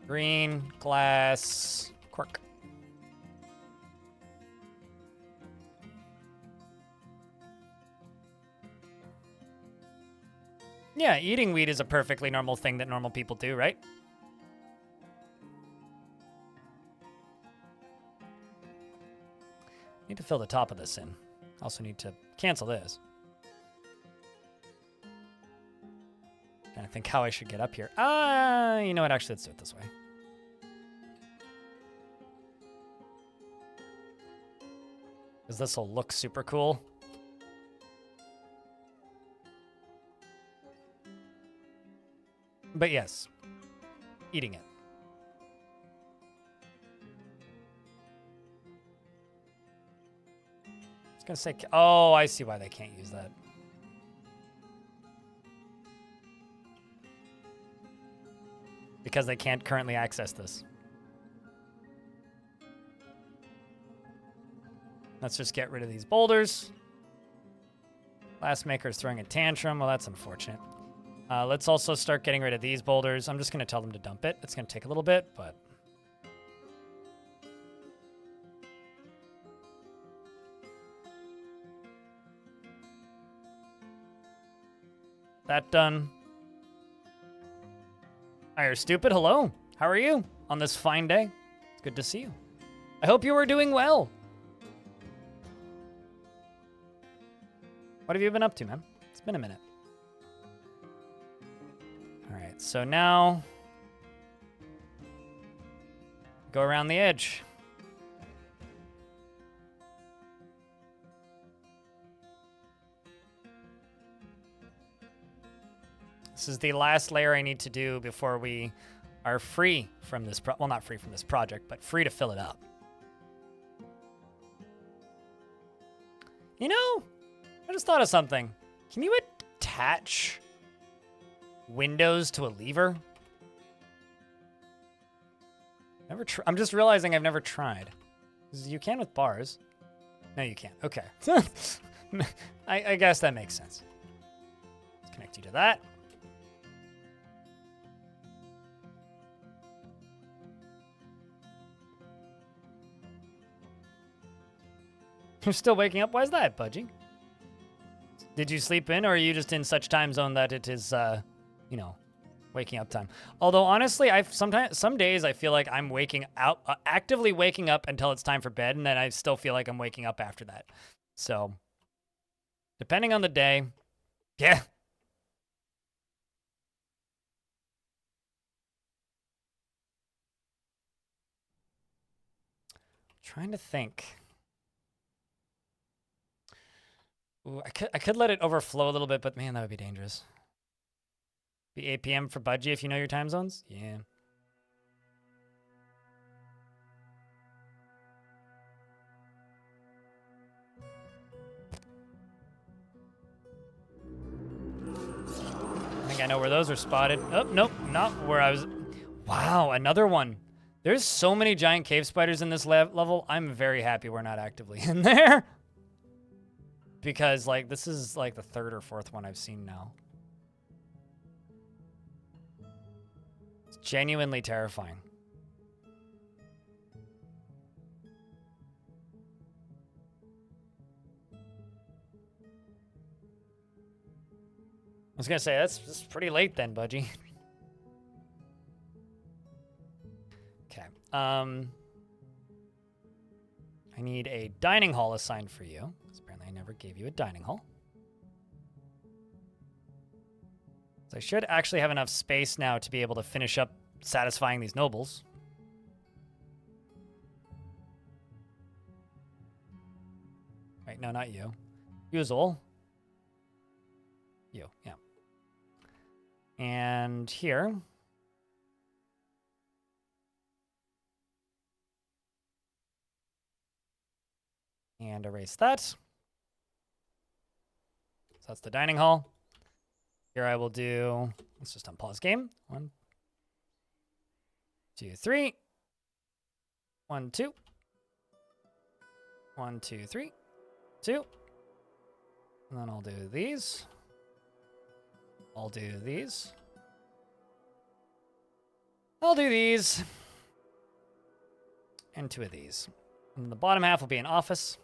Green glass cork. Yeah, eating weed is a perfectly normal thing that normal people do, right? Need to fill the top of this in. Also need to cancel this. Trying to think how I should get up here. You know what? Actually, let's do it this way. Because this will look super cool. But yes, eating it. gonna say, oh, I see why they can't use that. Because they can't currently access this. Let's just get rid of these boulders. Last maker's throwing a tantrum. Well, that's unfortunate. Let's also start getting rid of these boulders. I'm just going to tell them to dump it. It's going to take a little bit, but... that done. Hi, you're stupid. Hello. How are you on this fine day? It's good to see you. I hope you are doing well. What have you been up to, man? It's been a minute. All right, so now go around the edge. This is the last layer I need to do before we are free from this well, not free from this project, but free to fill it up. You know, I just thought of something. Can you attach windows to a lever? I'm just realizing I've never tried. You can with bars. No, you can't. Okay. I guess that makes sense. Let's connect you to that. You're still waking up? Why is that, Budgie? Did you sleep in, or are you just in such time zone that it is, you know, waking up time? Although, honestly, some days I feel like I'm waking out, actively waking up until it's time for bed, and then I still feel like I'm waking up after that. So, depending on the day, yeah. Trying to think. Ooh, I could let it overflow a little bit, but man, that would be dangerous. Be 8 p.m. for Budgie if you know your time zones? Yeah. I think I know where those are spotted. Oh, nope, not where I was. Wow, another one. There's so many giant cave spiders in this level. I'm very happy we're not actively in there. Because, like, this is, like, the third or fourth one I've seen now. It's genuinely terrifying. I was gonna say, that's pretty late then, Budgie. Okay. I need a dining hall assigned for you. Because apparently I never gave you a dining hall. So I should actually have enough space now to be able to finish up satisfying these nobles. Wait, no, not you. Usual. You, yeah. And here. And erase that. So that's the dining hall. Here I will do, let's just unpause game. 1, 2, 3. 1, 2. 1, 2, 3. 2. And then I'll do these. I'll do these. I'll do these. And 2 of these. And the bottom half will be an office.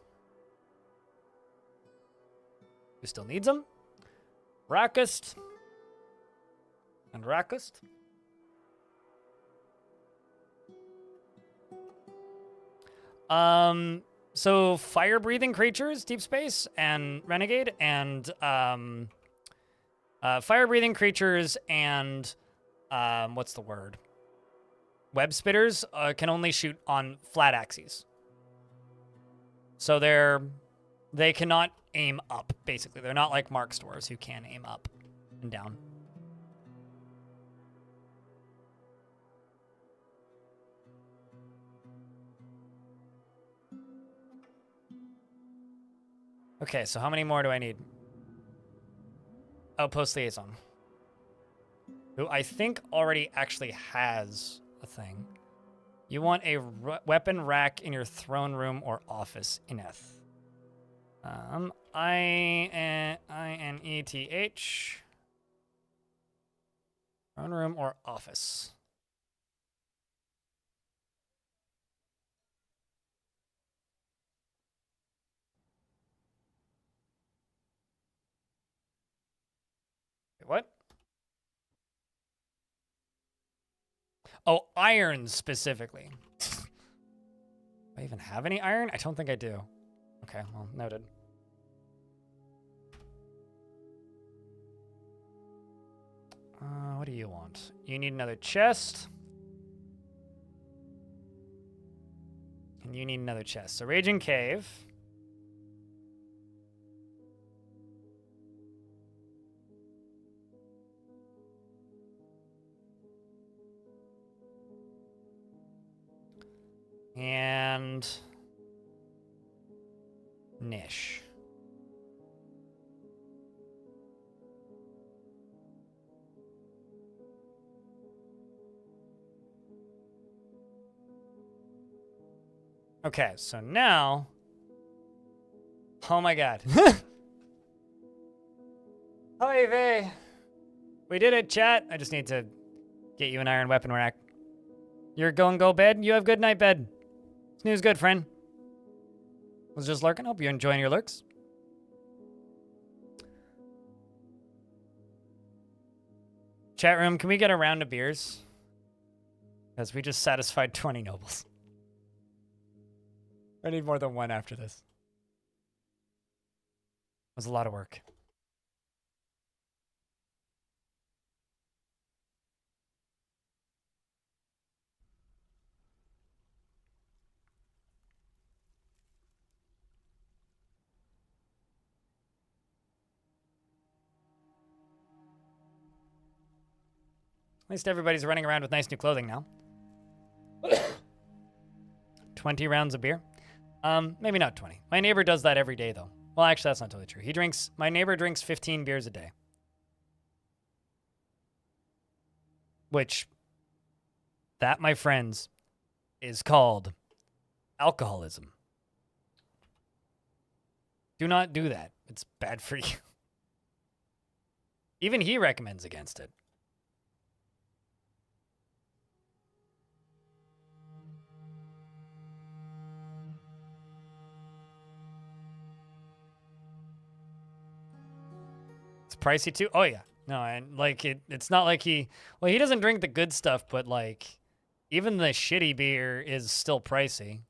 Who still needs them? Rackest. And Rackest. So fire-breathing creatures, Deep Space, and Renegade, and fire-breathing creatures and what's the word? Web spitters can only shoot on flat axes. So they cannot aim up, basically. They're not like Mark stores who can aim up and down. Okay, so how many more do I need? Outpost liaison. Who I think already actually has a thing. You want a weapon rack in your throne room or office, Ineth. INETH. Throne room or office. Wait, what? Oh, iron specifically. Do I even have any iron? I don't think I do. Okay, well, noted. What do you want? You need another chest. And you need another chest. So Raging Cave. And Niche. Okay, so now... Oh my god. Hi, Vey. We did it, chat. I just need to get you an iron weapon rack. You're going go bed? You have good night bed. Snooze good, friend. Was just lurking. Hope you're enjoying your lurks. Chat room, can we get a round of beers? Because we just satisfied 20 nobles. I need more than one after this. It was a lot of work. At least everybody's running around with nice new clothing now. 20 rounds of beer? Maybe not 20. My neighbor does that every day, though. Well, actually, that's not totally true. My neighbor drinks 15 beers a day. Which, that, my friends, is called alcoholism. Do not do that. It's bad for you. Even he recommends against it. It's pricey too. Oh yeah. No, and like it's not like he doesn't drink the good stuff, but like even the shitty beer is still pricey.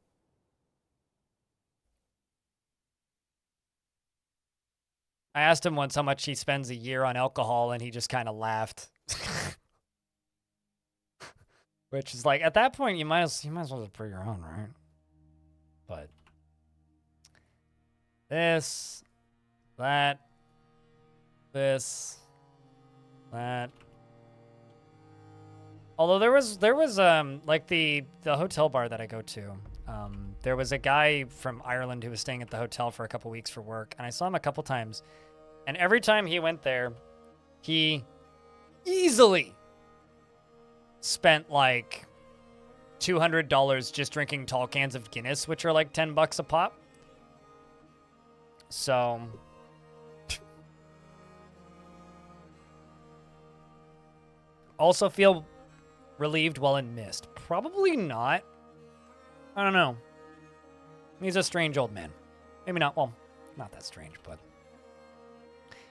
I asked him once how much he spends a year on alcohol, and he just kind of laughed. Which is like, at that point, you might as well just put your own, right? But this, that, this, that. Although there was like the hotel bar that I go to. There was a guy from Ireland who was staying at the hotel for a couple weeks for work, and I saw him a couple times. And every time he went there, he easily spent like $200 just drinking tall cans of Guinness, which are like $10 a pop. So also feel relieved while in mist. Probably not. I don't know. He's a strange old man. Maybe not. Well, not that strange, but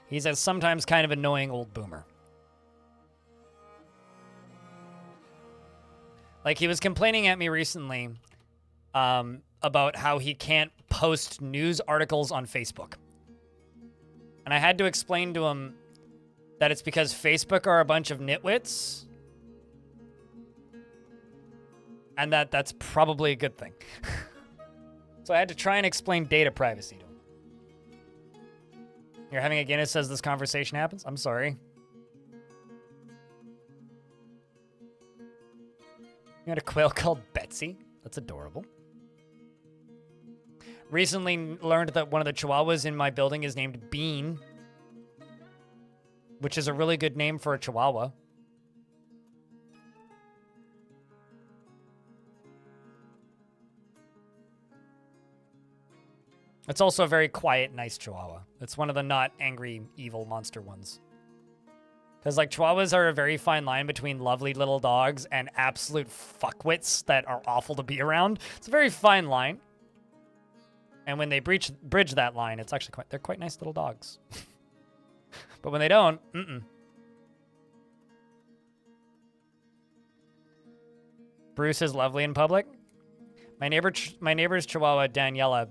he's a sometimes kind of annoying old boomer. Like, he was complaining at me recently about how he can't post news articles on Facebook. And I had to explain to him that it's because Facebook are a bunch of nitwits. And that's probably a good thing. So I had to try and explain data privacy to him. You're having a Guinness as this conversation happens? I'm sorry. You had a quail called Betsy? That's adorable. Recently learned that one of the Chihuahuas in my building is named Bean, which is a really good name for a Chihuahua. It's also a very quiet, nice Chihuahua. It's one of the not angry, evil monster ones. Because, like, Chihuahuas are a very fine line between lovely little dogs and absolute fuckwits that are awful to be around. It's a very fine line. And when they bridge that line, it's actually they're quite nice little dogs. But when they don't, Bruce is lovely in public. My neighbor's Chihuahua, Daniela,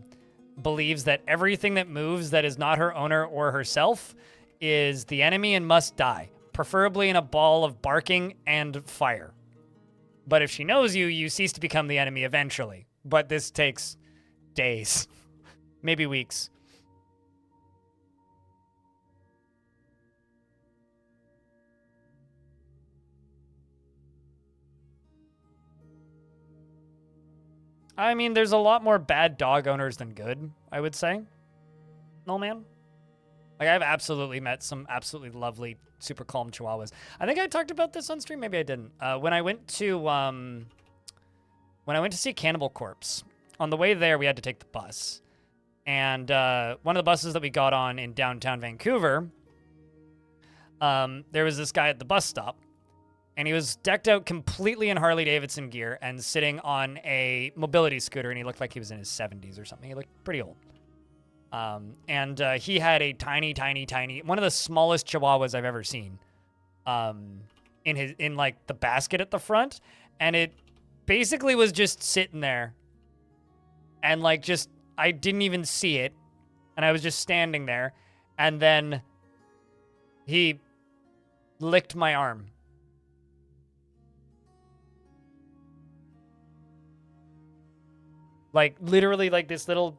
believes that everything that moves that is not her owner or herself is the enemy and must die, preferably in a ball of barking and fire. But if she knows you, you cease to become the enemy eventually. But this takes days, maybe weeks. I mean, there's a lot more bad dog owners than good, I would say. No, man. Like, I've absolutely met some absolutely lovely, super calm Chihuahuas. I think I talked about this on stream. Maybe I didn't. When I went to see Cannibal Corpse, on the way there, we had to take the bus. And one of the buses that we got on in downtown Vancouver, there was this guy at the bus stop. And he was decked out completely in Harley-Davidson gear and sitting on a mobility scooter, and he looked like he was in his 70s or something. He looked pretty old. And he had a tiny, one of the smallest Chihuahuas I've ever seen, in like the basket at the front, and it basically was just sitting there, and like I didn't even see it, and I was just standing there, and then he licked my arm. Like, literally, like, this little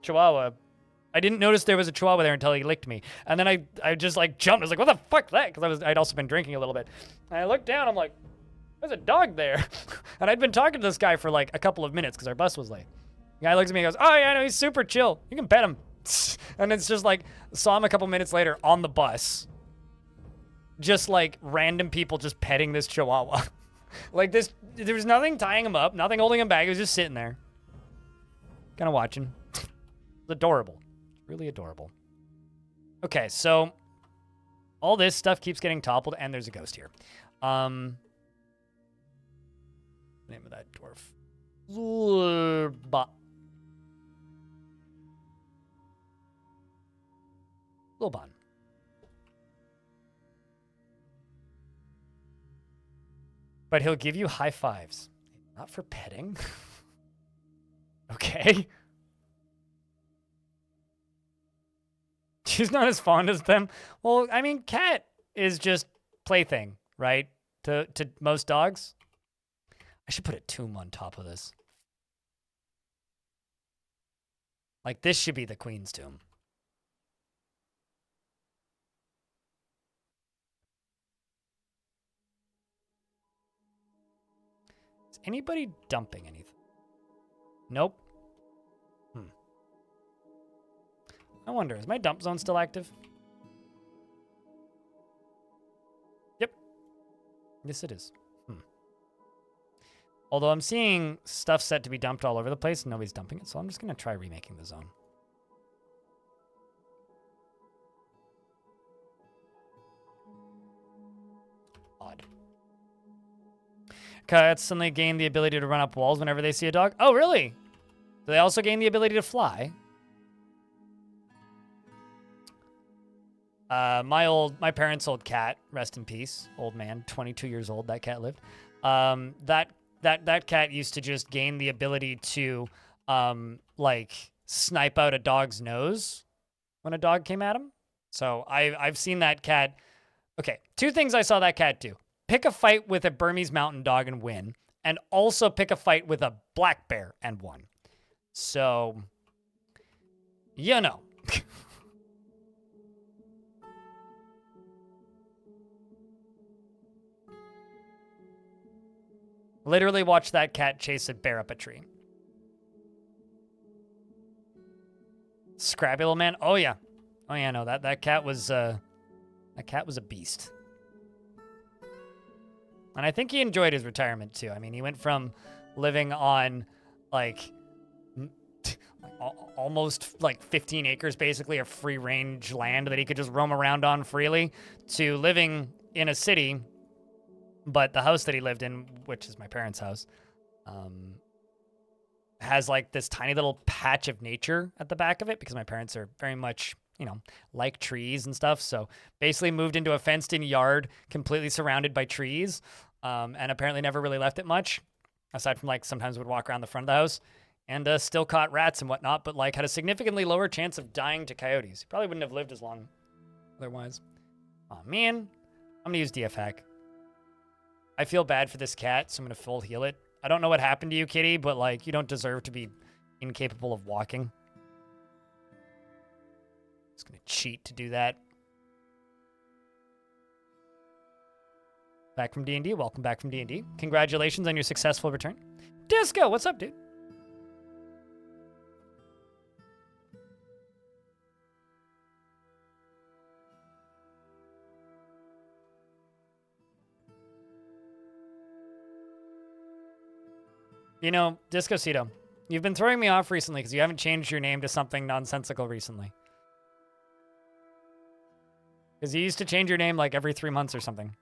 Chihuahua. I didn't notice there was a Chihuahua there until he licked me. And then I just, like, jumped. I was like, what the fuck that? Because I'd also been drinking a little bit. And I looked down. I'm like, there's a dog there. And I'd been talking to this guy for, like, a couple of minutes because our bus was late. The guy looks at me and goes, oh, yeah, no, he's super chill. You can pet him. And it's just, like, saw him a couple minutes later on the bus. Just, like, random people just petting this Chihuahua. Like, there was nothing tying him up, nothing holding him back. He was just sitting there. Kind of watching. It's adorable. Really adorable. Okay, so all this stuff keeps getting toppled, and there's a ghost here. Name of that dwarf. Lulban. But he'll give you high fives. Not for petting. Okay. She's not as fond as them. Well, I mean, cat is just plaything, right? To most dogs. I should put a tomb on top of this. Like, this should be the queen's tomb. Is anybody dumping anything? Nope. I wonder, is my dump zone still active? Yep. Yes, it is. Although I'm seeing stuff set to be dumped all over the place and nobody's dumping it, so I'm just going to try remaking the zone. Odd. Cats suddenly gain the ability to run up walls whenever they see a dog. Oh, really? Do they also gain the ability to fly? My parents' old cat, rest in peace, old man, 22 years old, that cat lived. That cat used to just gain the ability to, like, snipe out a dog's nose when a dog came at him. So I've seen that cat. Okay, two things I saw that cat do. Pick a fight with a Burmese mountain dog and win, and also pick a fight with a black bear and won. So, you know. Literally watch that cat chase a bear up a tree. Scrappy little man. Oh yeah. Oh yeah, no, that cat was a beast. And I think he enjoyed his retirement too. I mean, he went from living on like almost like 15 acres basically of free range land that he could just roam around on freely to living in a city. But the house that he lived in, which is my parents' house, has like this tiny little patch of nature at the back of it because my parents are very much, you know, like trees and stuff. So basically moved into a fenced in yard completely surrounded by trees, and apparently never really left it much aside from like sometimes would walk around the front of the house and still caught rats and whatnot, but like had a significantly lower chance of dying to coyotes. He probably wouldn't have lived as long otherwise. Oh man, I'm gonna use DF hack. I feel bad for this cat, so I'm gonna full heal it. I don't know what happened to you, kitty, but like you don't deserve to be incapable of walking. Just gonna cheat to do that. Back from D&D. Welcome back from D&D. Congratulations on your successful return. Disco, what's up, dude? You know, Discocito, you've been throwing me off recently because you haven't changed your name to something nonsensical recently. Because you used to change your name like every 3 months or something.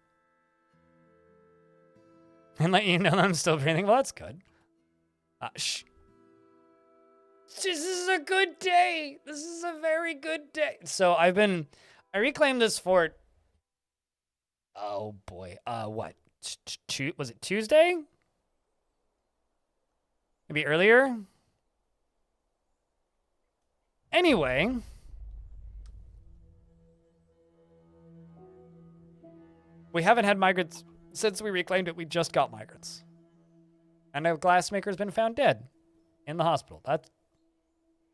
And let you know that I'm still breathing. Well, that's good. Shh. This is a good day. This is a very good day. So I reclaimed this fort. Oh boy. What? Was it Tuesday? Maybe earlier? Anyway. We haven't had migrants since we reclaimed it. We just got migrants. And a glassmaker's been found dead in the hospital. That's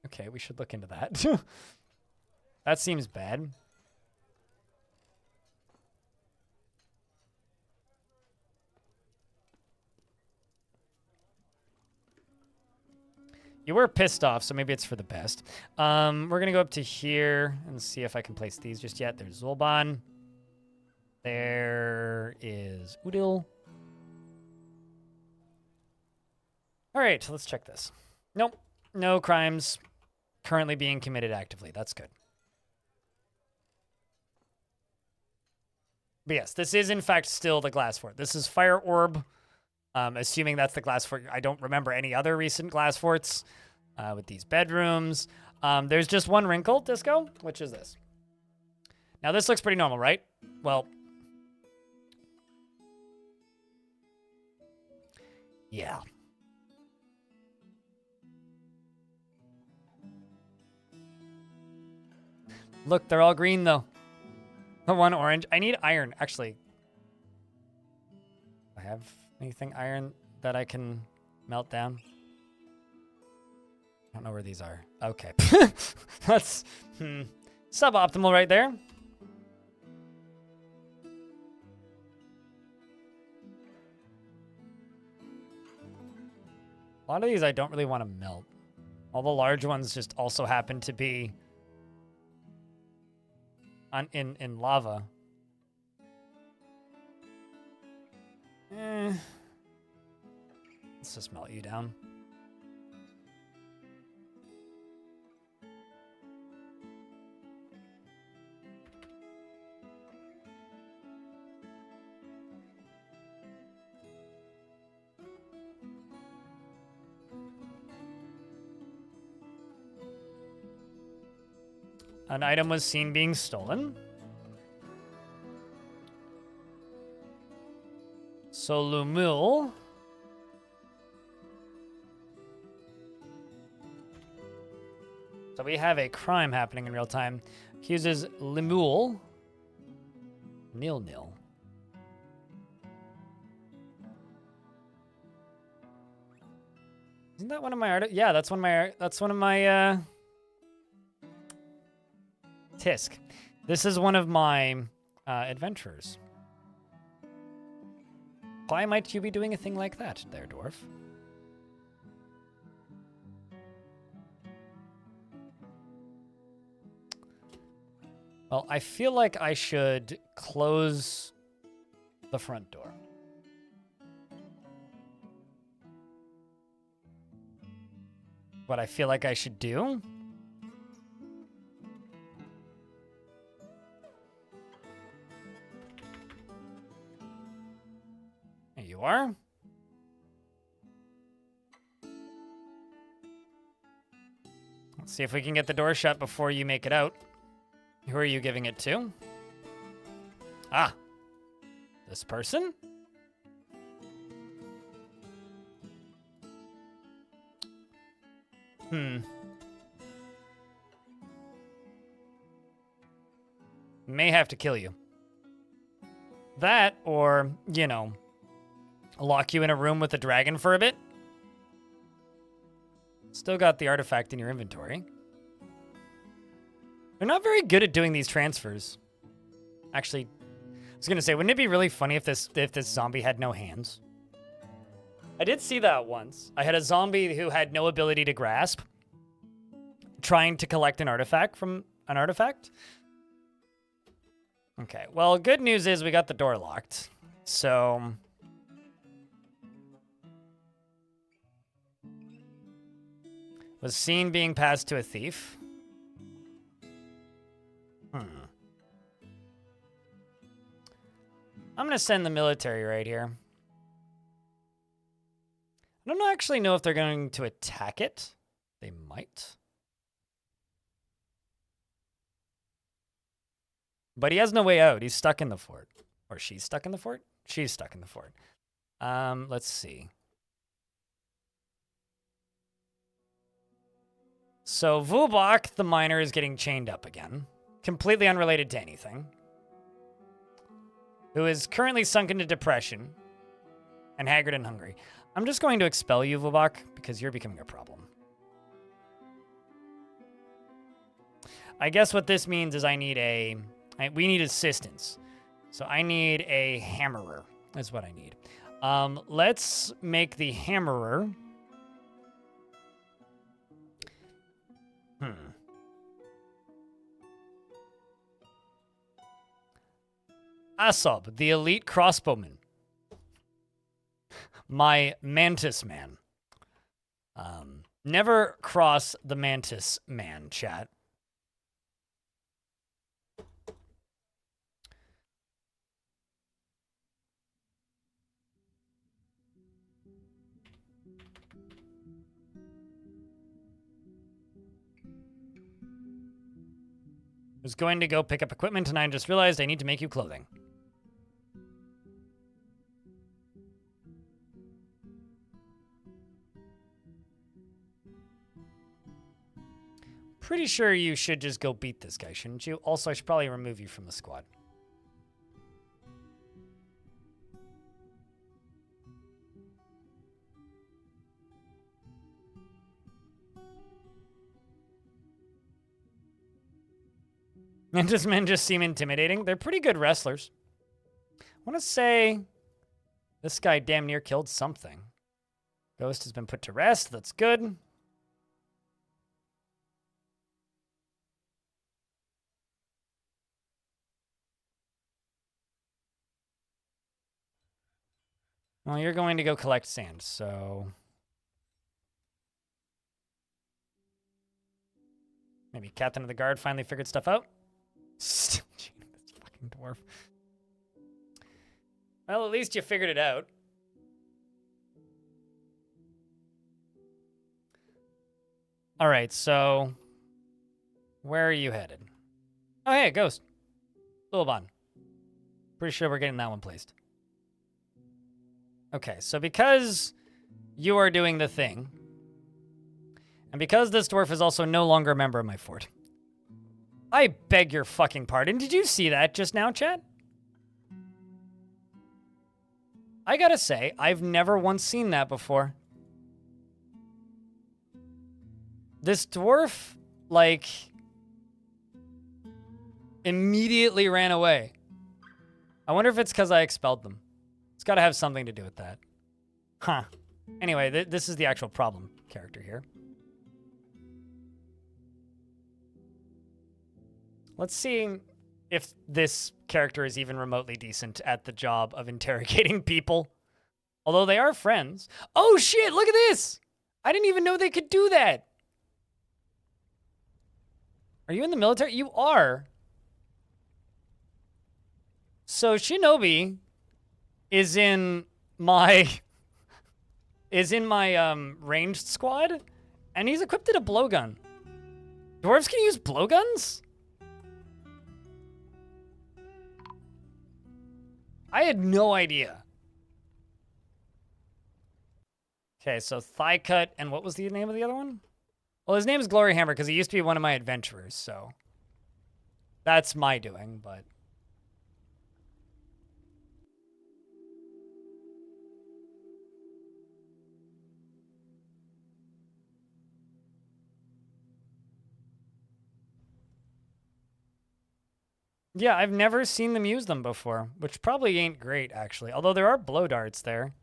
okay, we should look into that. That seems bad. You were pissed off, so maybe it's for the best. We're going to go up to here and see if I can place these just yet. There's Zulban. There is Udil. All right, let's check this. Nope, no crimes currently being committed actively. That's good. But yes, this is in fact still the glass fort. This is Fire Orb. Assuming that's the glass fort. I don't remember any other recent glass forts with these bedrooms. There's just one wrinkle, Disco, which is this. Now this looks pretty normal, right? Well, yeah. Look, they're all green though. The one orange. I need iron, actually. I have anything iron that I can melt down? I don't know where these are. Okay. That's suboptimal right there. A lot of these I don't really want to melt. All the large ones just also happen to be in lava. Let's just melt you down. An item was seen being stolen. So Lumul. So we have a crime happening in real time. Accuses Limul. Nil. Isn't that one of my art? Yeah, that's one of my Tisk. This is one of my adventurers. Why might you be doing a thing like that, there, dwarf? Well, I feel like I should close the front door. What I feel like I should do? There you are. Let's see if we can get the door shut before you make it out. Who are you giving it to? Ah, this person? May have to kill you. That, or, you know, lock you in a room with a dragon for a bit. Still got the artifact in your inventory. They're not very good at doing these transfers. Actually, I was gonna say, wouldn't it be really funny if this zombie had no hands? I did see that once. I had a zombie who had no ability to grasp, trying to collect an artifact from an artifact. Okay, well, good news is we got the door locked. So was seen being passed to a thief. I'm gonna send the military right here. I don't actually know if they're going to attack it. They might. But he has no way out. He's stuck in the fort. Or she's stuck in the fort? She's stuck in the fort. Let's see. So Vubok, the miner, is getting chained up again. Completely unrelated to anything. Who is currently sunk into depression. And haggard and hungry. I'm just going to expel you, Vubok, because you're becoming a problem. I guess what this means is we need assistance. So I need a hammerer. That's what I need. Let's make the hammerer. Asob, the elite crossbowman. My mantis man. Never cross the mantis man, chat. I was going to go pick up equipment and I just realized I need to make you clothing. Pretty sure you should just go beat this guy, shouldn't you? Also, I should probably remove you from the squad. Mantis men just seem intimidating. They're pretty good wrestlers. I want to say this guy damn near killed something. Ghost has been put to rest. That's good. Well, you're going to go collect sand, so maybe Captain of the Guard finally figured stuff out. Still cheating this fucking dwarf. Well, at least you figured it out. All right, so where are you headed? Oh, hey, Ghost. Lilbon. Pretty sure we're getting that one placed. Okay, so because you are doing the thing, and because this dwarf is also no longer a member of my fort, I beg your fucking pardon. Did you see that just now, chat? I gotta say, I've never once seen that before. This dwarf, like, immediately ran away. I wonder if it's because I expelled them. It's got to have something to do with that. Huh. Anyway, this is the actual problem character here. Let's see if this character is even remotely decent at the job of interrogating people. Although they are friends. Oh shit, look at this! I didn't even know they could do that. Are you in the military? You are. So Shinobi is in my ranged squad, and he's equipped with a blowgun. Dwarves can use blowguns? I had no idea. Okay, so thigh cut, and what was the name of the other one? Well, his name is Glory Hammer because he used to be one of my adventurers, so that's my doing, but. Yeah, I've never seen them use them before, which probably ain't great, actually. Although there are blow darts there.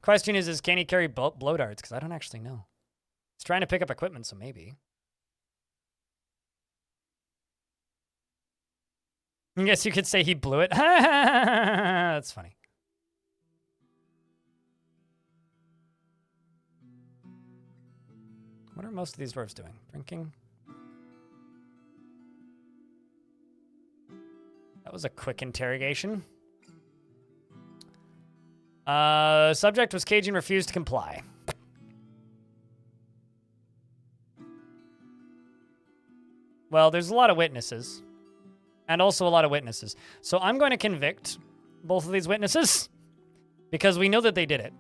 Question is can he carry blow darts? Because I don't actually know. He's trying to pick up equipment, so maybe. I guess you could say he blew it. That's funny. What are most of these dwarves doing? Drinking? That was a quick interrogation. Subject was caged and refused to comply. Well, there's a lot of witnesses. And also a lot of witnesses. So I'm going to convict both of these witnesses because we know that they did it.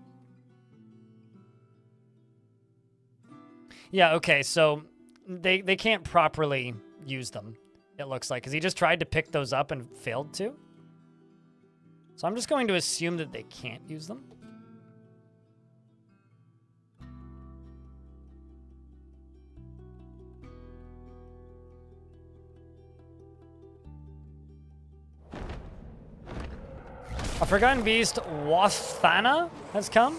Yeah, okay, so they can't properly use them, it looks like, because he just tried to pick those up and failed to. So I'm just going to assume that they can't use them. A forgotten beast, Wathana, has come.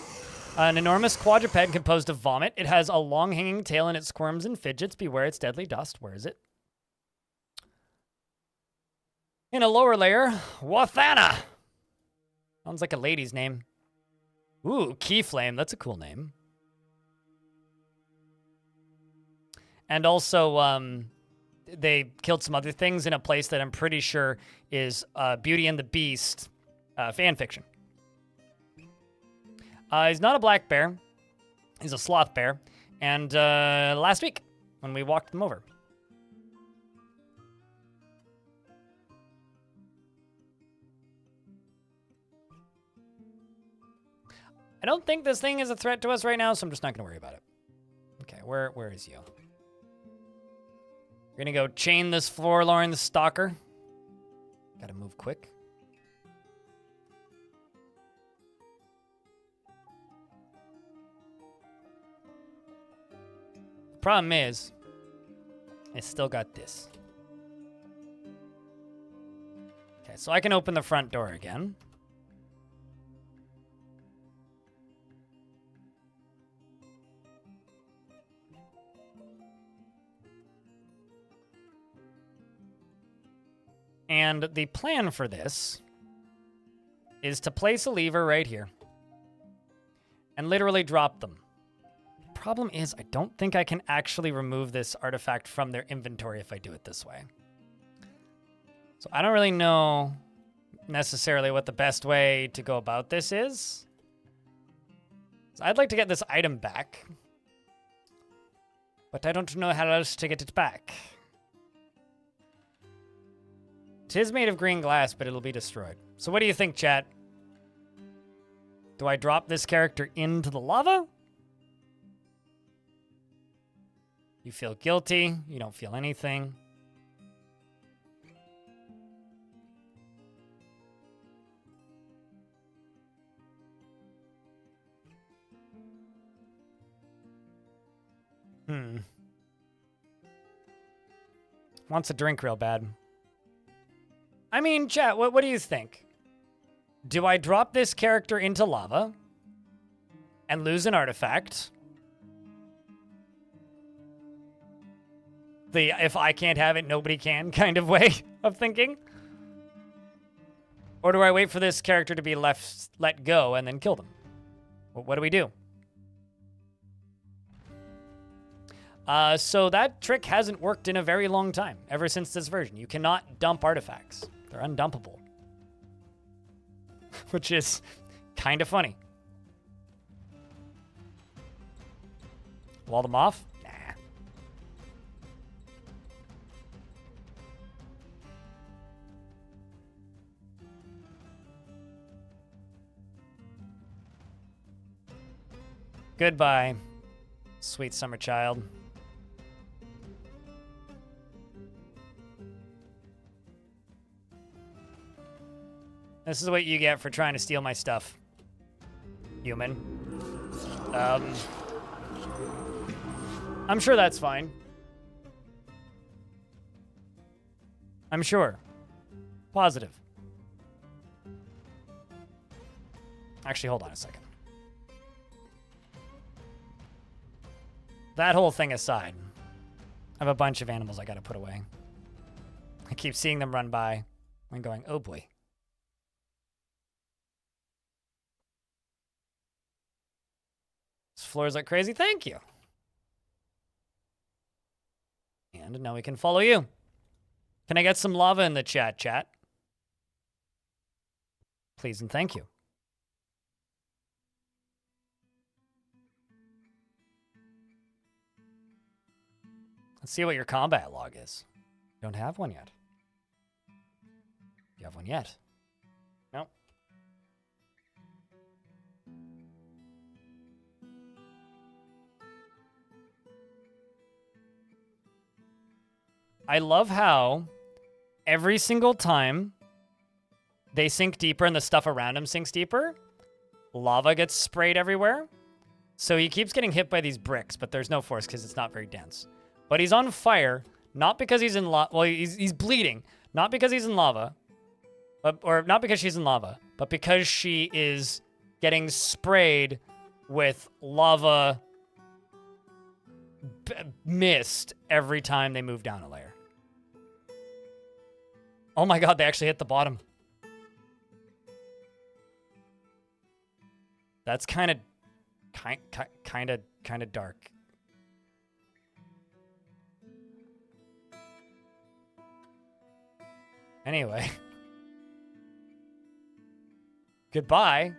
An enormous quadruped composed of vomit. It has a long hanging tail and it squirms and fidgets. Beware its deadly dust. Where is it? In a lower layer, Wathana. Sounds like a lady's name. Ooh, Keyflame. That's a cool name. And also, they killed some other things in a place that I'm pretty sure is Beauty and the Beast fan fiction. He's not a black bear. He's a sloth bear. And last week, when we walked them over. I don't think this thing is a threat to us right now, so I'm just not going to worry about it. Okay, where is you? We're going to go chain this Forlorn the Stalker. Got to move quick. Problem is, I still got this. Okay, so I can open the front door again. And the plan for this is to place a lever right here and literally drop them. Problem is, I don't think I can actually remove this artifact from their inventory if I do it this way. So I don't really know necessarily what the best way to go about this is. So I'd like to get this item back, but I don't know how else to get it back. It is made of green glass, but it'll be destroyed. So what do you think, chat? Do I drop this character into the lava? You feel guilty. You don't feel anything. Wants a drink real bad. I mean, chat, what do you think? Do I drop this character into lava and lose an artifact? The if I can't have it, nobody can kind of way of thinking. Or do I wait for this character to be let go and then kill them? What do we do? So that trick hasn't worked in a very long time, ever since this version. You cannot dump artifacts. They're undumpable. Which is kind of funny. Wall them off? Nah. Goodbye, sweet summer child. This is what you get for trying to steal my stuff, human. I'm sure that's fine. I'm sure. Positive. Actually, hold on a second. That whole thing aside, I have a bunch of animals I gotta put away. I keep seeing them run by and going, oh boy. This floor's like crazy, thank you. And now we can follow you. Can I get some lava in the chat? Please and thank you. Let's see what your combat log is. You don't have one yet. You have one yet? No. I love how every single time they sink deeper and the stuff around them sinks deeper, lava gets sprayed everywhere. So he keeps getting hit by these bricks, but there's no force because it's not very dense. But he's on fire, not because he's in lava. Well, he's bleeding, not because he's in lava, or not because she's in lava, but because she is getting sprayed with lava mist every time they move down a layer. Oh my god, they actually hit the bottom. That's kind of dark. Anyway. Goodbye.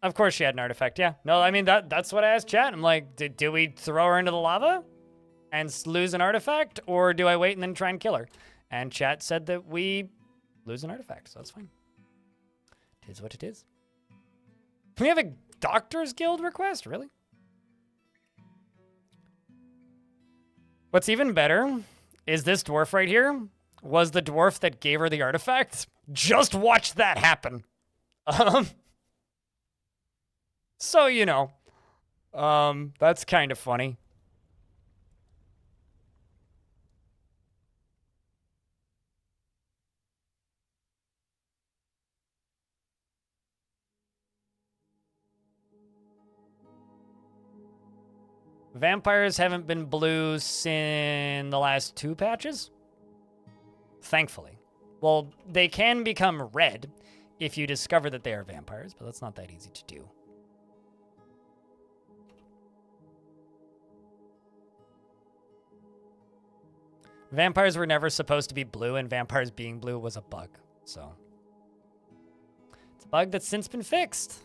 Of course she had an artifact, yeah. No, I mean, that's what I asked chat. I'm like, do we throw her into the lava and lose an artifact? Or do I wait and then try and kill her? And chat said that we lose an artifact, so that's fine. It is what it is. We have a Doctor's Guild request? Really? What's even better is this dwarf right here was the dwarf that gave her the artifact. Just watch that happen. So, you know, that's kind of funny. Vampires haven't been blue in the last 2 patches. Thankfully. Well, they can become red if you discover that they are vampires, but that's not that easy to do. Vampires were never supposed to be blue, and vampires being blue was a bug, so. It's a bug that's since been fixed.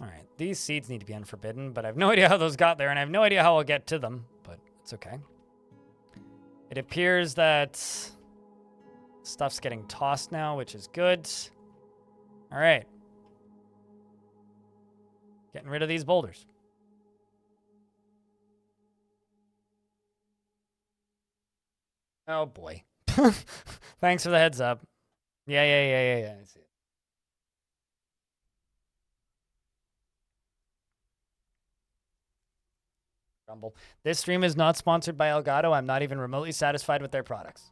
All right, these seeds need to be unforbidden, but I have no idea how those got there, and I have no idea how I'll get to them, but it's okay. It appears that stuff's getting tossed now, which is good. All right. Getting rid of these boulders. Oh, boy. Thanks for the heads up. Yeah. I see it. Rumble. This stream is not sponsored by Elgato. I'm not even remotely satisfied with their products.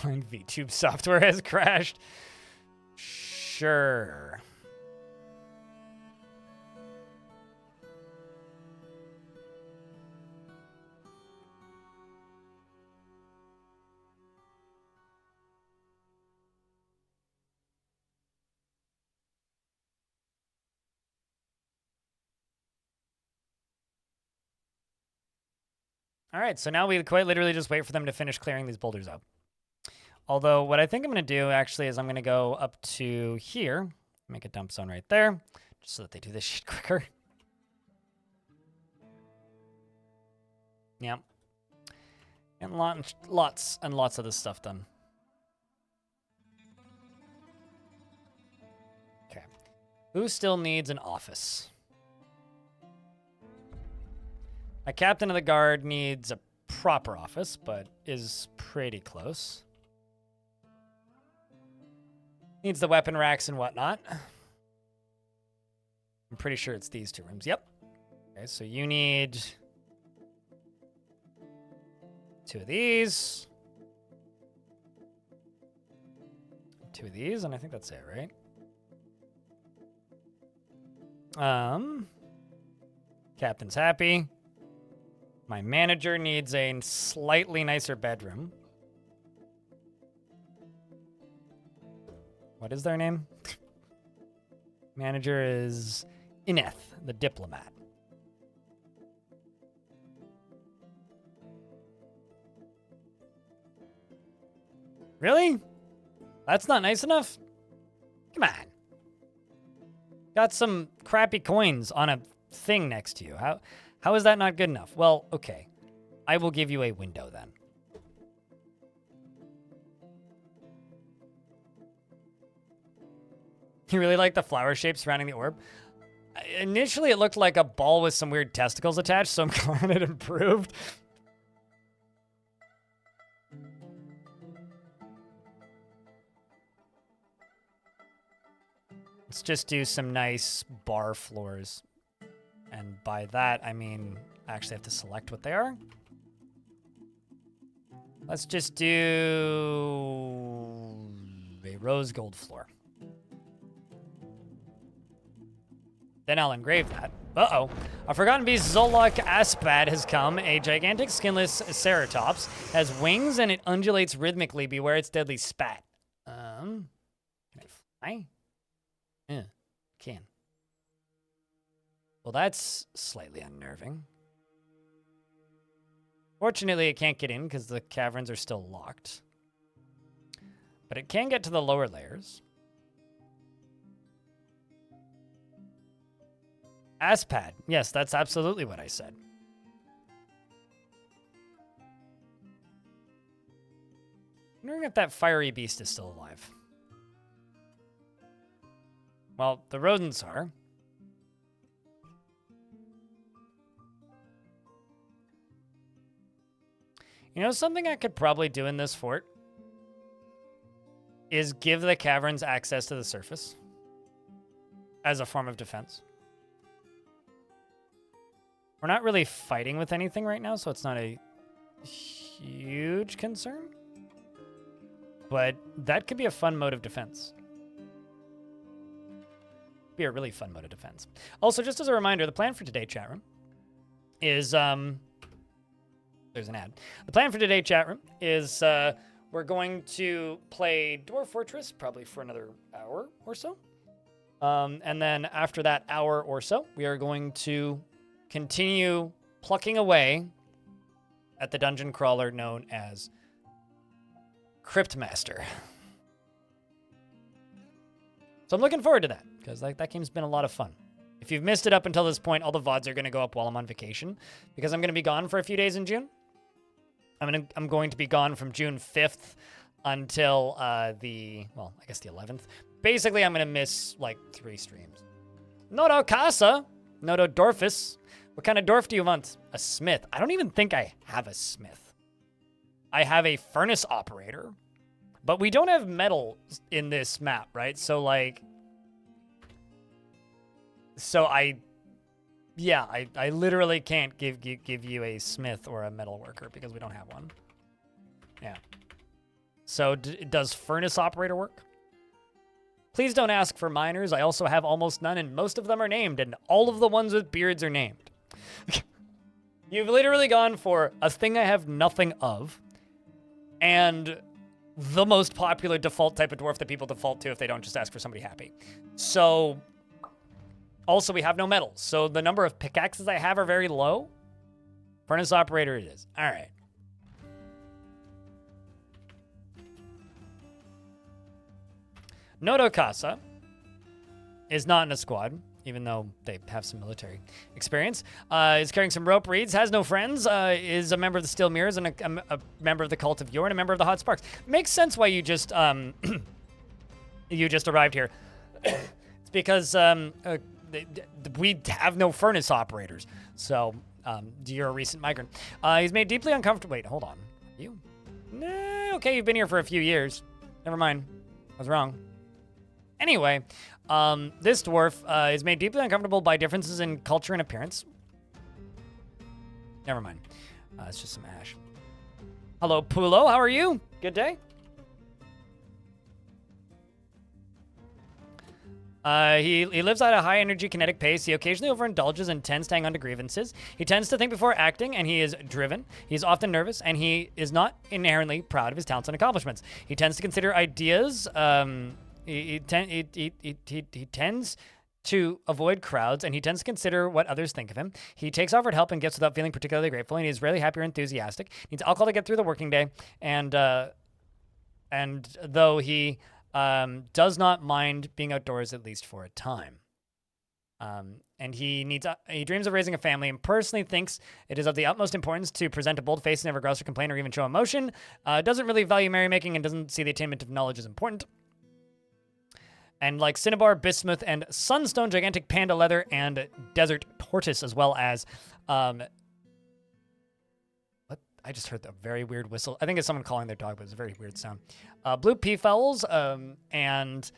Blind VTube software has crashed. Sure. All right, so now we quite literally just wait for them to finish clearing these boulders up. Although what I think I'm going to do actually is I'm going to go up to here, make a dump zone right there, just so that they do this shit quicker. Yeah. And lots and lots of this stuff done. Okay. Who still needs an office? My captain of the guard needs a proper office, but is pretty close. Needs the weapon racks and whatnot. I'm pretty sure it's these two rooms. Yep. Okay, so you need 2 of these. 2 of these, and I think that's it, right? Captain's happy. My manager needs a slightly nicer bedroom. What is their name? Manager is Ineth, the diplomat. Really? That's not nice enough? Come on. Got some crappy coins on a thing next to you. How is that not good enough? Well, okay. I will give you a window then. You really like the flower shape surrounding the orb? Initially, it looked like a ball with some weird testicles attached, so I'm glad it improved. Let's just do some nice bar floors. And by that, I mean, I actually have to select what they are. Let's just do a rose gold floor. Then I'll engrave that. Uh-oh. A forgotten beast, Zolok Aspad, has come. A gigantic skinless ceratops. Has wings and it undulates rhythmically. Beware its deadly spat. Can I fly? Yeah, can. Well, that's slightly unnerving. Fortunately, it can't get in because the caverns are still locked. But it can get to the lower layers. Aspad. Yes, that's absolutely what I said. I'm wondering if that fiery beast is still alive. Well, the rodents are. You know, something I could probably do in this fort is give the caverns access to the surface as a form of defense. We're not really fighting with anything right now, so it's not a huge concern. But that could be a fun mode of defense. Be a really fun mode of defense. Also, just as a reminder, the plan for today, chat room, is there's an ad. The plan for today, chat room, is we're going to play Dwarf Fortress probably for another hour or so. And then after that hour or so, we are going to continue plucking away at the dungeon crawler known as Cryptmaster. So I'm looking forward to that, because that game's been a lot of fun. If you've missed it up until this point, all the VODs are going to go up while I'm on vacation, because I'm going to be gone for a few days in June. I'm going to be gone from June 5th until the 11th. Basically, I'm going to miss like 3 streams. Noto Casa, Noto Dorfus. What kind of dwarf do you want? A smith. I don't even think I have a smith. I have a furnace operator, but we don't have metal in this map, right? So like, I literally can't give you a smith or a metal worker because we don't have one. Yeah. So does furnace operator work? Please don't ask for miners. I also have almost none, and most of them are named, and all of the ones with beards are named. You've literally gone for a thing I have nothing of, and the most popular default type of dwarf that people default to if they don't just ask for somebody happy. So, also we have no metals, so the number of pickaxes I have are very low. Furnace operator it is. All right. Nodokasa is not in a squad, even though they have some military experience. Is carrying some rope reeds, has no friends, is a member of the Steel Mirrors, and a member of the Cult of Yore, and a member of the Hot Sparks. Makes sense why you just you just arrived here. It's because we have no furnace operators. So you're a recent migrant. He's made deeply uncomfortable. Wait, hold on. You? Nah, okay, you've been here for a few years. Never mind. I was wrong. Anyway, this dwarf is made deeply uncomfortable by differences in culture and appearance. Never mind. It's just some ash. Hello, Pulo. How are you? Good day. He lives at a high-energy kinetic pace. He occasionally overindulges and tends to hang on to grievances. He tends to think before acting, and he is driven. He's often nervous, and he is not inherently proud of his talents and accomplishments. He tends to consider ideas... He tends to avoid crowds, and he tends to consider what others think of him. He takes offered help and gifts without feeling particularly grateful, and he is rarely happy or enthusiastic. He needs alcohol to get through the working day, and though he does not mind being outdoors at least for a time. And he dreams of raising a family and personally thinks it is of the utmost importance to present a bold face, never grouse or complain or even show emotion. Doesn't really value merrymaking and doesn't see the attainment of knowledge as important. And like cinnabar, bismuth, and sunstone, gigantic panda leather, and desert tortoise, as well as, what? I just heard a very weird whistle. I think it's someone calling their dog, but it's a very weird sound. Blue peafowls, and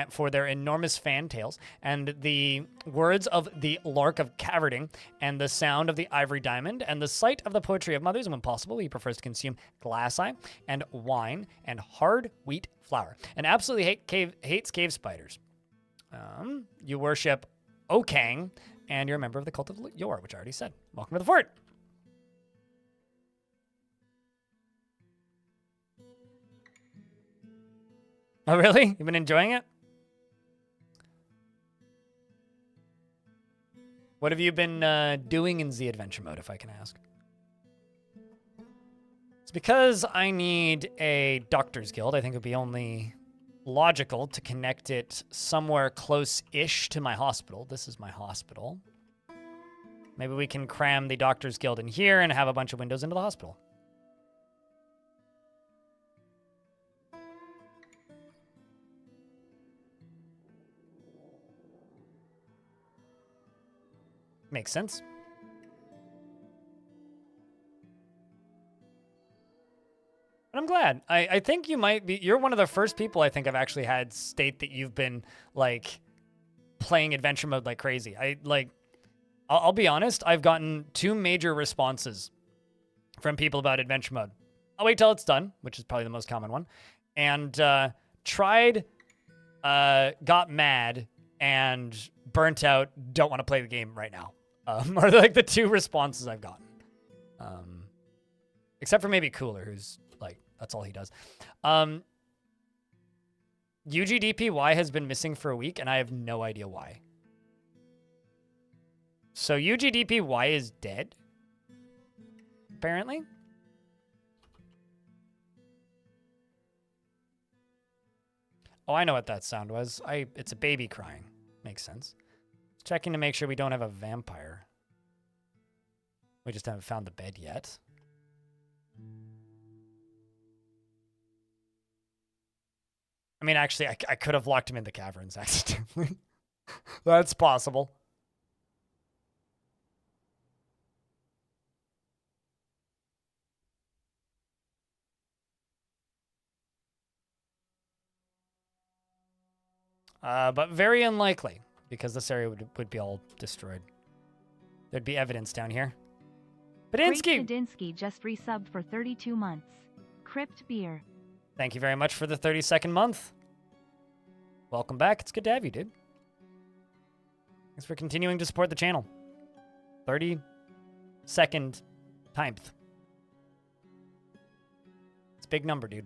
for their enormous fantails, and the words of the lark of Caverding, and the sound of the ivory diamond, and the sight of the poetry of mothers, and when possible, he prefers to consume glass eye, and wine, and hard wheat flour, and absolutely hates cave spiders. You worship Okang, and you're a member of the Cult of Yore, which I already said. Welcome to the fort. Oh, really? You've been enjoying it? What have you been doing in the adventure mode, if I can ask? It's because I need a doctor's guild. I think it would be only logical to connect it somewhere close-ish to my hospital. This is my hospital. Maybe we can cram the doctor's guild in here and have a bunch of windows into the hospital. Makes sense. But I'm glad. I think you might be... You're one of the first people I think I've actually had state that you've been, like, playing adventure mode like crazy. I'll be honest. I've gotten 2 major responses from people about adventure mode. I'll wait till it's done, which is probably the most common one. And tried, got mad, and burnt out, don't want to play the game right now. Are like the 2 responses I've gotten. Except for maybe Cooler, who's like, that's all he does. UGDPY has been missing for a week, and I have no idea why. So UGDPY is dead? Apparently? Oh, I know what that sound was. It's a baby crying. Makes sense. Checking to make sure we don't have a vampire. We just haven't found the bed yet. I mean, actually, I could have locked him in the caverns accidentally. That's possible. But very unlikely, because this area would be all destroyed. There'd be evidence down here. Badinsky! Badinsky just resubbed for 32 months. Crypt Beer. Thank you very much for the 30-second month. Welcome back. It's good to have you, dude. Thanks for continuing to support the channel. 30-second timed. It's a big number, dude.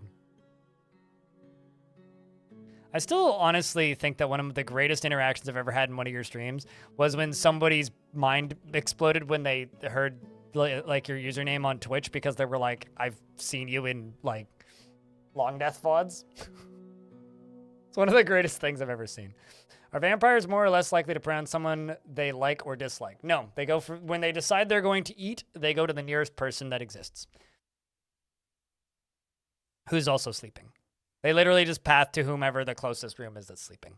I still honestly think that one of the greatest interactions I've ever had in one of your streams was when somebody's mind exploded when they heard like your username on Twitch because they were like, I've seen you in like long death VODs. It's one of the greatest things I've ever seen. Are vampires more or less likely to prey on someone they like or dislike? No, they go for, when they decide they're going to eat, they go to the nearest person that exists. Who's also sleeping. They literally just path to whomever the closest room is that's sleeping.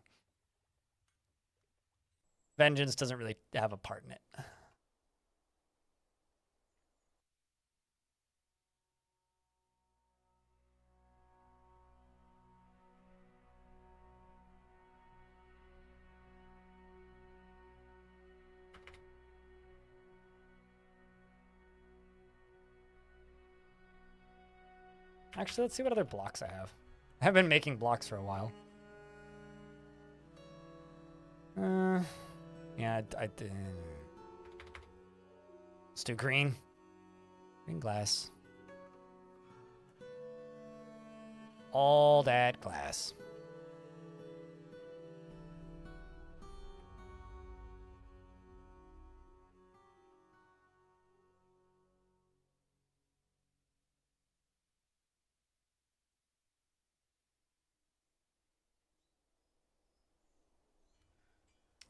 Vengeance doesn't really have a part in it. Actually, let's see what other blocks I have. I have been making blocks for a while. Yeah, I did. Let's do green. Green glass. All that glass.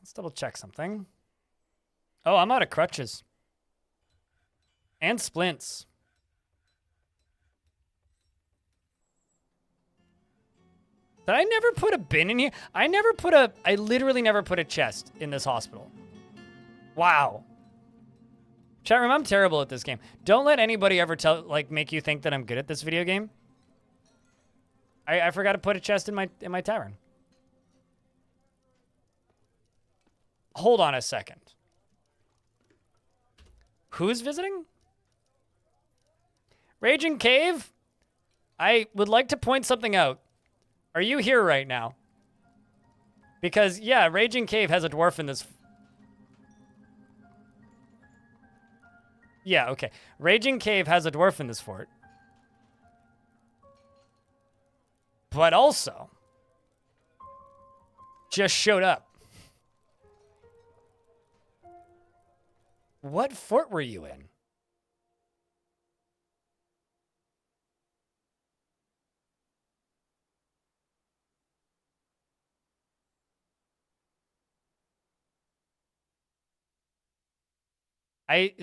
Let's double check something. Oh, I'm out of crutches. And splints. Did I never put a bin in here? I literally never put a chest in this hospital. Wow. Chat room, I'm terrible at this game. Don't let anybody ever make you think that I'm good at this video game. I forgot to put a chest in my tavern. Hold on a second. Who's visiting? Raging Cave? I would like to point something out. Are you here right now? Because, yeah, Raging Cave has a dwarf in this. Yeah, okay. Raging Cave has a dwarf in this fort. But also, just showed up. What fort were you in?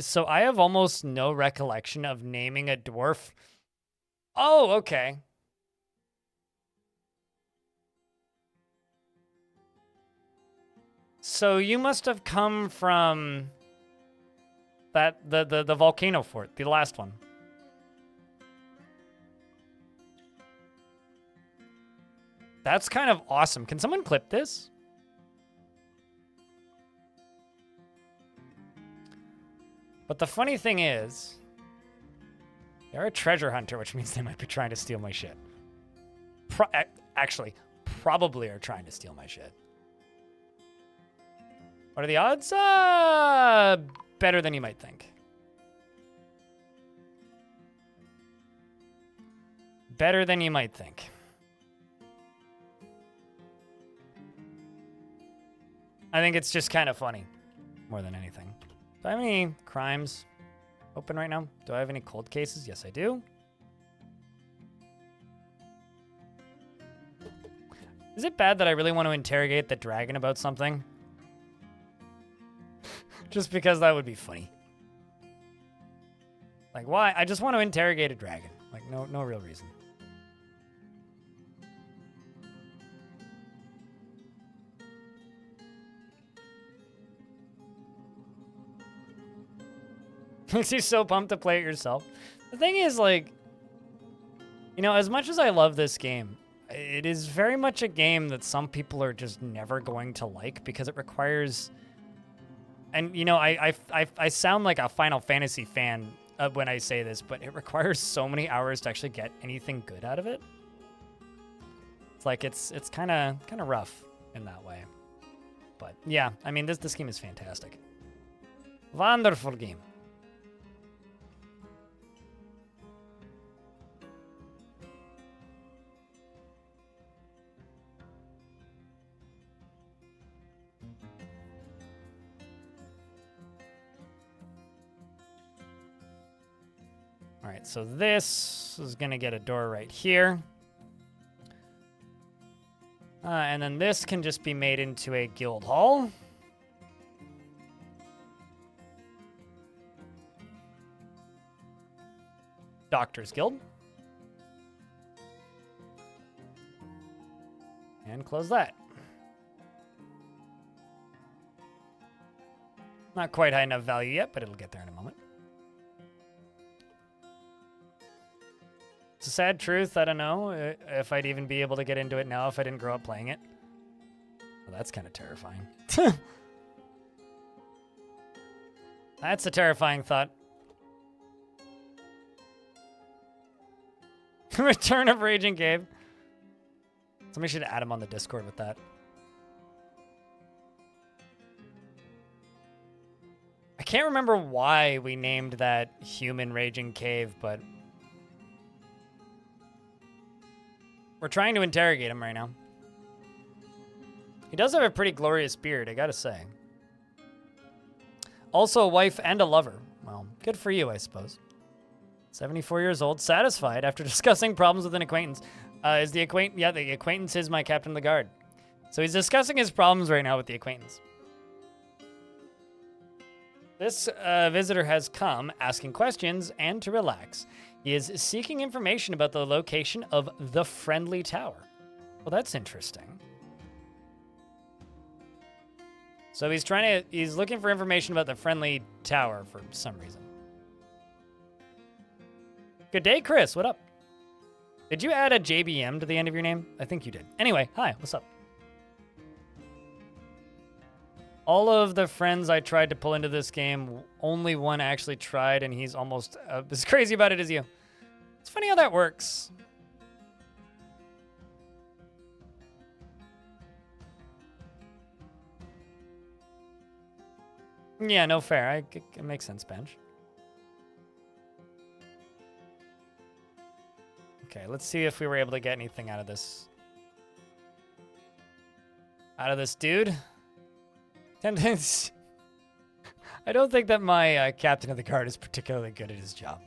So I have almost no recollection of naming a dwarf. Oh, okay. So you must have come from the volcano fort, the last one. That's kind of awesome. Can someone clip this? But the funny thing is, they're a treasure hunter, which means they might be trying to steal my shit. Actually, probably are trying to steal my shit. What are the odds? Better than you might think. Better than you might think. I think it's just kind of funny, more than anything. Do I have any crimes open right now? Do I have any cold cases? Yes, I do. Is it bad that I really want to interrogate the dragon about something? Just because that would be funny. Like, why? I just want to interrogate a dragon. Like, no real reason. Makes you so pumped to play it yourself. The thing is, like, you know, as much as I love this game, it is very much a game that some people are just never going to like because it requires... And, you know, I sound like a Final Fantasy fan when I say this, but it requires so many hours to actually get anything good out of it. It's like it's kind of rough in that way. But yeah, I mean this game is fantastic. Wonderful game. All right, so this is going to get a door right here. And then this can just be made into a guild hall. Doctor's Guild. And close that. Not quite high enough value yet, but it'll get there in a moment. It's a sad truth. I don't know if I'd even be able to get into it now if I didn't grow up playing it. Well, that's kind of terrifying. That's a terrifying thought. Return of Raging Cave. Somebody should add him on the Discord with that. I can't remember why we named that human Raging Cave, but we're trying to interrogate him right now. He does have a pretty glorious beard, I gotta say. Also a wife and a lover. Well, good for you, I suppose. 74 years old, satisfied after discussing problems with an acquaintance. Yeah, the acquaintance is my captain of the guard. So he's discussing his problems right now with the acquaintance. This visitor has come asking questions and to relax. He is seeking information about the location of the Friendly Tower. Well, that's interesting. So he's looking for information about the Friendly Tower for some reason. Good day, Chris. What up? Did you add a JBM to the end of your name? I think you did. Anyway, hi. What's up? All of the friends I tried to pull into this game, only one actually tried, and he's almost as crazy about it as you. It's funny how that works. Yeah, no fair. It makes sense, Bench. Okay, let's see if we were able to get anything out of this. Out of this dude. I don't think that my captain of the guard is particularly good at his job.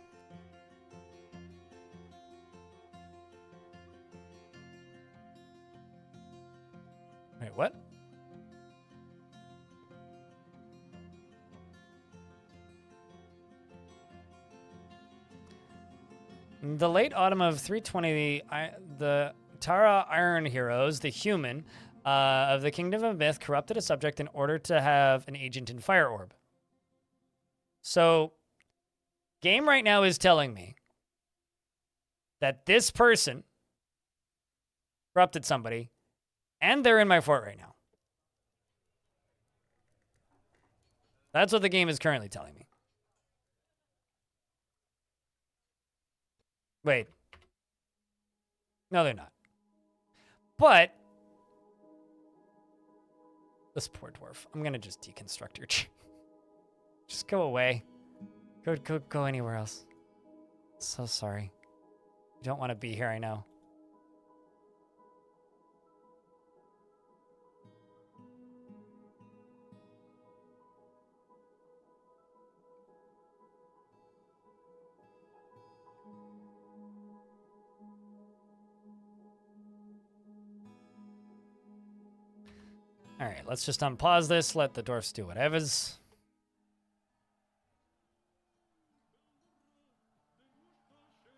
Wait, what? In the late autumn of 320, the Tara Iron Heroes, the human of the Kingdom of Myth, corrupted a subject in order to have an agent in Fire Orb. So, game right now is telling me that this person corrupted somebody, and they're in my fort right now. That's what the game is currently telling me. Wait. No, they're not. But this poor dwarf. I'm gonna just deconstruct your tree. Just go away. Go anywhere else. So sorry. You don't want to be here, I know. All right, let's just unpause this. Let the dwarfs do whatever's.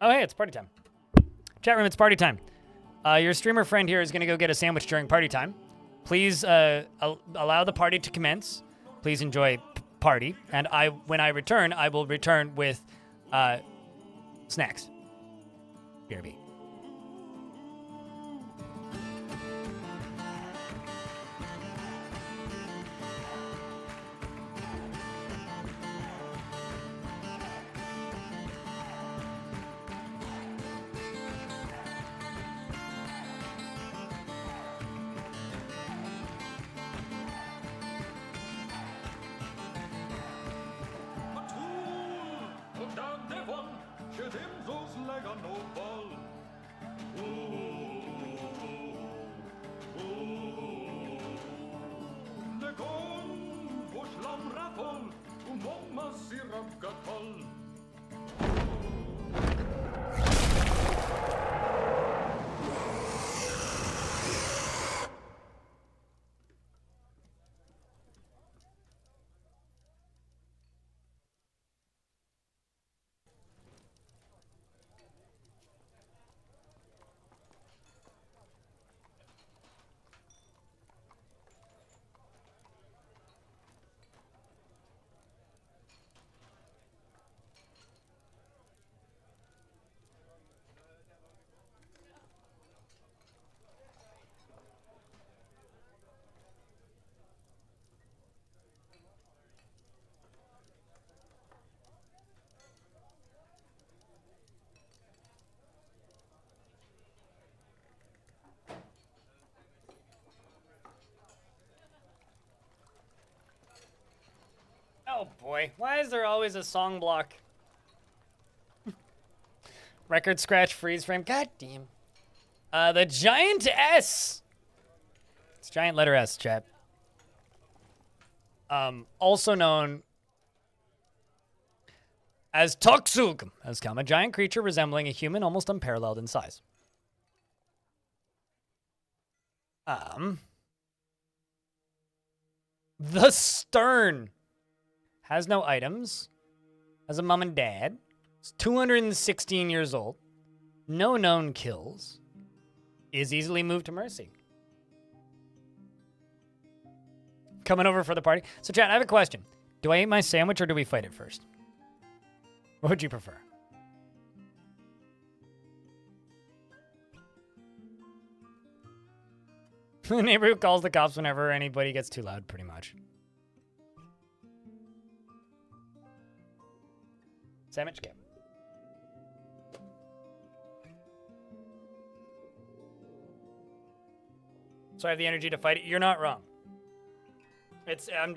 Oh, hey, it's party time. Chat room, it's party time. Your streamer friend here is going to go get a sandwich during party time. Please allow the party to commence. Please enjoy party. And when I return, I will return with snacks. BRB. Oh boy, why is there always a song block? Record scratch freeze frame. God damn. The giant S. It's giant letter S, chat. Also known as Toksug, has come, a giant creature resembling a human, almost unparalleled in size. The Stern has no items, has a mom and dad, is 216 years old, no known kills, is easily moved to mercy. Coming over for the party. So, chat, I have a question. Do I eat my sandwich or do we fight it first? What would you prefer? The neighbor who calls the cops whenever anybody gets too loud, pretty much. Sandwich game. So I have the energy to fight it. You're not wrong.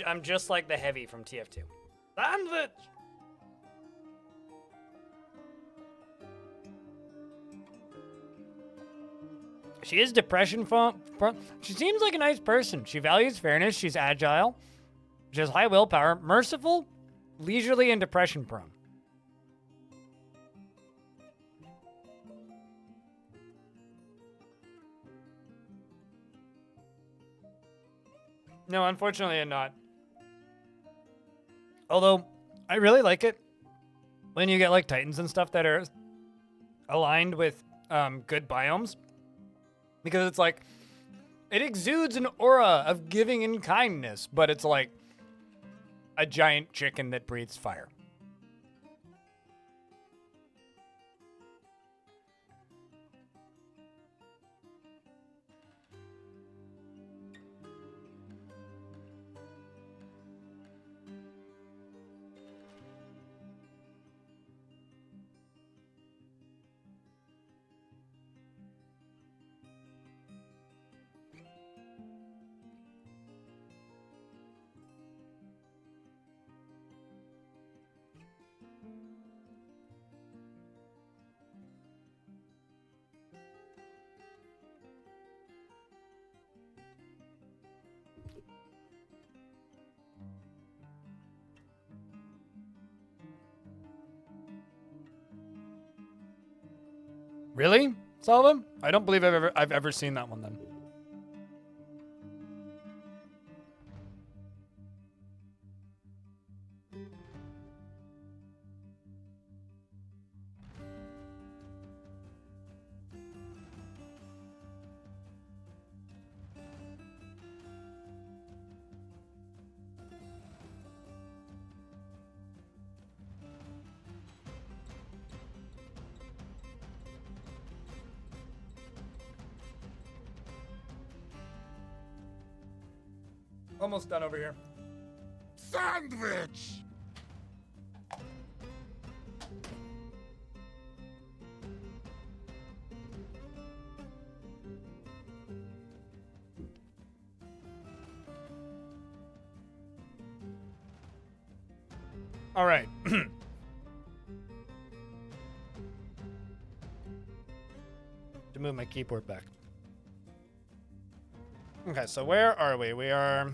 I'm just like the heavy from TF2. Sandwich. She is depression prone. She seems like a nice person. She values fairness. She's agile. She has high willpower, merciful, leisurely, and depression prone. No, unfortunately, I'm not. Although, I really like it when you get like Titans and stuff that are aligned with good biomes. Because it's like, it exudes an aura of giving and kindness, but it's like a giant chicken that breathes fire. Really? Salva? I don't believe I've ever seen that one then. Almost done over here. Sandwich! All right. to move my keyboard back. Okay, so where are we? We are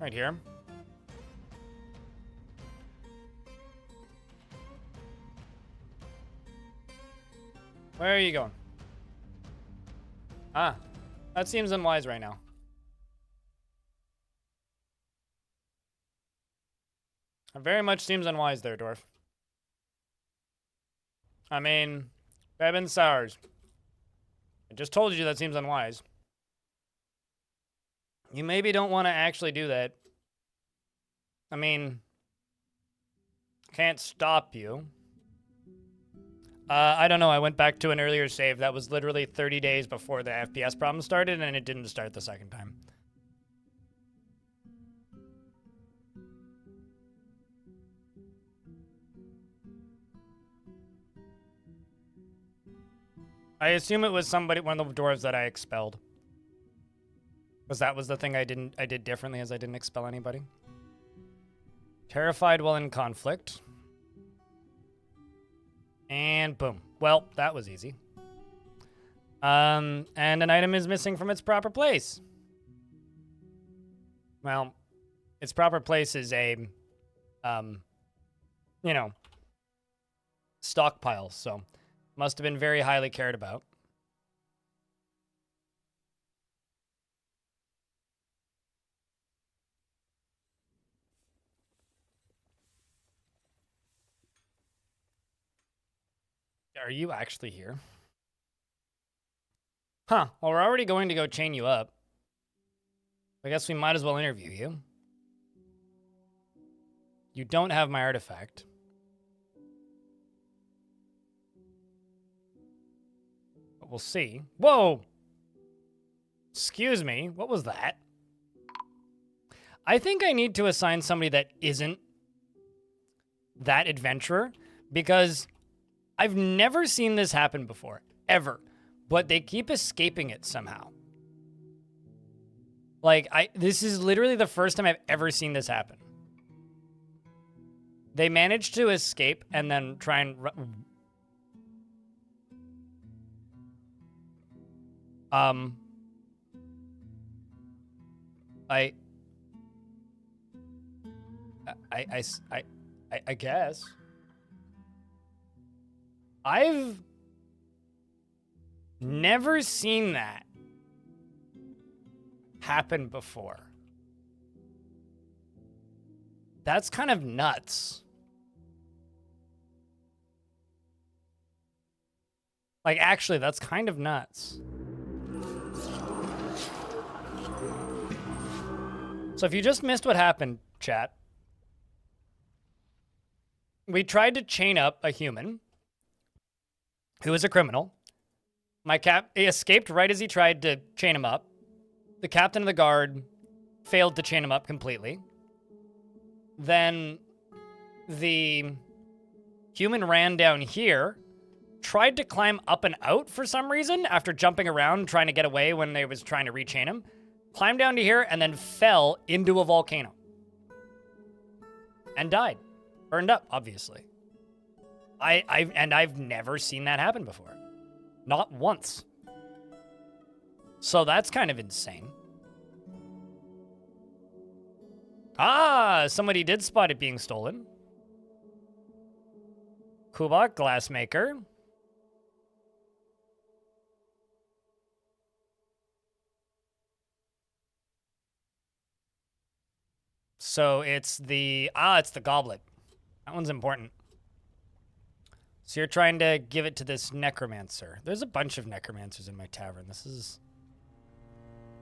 right here. Where are you going? Ah, that seems unwise right now. It very much seems unwise there, Dwarf. I mean, Beb and Sours. I just told you that seems unwise. You maybe don't want to actually do that. I mean, can't stop you. I don't know. I went back to an earlier save that was literally 30 days before the FPS problem started, and it didn't start the second time. I assume it was one of the dwarves that I expelled. Because that was the thing I did differently, as I didn't expel anybody. Terrified while in conflict. And boom. Well, that was easy. And an item is missing from its proper place. Well, its proper place is a, you know, stockpile, so must have been very highly cared about. Are you actually here? Huh. Well, we're already going to go chain you up. I guess we might as well interview you. You don't have my artifact. But we'll see. Whoa! Excuse me. What was that? I think I need to assign somebody that isn't that adventurer, because I've never seen this happen before, ever. But they keep escaping it somehow. Like, this is literally the first time I've ever seen this happen. They manage to escape and then try and... I guess. I've never seen that happen before. That's kind of nuts. Like, actually, that's kind of nuts. So if you just missed what happened, chat, we tried to chain up a human who was a criminal. He escaped right as he tried to chain him up. The captain of the guard failed to chain him up completely. Then the human ran down here, tried to climb up and out for some reason after jumping around trying to get away when they was trying to rechain him. Climbed down to here and then fell into a volcano. And died. Burned up, obviously. I've never seen that happen before. Not once. So that's kind of insane. Ah, somebody did spot it being stolen. Kubak, glassmaker. So it's the goblet. That one's important. So you're trying to give it to this necromancer. There's a bunch of necromancers in my tavern.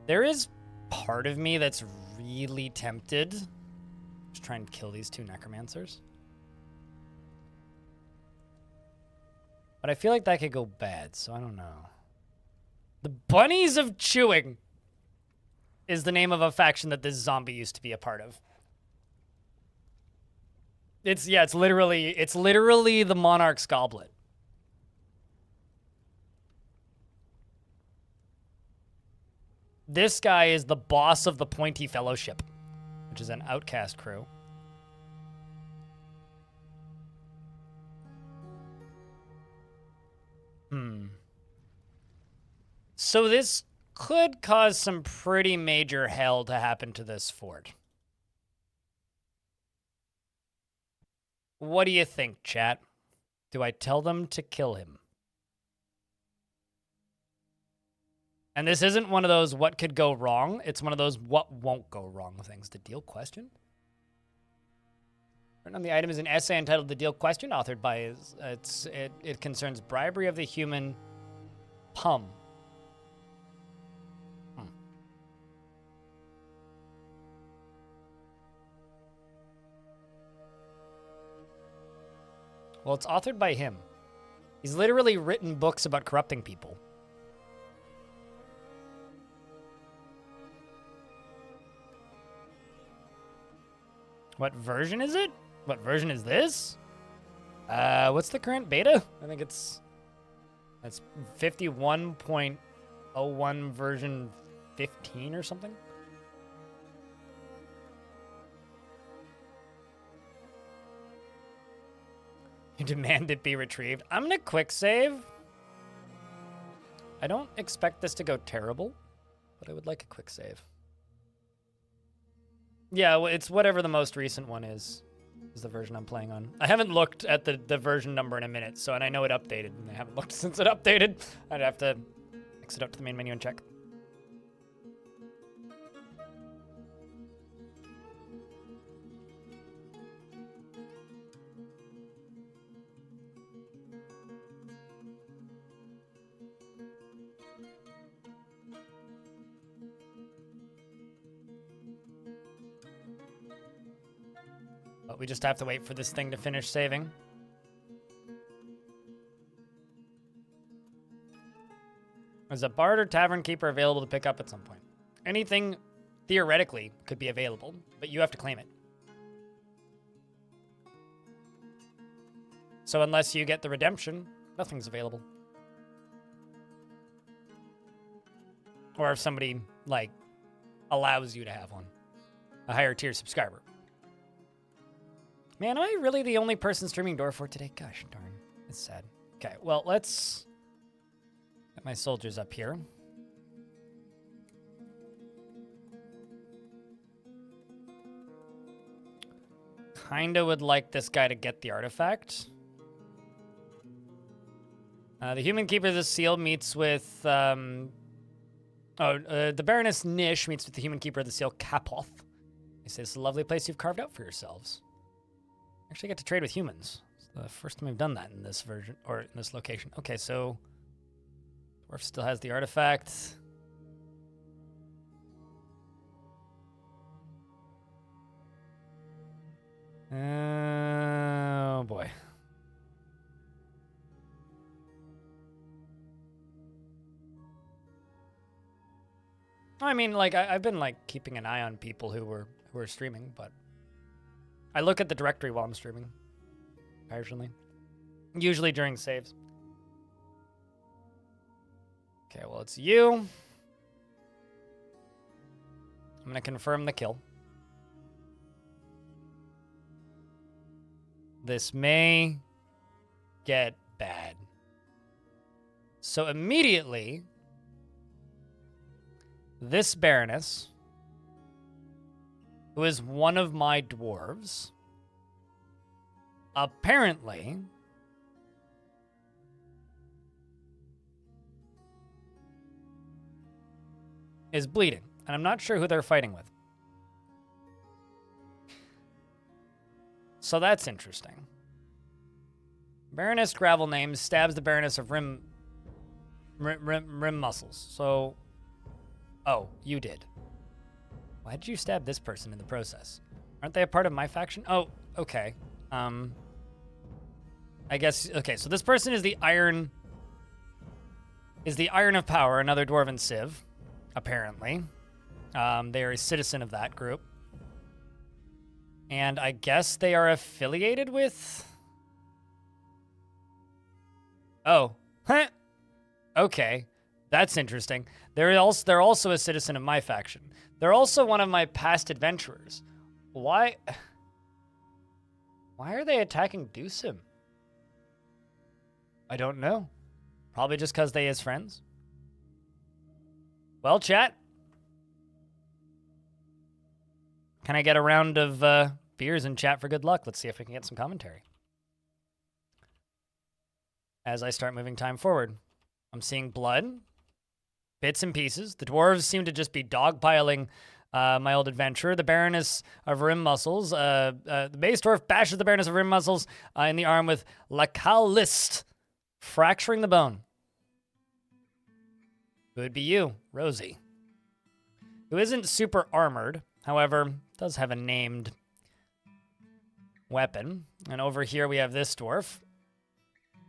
There is part of me that's really tempted. Just trying to kill these two necromancers. But I feel like that could go bad, so I don't know. The Bunnies of Chewing is the name of a faction that this zombie used to be a part of. It's literally the Monarch's Goblet. This guy is the boss of the Pointy Fellowship, which is an outcast crew. So this could cause some pretty major hell to happen to this fort. What do you think, chat? Do I tell them to kill him? And this isn't one of those what could go wrong. It's one of those what won't go wrong things. The deal question? Written on the item is an essay entitled The Deal Question, authored by it concerns bribery of the human Pum. Well, it's authored by him. He's literally written books about corrupting people. What version is it? What version is this? What's the current beta? I think that's 51.01 version 15 or something. You demand it be retrieved. I'm gonna quick save. I don't expect this to go terrible, but I would like a quick save. Yeah, well, it's whatever the most recent one is the version I'm playing on. I haven't looked at the version number in a minute, and I know it updated, and I haven't looked since it updated. I'd have to exit out to the main menu and check. But we just have to wait for this thing to finish saving. Is a bard or tavern keeper available to pick up at some point? Anything theoretically could be available, but you have to claim it. So unless you get the redemption, nothing's available. Or if somebody, like, allows you to have one. A higher tier subscriber. Man, am I really the only person streaming Dwarf Fortress today? Gosh darn. It's sad. Okay, well, let's get my soldiers up here. Kinda would like this guy to get the artifact. The human keeper of the seal meets with... the Baroness Nish meets with the human keeper of the seal, Kapoth. They say this is a lovely place you've carved out for yourselves. Actually get to trade with humans. It's the first time we've done that in this version, or in this location. Okay, so Dwarf still has the artifact. Oh boy. I mean, like, I've been, like, keeping an eye on people who are streaming, but I look at the directory while I'm streaming, occasionally. Usually during saves. Okay, well, it's you. I'm going to confirm the kill. This may get bad. So immediately, this Baroness, who is one of my dwarves, apparently is bleeding. And I'm not sure who they're fighting with. So that's interesting. Baroness Gravel Names stabs the Baroness of Rim Muscles. So, oh, you did. Why did you stab this person in the process? Aren't they a part of my faction? Oh, okay. I guess, okay, so this person is the Iron of Power, another Dwarven Civ, apparently. They are a citizen of that group. And I guess they are affiliated with... Oh. Huh. Okay. That's interesting. They're also a citizen of my faction. They're also one of my past adventurers. Why are they attacking Deucim? I don't know. Probably just because they is friends. Well, chat. Can I get a round of beers in chat for good luck? Let's see if we can get some commentary. As I start moving time forward, I'm seeing blood, bits and pieces. The dwarves seem to just be dogpiling my old adventurer. The Baroness of Rim Muscles. The base dwarf bashes the Baroness of Rim Muscles in the arm with Lacalist, fracturing the bone. Who would be you, Rosie, who isn't super armored, however, does have a named weapon. And over here we have this dwarf,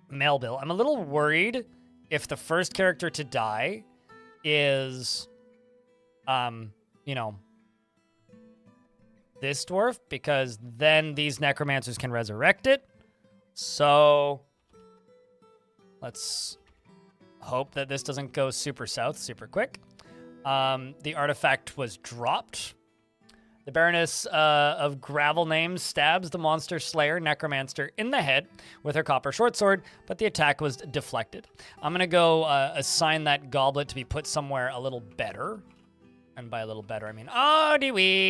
Melville. I'm a little worried if the first character to die is, you know, this dwarf, because then these necromancers can resurrect it. So let's hope that this doesn't go super south super quick. The artifact was dropped. The Baroness of Gravel Names stabs the monster slayer necromancer in the head with her copper short sword, but the attack was deflected. I'm going to go assign that goblet to be put somewhere a little better. And by a little better, I mean, oh, do we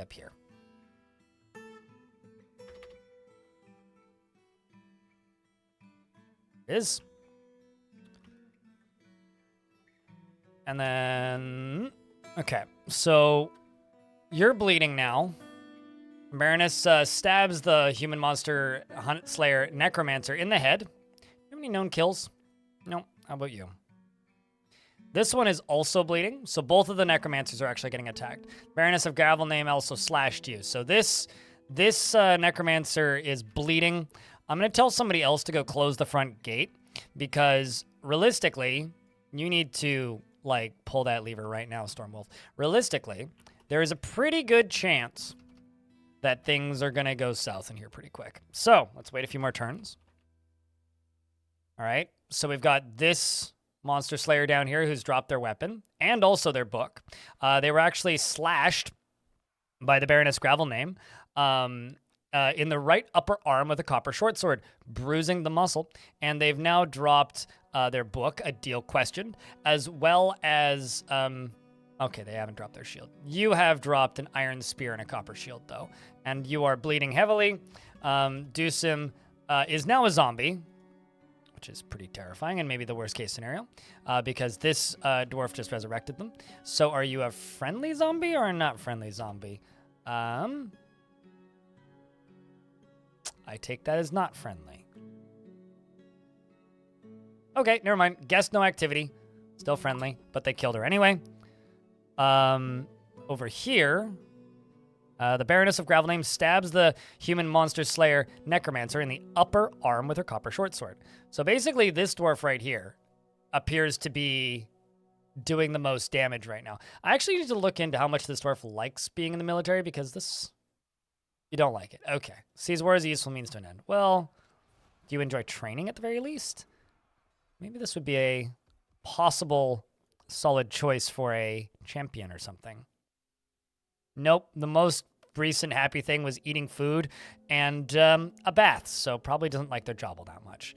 up here. It is. And then, okay, so you're bleeding now. Baroness stabs the human monster hunt slayer necromancer in the head. Do you have any known kills? No. How about you? This one is also bleeding, so both of the necromancers are actually getting attacked. Baroness of Gravel Name also slashed you. So this necromancer is bleeding. I'm going to tell somebody else to go close the front gate, because realistically, you need to, like, pull that lever right now, Stormwolf. Realistically, there is a pretty good chance that things are going to go south in here pretty quick. So let's wait a few more turns. All right, so we've got this monster slayer down here who's dropped their weapon and also their book. They were actually slashed by the Baroness Gravel Name in the right upper arm with a copper short sword, bruising the muscle. And they've now dropped their book, A Deal Questioned, as well as... okay, they haven't dropped their shield. You have dropped an iron spear and a copper shield, though. And you are bleeding heavily. Deucim is now a zombie, which is pretty terrifying and maybe the worst case scenario, because this dwarf just resurrected them. So are you a friendly zombie or a not friendly zombie? I take that as not friendly. Okay, never mind. Guess no activity. Still friendly, but they killed her anyway. Over here, the Baroness of Gravel Name stabs the human monster slayer necromancer in the upper arm with her copper short sword. So basically, this dwarf right here appears to be doing the most damage right now. I actually need to look into how much this dwarf likes being in the military, because this... You don't like it. Okay. Sees war as a useful means to an end. Well, do you enjoy training at the very least? Maybe this would be a possible solid choice for a champion or something. Nope. The most recent happy thing was eating food and a bath, so probably doesn't like their job all that much.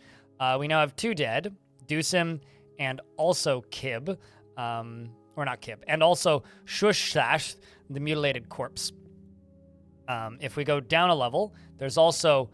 We now have two dead, Deucim and also Kib, or not Kib, and also Shush-Sash, the mutilated corpse. If we go down a level, there's also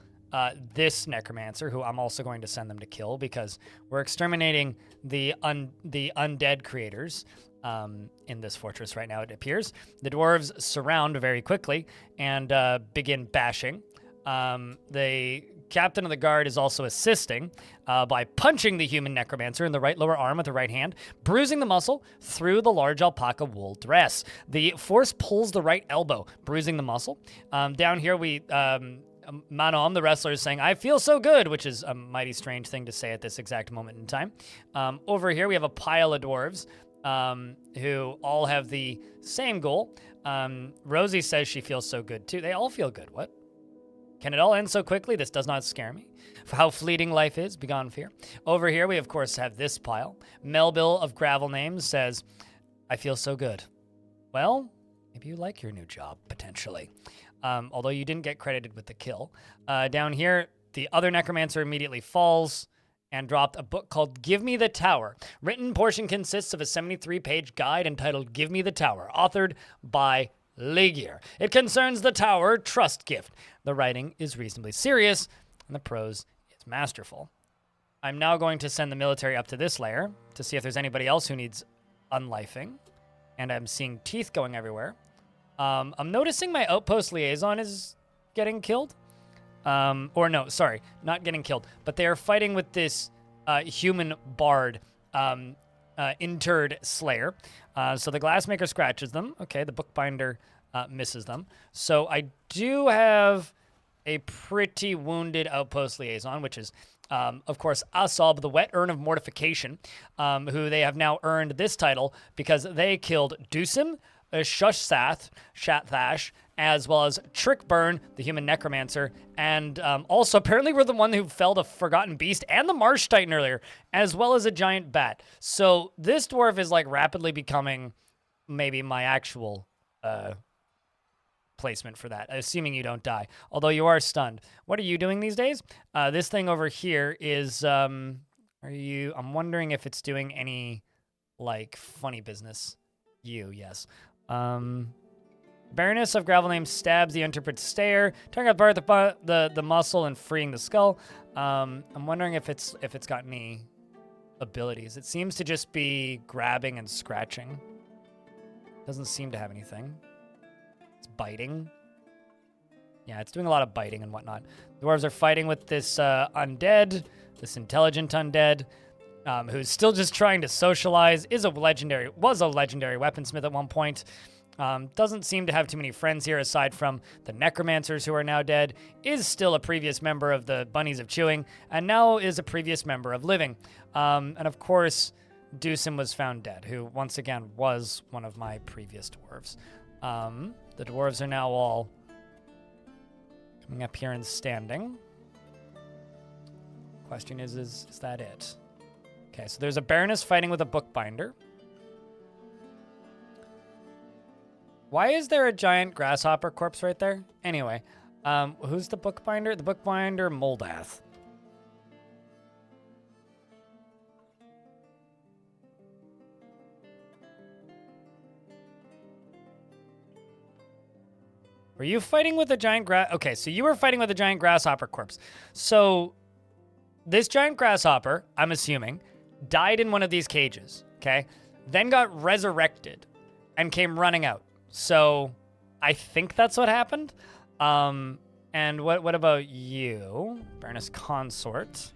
this necromancer, who I'm also going to send them to kill, because we're exterminating the undead creators in this fortress right now, it appears. The dwarves surround very quickly and begin bashing. The captain of the guard is also assisting by punching the human necromancer in the right lower arm with the right hand, bruising the muscle through the large alpaca wool dress. The force pulls the right elbow, bruising the muscle. Down here, Manom, the wrestler, is saying, "I feel so good," which is a mighty strange thing to say at this exact moment in time. Over here, we have a pile of dwarves who all have the same goal. Rosie says she feels so good, too. They all feel good. What? Can it all end so quickly? This does not scare me. For how fleeting life is, begone fear. Over here, we, of course, have this pile. Melville of Gravel Names says, "I feel so good." Well, maybe you like your new job, potentially. Although you didn't get credited with the kill. Down here, the other necromancer immediately falls, and dropped a book called Give Me the Tower. Written portion consists of a 73-page guide entitled Give Me the Tower, authored by Legier. It concerns the tower trust gift. The writing is reasonably serious, and the prose is masterful. I'm now going to send the military up to this layer to see if there's anybody else who needs unlifing. And I'm seeing teeth going everywhere. I'm noticing my outpost liaison is getting killed. Or no, sorry, not getting killed. But they are fighting with this human bard, interred slayer. So the glassmaker scratches them. Okay, the bookbinder misses them. So I do have a pretty wounded outpost liaison, which is, of course, Asob, the Wet Urn of Mortification, who they have now earned this title because they killed Dusim, Shushsath, Shathash, as well as Trickburn, the human necromancer, and also apparently we're the one who felled a forgotten beast and the Marsh Titan earlier, as well as a giant bat. So this dwarf is like rapidly becoming maybe my actual placement for that, assuming you don't die. Although you are stunned. What are you doing these days? This thing over here is, I'm wondering if it's doing any, like, funny business. Yes. Baroness of Gravelname stabs the interpret stare, tearing apart the muscle and freeing the skull. I'm wondering if it's got any abilities. It seems to just be grabbing and scratching. Doesn't seem to have anything. It's biting. Yeah, it's doing a lot of biting and whatnot. The dwarves are fighting with this undead, this intelligent undead, who's still just trying to socialize. Was a legendary weaponsmith at one point. Doesn't seem to have too many friends here aside from the necromancers who are now dead. Is still a previous member of the Bunnies of Chewing, and now is a previous member of Living. And of course, Dusim was found dead, who once again was one of my previous dwarves. The dwarves are now all coming up here and standing. Question is that it? Okay, so there's a baroness fighting with a bookbinder. Why is there a giant grasshopper corpse right there? Anyway, who's the bookbinder? The bookbinder, Moldath. Were you fighting with a giant Okay, so you were fighting with a giant grasshopper corpse. So this giant grasshopper, I'm assuming, died in one of these cages, okay? Then got resurrected and came running out. So I think that's what happened. And what about you, Baroness Consort?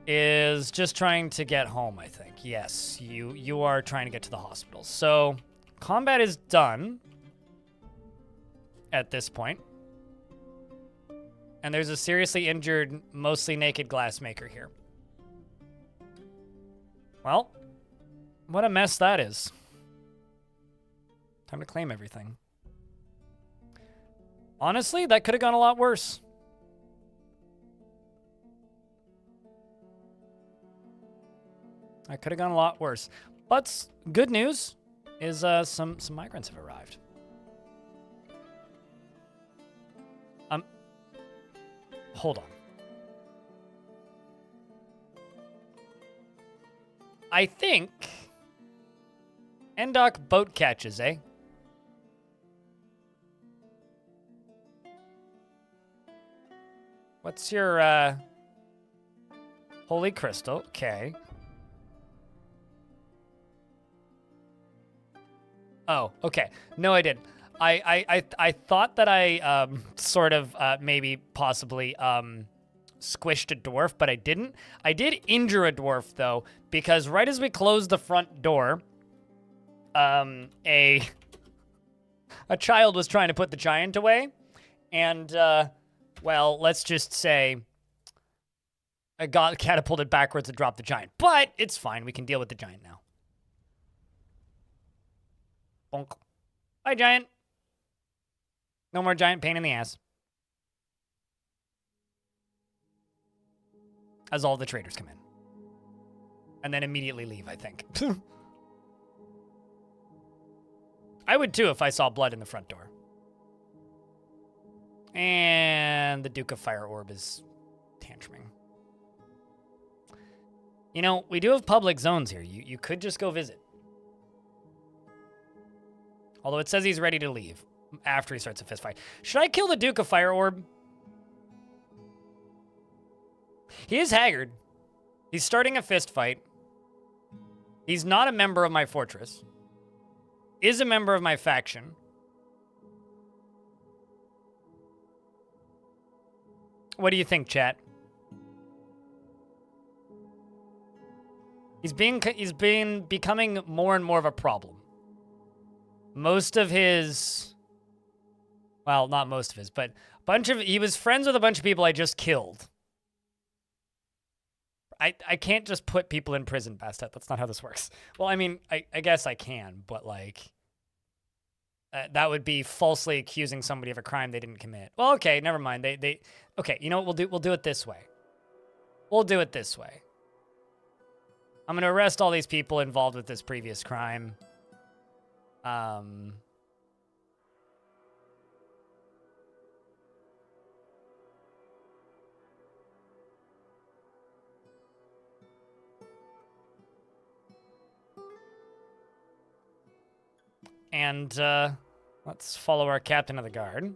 Is just trying to get home, I think. Yes, you are trying to get to the hospital. So combat is done at this point. And there's a seriously injured, mostly naked glassmaker here. Well, what a mess that is. Time to claim everything. Honestly, that could have gone a lot worse. That could have gone a lot worse. But good news is some migrants have arrived. Hold on. I think Endok boat catches, eh? What's your holy crystal? Okay. Oh, okay. No, I didn't. I thought that I sort of maybe possibly squished a dwarf, but I didn't. I did injure a dwarf though, because right as we closed the front door, a child was trying to put the giant away, and well, let's just say I got catapulted backwards and dropped the giant. But it's fine. We can deal with the giant now. Bonk. Bye, giant. No more giant pain in the ass. As all the traders come in. And then immediately leave, I think. I would too if I saw blood in the front door. And the Duke of Fire Orb is tantruming. You know, we do have public zones here. You could just go visit. Although it says he's ready to leave after he starts a fist fight. Should I kill the Duke of Fire Orb? He is haggard. He's starting a fist fight. He's not a member of my fortress. Is a member of my faction. What do you think, chat? He's been becoming more and more of a problem. Most of his, well, not most of his, but he was friends with a bunch of people I just killed. I can't just put people in prison, Bastet. That's not how this works. Well, I mean, I guess I can, but like, that would be falsely accusing somebody of a crime they didn't commit. Well, okay, never mind. Okay, you know what we'll do it this way. We'll do it this way. I'm gonna arrest all these people involved with this previous crime. And let's follow our captain of the guard.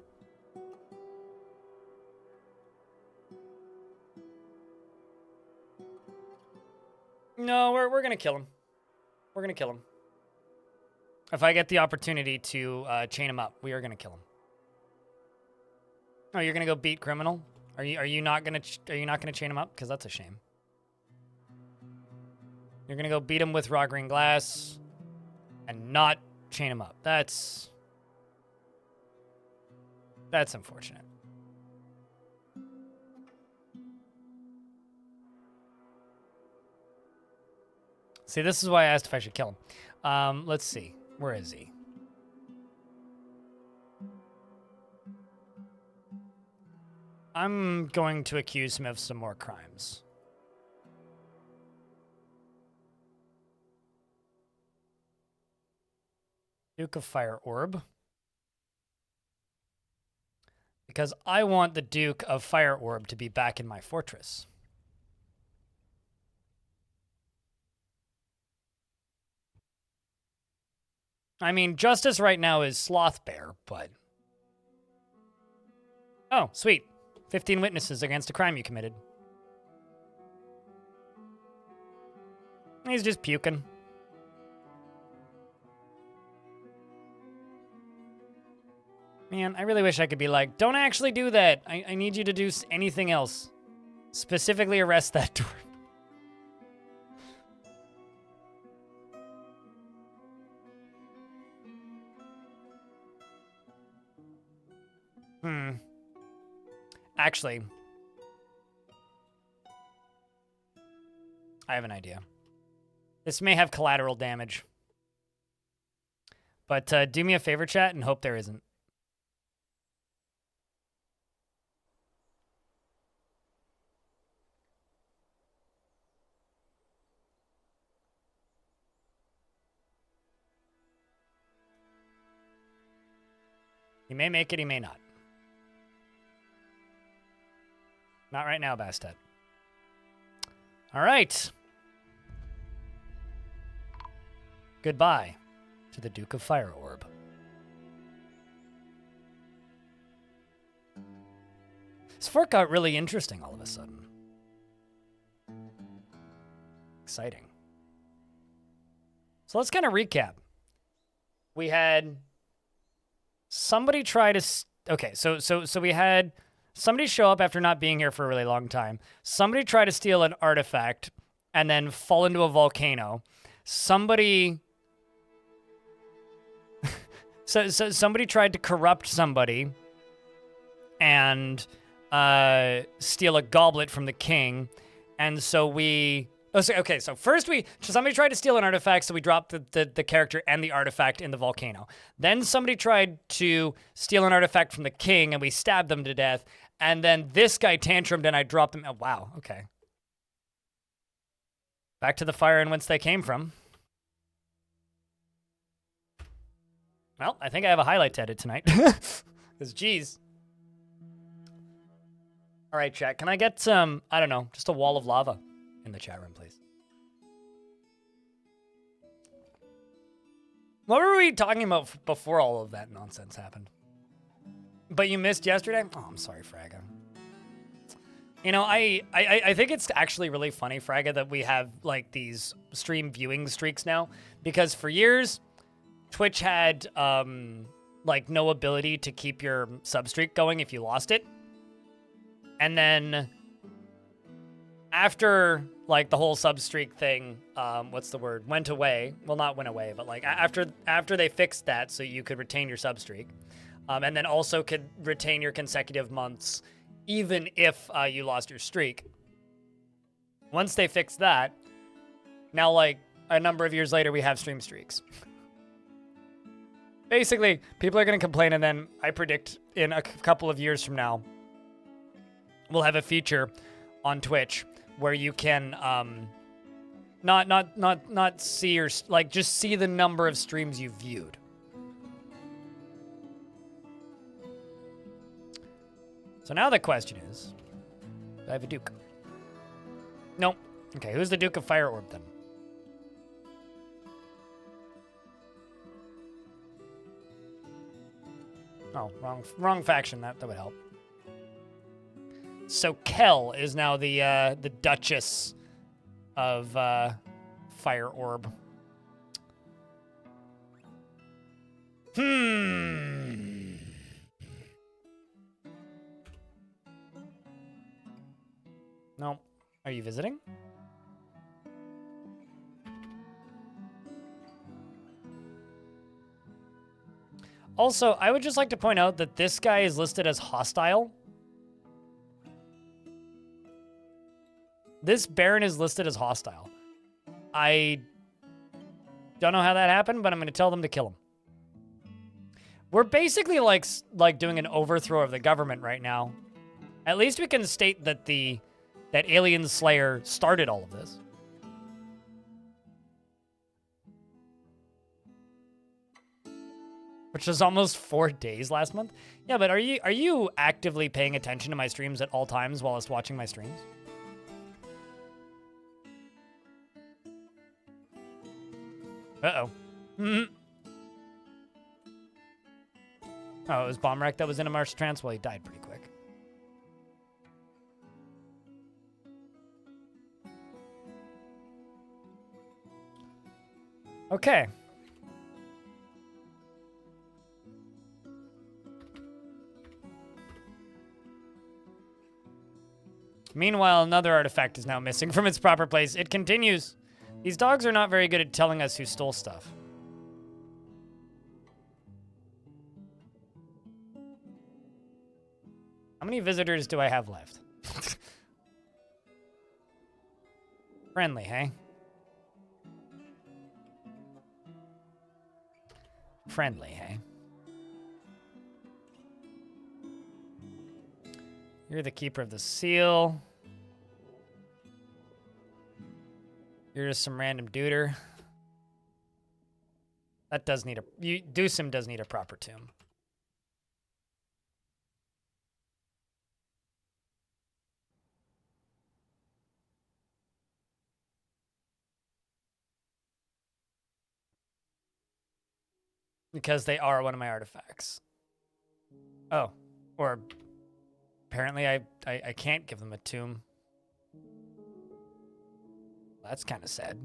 No, we're gonna kill him. We're gonna kill him. If I get the opportunity to chain him up, we are gonna kill him. Oh, you're gonna go beat criminal? Are you not gonna chain him up? Because that's a shame. You're gonna go beat him with raw green glass, and not chain him up. That's unfortunate. See, this is why I asked if I should kill him. Let's see. Where is he? I'm going to accuse him of some more crimes. Duke of Fire Orb. Because I want the Duke of Fire Orb to be back in my fortress. I mean, justice right now is Sloth Bear, but... Oh, sweet. 15 witnesses against a crime you committed. He's just puking. Man, I really wish I could be like, don't actually do that. I need you to do anything else. Specifically arrest that dwarf. Actually, I have an idea. This may have collateral damage. But do me a favor, chat, and hope there isn't. He may make it, he may not. Not right now, Bastet. All right. Goodbye to the Duke of Fire Orb. This fort got really interesting all of a sudden. Exciting. So let's kind of recap. We had somebody try to... Okay, so we had somebody show up after not being here for a really long time. Somebody try to steal an artifact and then fall into a volcano. Somebody... so somebody tried to corrupt somebody and steal a goblet from the king. And so we... Okay, so first somebody tried to steal an artifact, so we dropped the character and the artifact in the volcano. Then somebody tried to steal an artifact from the king, and we stabbed them to death. And then this guy tantrumed, and I dropped him. Oh, wow, okay. Back to the fire and whence they came from. Well, I think I have a highlight to edit tonight. Because, geez. All right, chat. Can I get some, I don't know, just a wall of lava in the chat room, please? What were we talking about before all of that nonsense happened? But you missed yesterday? Oh, I'm sorry, Fraga. You know, I think it's actually really funny, Fraga, that we have, like, these stream viewing streaks now. Because for years, Twitch had, like, no ability to keep your sub streak going if you lost it. And then after, like, the whole sub streak thing, what's the word? Went away. Well, not went away, but, like, after they fixed that so you could retain your sub streak, and then also could retain your consecutive months even if you lost your streak. Once they fixed that, now, like, a number of years later, we have stream streaks. Basically, people are going to complain, and then I predict in a couple of years from now, we'll have a feature on Twitch where you can not see your, like, just see the number of streams you've viewed. So now the question is, do I have a Duke? Nope. Okay, who's the Duke of Fire Orb then? Oh, wrong faction. That would help. So Kel is now the Duchess of Fire Orb. No. Are you visiting? Also, I would just like to point out that this guy is listed as hostile. This Baron is listed as hostile. I don't know how that happened, but I'm going to tell them to kill him. We're basically like doing an overthrow of the government right now. At least we can state that that Alien Slayer started all of this. Which was almost 4 days last month. Yeah, but are you actively paying attention to my streams at all times whilst watching my streams? Uh-oh. Oh, it was Bombwreck that was in a Martial trance? Well, he died pretty quick. Okay. Meanwhile, another artifact is now missing from its proper place. It continues. These dogs are not very good at telling us who stole stuff. How many visitors do I have left? Friendly, hey? Friendly, hey? You're the keeper of the seal. You're just some random duder. That does need a... Doosim does need a proper tomb. Because they are one of my artifacts. Oh. Or... Apparently I can't give them a tomb. That's kind of sad.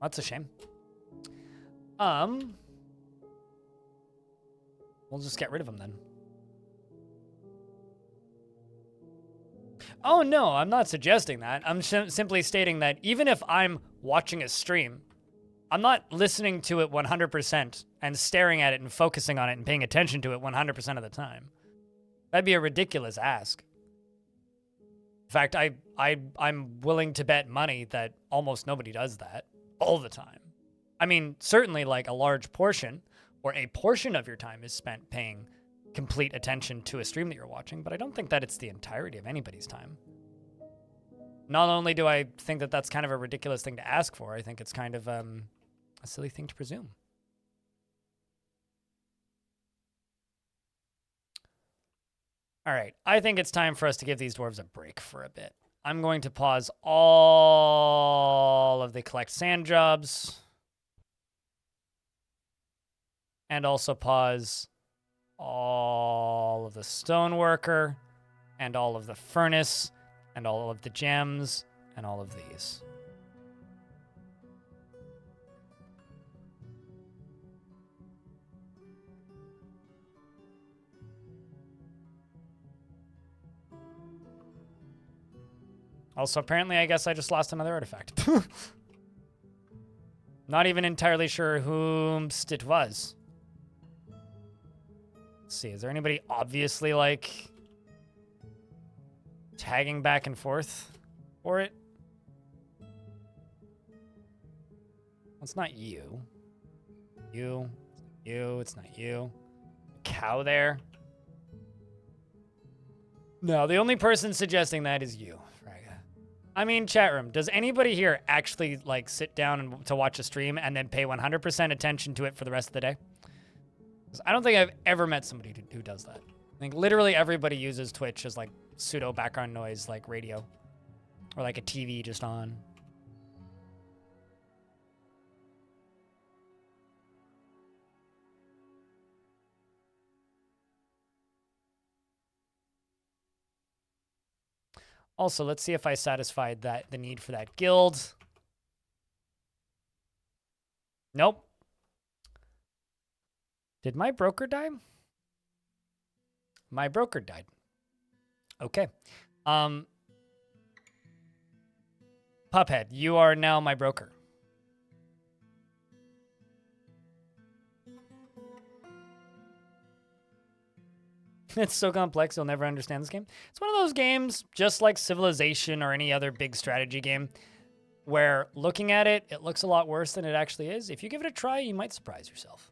That's a shame. We'll just get rid of them then. Oh, no, I'm not suggesting that. I'm simply stating that even if I'm watching a stream, I'm not listening to it 100% and staring at it and focusing on it and paying attention to it 100% of the time. That'd be a ridiculous ask. In fact, I'm willing to bet money that almost nobody does that all the time. I mean, certainly like a large portion or a portion of your time is spent paying complete attention to a stream that you're watching, but I don't think that it's the entirety of anybody's time. Not only do I think that that's kind of a ridiculous thing to ask for, I think it's kind of a silly thing to presume. All right, I think it's time for us to give these dwarves a break for a bit. I'm going to pause all of the collect sand jobs. And also pause all of the stoneworker, and all of the furnace, and all of the gems, and all of these. Also, apparently, I guess I just lost another artifact. Not even entirely sure whomst it was. Let's see, is there anybody obviously, like, tagging back and forth for it? It's not you. You. It's not you. Cow there. No, the only person suggesting that is you, Fraga. I mean, chat room, does anybody here actually, like, sit down and to watch a stream and then pay 100% attention to it for the rest of the day? 'Cause I don't think I've ever met somebody who does that. I think literally everybody uses Twitch as, like, pseudo background noise, like radio. Or, like, a TV just on. Also, let's see if I satisfied the need for that guild. Nope. Did my broker die? My broker died. Okay. Puphead, you are now my broker. It's so complex, you'll never understand this game. It's one of those games, just like Civilization or any other big strategy game, where looking at it, it looks a lot worse than it actually is. If you give it a try, you might surprise yourself.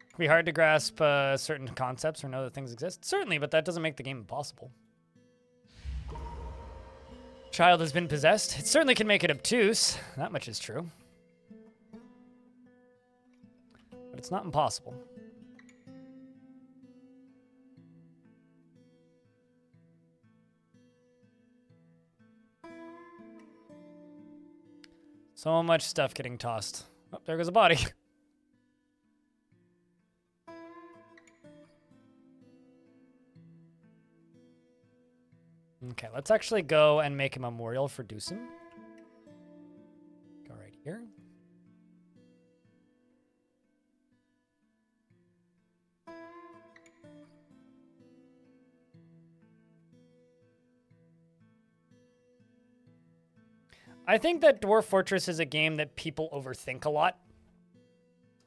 It can be hard to grasp certain concepts or know that things exist. Certainly, but that doesn't make the game impossible. Child has been possessed. It certainly can make it obtuse. That much is true. But it's not impossible. So much stuff getting tossed. Oh, there goes a body. Okay, let's actually go and make a memorial for Doosan. Go right here. I think that Dwarf Fortress is a game that people overthink a lot.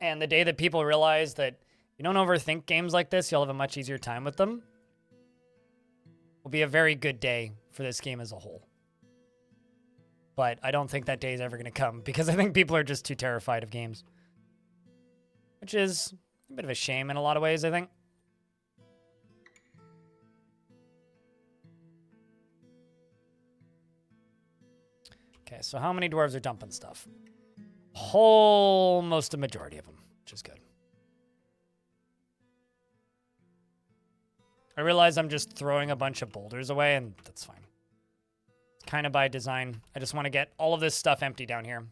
And the day that people realize that you don't overthink games like this, you'll have a much easier time with them, will be a very good day for this game as a whole. But I don't think that day is ever going to come because I think people are just too terrified of games. Which is a bit of a shame in a lot of ways, I think. Okay, so how many dwarves are dumping stuff? Almost a majority of them, which is good. I realize I'm just throwing a bunch of boulders away, and that's fine. It's kind of by design. I just want to get all of this stuff empty down here.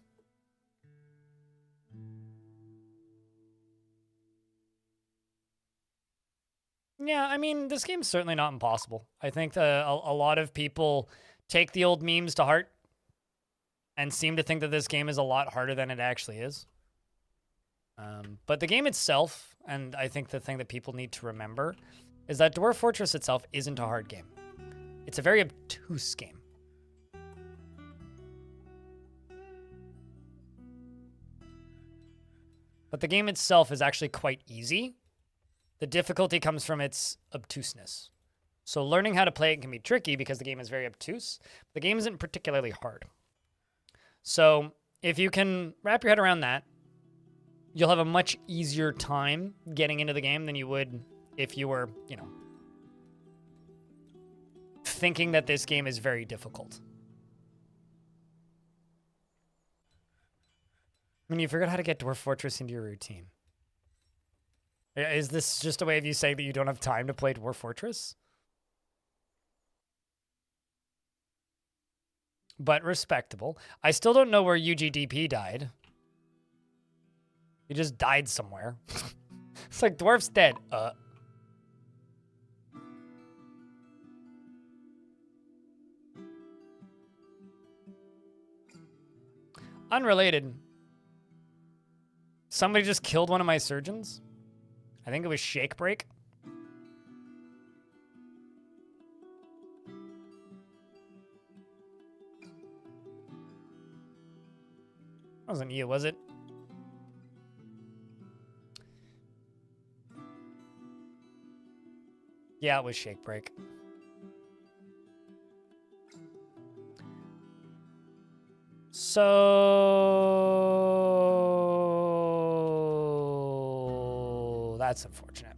Yeah, I mean, this game's certainly not impossible. I think a lot of people take the old memes to heart and seem to think that this game is a lot harder than it actually is. But the game itself, and I think the thing that people need to remember, is that Dwarf Fortress itself isn't a hard game. It's a very obtuse game. but the game itself is actually quite easy. The difficulty comes from its obtuseness. So learning how to play it can be tricky because the game is very obtuse. The game isn't particularly hard. So if you can wrap your head around that, you'll have a much easier time getting into the game than you would if you were, you know, thinking that this game is very difficult. I mean, you forgot how to get Dwarf Fortress into your routine. Is this just a way of you saying that you don't have time to play Dwarf Fortress? But respectable. I still don't know where UGDP died. He just died somewhere. It's like, Dwarf's dead. Unrelated. Somebody just killed one of my surgeons. I think it was Shake Break. Wasn't you, was it? Yeah, it was Shake Break. So that's unfortunate.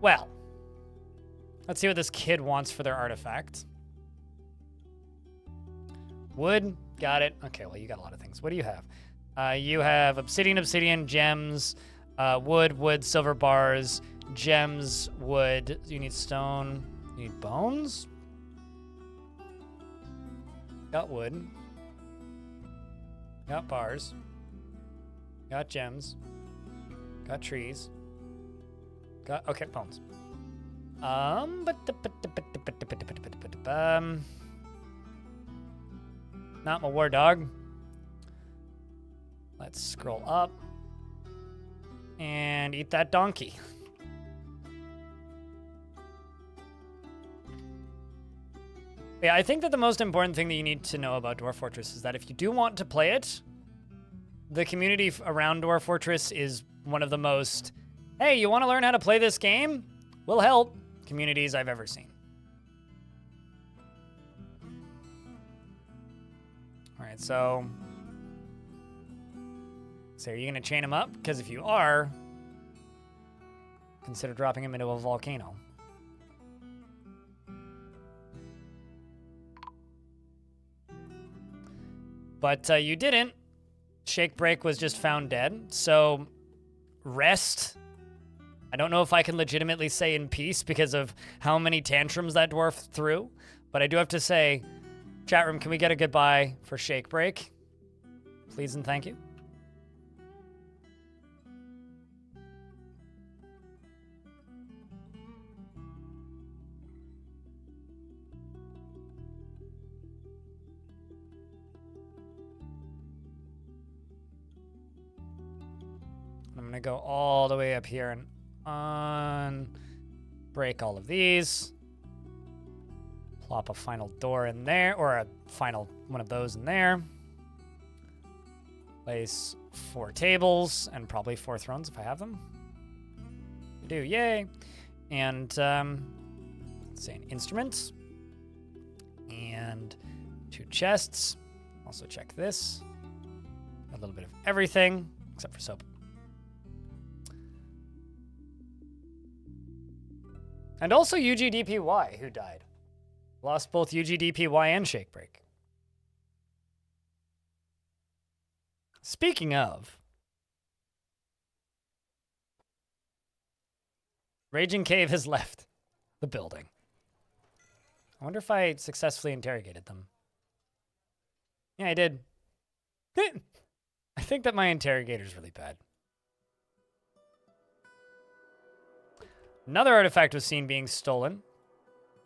Well, let's see what this kid wants for their artifact. Wood, got it. Okay, well, you got a lot of things. What do you have? You have obsidian, gems, wood, silver bars, gems, wood. You need stone. You need bones? Got wood. Got bars. Got gems. Got trees. Got, okay, bones. Not my war dog. Let's scroll up and eat that donkey. Yeah, I think that the most important thing that you need to know about Dwarf Fortress is that if you do want to play it, the community around Dwarf Fortress is one of the most, hey, you want to learn how to play this game? We'll help communities I've ever seen. All right, so are you going to chain him up? Because if you are, consider dropping him into a volcano. But you didn't. Shake Break was just found dead. So rest. I don't know if I can legitimately say in peace because of how many tantrums that dwarf threw. But I do have to say, chat room, can we get a goodbye for Shake Break? Please and thank you. I'm going to go all the way up here and break all of these. Plop a final door in there, or a final one of those in there. Place 4 tables and probably 4 thrones if I have them. I do, yay. And let's say an instrument. And 2 chests. Also check this. A little bit of everything, except for soap. And also UGDPY, who died. Lost both UGDPY and Shake Break. Speaking of, Raging Cave has left the building. I wonder if I successfully interrogated them. Yeah, I did. I think that my interrogator's really bad. Another artifact was seen being stolen.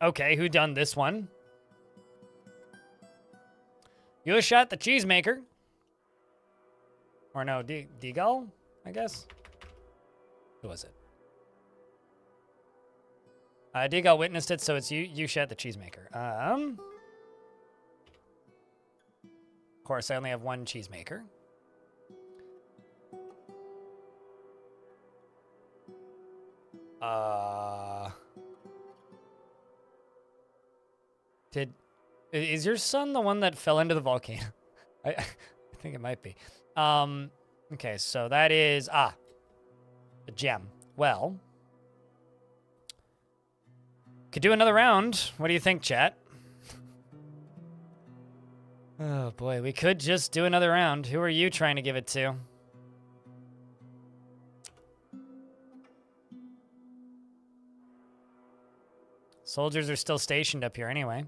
Okay, who done this one? You shot the cheesemaker. Or no, Deagle, I guess? Who was it? Deagle witnessed it, so it's you shot the cheesemaker. Of course, I only have 1 cheesemaker. Is your son the one that fell into the volcano? I think it might be. Okay, so that is a gem. Well, could do another round. What do you think, chat? Oh boy, we could just do another round. Who are you trying to give it to? Soldiers are still stationed up here anyway.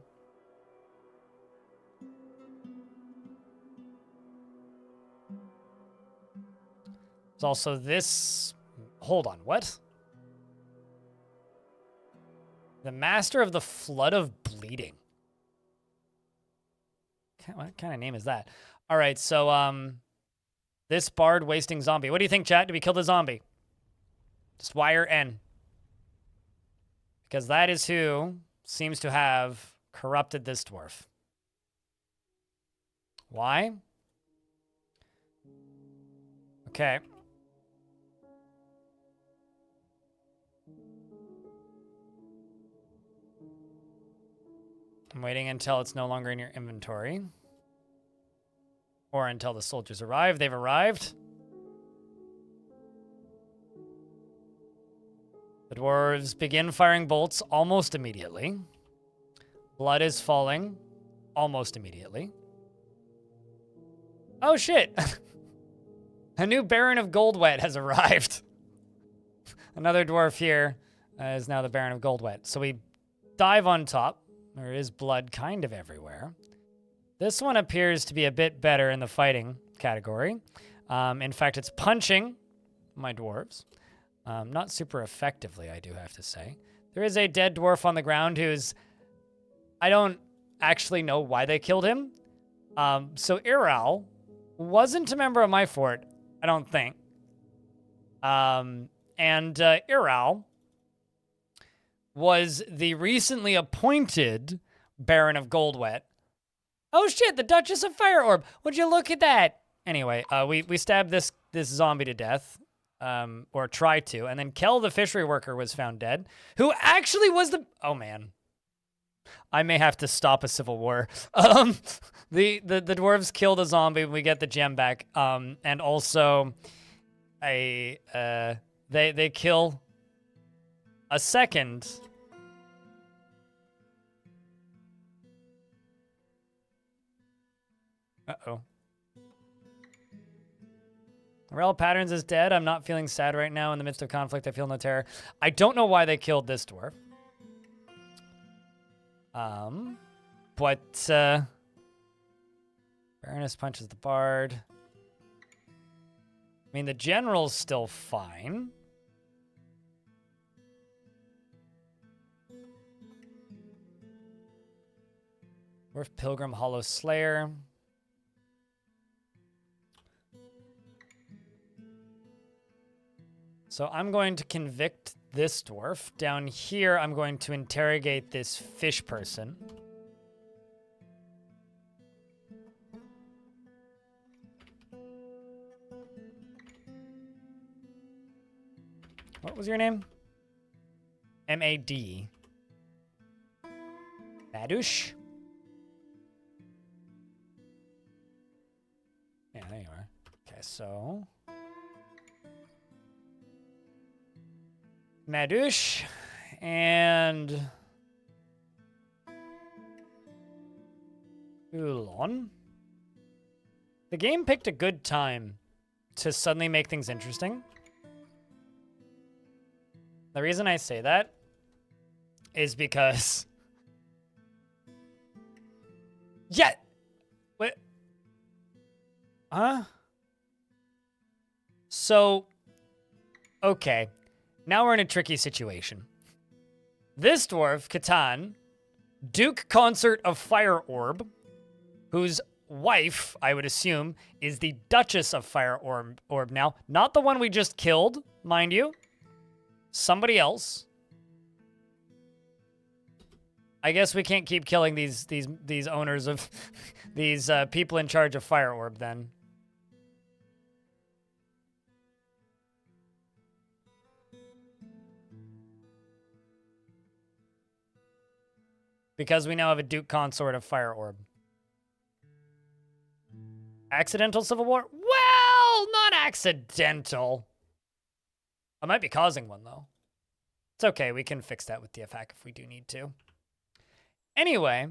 There's also this... Hold on, what? The Master of the Flood of Bleeding. What kind of name is that? All right, so, this Bard wasting zombie. What do you think, chat? Do we kill the zombie? Just wire N. Because that is who seems to have corrupted this dwarf. Why? Okay. I'm waiting until it's no longer in your inventory. Or until the soldiers arrive. They've arrived. The dwarves begin firing bolts almost immediately. Blood is falling almost immediately. Oh shit! A new Baron of Goldwet has arrived. Another dwarf here is now the Baron of Goldwet. So we dive on top. There is blood kind of everywhere. This one appears to be a bit better in the fighting category. In fact, it's punching my dwarves. Not super effectively, I do have to say. There is a dead dwarf on the ground who's... I don't actually know why they killed him. So Iral wasn't a member of my fort, I don't think. Iral was the recently appointed Baron of Goldwet. Oh shit, the Duchess of Fire Orb. Would you look at that? Anyway, we stabbed this zombie to death. Or tried to, and then Kel the fishery worker was found dead, who actually was the... Oh man. I may have to stop a civil war. The dwarves kill the zombie, we get the gem back. And also they kill a second... Uh-oh. Rel Patterns is dead. I'm not feeling sad right now. In the midst of conflict, I feel no terror. I don't know why they killed this dwarf. Baroness punches the bard. I mean, the general's still fine. Dwarf Pilgrim Hollow Slayer. So I'm going to convict this dwarf. Down here, I'm going to interrogate this fish person. What was your name? M-A-D. Madush? Yeah, there you are. Okay, so... Madush and Ulon. The game picked a good time to suddenly make things interesting. The reason I say that is because... Yeah! What? Huh? So, okay. Now we're in a tricky situation. This dwarf, Catan, Duke Consort of Fire Orb, whose wife, I would assume, is the Duchess of Fire Orb now. Not the one we just killed, mind you. Somebody else. I guess we can't keep killing these owners of these people in charge of Fire Orb then. Because we now have a Duke Consort of Fire Orb. Accidental civil war? Well, not accidental. I might be causing one, though. It's okay. We can fix that with DFAC if we do need to. Anyway,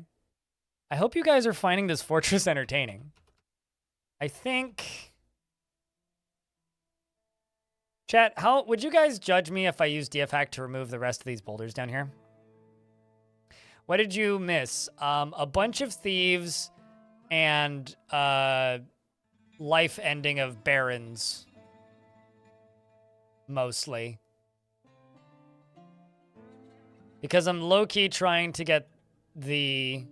I hope you guys are finding this fortress entertaining. I think... Chat, how would you guys judge me if I use DFAC to remove the rest of these boulders down here? What did you miss? A bunch of thieves and life ending of barons. Mostly. Because I'm low-key trying to get the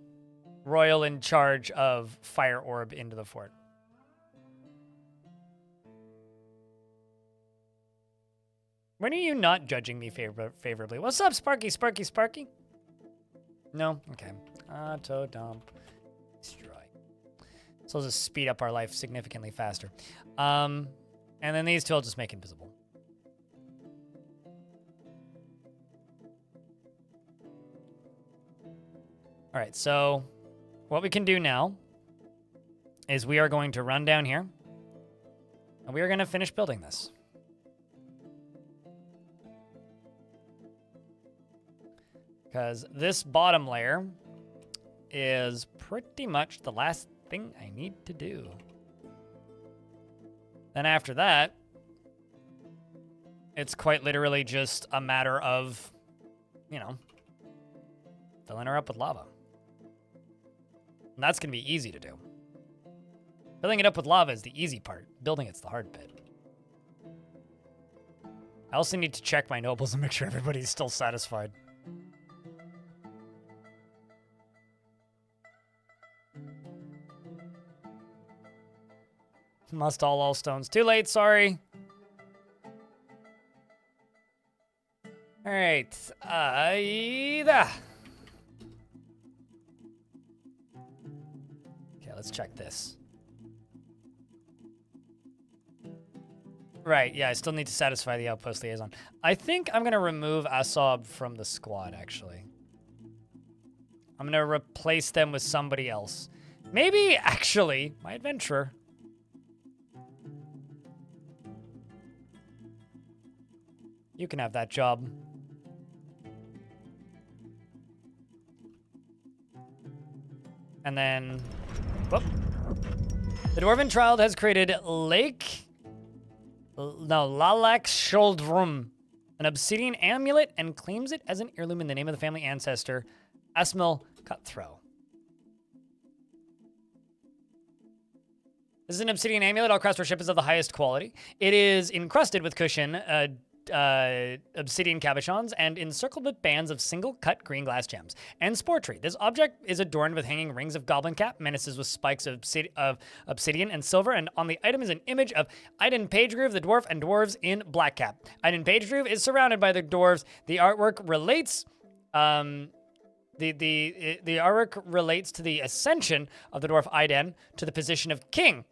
royal in charge of Fire Orb into the fort. When are you not judging me favorably? What's up, Sparky, Sparky, Sparky? No? Okay. Auto dump. Destroy. So I'll just speed up our life significantly faster. And then these two I'll just make invisible. All right, so what we can do now is we are going to run down here, and we are going to finish building this. Because this bottom layer is pretty much the last thing I need to do. Then after that, it's quite literally just a matter of, you know, filling her up with lava. And that's going to be easy to do. Filling it up with lava is the easy part. Building it's the hard bit. I also need to check my nobles and make sure everybody's still satisfied. Must all stones. Too late, sorry. All right. Okay, let's check this. Right, yeah, I still need to satisfy the outpost liaison. I think I'm going to remove Asob from the squad, actually. I'm going to replace them with somebody else. Maybe, actually, my adventurer. You can have that job. And then, whoop. The Dwarven Child has created Lalak Sholdrum, an obsidian amulet, and claims it as an heirloom in the name of the family ancestor, Asmil Cutthrow. This is an obsidian amulet. All craftsmanship is of the highest quality. It is encrusted with cushion, obsidian cabochons, and encircled with bands of single-cut green glass gems and spore tree. This object is adorned with hanging rings of goblin cap, menaces with spikes of obsidian and silver, and on the item is an image of Iden Pagegroove, the dwarf, and dwarves in black cap. Iden Pagegroove is surrounded by the dwarves. The artwork relates... the artwork relates to the ascension of the dwarf Iden to the position of king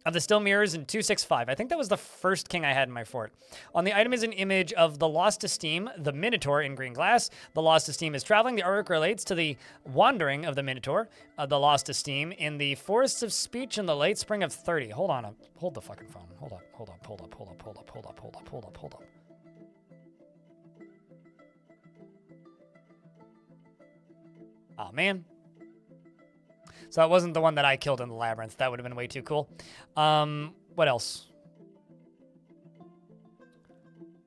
of the Still Mirrors in 265. I think that was the first king I had in my fort. On the item is an image of the Lost Esteem, the Minotaur in green glass. The Lost Esteem is traveling. The artwork relates to the wandering of the Minotaur, the Lost Esteem, in the forests of speech in the late spring of 30. Hold on. Hold the fucking phone. Hold up. Oh, man. So that wasn't the one that I killed in the labyrinth. That would have been way too cool. What else?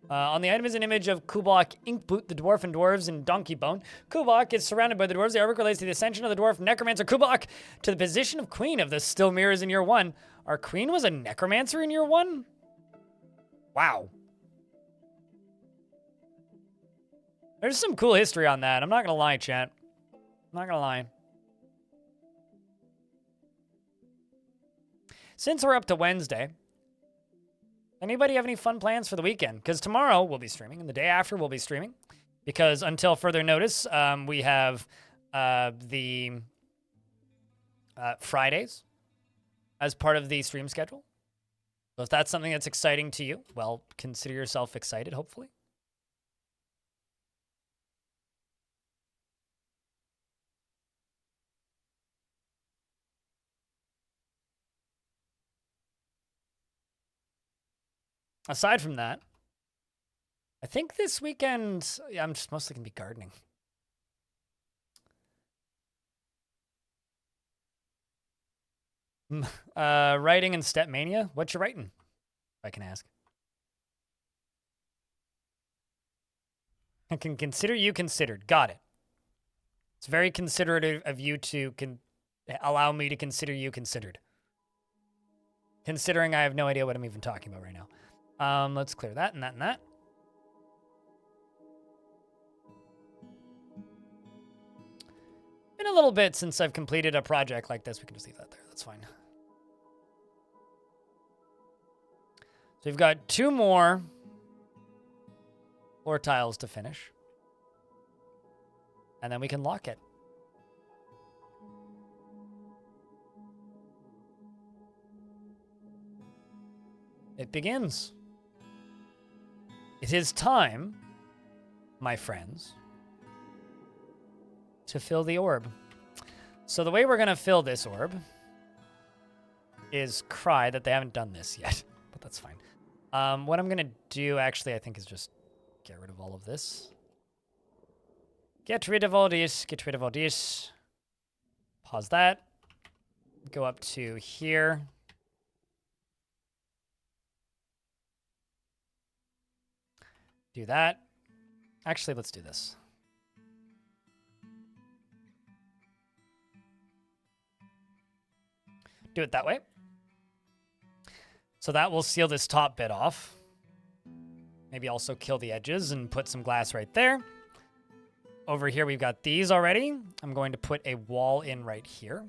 On the item is an image of Kubok Inkboot, the dwarf and dwarves in Donkey Bone. Kubok is surrounded by the dwarves. The artwork relates to the ascension of the dwarf necromancer Kubok to the position of queen of the Still Mirrors in year 1. Our queen was a necromancer in year 1? Wow. There's some cool history on that. I'm not going to lie, chat. I'm not going to lie. Since we're up to Wednesday, anybody have any fun plans for the weekend? Because tomorrow we'll be streaming, and the day after we'll be streaming. Because until further notice, we have the Fridays as part of the stream schedule. So if that's something that's exciting to you, well, consider yourself excited, hopefully. aside from that, I think this weekend, yeah, I'm just mostly going to be gardening. Writing in Step Mania? What you writing, if I can ask? I can consider you considered. Got it. It's very considerate of you to allow me to consider you considered. Considering I have no idea what I'm even talking about right now. Let's clear that and that and that. Been a little bit since I've completed a project like this. We can just leave that there. That's fine. So we've got 2 more floor tiles to finish. And then we can lock it. It begins. It is time, my friends, to fill the orb. So the way we're going to fill this orb is cry that they haven't done this yet, but that's fine. What I'm going to do, actually, I think is just get rid of all of this. Get rid of all this. Get rid of all this. Pause that. Go up to here. Do that. Actually, let's do this. Do it that way. So that will seal this top bit off. Maybe also kill the edges and put some glass right there. Over here, we've got these already. I'm going to put a wall in right here.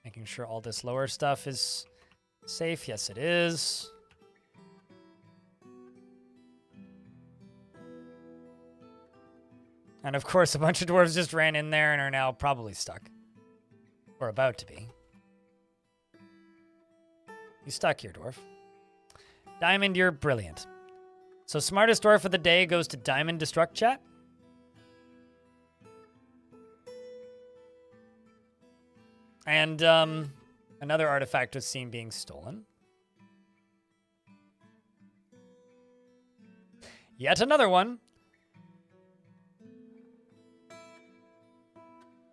Making sure all this lower stuff is safe. Yes, it is. And of course, a bunch of dwarves just ran in there and are now probably stuck. Or about to be. You stuck here, dwarf. Diamond, you're brilliant. So smartest dwarf of the day goes to Diamond Destruct chat. And another artifact was seen being stolen. Yet another one.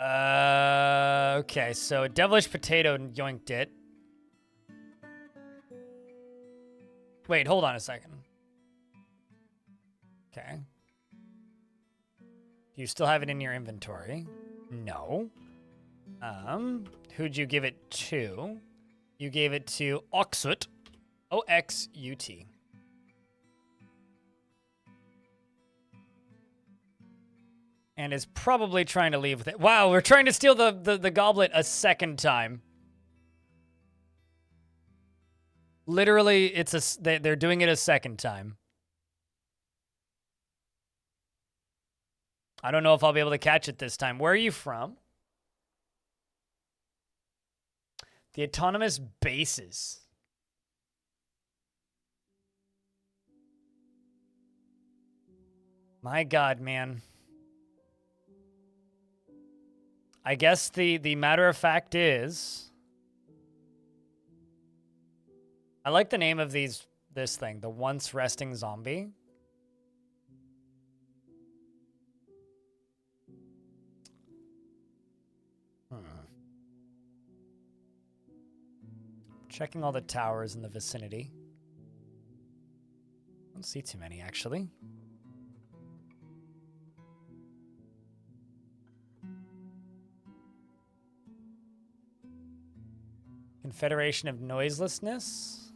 Okay, so Devilish Potato yoinked it. Wait, hold on a second. Okay. Do you still have it in your inventory? No. Who'd you give it to? You gave it to Oxut. O-X-U-T. And is probably trying to leave with it. Wow, we're trying to steal the goblet a second time. Literally, they're doing it a second time. I don't know if I'll be able to catch it this time. Where are you from? The autonomous bases. My God, man. I guess the matter of fact is, I like the name of this thing, the once resting zombie. Checking all the towers in the vicinity. I don't see too many, actually. Confederation of Noiselessness.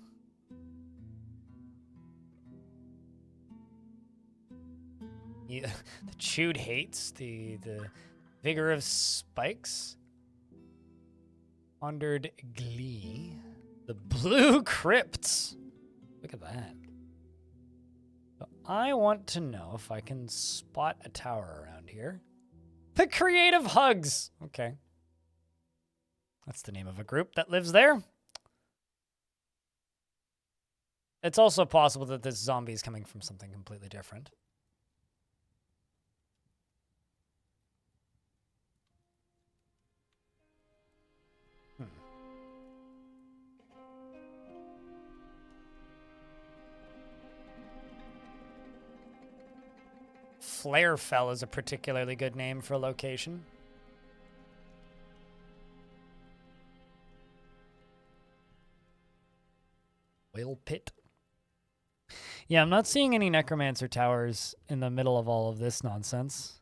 Yeah, the Chewed Hates. The Vigor of Spikes. Pondered Glee. The Blue Crypts. Look at that. So I want to know if I can spot a tower around here. The Creative Hugs. Okay. That's the name of a group that lives there. It's also possible that this zombie is coming from something completely different. Flarefell is a particularly good name for a location. Whale Pit. Yeah, I'm not seeing any Necromancer towers in the middle of all of this nonsense.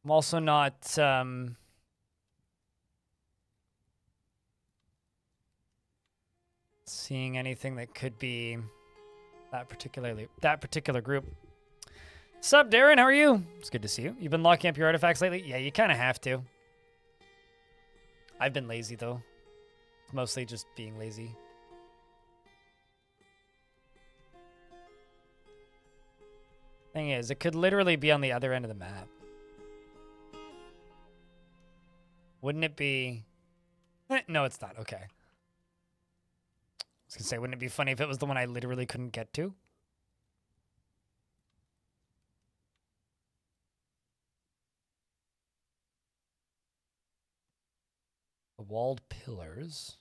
I'm also not seeing anything that could be that particular group. Sup, Darren? How are you? It's good to see you. You've been locking up your artifacts lately? Yeah, you kind of have to. I've been lazy, though. Mostly just being lazy. Thing is, it could literally be on the other end of the map. Wouldn't it be... no, it's not. Okay. I was going to say, wouldn't it be funny if it was the one I literally couldn't get to? The walled pillars.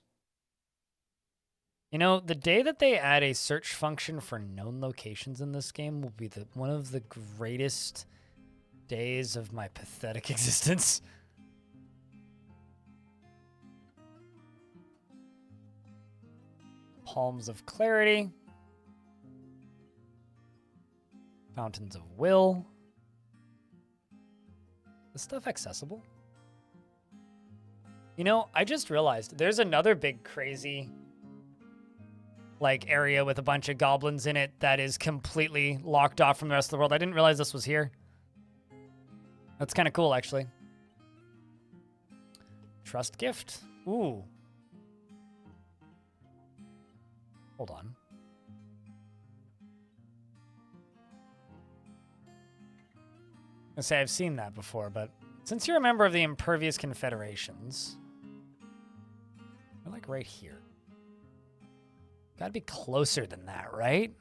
You know, the day that they add a search function for known locations in this game will be one of the greatest days of my pathetic existence. Palms of Clarity. Fountains of Will. Is stuff accessible? You know, I just realized there's another big crazy like area with a bunch of goblins in it that is completely locked off from the rest of the world. I didn't realize this was here. That's kind of cool, actually. Trust gift? Ooh. Hold on. I say I've seen that before, but since you're a member of the Impervious Confederations, you're like right here. Gotta be closer than that, right?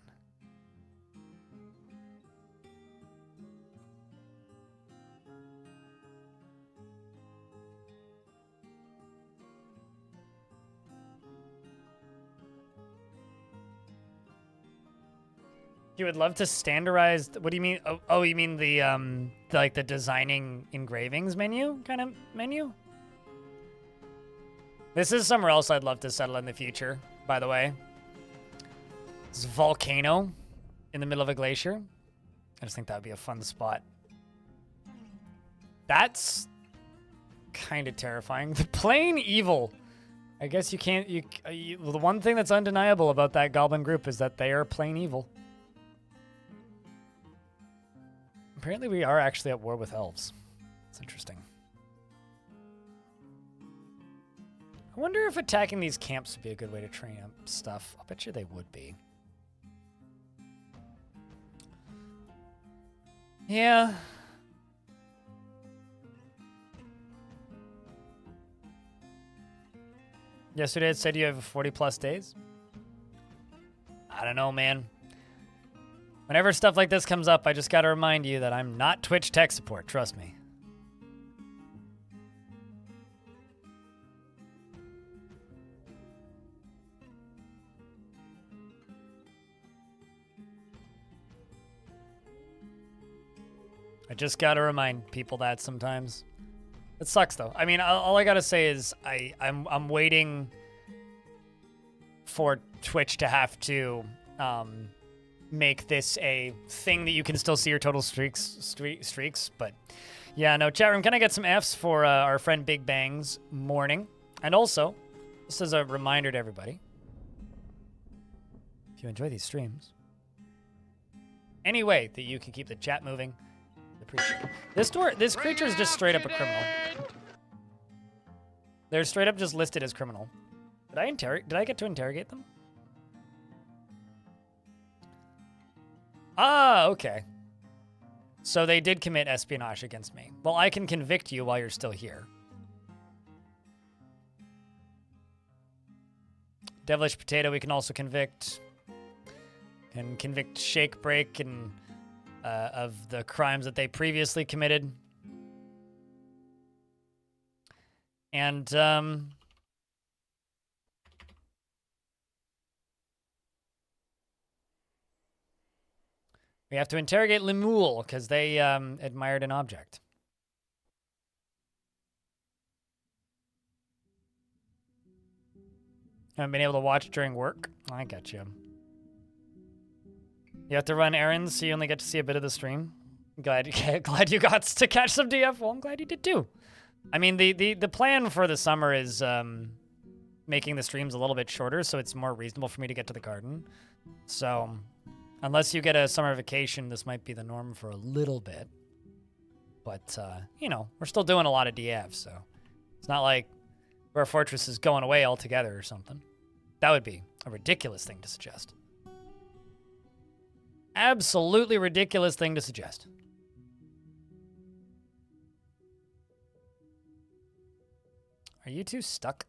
You would love to standardize. What do you mean? Oh, you mean the like the designing engravings menu kind of menu? This is somewhere else I'd love to settle in the future, by the way. This volcano in the middle of a glacier. I just think that would be a fun spot. That's kind of terrifying. The plain evil. I guess you can't. The one thing that's undeniable about that goblin group is that they are plain evil. Apparently, we are actually at war with elves. It's interesting. I wonder if attacking these camps would be a good way to train up stuff. I'll bet you they would be. Yeah. Yesterday it said you have 40 plus days. I don't know, man. Whenever stuff like this comes up, I just gotta remind you that I'm not Twitch tech support, trust me. I just gotta remind people that sometimes. It sucks though. I mean, all I gotta say is I'm waiting for Twitch to have to make this a thing that you can still see your total streaks. But yeah, no, chat room, can I get some Fs for our friend Big Bang's morning? And also, just as a reminder to everybody, if you enjoy these streams, any way that you can keep the chat moving, appreciate it. This creature is just straight up a criminal. They're straight up just listed as criminal. Did I get to interrogate them? Ah, okay. So they did commit espionage against me. Well, I can convict you while you're still here. Devilish Potato we can also convict. Can convict Shake Break and of the crimes that they previously committed. And We have to interrogate Lemuel because they admired an object. Haven't been able to watch during work. I got you. You have to run errands, so you only get to see a bit of the stream. Glad you got to catch some DF. Well, I'm glad you did too. I mean, the plan for the summer is making the streams a little bit shorter, so it's more reasonable for me to get to the garden. So, unless you get a summer vacation, this might be the norm for a little bit. But, you know, we're still doing a lot of DF, so it's not like Dwarf Fortress is going away altogether or something. That would be a ridiculous thing to suggest. Absolutely ridiculous thing to suggest. Are you two stuck?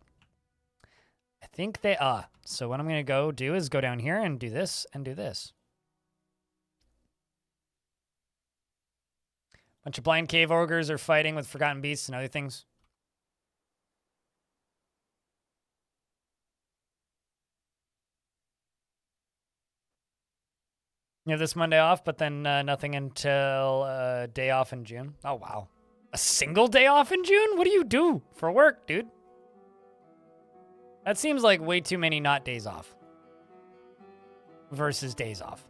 I think they are. So what I'm going to go do is go down here and do this and do this. Bunch of blind cave ogres are fighting with forgotten beasts and other things. You have this Monday off, but then nothing until day off in June. Oh, wow. A single day off in June? What do you do for work, dude? That seems like way too many not days off versus days off.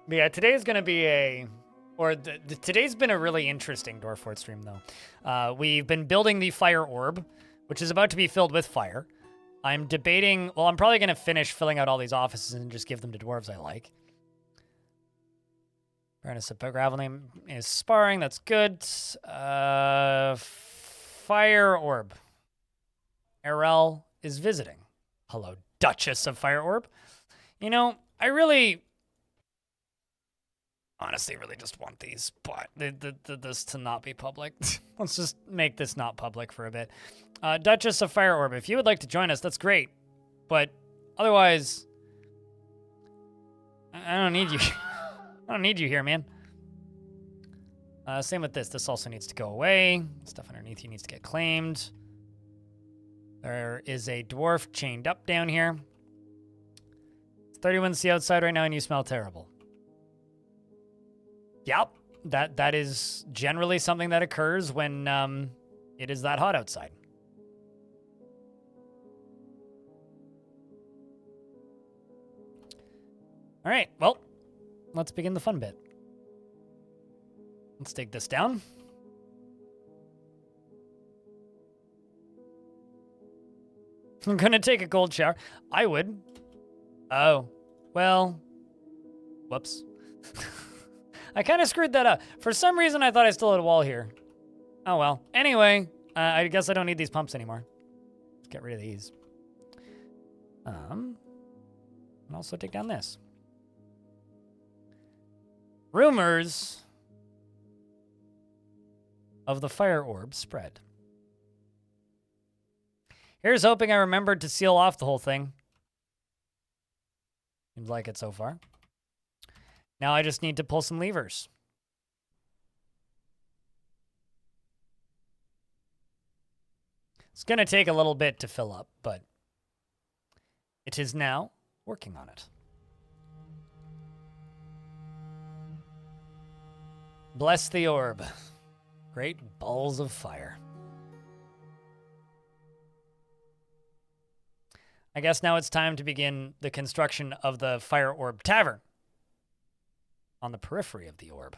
But yeah, today's going to be today's been a really interesting Dwarf Fort stream, though. We've been building the Fire Orb, which is about to be filled with fire. I'm debating, well, I'm probably going to finish filling out all these offices and just give them to dwarves I like. Baroness of Graveling is sparring, that's good. Fire Orb. Erel is visiting. Hello, Duchess of Fire Orb. You know, I honestly really just want these, but this to not be public. Let's just make this not public for a bit. Duchess of Fire Orb, if you would like to join us, that's great. But otherwise, I don't need you. I don't need you here, man. Same with this. This also needs to go away. Stuff underneath you needs to get claimed. There is a dwarf chained up down here. It's 31C outside right now, and you smell terrible. Yep, that is generally something that occurs when it is that hot outside. All right, well, let's begin the fun bit. Let's take this down. I'm gonna take a cold shower. I would. Oh, well, whoops. I kind of screwed that up. For some reason, I thought I still had a wall here. Oh, well. Anyway, I guess I don't need these pumps anymore. Let's get rid of these. And also take down this. Rumors of the Fire Orb spread. Here's hoping I remembered to seal off the whole thing. Seems like it so far. Now I just need to pull some levers. It's going to take a little bit to fill up, but it is now working on it. Bless the orb. Great balls of fire. I guess now it's time to begin the construction of the Fire Orb Tavern on the periphery of the orb.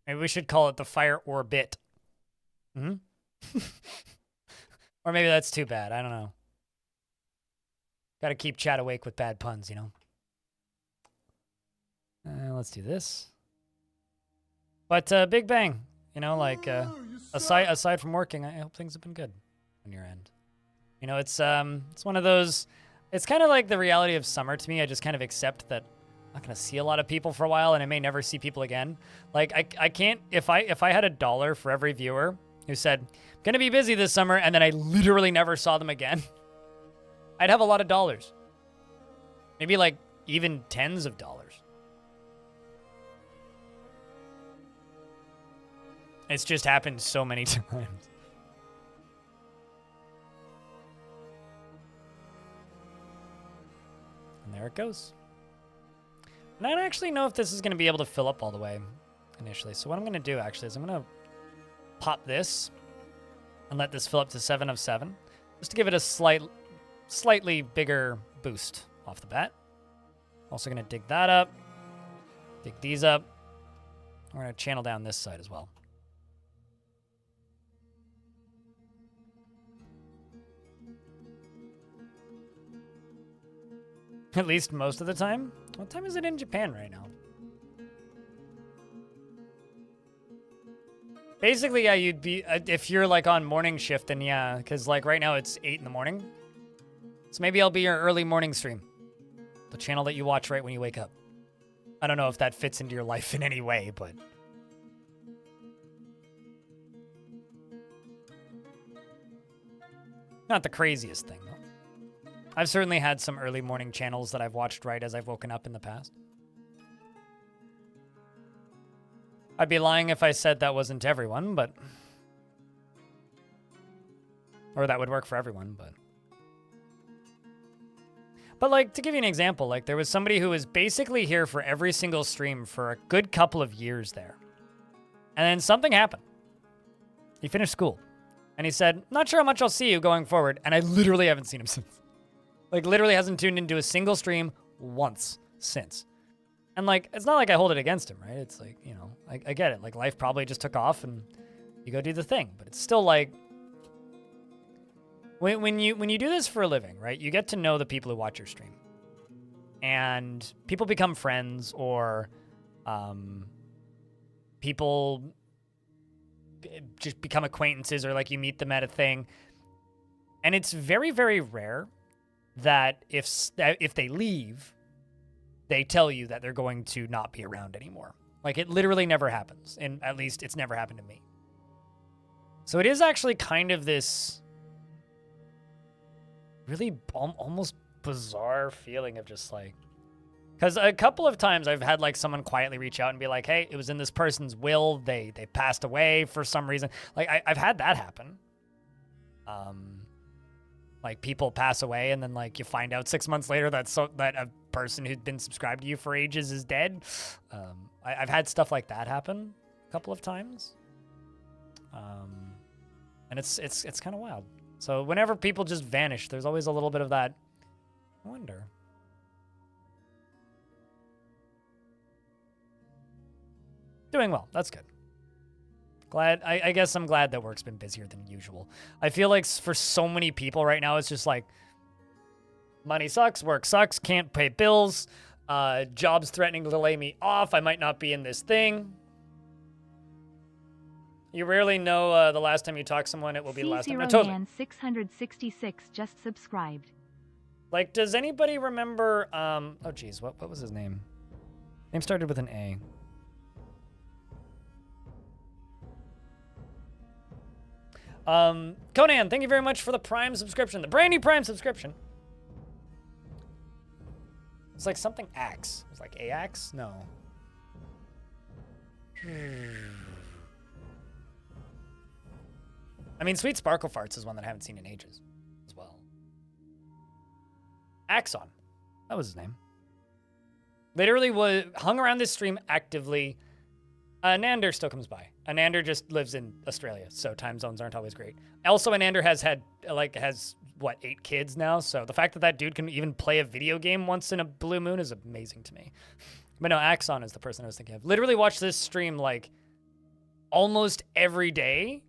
Maybe we should call it the Fire Orbit. Hmm? Or maybe that's too bad. I don't know. Got to keep chat awake with bad puns, you know? Let's do this. But Big Bang, you know, like aside from working, I hope things have been good on your end. You know, it's one of those. It's kind of like the reality of summer to me. I just kind of accept that not gonna see a lot of people for a while, and I may never see people again. Like I can't, if I had $1 for every viewer who said, gonna be busy this summer, and then I literally never saw them again, I'd have a lot of dollars. Maybe like even tens of dollars. It's just happened so many times. And there it goes. And I don't actually know if this is going to be able to fill up all the way initially. So what I'm going to do actually is I'm going to pop this and let this fill up to 7 of 7. Just to give it a slightly bigger boost off the bat. Also going to dig that up. Dig these up. We're going to channel down this side as well. At least most of the time. What time is it in Japan right now? Basically, yeah, you'd be, if you're like on morning shift, then yeah, because like right now it's 8 in the morning. So maybe I'll be your early morning stream. The channel that you watch right when you wake up. I don't know if that fits into your life in any way, but... Not the craziest thing, though. I've certainly had some early morning channels that I've watched right as I've woken up in the past. I'd be lying if I said that wasn't everyone, but... Or that would work for everyone, but... But, like, to give you an example, like, there was somebody who was basically here for every single stream for a good couple of years there. And then something happened. He finished school. And he said, not sure how much I'll see you going forward. And I literally haven't seen him since. Like, literally hasn't tuned into a single stream once since. And, like, it's not like I hold it against him, right? It's like, you know, I get it. Like, life probably just took off and you go do the thing. But it's still like, when you do this for a living, right, you get to know the people who watch your stream. And people become friends, or people just become acquaintances, or, like, you meet them at a thing. And it's very, very rare that if they leave, they tell you that they're going to not be around anymore. Like, it literally never happens. And at least it's never happened to me. So it is actually kind of this really almost bizarre feeling of just like... Because a couple of times I've had, like, someone quietly reach out and be like, hey, it was in this person's will. They passed away for some reason. Like, I've had that happen. Like, people pass away, and then, like, you find out 6 months later that a person who'd been subscribed to you for ages is dead. I've had stuff like that happen a couple of times. And it's kind of wild. So whenever people just vanish, there's always a little bit of that, I wonder. Doing well. That's good. Glad. I guess I'm glad that work's been busier than usual. I feel like for so many people right now, it's just like, money sucks, work sucks, can't pay bills, jobs threatening to lay me off, I might not be in this thing. You rarely know the last time you talk to someone, it will be the last time. No, totally. Man 666 just subscribed. Like, does anybody remember, oh geez, what was his name? Name started with an A. Conan, thank you very much for the Prime subscription, the brand new Prime subscription. It's like something Axe. It's like Axe? No. I mean, Sweet Sparkle Farts is one that I haven't seen in ages as well. Axon. That was his name. Literally hung around this stream actively. Nander still comes by. Nander just lives in Australia, so time zones aren't always great. Also, Nander has 8 kids now, so the fact that that dude can even play a video game once in a blue moon is amazing to me. But no, Axon is the person I was thinking of. Literally watched this stream, like, almost every day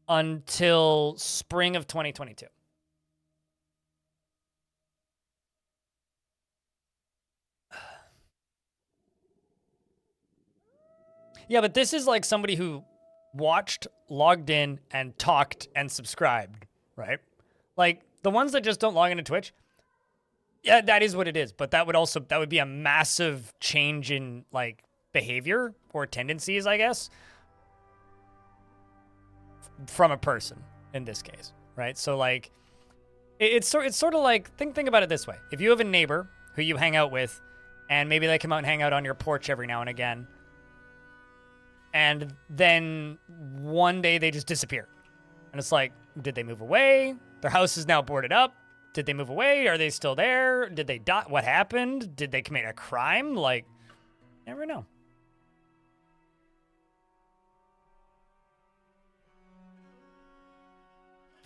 until spring of 2022. Yeah, but this is like somebody who watched, logged in, and talked and subscribed, right? Like, the ones that just don't log into Twitch, Yeah, that is what it is. But that would be a massive change in like behavior or tendencies, I guess, from a person in this case, right? So like, it's sort of like think about it this way: if you have a neighbor who you hang out with, and maybe they come out and hang out on your porch every now and again, and then one day they just disappear, and it's like, did they move away? Their house is now boarded up. Did they move away? Are they still there? Did they die? What happened? Did they commit a crime? Like, never know.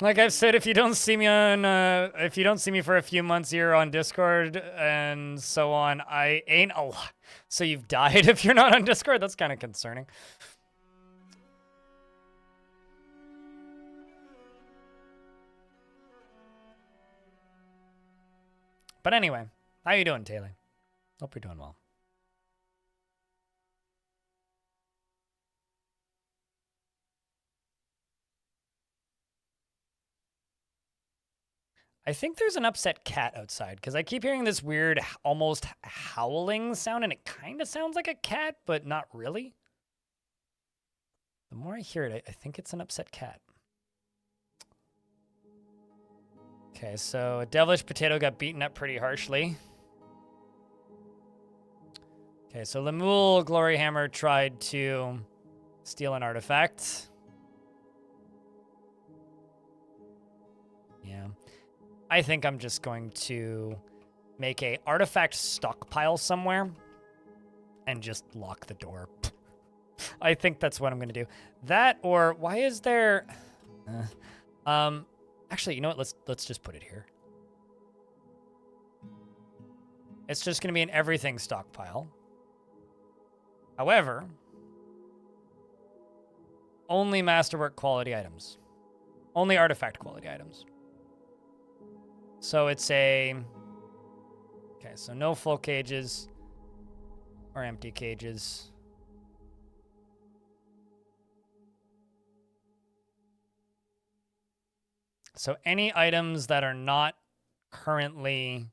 Like I've said, if you don't see me for a few months here on Discord and so on, I ain't a lot. So you've died if you're not on Discord? That's kind of concerning. But anyway, how you doing, Taylor? Hope you're doing well. I think there's an upset cat outside because I keep hearing this weird, almost howling sound, and it kind of sounds like a cat, but not really. The more I hear it, I think it's an upset cat. Okay, so a devilish potato got beaten up pretty harshly. Okay, so Lemuel Gloryhammer tried to steal an artifact. Yeah. I think I'm just going to make a artifact stockpile somewhere and just lock the door. I think that's what I'm going to do. That, or why is there... actually, you know what? Let's just put it here. It's just going to be an everything stockpile. However, only masterwork quality items. Only artifact quality items. So it's a... Okay, so no full cages or empty cages. So any items that are not currently...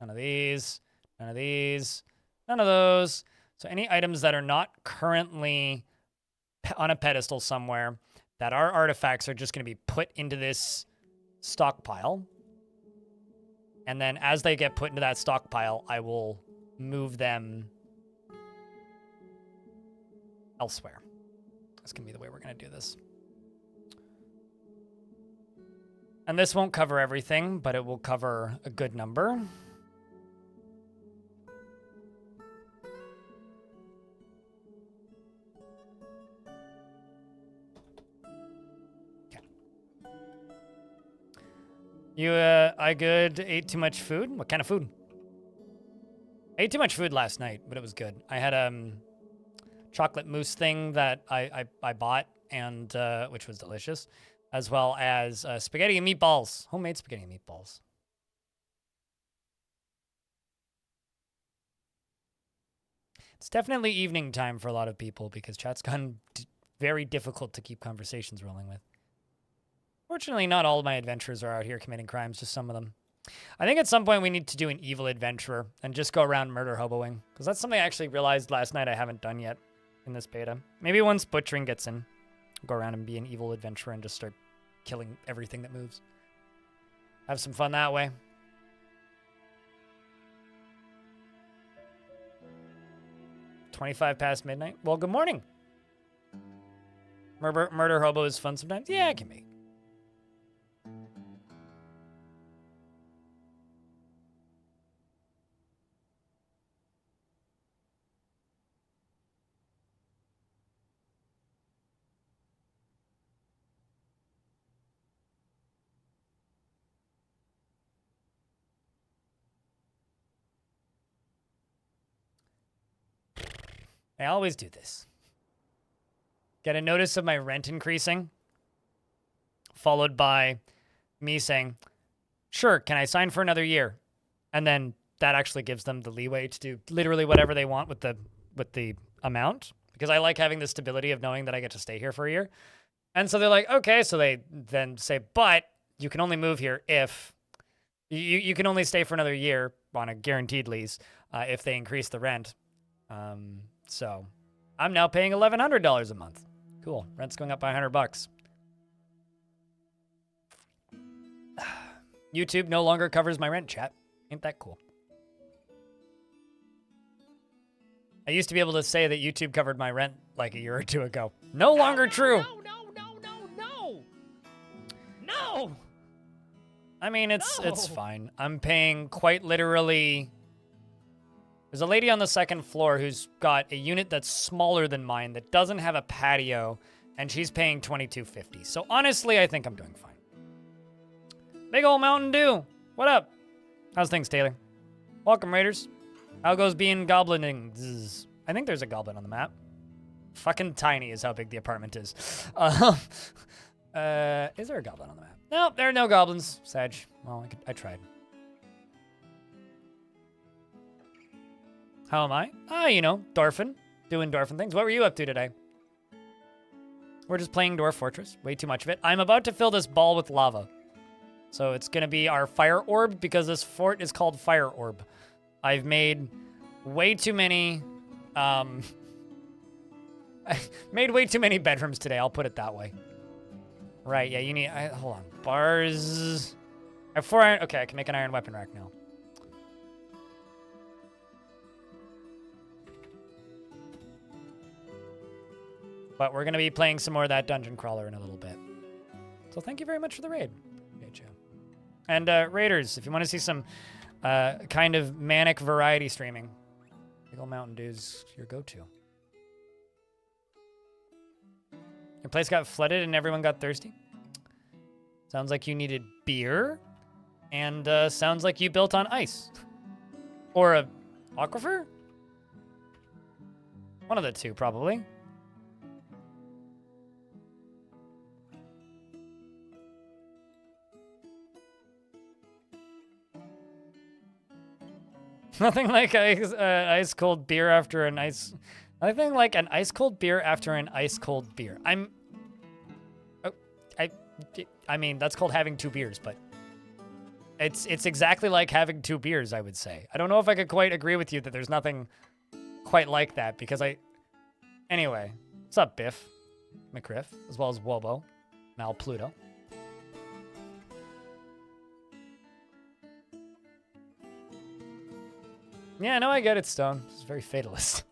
None of these, none of these, none of those. So any items that are not currently on a pedestal somewhere that are artifacts are just going to be put into this stockpile. And then as they get put into that stockpile, I will move them elsewhere. That's going to be the way we're going to do this. And this won't cover everything, but it will cover a good number. You, I good, ate too much food? What kind of food? I ate too much food last night, but it was good. I had chocolate mousse thing that I bought, and which was delicious, as well as spaghetti and meatballs. Homemade spaghetti and meatballs. It's definitely evening time for a lot of people because chat's gotten very difficult to keep conversations rolling with. Fortunately, not all of my adventurers are out here committing crimes, just some of them. I think at some point we need to do an evil adventurer and just go around murder hoboing, because that's something I actually realized last night I haven't done yet in this beta. Maybe once butchering gets in, I'll go around and be an evil adventurer and just start killing everything that moves. Have some fun that way. $25 past midnight. Well, good morning. Murder hobo is fun sometimes. Yeah, it can be. I always do this. Get a notice of my rent increasing, followed by me saying, sure, can I sign for another year? And then that actually gives them the leeway to do literally whatever they want with the amount, because I like having the stability of knowing that I get to stay here for a year. And so they're like, okay, so they then say, but you can only move here if You can only stay for another year on a guaranteed lease if they increase the rent. So I'm now paying $1,100 a month. Cool. Rent's going up by $100. YouTube no longer covers my rent, chat. Ain't that cool? I used to be able to say that YouTube covered my rent like a year or two ago. No longer true. No. I mean, it's fine. I'm paying quite literally. There's a lady on the second floor who's got a unit that's smaller than mine that doesn't have a patio, and she's paying $22.50. So honestly, I think I'm doing fine. Big ol' Mountain Dew. What up? How's things, Taylor? Welcome, Raiders. How goes being goblining? Zzz. I think there's a goblin on the map. Fucking tiny is how big the apartment is. Is there a goblin on the map? No, there are no goblins, Sag. Well, I tried. How am I? You know, Dwarfing. Doing Dwarfing things. What were you up to today? We're just playing Dwarf Fortress. Way too much of it. I'm about to fill this ball with lava. So it's going to be our Fire Orb because this fort is called Fire Orb. I've made way too many... I made way too many bedrooms today. I'll put it that way. Right, yeah, you need... hold on. Bars... I have 4 iron... Okay, I can make an iron weapon rack now. But we're going to be playing some more of that dungeon crawler in a little bit. So thank you very much for the raid. And Raiders, if you want to see some kind of manic variety streaming, Big Ol' Mountain Dew's your go-to. Your place got flooded and everyone got thirsty? Sounds like you needed beer, and sounds like you built on ice. Or a aquifer? One of the two, probably. Nothing like ice cold beer after an ice. Nothing like an ice cold beer after an ice cold beer. I mean that's called having 2 beers, but it's exactly like having 2 beers. I would say. I don't know if I could quite agree with you that there's nothing quite like that because Anyway, what's up, Biff, McGriff, as well as Wobo, Mal Pluto. Yeah, no, I get it, Stone. It's very fatalist.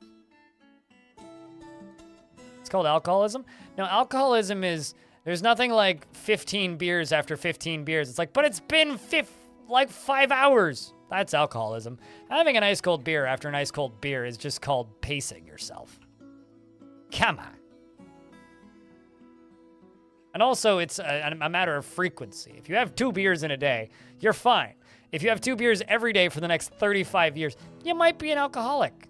It's called alcoholism. Now, alcoholism is, there's nothing like 15 beers after 15 beers. It's like, but it's been 5 hours. That's alcoholism. Having an ice cold beer after an ice cold beer is just called pacing yourself. Come on. And also, it's a matter of frequency. If you have 2 beers in a day, you're fine. If you have 2 beers every day for the next 35 years, you might be an alcoholic.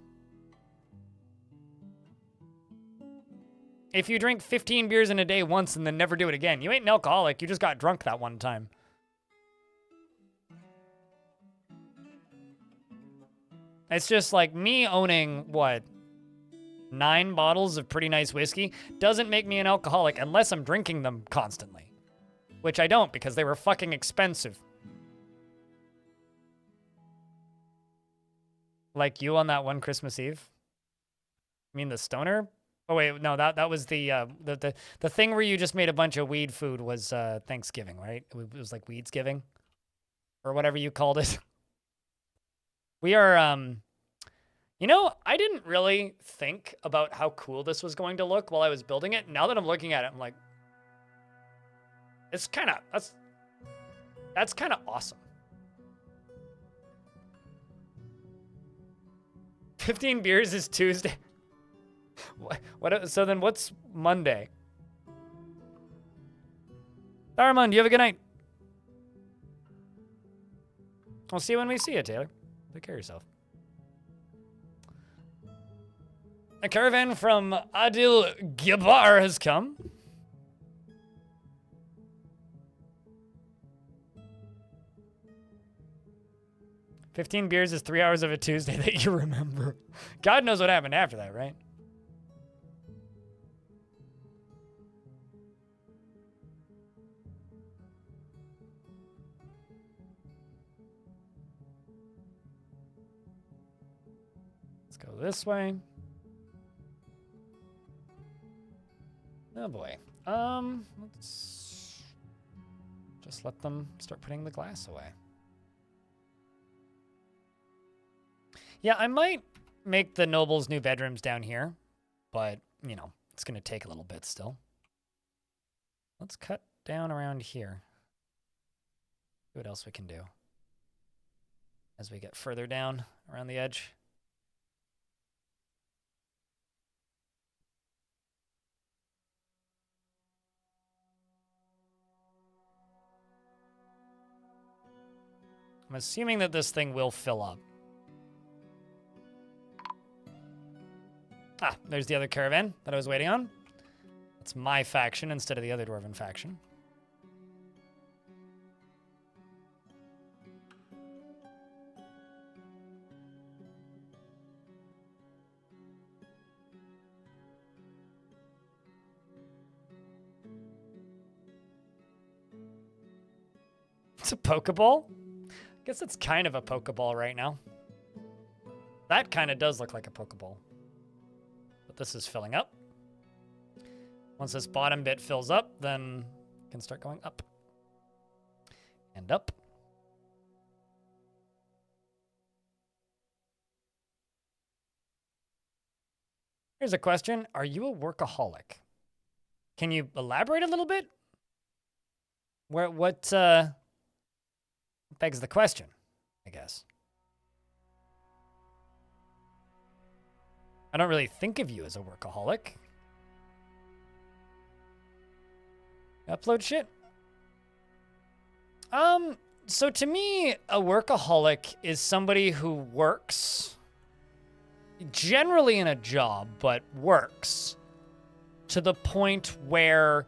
If you drink 15 beers in a day once and then never do it again, you ain't an alcoholic. You just got drunk that one time. It's just like me owning, 9 bottles of pretty nice whiskey doesn't make me an alcoholic unless I'm drinking them constantly. Which I don't because they were fucking expensive. Like you on that one Christmas Eve? I mean the stoner? Oh wait, no, that was the thing where you just made a bunch of weed food was Thanksgiving, right? It was like Weedsgiving or whatever you called it. We are you know, I didn't really think about how cool this was going to look while I was building it. Now that I'm looking at it, I'm like it's kind of that's kind of awesome. 15 beers is Tuesday. What? So then what's Monday? Darmon, you have a good night. I'll see you when we see you, Taylor. Take care of yourself. A caravan from Adil Gibar has come. "15 beers is 3 hours of a Tuesday that you remember." God knows what happened after that, right? Let's go this way. Oh boy. Let's just let them start putting the glass away. Yeah, I might make the nobles new bedrooms down here, but, you know, it's going to take a little bit still. Let's cut down around here. See what else we can do as we get further down around the edge. I'm assuming that this thing will fill up. Ah, there's the other caravan that I was waiting on. That's my faction instead of the other dwarven faction. It's a Pokeball? I guess it's kind of a Pokeball right now. That kind of does look like a Pokeball. But this is filling up. Once this bottom bit fills up, then it can start going up. And up. Here's a question. Are you a workaholic? Can you elaborate a little bit? What begs the question, I guess. I don't really think of you as a workaholic. Upload shit? So to me, a workaholic is somebody who works, generally in a job, but works to the point where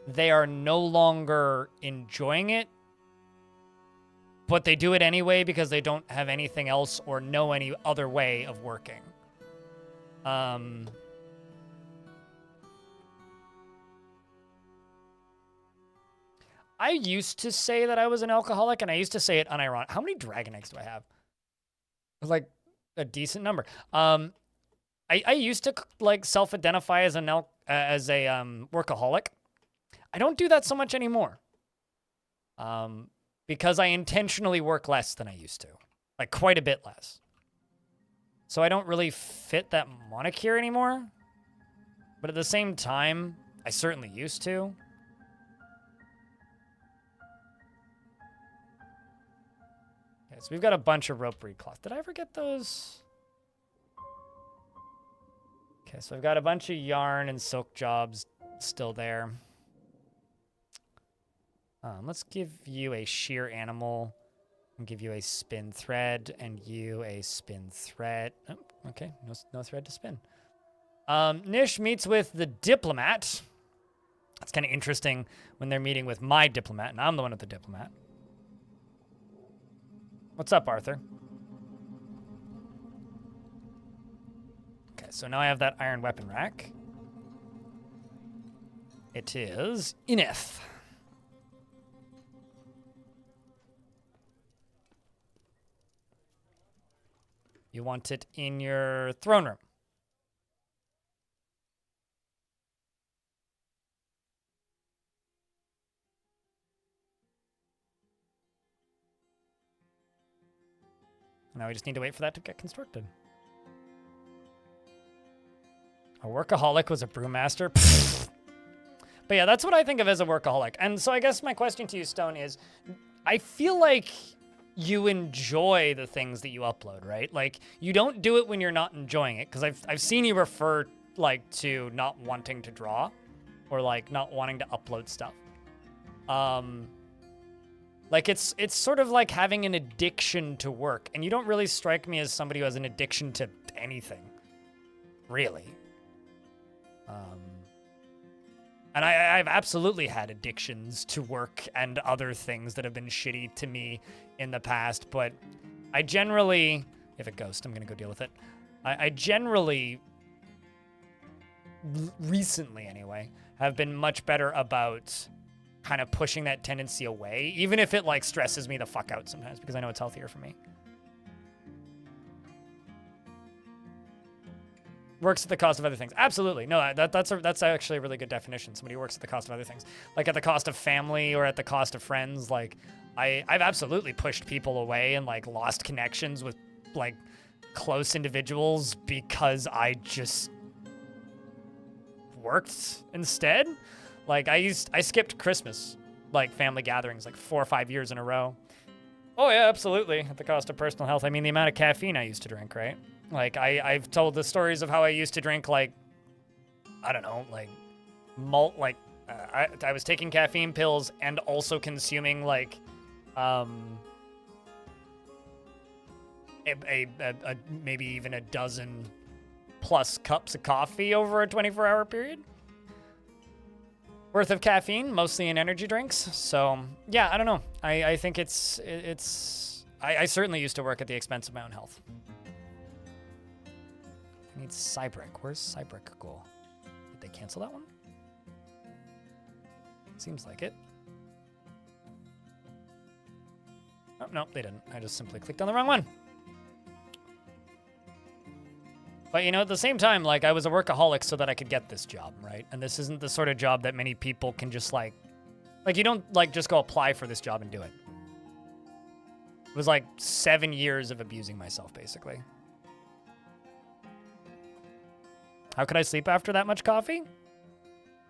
they are no longer enjoying it, but they do it anyway because they don't have anything else or know any other way of working. I used to say that I was an alcoholic, and I used to say it unironic. How many dragon eggs do I have? Like a decent number. I used to like self-identify as a workaholic. I don't do that so much anymore. Because I intentionally work less than I used to, like quite a bit less. So I don't really fit that moniker anymore. But at the same time, I certainly used to. Okay, so we've got a bunch of rope reed cloth. Did I ever get those? Okay, so I've got a bunch of yarn and silk jobs still there. Let's give you a shear animal and give you a spin thread and you a spin thread. Oh, okay, no thread to spin. Nish meets with the diplomat. That's kind of interesting when they're meeting with my diplomat, and I'm the one with the diplomat. What's up, Arthur? Okay, so now I have that iron weapon rack. It is Ineth. You want it in your throne room. Now we just need to wait for that to get constructed. A workaholic was a brewmaster. But yeah, that's what I think of as a workaholic. And so I guess my question to you, Stone, is I feel like you enjoy the things that you upload, right? Like, you don't do it when you're not enjoying it, because I've seen you refer, like, to not wanting to draw, or, like, not wanting to upload stuff. Like, it's sort of like having an addiction to work, and you don't really strike me as somebody who has an addiction to anything, really. And I've absolutely had addictions to work and other things that have been shitty to me in the past, but I generally, if a ghost, I'm going to go deal with it. I generally, recently anyway, have been much better about kind of pushing that tendency away, even if it like stresses me the fuck out sometimes, because I know it's healthier for me. Works at the cost of other things. Absolutely. No, that's actually a really good definition. Somebody who works at the cost of other things. Like at the cost of family or at the cost of friends. Like I've absolutely pushed people away and like lost connections with like close individuals because I just worked instead. Like I skipped Christmas, like family gatherings, like 4 or 5 years in a row. Oh yeah, absolutely. At the cost of personal health. I mean, the amount of caffeine I used to drink, right? Like I've told the stories of how I used to drink like, I don't know, like malt, like I was taking caffeine pills and also consuming like, maybe even a dozen plus cups of coffee over a 24-hour period worth of caffeine, mostly in energy drinks. So yeah, I don't know. I think I certainly used to work at the expense of my own health. I need Cybrick. Where's Cybrick go? Did they cancel that one? Seems like it. Oh, no, they didn't. I just simply clicked on the wrong one. But, you know, at the same time, like, I was a workaholic so that I could get this job, right? And this isn't the sort of job that many people can just, like, you don't, like, just go apply for this job and do it. It was, like, 7 years of abusing myself, basically. How could I sleep after that much coffee?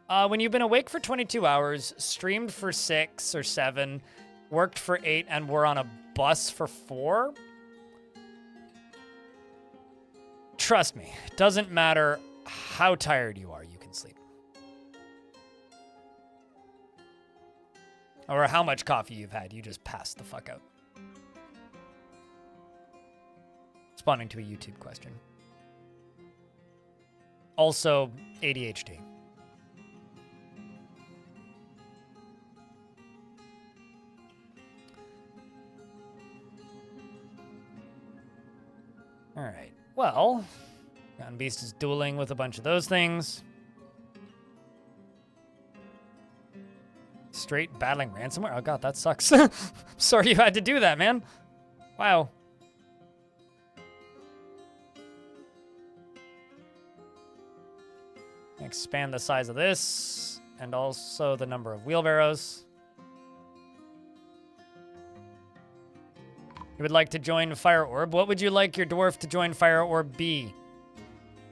When you've been awake for 22 hours, streamed for 6 or 7, worked for 8, and were on a bus for 4... Trust me, it doesn't matter how tired you are, you can sleep. Or how much coffee you've had, you just pass the fuck out. Responding to a YouTube question. Also, ADHD. All right. Well, Mountain Beast is dueling with a bunch of those things. Straight battling ransomware? Oh god, that sucks. Sorry you had to do that, man. Wow. Expand the size of this, and also the number of wheelbarrows. You would like to join Fire Orb. What would you like your dwarf to join Fire Orb be?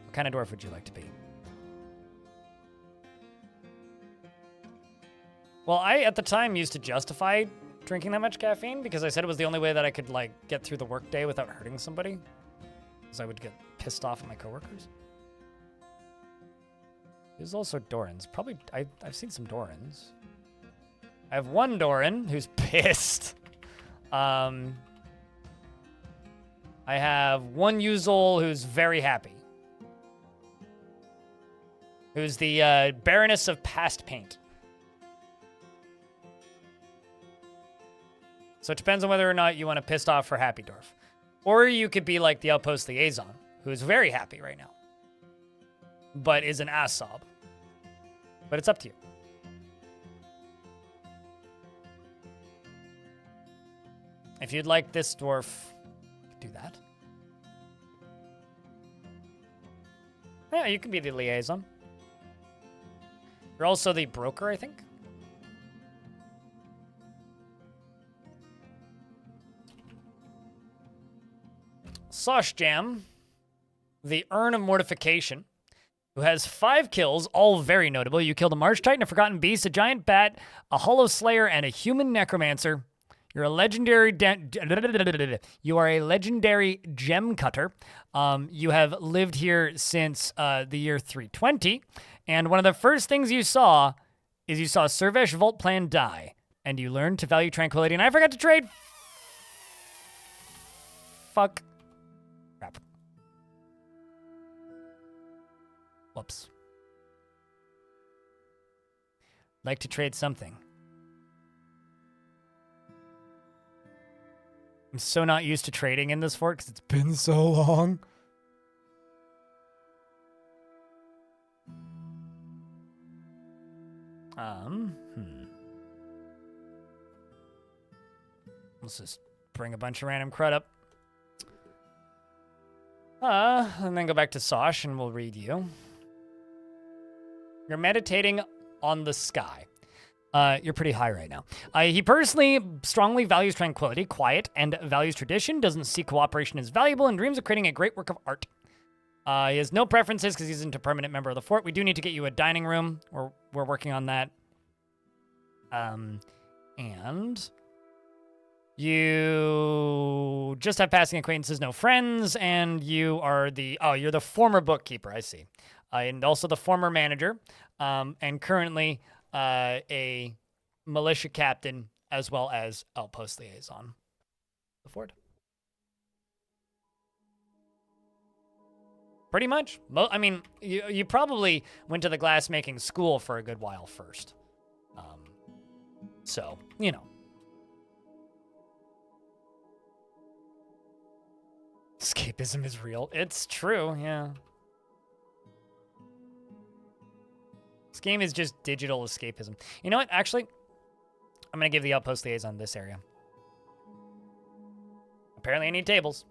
What kind of dwarf would you like to be? Well, I, at the time, used to justify drinking that much caffeine because I said it was the only way that I could, like, get through the workday without hurting somebody. Because I would get pissed off at my coworkers. There's also Dorans. Probably, I've seen some Dorans. I have one Doran who's pissed. I have one Yuzol who's very happy. Who's the Baroness of Past Paint. So it depends on whether or not you want a pissed off or happy dwarf. Or you could be like the Outpost Liaison, who's very happy right now. But is an ass sob. But it's up to you. If you'd like this dwarf, do that. Yeah, you can be the liaison. You're also the broker, I think. Sosh Jam, the Urn of Mortification, who has 5 kills, all very notable. You killed a Marsh Titan, a Forgotten Beast, a Giant Bat, a Hollow Slayer, and a Human Necromancer. You're a legendary. You are a legendary gem cutter. You have lived here since the year 320, and one of the first things you saw is you saw Servesh Volt Plan die, and you learned to value tranquility. And I forgot to trade. Fuck. Crap. Whoops. Like to trade something. I'm so not used to trading in this fort because it's been so long. Let's just bring a bunch of random crud up. And then go back to Sosh and we'll read you. You're meditating on the sky. You're pretty high right now. He personally strongly values tranquility, quiet, and values tradition, doesn't see cooperation as valuable, and dreams of creating a great work of art. He has no preferences because he's a permanent member of the fort. We do need to get you a dining room. We're working on that. And you just have passing acquaintances, no friends, and you are you're the former bookkeeper, I see. And also the former manager, and currently a militia captain, as well as outpost liaison. The fort. Pretty much. I mean, you probably went to the glassmaking school for a good while first. So, you know. Escapism is real. It's true, yeah. This game is just digital escapism. You know what? Actually, I'm going to give the outpost liaison this area. Apparently I need tables.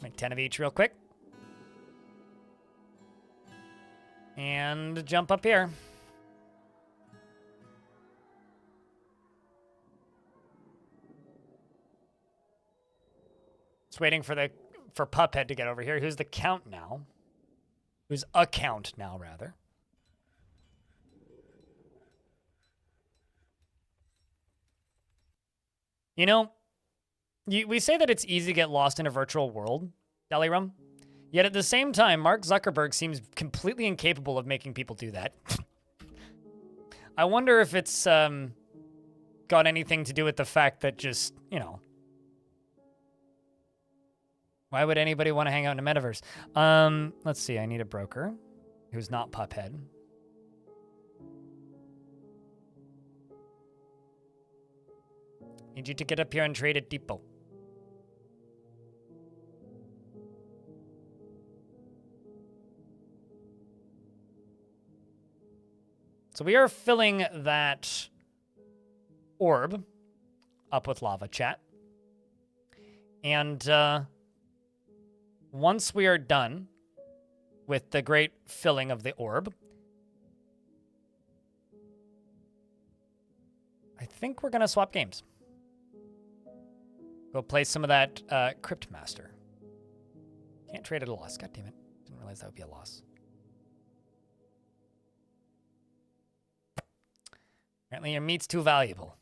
Make 10 of each real quick. And jump up here. Just waiting for Puphead to get over here. Who's the count now? Who's a count now, rather. You know, we say that it's easy to get lost in a virtual world, Delirum. Yet at the same time, Mark Zuckerberg seems completely incapable of making people do that. I wonder if it's got anything to do with the fact that just, you know, why would anybody want to hang out in a metaverse? Let's see, I need a broker who's not Puphead. Need you to get up here and trade at Depot. So we are filling that orb up with lava, chat. And once we are done with the great filling of the orb, I think we're going to swap games. Go play some of that Crypt Master. Can't trade at a loss. God damn it. Didn't realize that would be a loss. Apparently your meat's too valuable.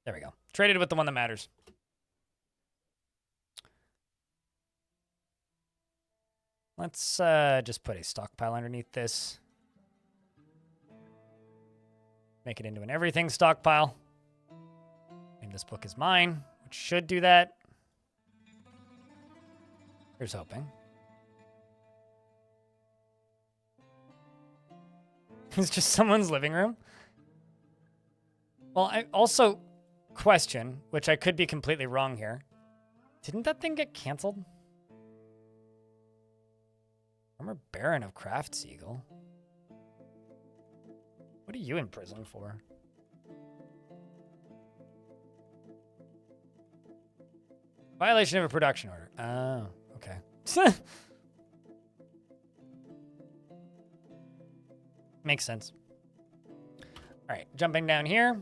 There we go. Traded with the one that matters. Let's just put a stockpile underneath this. Make it into an everything stockpile. And this book is mine, which should do that. Here's hoping. It's just someone's living room. Well, I also question, which I could be completely wrong here. Didn't that thing get canceled? Former Baron of Crafts Eagle. What are you in prison for? Violation of a production order. Oh, okay. Makes sense. All right, jumping down here.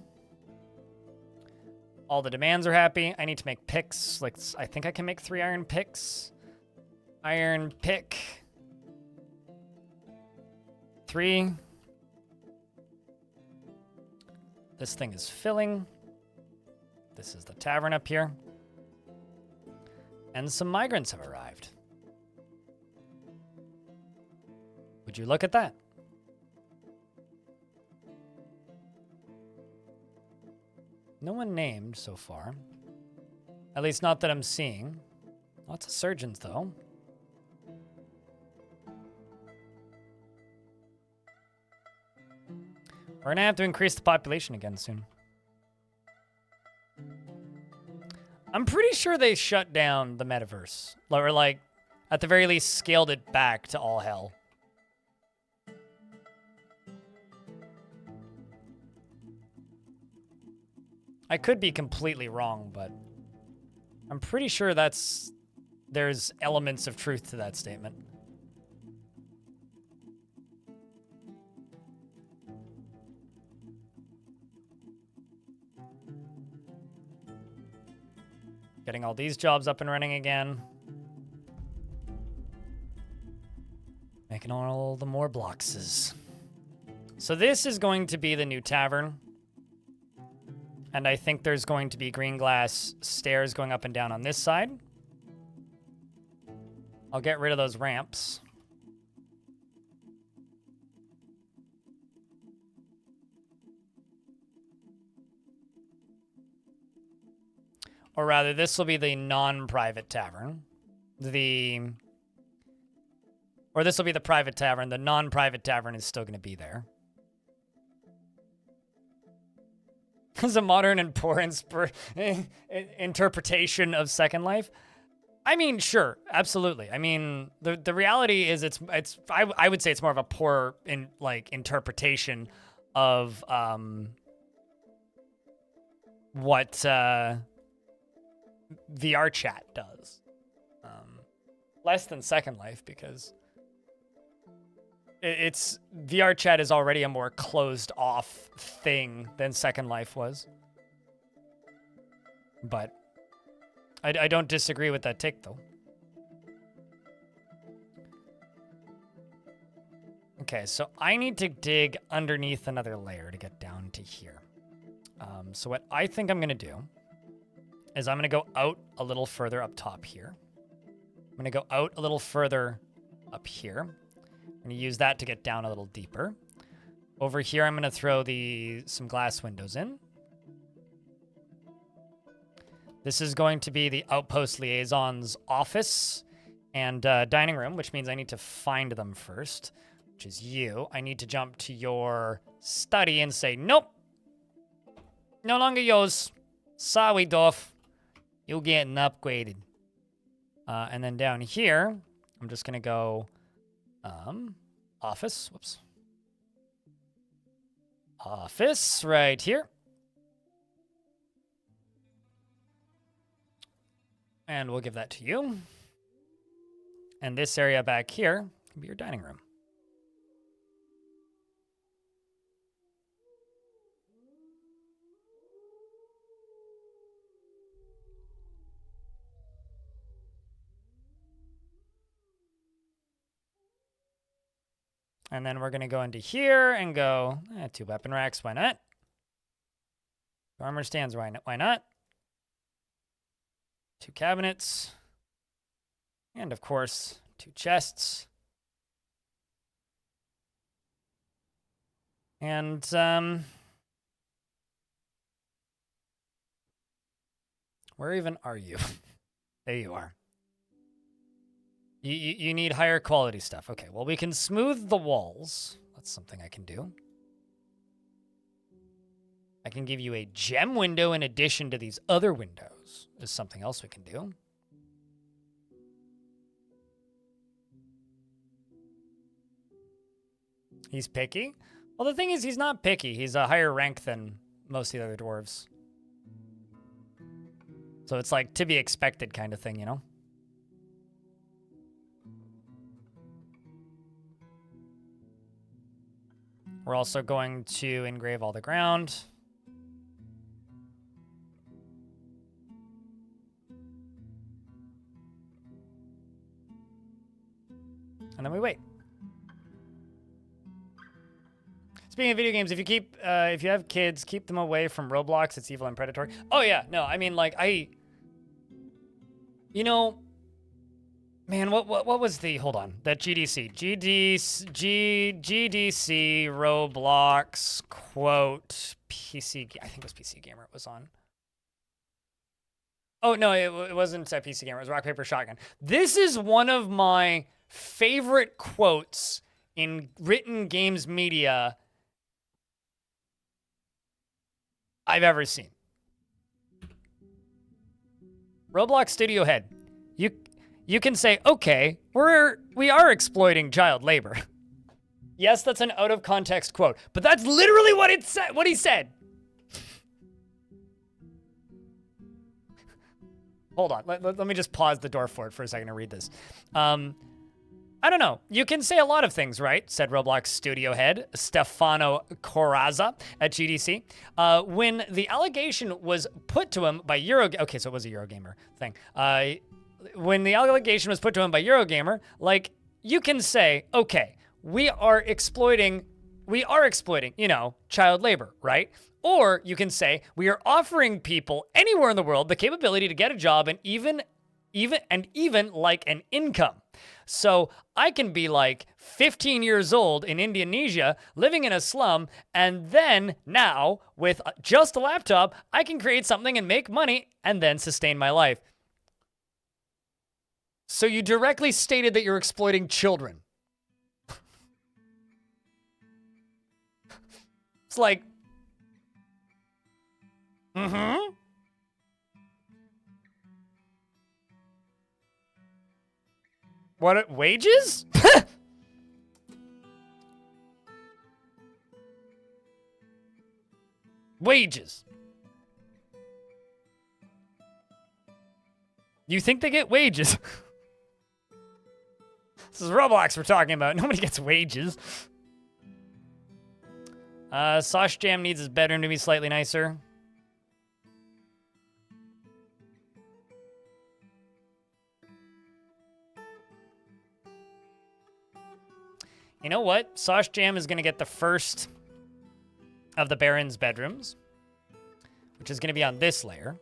All the demands are happy. I need to make picks. Like, I think I can make 3 iron picks. Iron pick. 3. This thing is filling. This is the tavern up here. And some migrants have arrived. Would you look at that? No one named so far. At least not that I'm seeing. Lots of surgeons, though. We're gonna have to increase the population again soon. I'm pretty sure they shut down the metaverse. Or, like, at the very least, scaled it back to all hell. I could be completely wrong, but I'm pretty sure there's elements of truth to that statement. Getting all these jobs up and running again. Making all the more blockses. So this is going to be the new tavern. And I think there's going to be green glass stairs going up and down on this side. I'll get rid of those ramps. Or rather, this will be the non-private tavern. Or this will be the private tavern. The non-private tavern is still going to be there. As a modern and poor interpretation of Second Life. I mean, sure, absolutely. I mean, the reality is I would say it's more of a poor interpretation of what VR chat does. Less than Second Life, because it's VR chat is already a more closed off thing than Second Life was. But I don't disagree with that take, though. Okay, so I need to dig underneath another layer to get down to here. So what I think I'm going to do is I'm going to go out a little further up top here. I'm going to go out a little further up here. I'm going to use that to get down a little deeper. Over here, I'm going to throw some glass windows in. This is going to be the Outpost Liaison's office and dining room, which means I need to find them first, which is you. I need to jump to your study and say, nope, no longer yours. Sorry, Dwarf. You're getting upgraded. And then down here, I'm just going to go office. Whoops. Office right here. And we'll give that to you. And this area back here can be your dining room. And then we're going to go into here and go, 2 weapon racks, why not? Armor stands, why not? 2 cabinets. And of course, 2 chests. And, where even are you? There you are. You need higher quality stuff. Okay, well, we can smooth the walls. That's something I can do. I can give you a gem window in addition to these other windows. Is something else we can do. He's picky? Well, the thing is, he's not picky. He's a higher rank than most of the other dwarves. So it's like to be expected kind of thing, you know? We're also going to engrave all the ground. And then we wait. Speaking of video games, if you have kids, keep them away from Roblox. It's evil and predatory. Oh yeah, no, I mean you know, man, what was the, hold on, that GDC Roblox quote PC, I think it was PC Gamer it was on. Oh no, it wasn't PC Gamer, it was Rock Paper Shotgun. This is one of my favorite quotes in written games media I've ever seen. Roblox Studio Head. You can say, okay, we are exploiting child labor. Yes, that's an out of context quote, but that's literally what it said. What he said. Hold on. Let me just pause the door for it for a second to read this. I don't know. You can say a lot of things, right? Said Roblox Studio Head Stefano Corazza at GDC. When the allegation was put to him by okay, so it was a Eurogamer thing. When the allegation was put to him by Eurogamer, like, you can say, okay, we are exploiting, you know, child labor, right? Or you can say, we are offering people anywhere in the world the capability to get a job and even like an income. So I can be like 15 years old in Indonesia, living in a slum, and then now, with just a laptop, I can create something and make money and then sustain my life. So you directly stated that you're exploiting children. It's like, What, wages? Wages. You think they get wages? This is Roblox we're talking about. Nobody gets wages. Sauce Jam needs his bedroom to be slightly nicer. You know what? Sauce Jam is going to get the first of the Baron's bedrooms, which is going to be on this layer.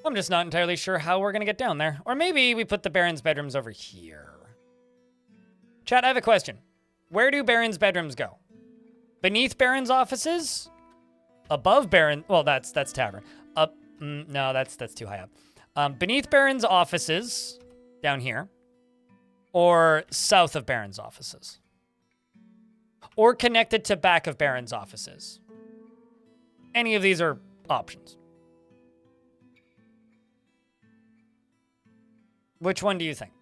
I'm just not entirely sure how we're going to get down there. Or maybe we put the Baron's bedrooms over here. Chat, I have a question. Where do Baron's bedrooms go? Beneath Baron's offices? Above Baron... Well, that's tavern. Up... no, that's too high up. Beneath Baron's offices, down here. Or south of Baron's offices. Or connected to back of Baron's offices. Any of these are options. Which one do you think?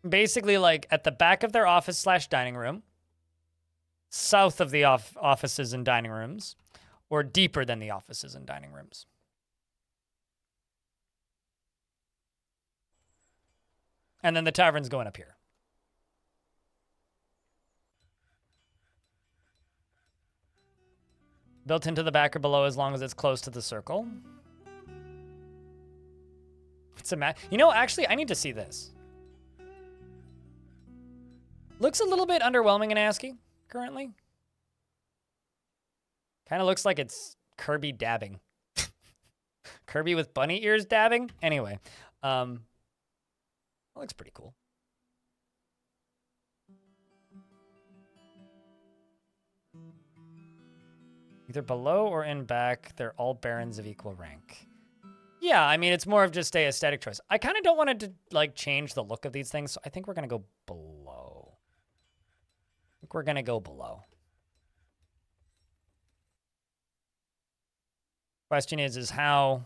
Basically, like, at the back of their office / dining room, south of the offices and dining rooms, or deeper than the offices and dining rooms. And then the tavern's going up here. Built into the back or below as long as it's close to the circle. It's a you know, actually, I need to see this. Looks a little bit underwhelming in ASCII currently. Kind of looks like it's Kirby dabbing. Kirby with bunny ears dabbing? Anyway, that looks pretty cool. Either below or in back, they're all barons of equal rank. Yeah, I mean, it's more of just a aesthetic choice. I kind of don't want to, like, change the look of these things, so I think we're going to go below. I think we're going to go below. Question is how...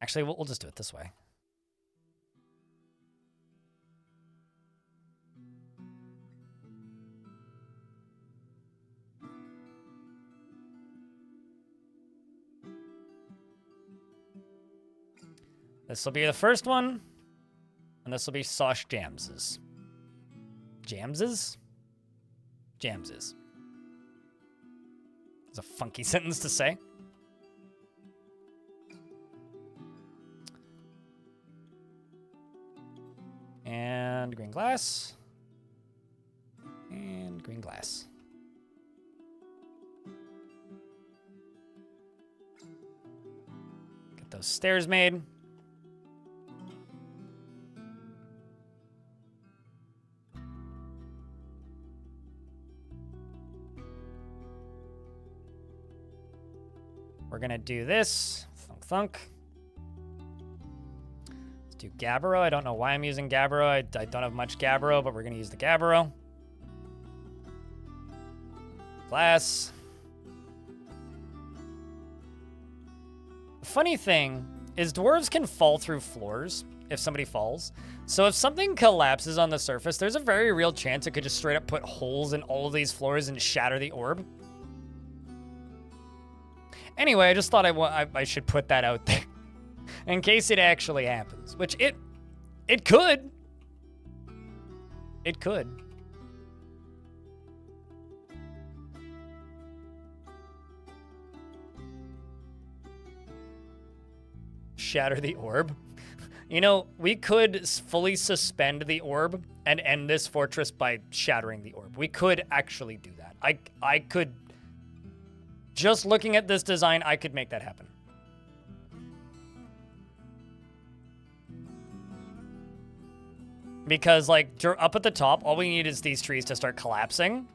Actually, we'll just do it this way. This will be the first one, and this will be Sauce Jamses. Jamses? Jamses. It's a funky sentence to say. And green glass. And green glass. Get those stairs made. We're gonna do this. Thunk, thunk. do Gabbro. I don't know why I'm using Gabbro. I don't have much Gabbro, but we're going to use the Gabbro. Glass. The funny thing is dwarves can fall through floors if somebody falls. So if something collapses on the surface, there's a very real chance it could just straight up put holes in all of these floors and shatter the orb. Anyway, I just thought I should put that out there in case it actually happens, which it could. It could. Shatter the orb. You know, we could fully suspend the orb and end this fortress by shattering the orb. We could actually do that. I could, just looking at this design, I could make that happen. Because, like, up at the top, all we need is these trees to start collapsing,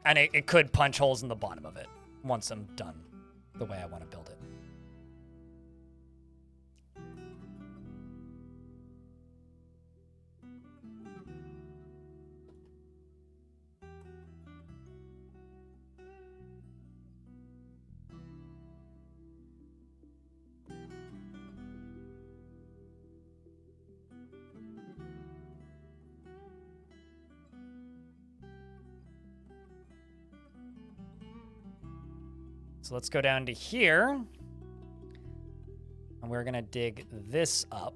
and it could punch holes in the bottom of it once I'm done the way I want to build it. So let's go down to here. And we're going to dig this up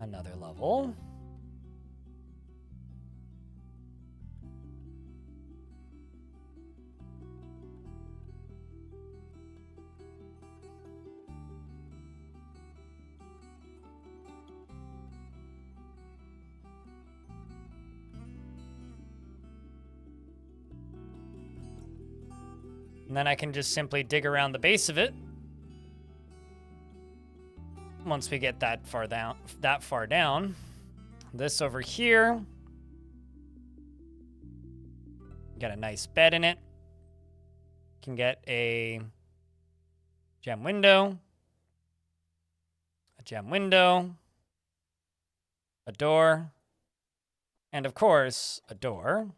another level. And then I can just simply dig around the base of it. Once we get that far down. This over here. Got a nice bed in it. Can get a gem window. A gem window. A door. And of course, a door.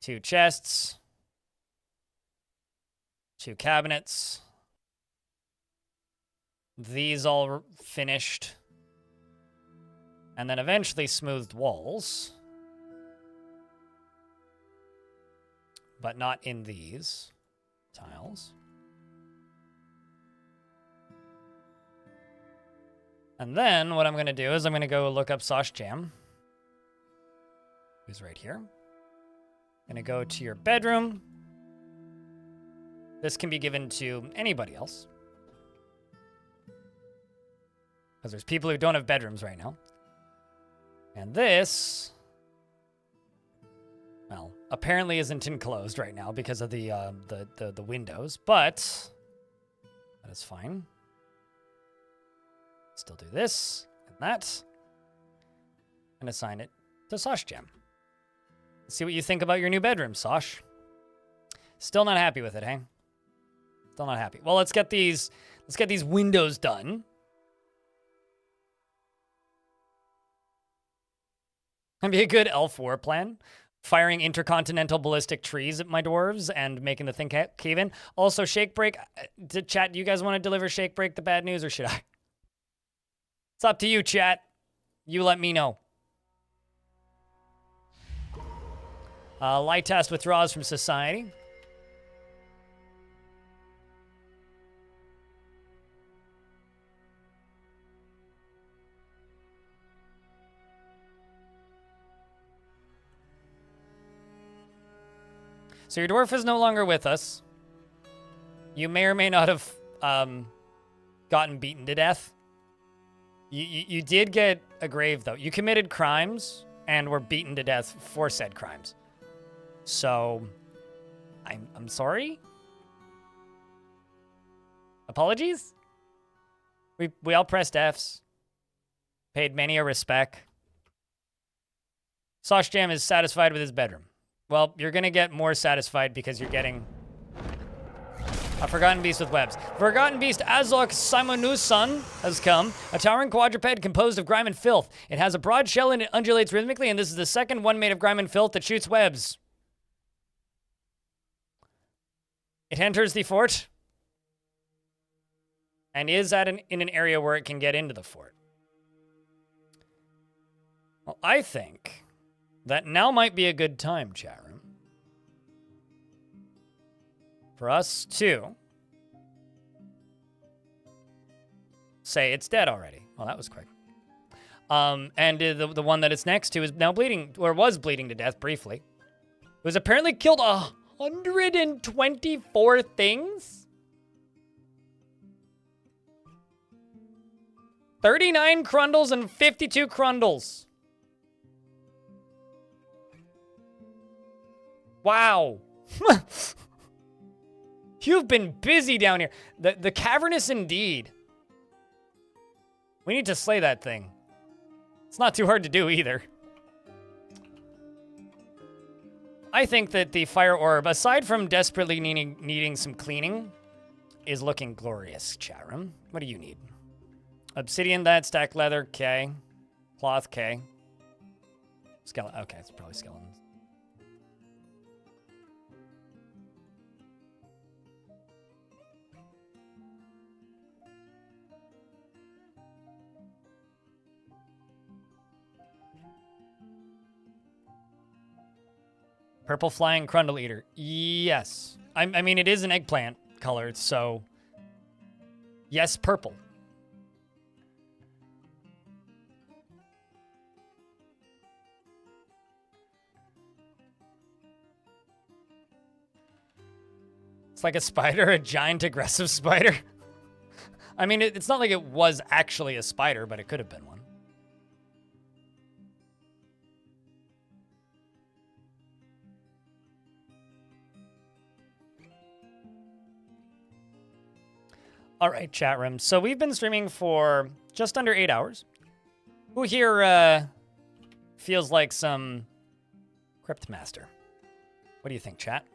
2 chests, 2 cabinets, these all finished, and then eventually smoothed walls, but not in these tiles. And then what I'm going to do is I'm going to go look up Sosh Jam, who's right here. Gonna go to your bedroom. This can be given to anybody else, because there's people who don't have bedrooms right now. And this, well, apparently isn't enclosed right now because of the windows, but that is fine. Still do this and that, and assign it to Sosh Jam. See what you think about your new bedroom, Sosh. Still not happy with it, hey? Still not happy. Well, let's get these windows done. That'd be a good elf war plan. Firing intercontinental ballistic trees at my dwarves and making the thing cave in. Also, Shake Break, chat, do you guys want to deliver Shake Break the bad news, or should I? It's up to you, chat. You let me know. Light test withdraws from society. So your dwarf is no longer with us. You may or may not have gotten beaten to death. You did get a grave, though. You committed crimes and were beaten to death for said crimes. So, I'm sorry. Apologies. We all pressed Fs. Paid many a respect. Sosh Jam is satisfied with his bedroom. Well, you're gonna get more satisfied because you're getting A forgotten beast with webs. Forgotten beast Azok Simonusan has come. A towering quadruped composed of grime and filth. It has a broad shell and it undulates rhythmically, and this is the second one made of grime and filth that shoots webs. It enters the fort and is in an area where it can get into the fort. Well, I think that now might be a good time, chat room, for us to say it's dead already. Well, that was quick. And the one that it's next to is now bleeding, or was bleeding to death briefly. It was apparently killed 124 things? 39 Crundles and 52 Crundles. Wow. You've been busy down here. The cavernous indeed. We need to slay that thing. It's not too hard to do either. I think that the Fire Orb, aside from desperately needing some cleaning, is looking glorious, chat room. What do you need? Obsidian, that. Stack leather, K. Cloth, K. Skeleton. Okay, it's probably skeletons. Purple flying Crundle Eater. Yes. I mean, it is an eggplant color, so yes, purple. It's like a spider, a giant aggressive spider. I mean, it's not like it was actually a spider, but it could have been one. All right, chat room. So we've been streaming for just under 8 hours. Who here feels like some Cryptmaster? What do you think, chat?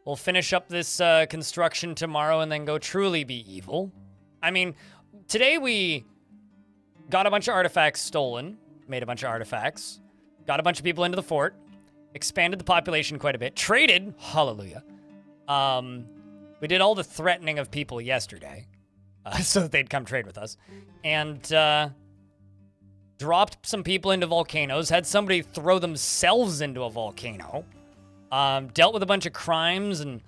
We'll finish up this construction tomorrow and then go truly be evil. I mean, today we got a bunch of artifacts stolen, made a bunch of artifacts, got a bunch of people into the fort, expanded the population quite a bit, traded, hallelujah. We did all the threatening of people yesterday so that they'd come trade with us. And dropped some people into volcanoes, had somebody throw themselves into a volcano, dealt with a bunch of crimes, and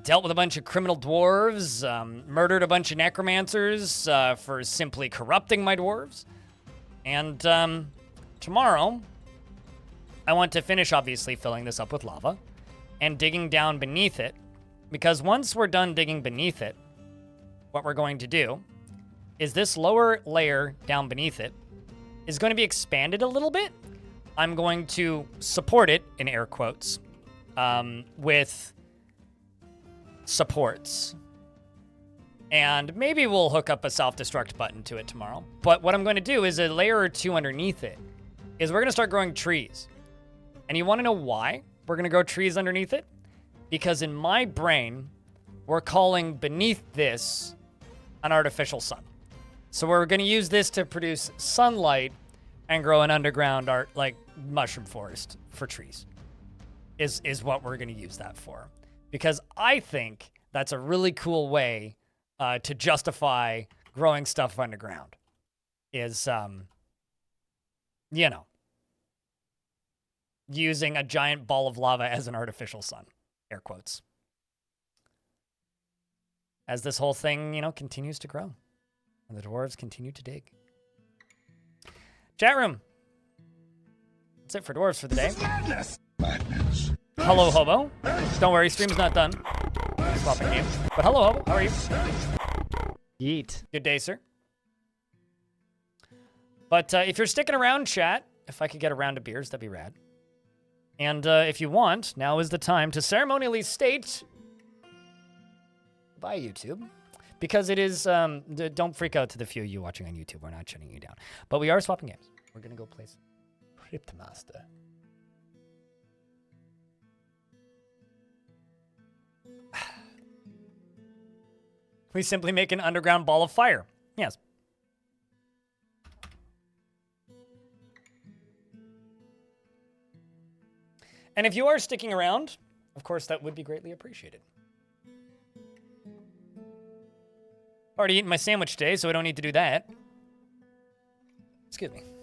dealt with a bunch of criminal dwarves, murdered a bunch of necromancers for simply corrupting my dwarves. And tomorrow, I want to finish, obviously, filling this up with lava and digging down beneath it. Because once we're done digging beneath it, what we're going to do is this lower layer down beneath it is going to be expanded a little bit. I'm going to support it, in air quotes, with supports. And maybe we'll hook up a self-destruct button to it tomorrow. But what I'm going to do is a layer or two underneath it is we're going to start growing trees. And you want to know why we're going to grow trees underneath it? Because in my brain, we're calling beneath this an artificial sun. So we're going to use this to produce sunlight and grow an underground mushroom forest for trees. Is what we're going to use that for. Because I think that's a really cool way to justify growing stuff underground. Is, using a giant ball of lava as an artificial sun. Air quotes. As this whole thing, continues to grow. And the dwarves continue to dig. Chat room. That's it for dwarves for the day. Madness. Hello, Hobo. Don't worry, stream's not done. Swapping games. But hello, Hobo. How are you? Yeet. Good day, sir. But if you're sticking around, chat, if I could get a round of beers, that'd be rad. And if you want, now is the time to ceremonially state bye, YouTube. Because it is, don't freak out to the few of you watching on YouTube. We're not shutting you down. But we are swapping games. We're going to go play some Cryptmaster. We simply make an underground ball of fire. Yes. And if you are sticking around, of course, that would be greatly appreciated. Already eaten my sandwich today, so I don't need to do that. Excuse me.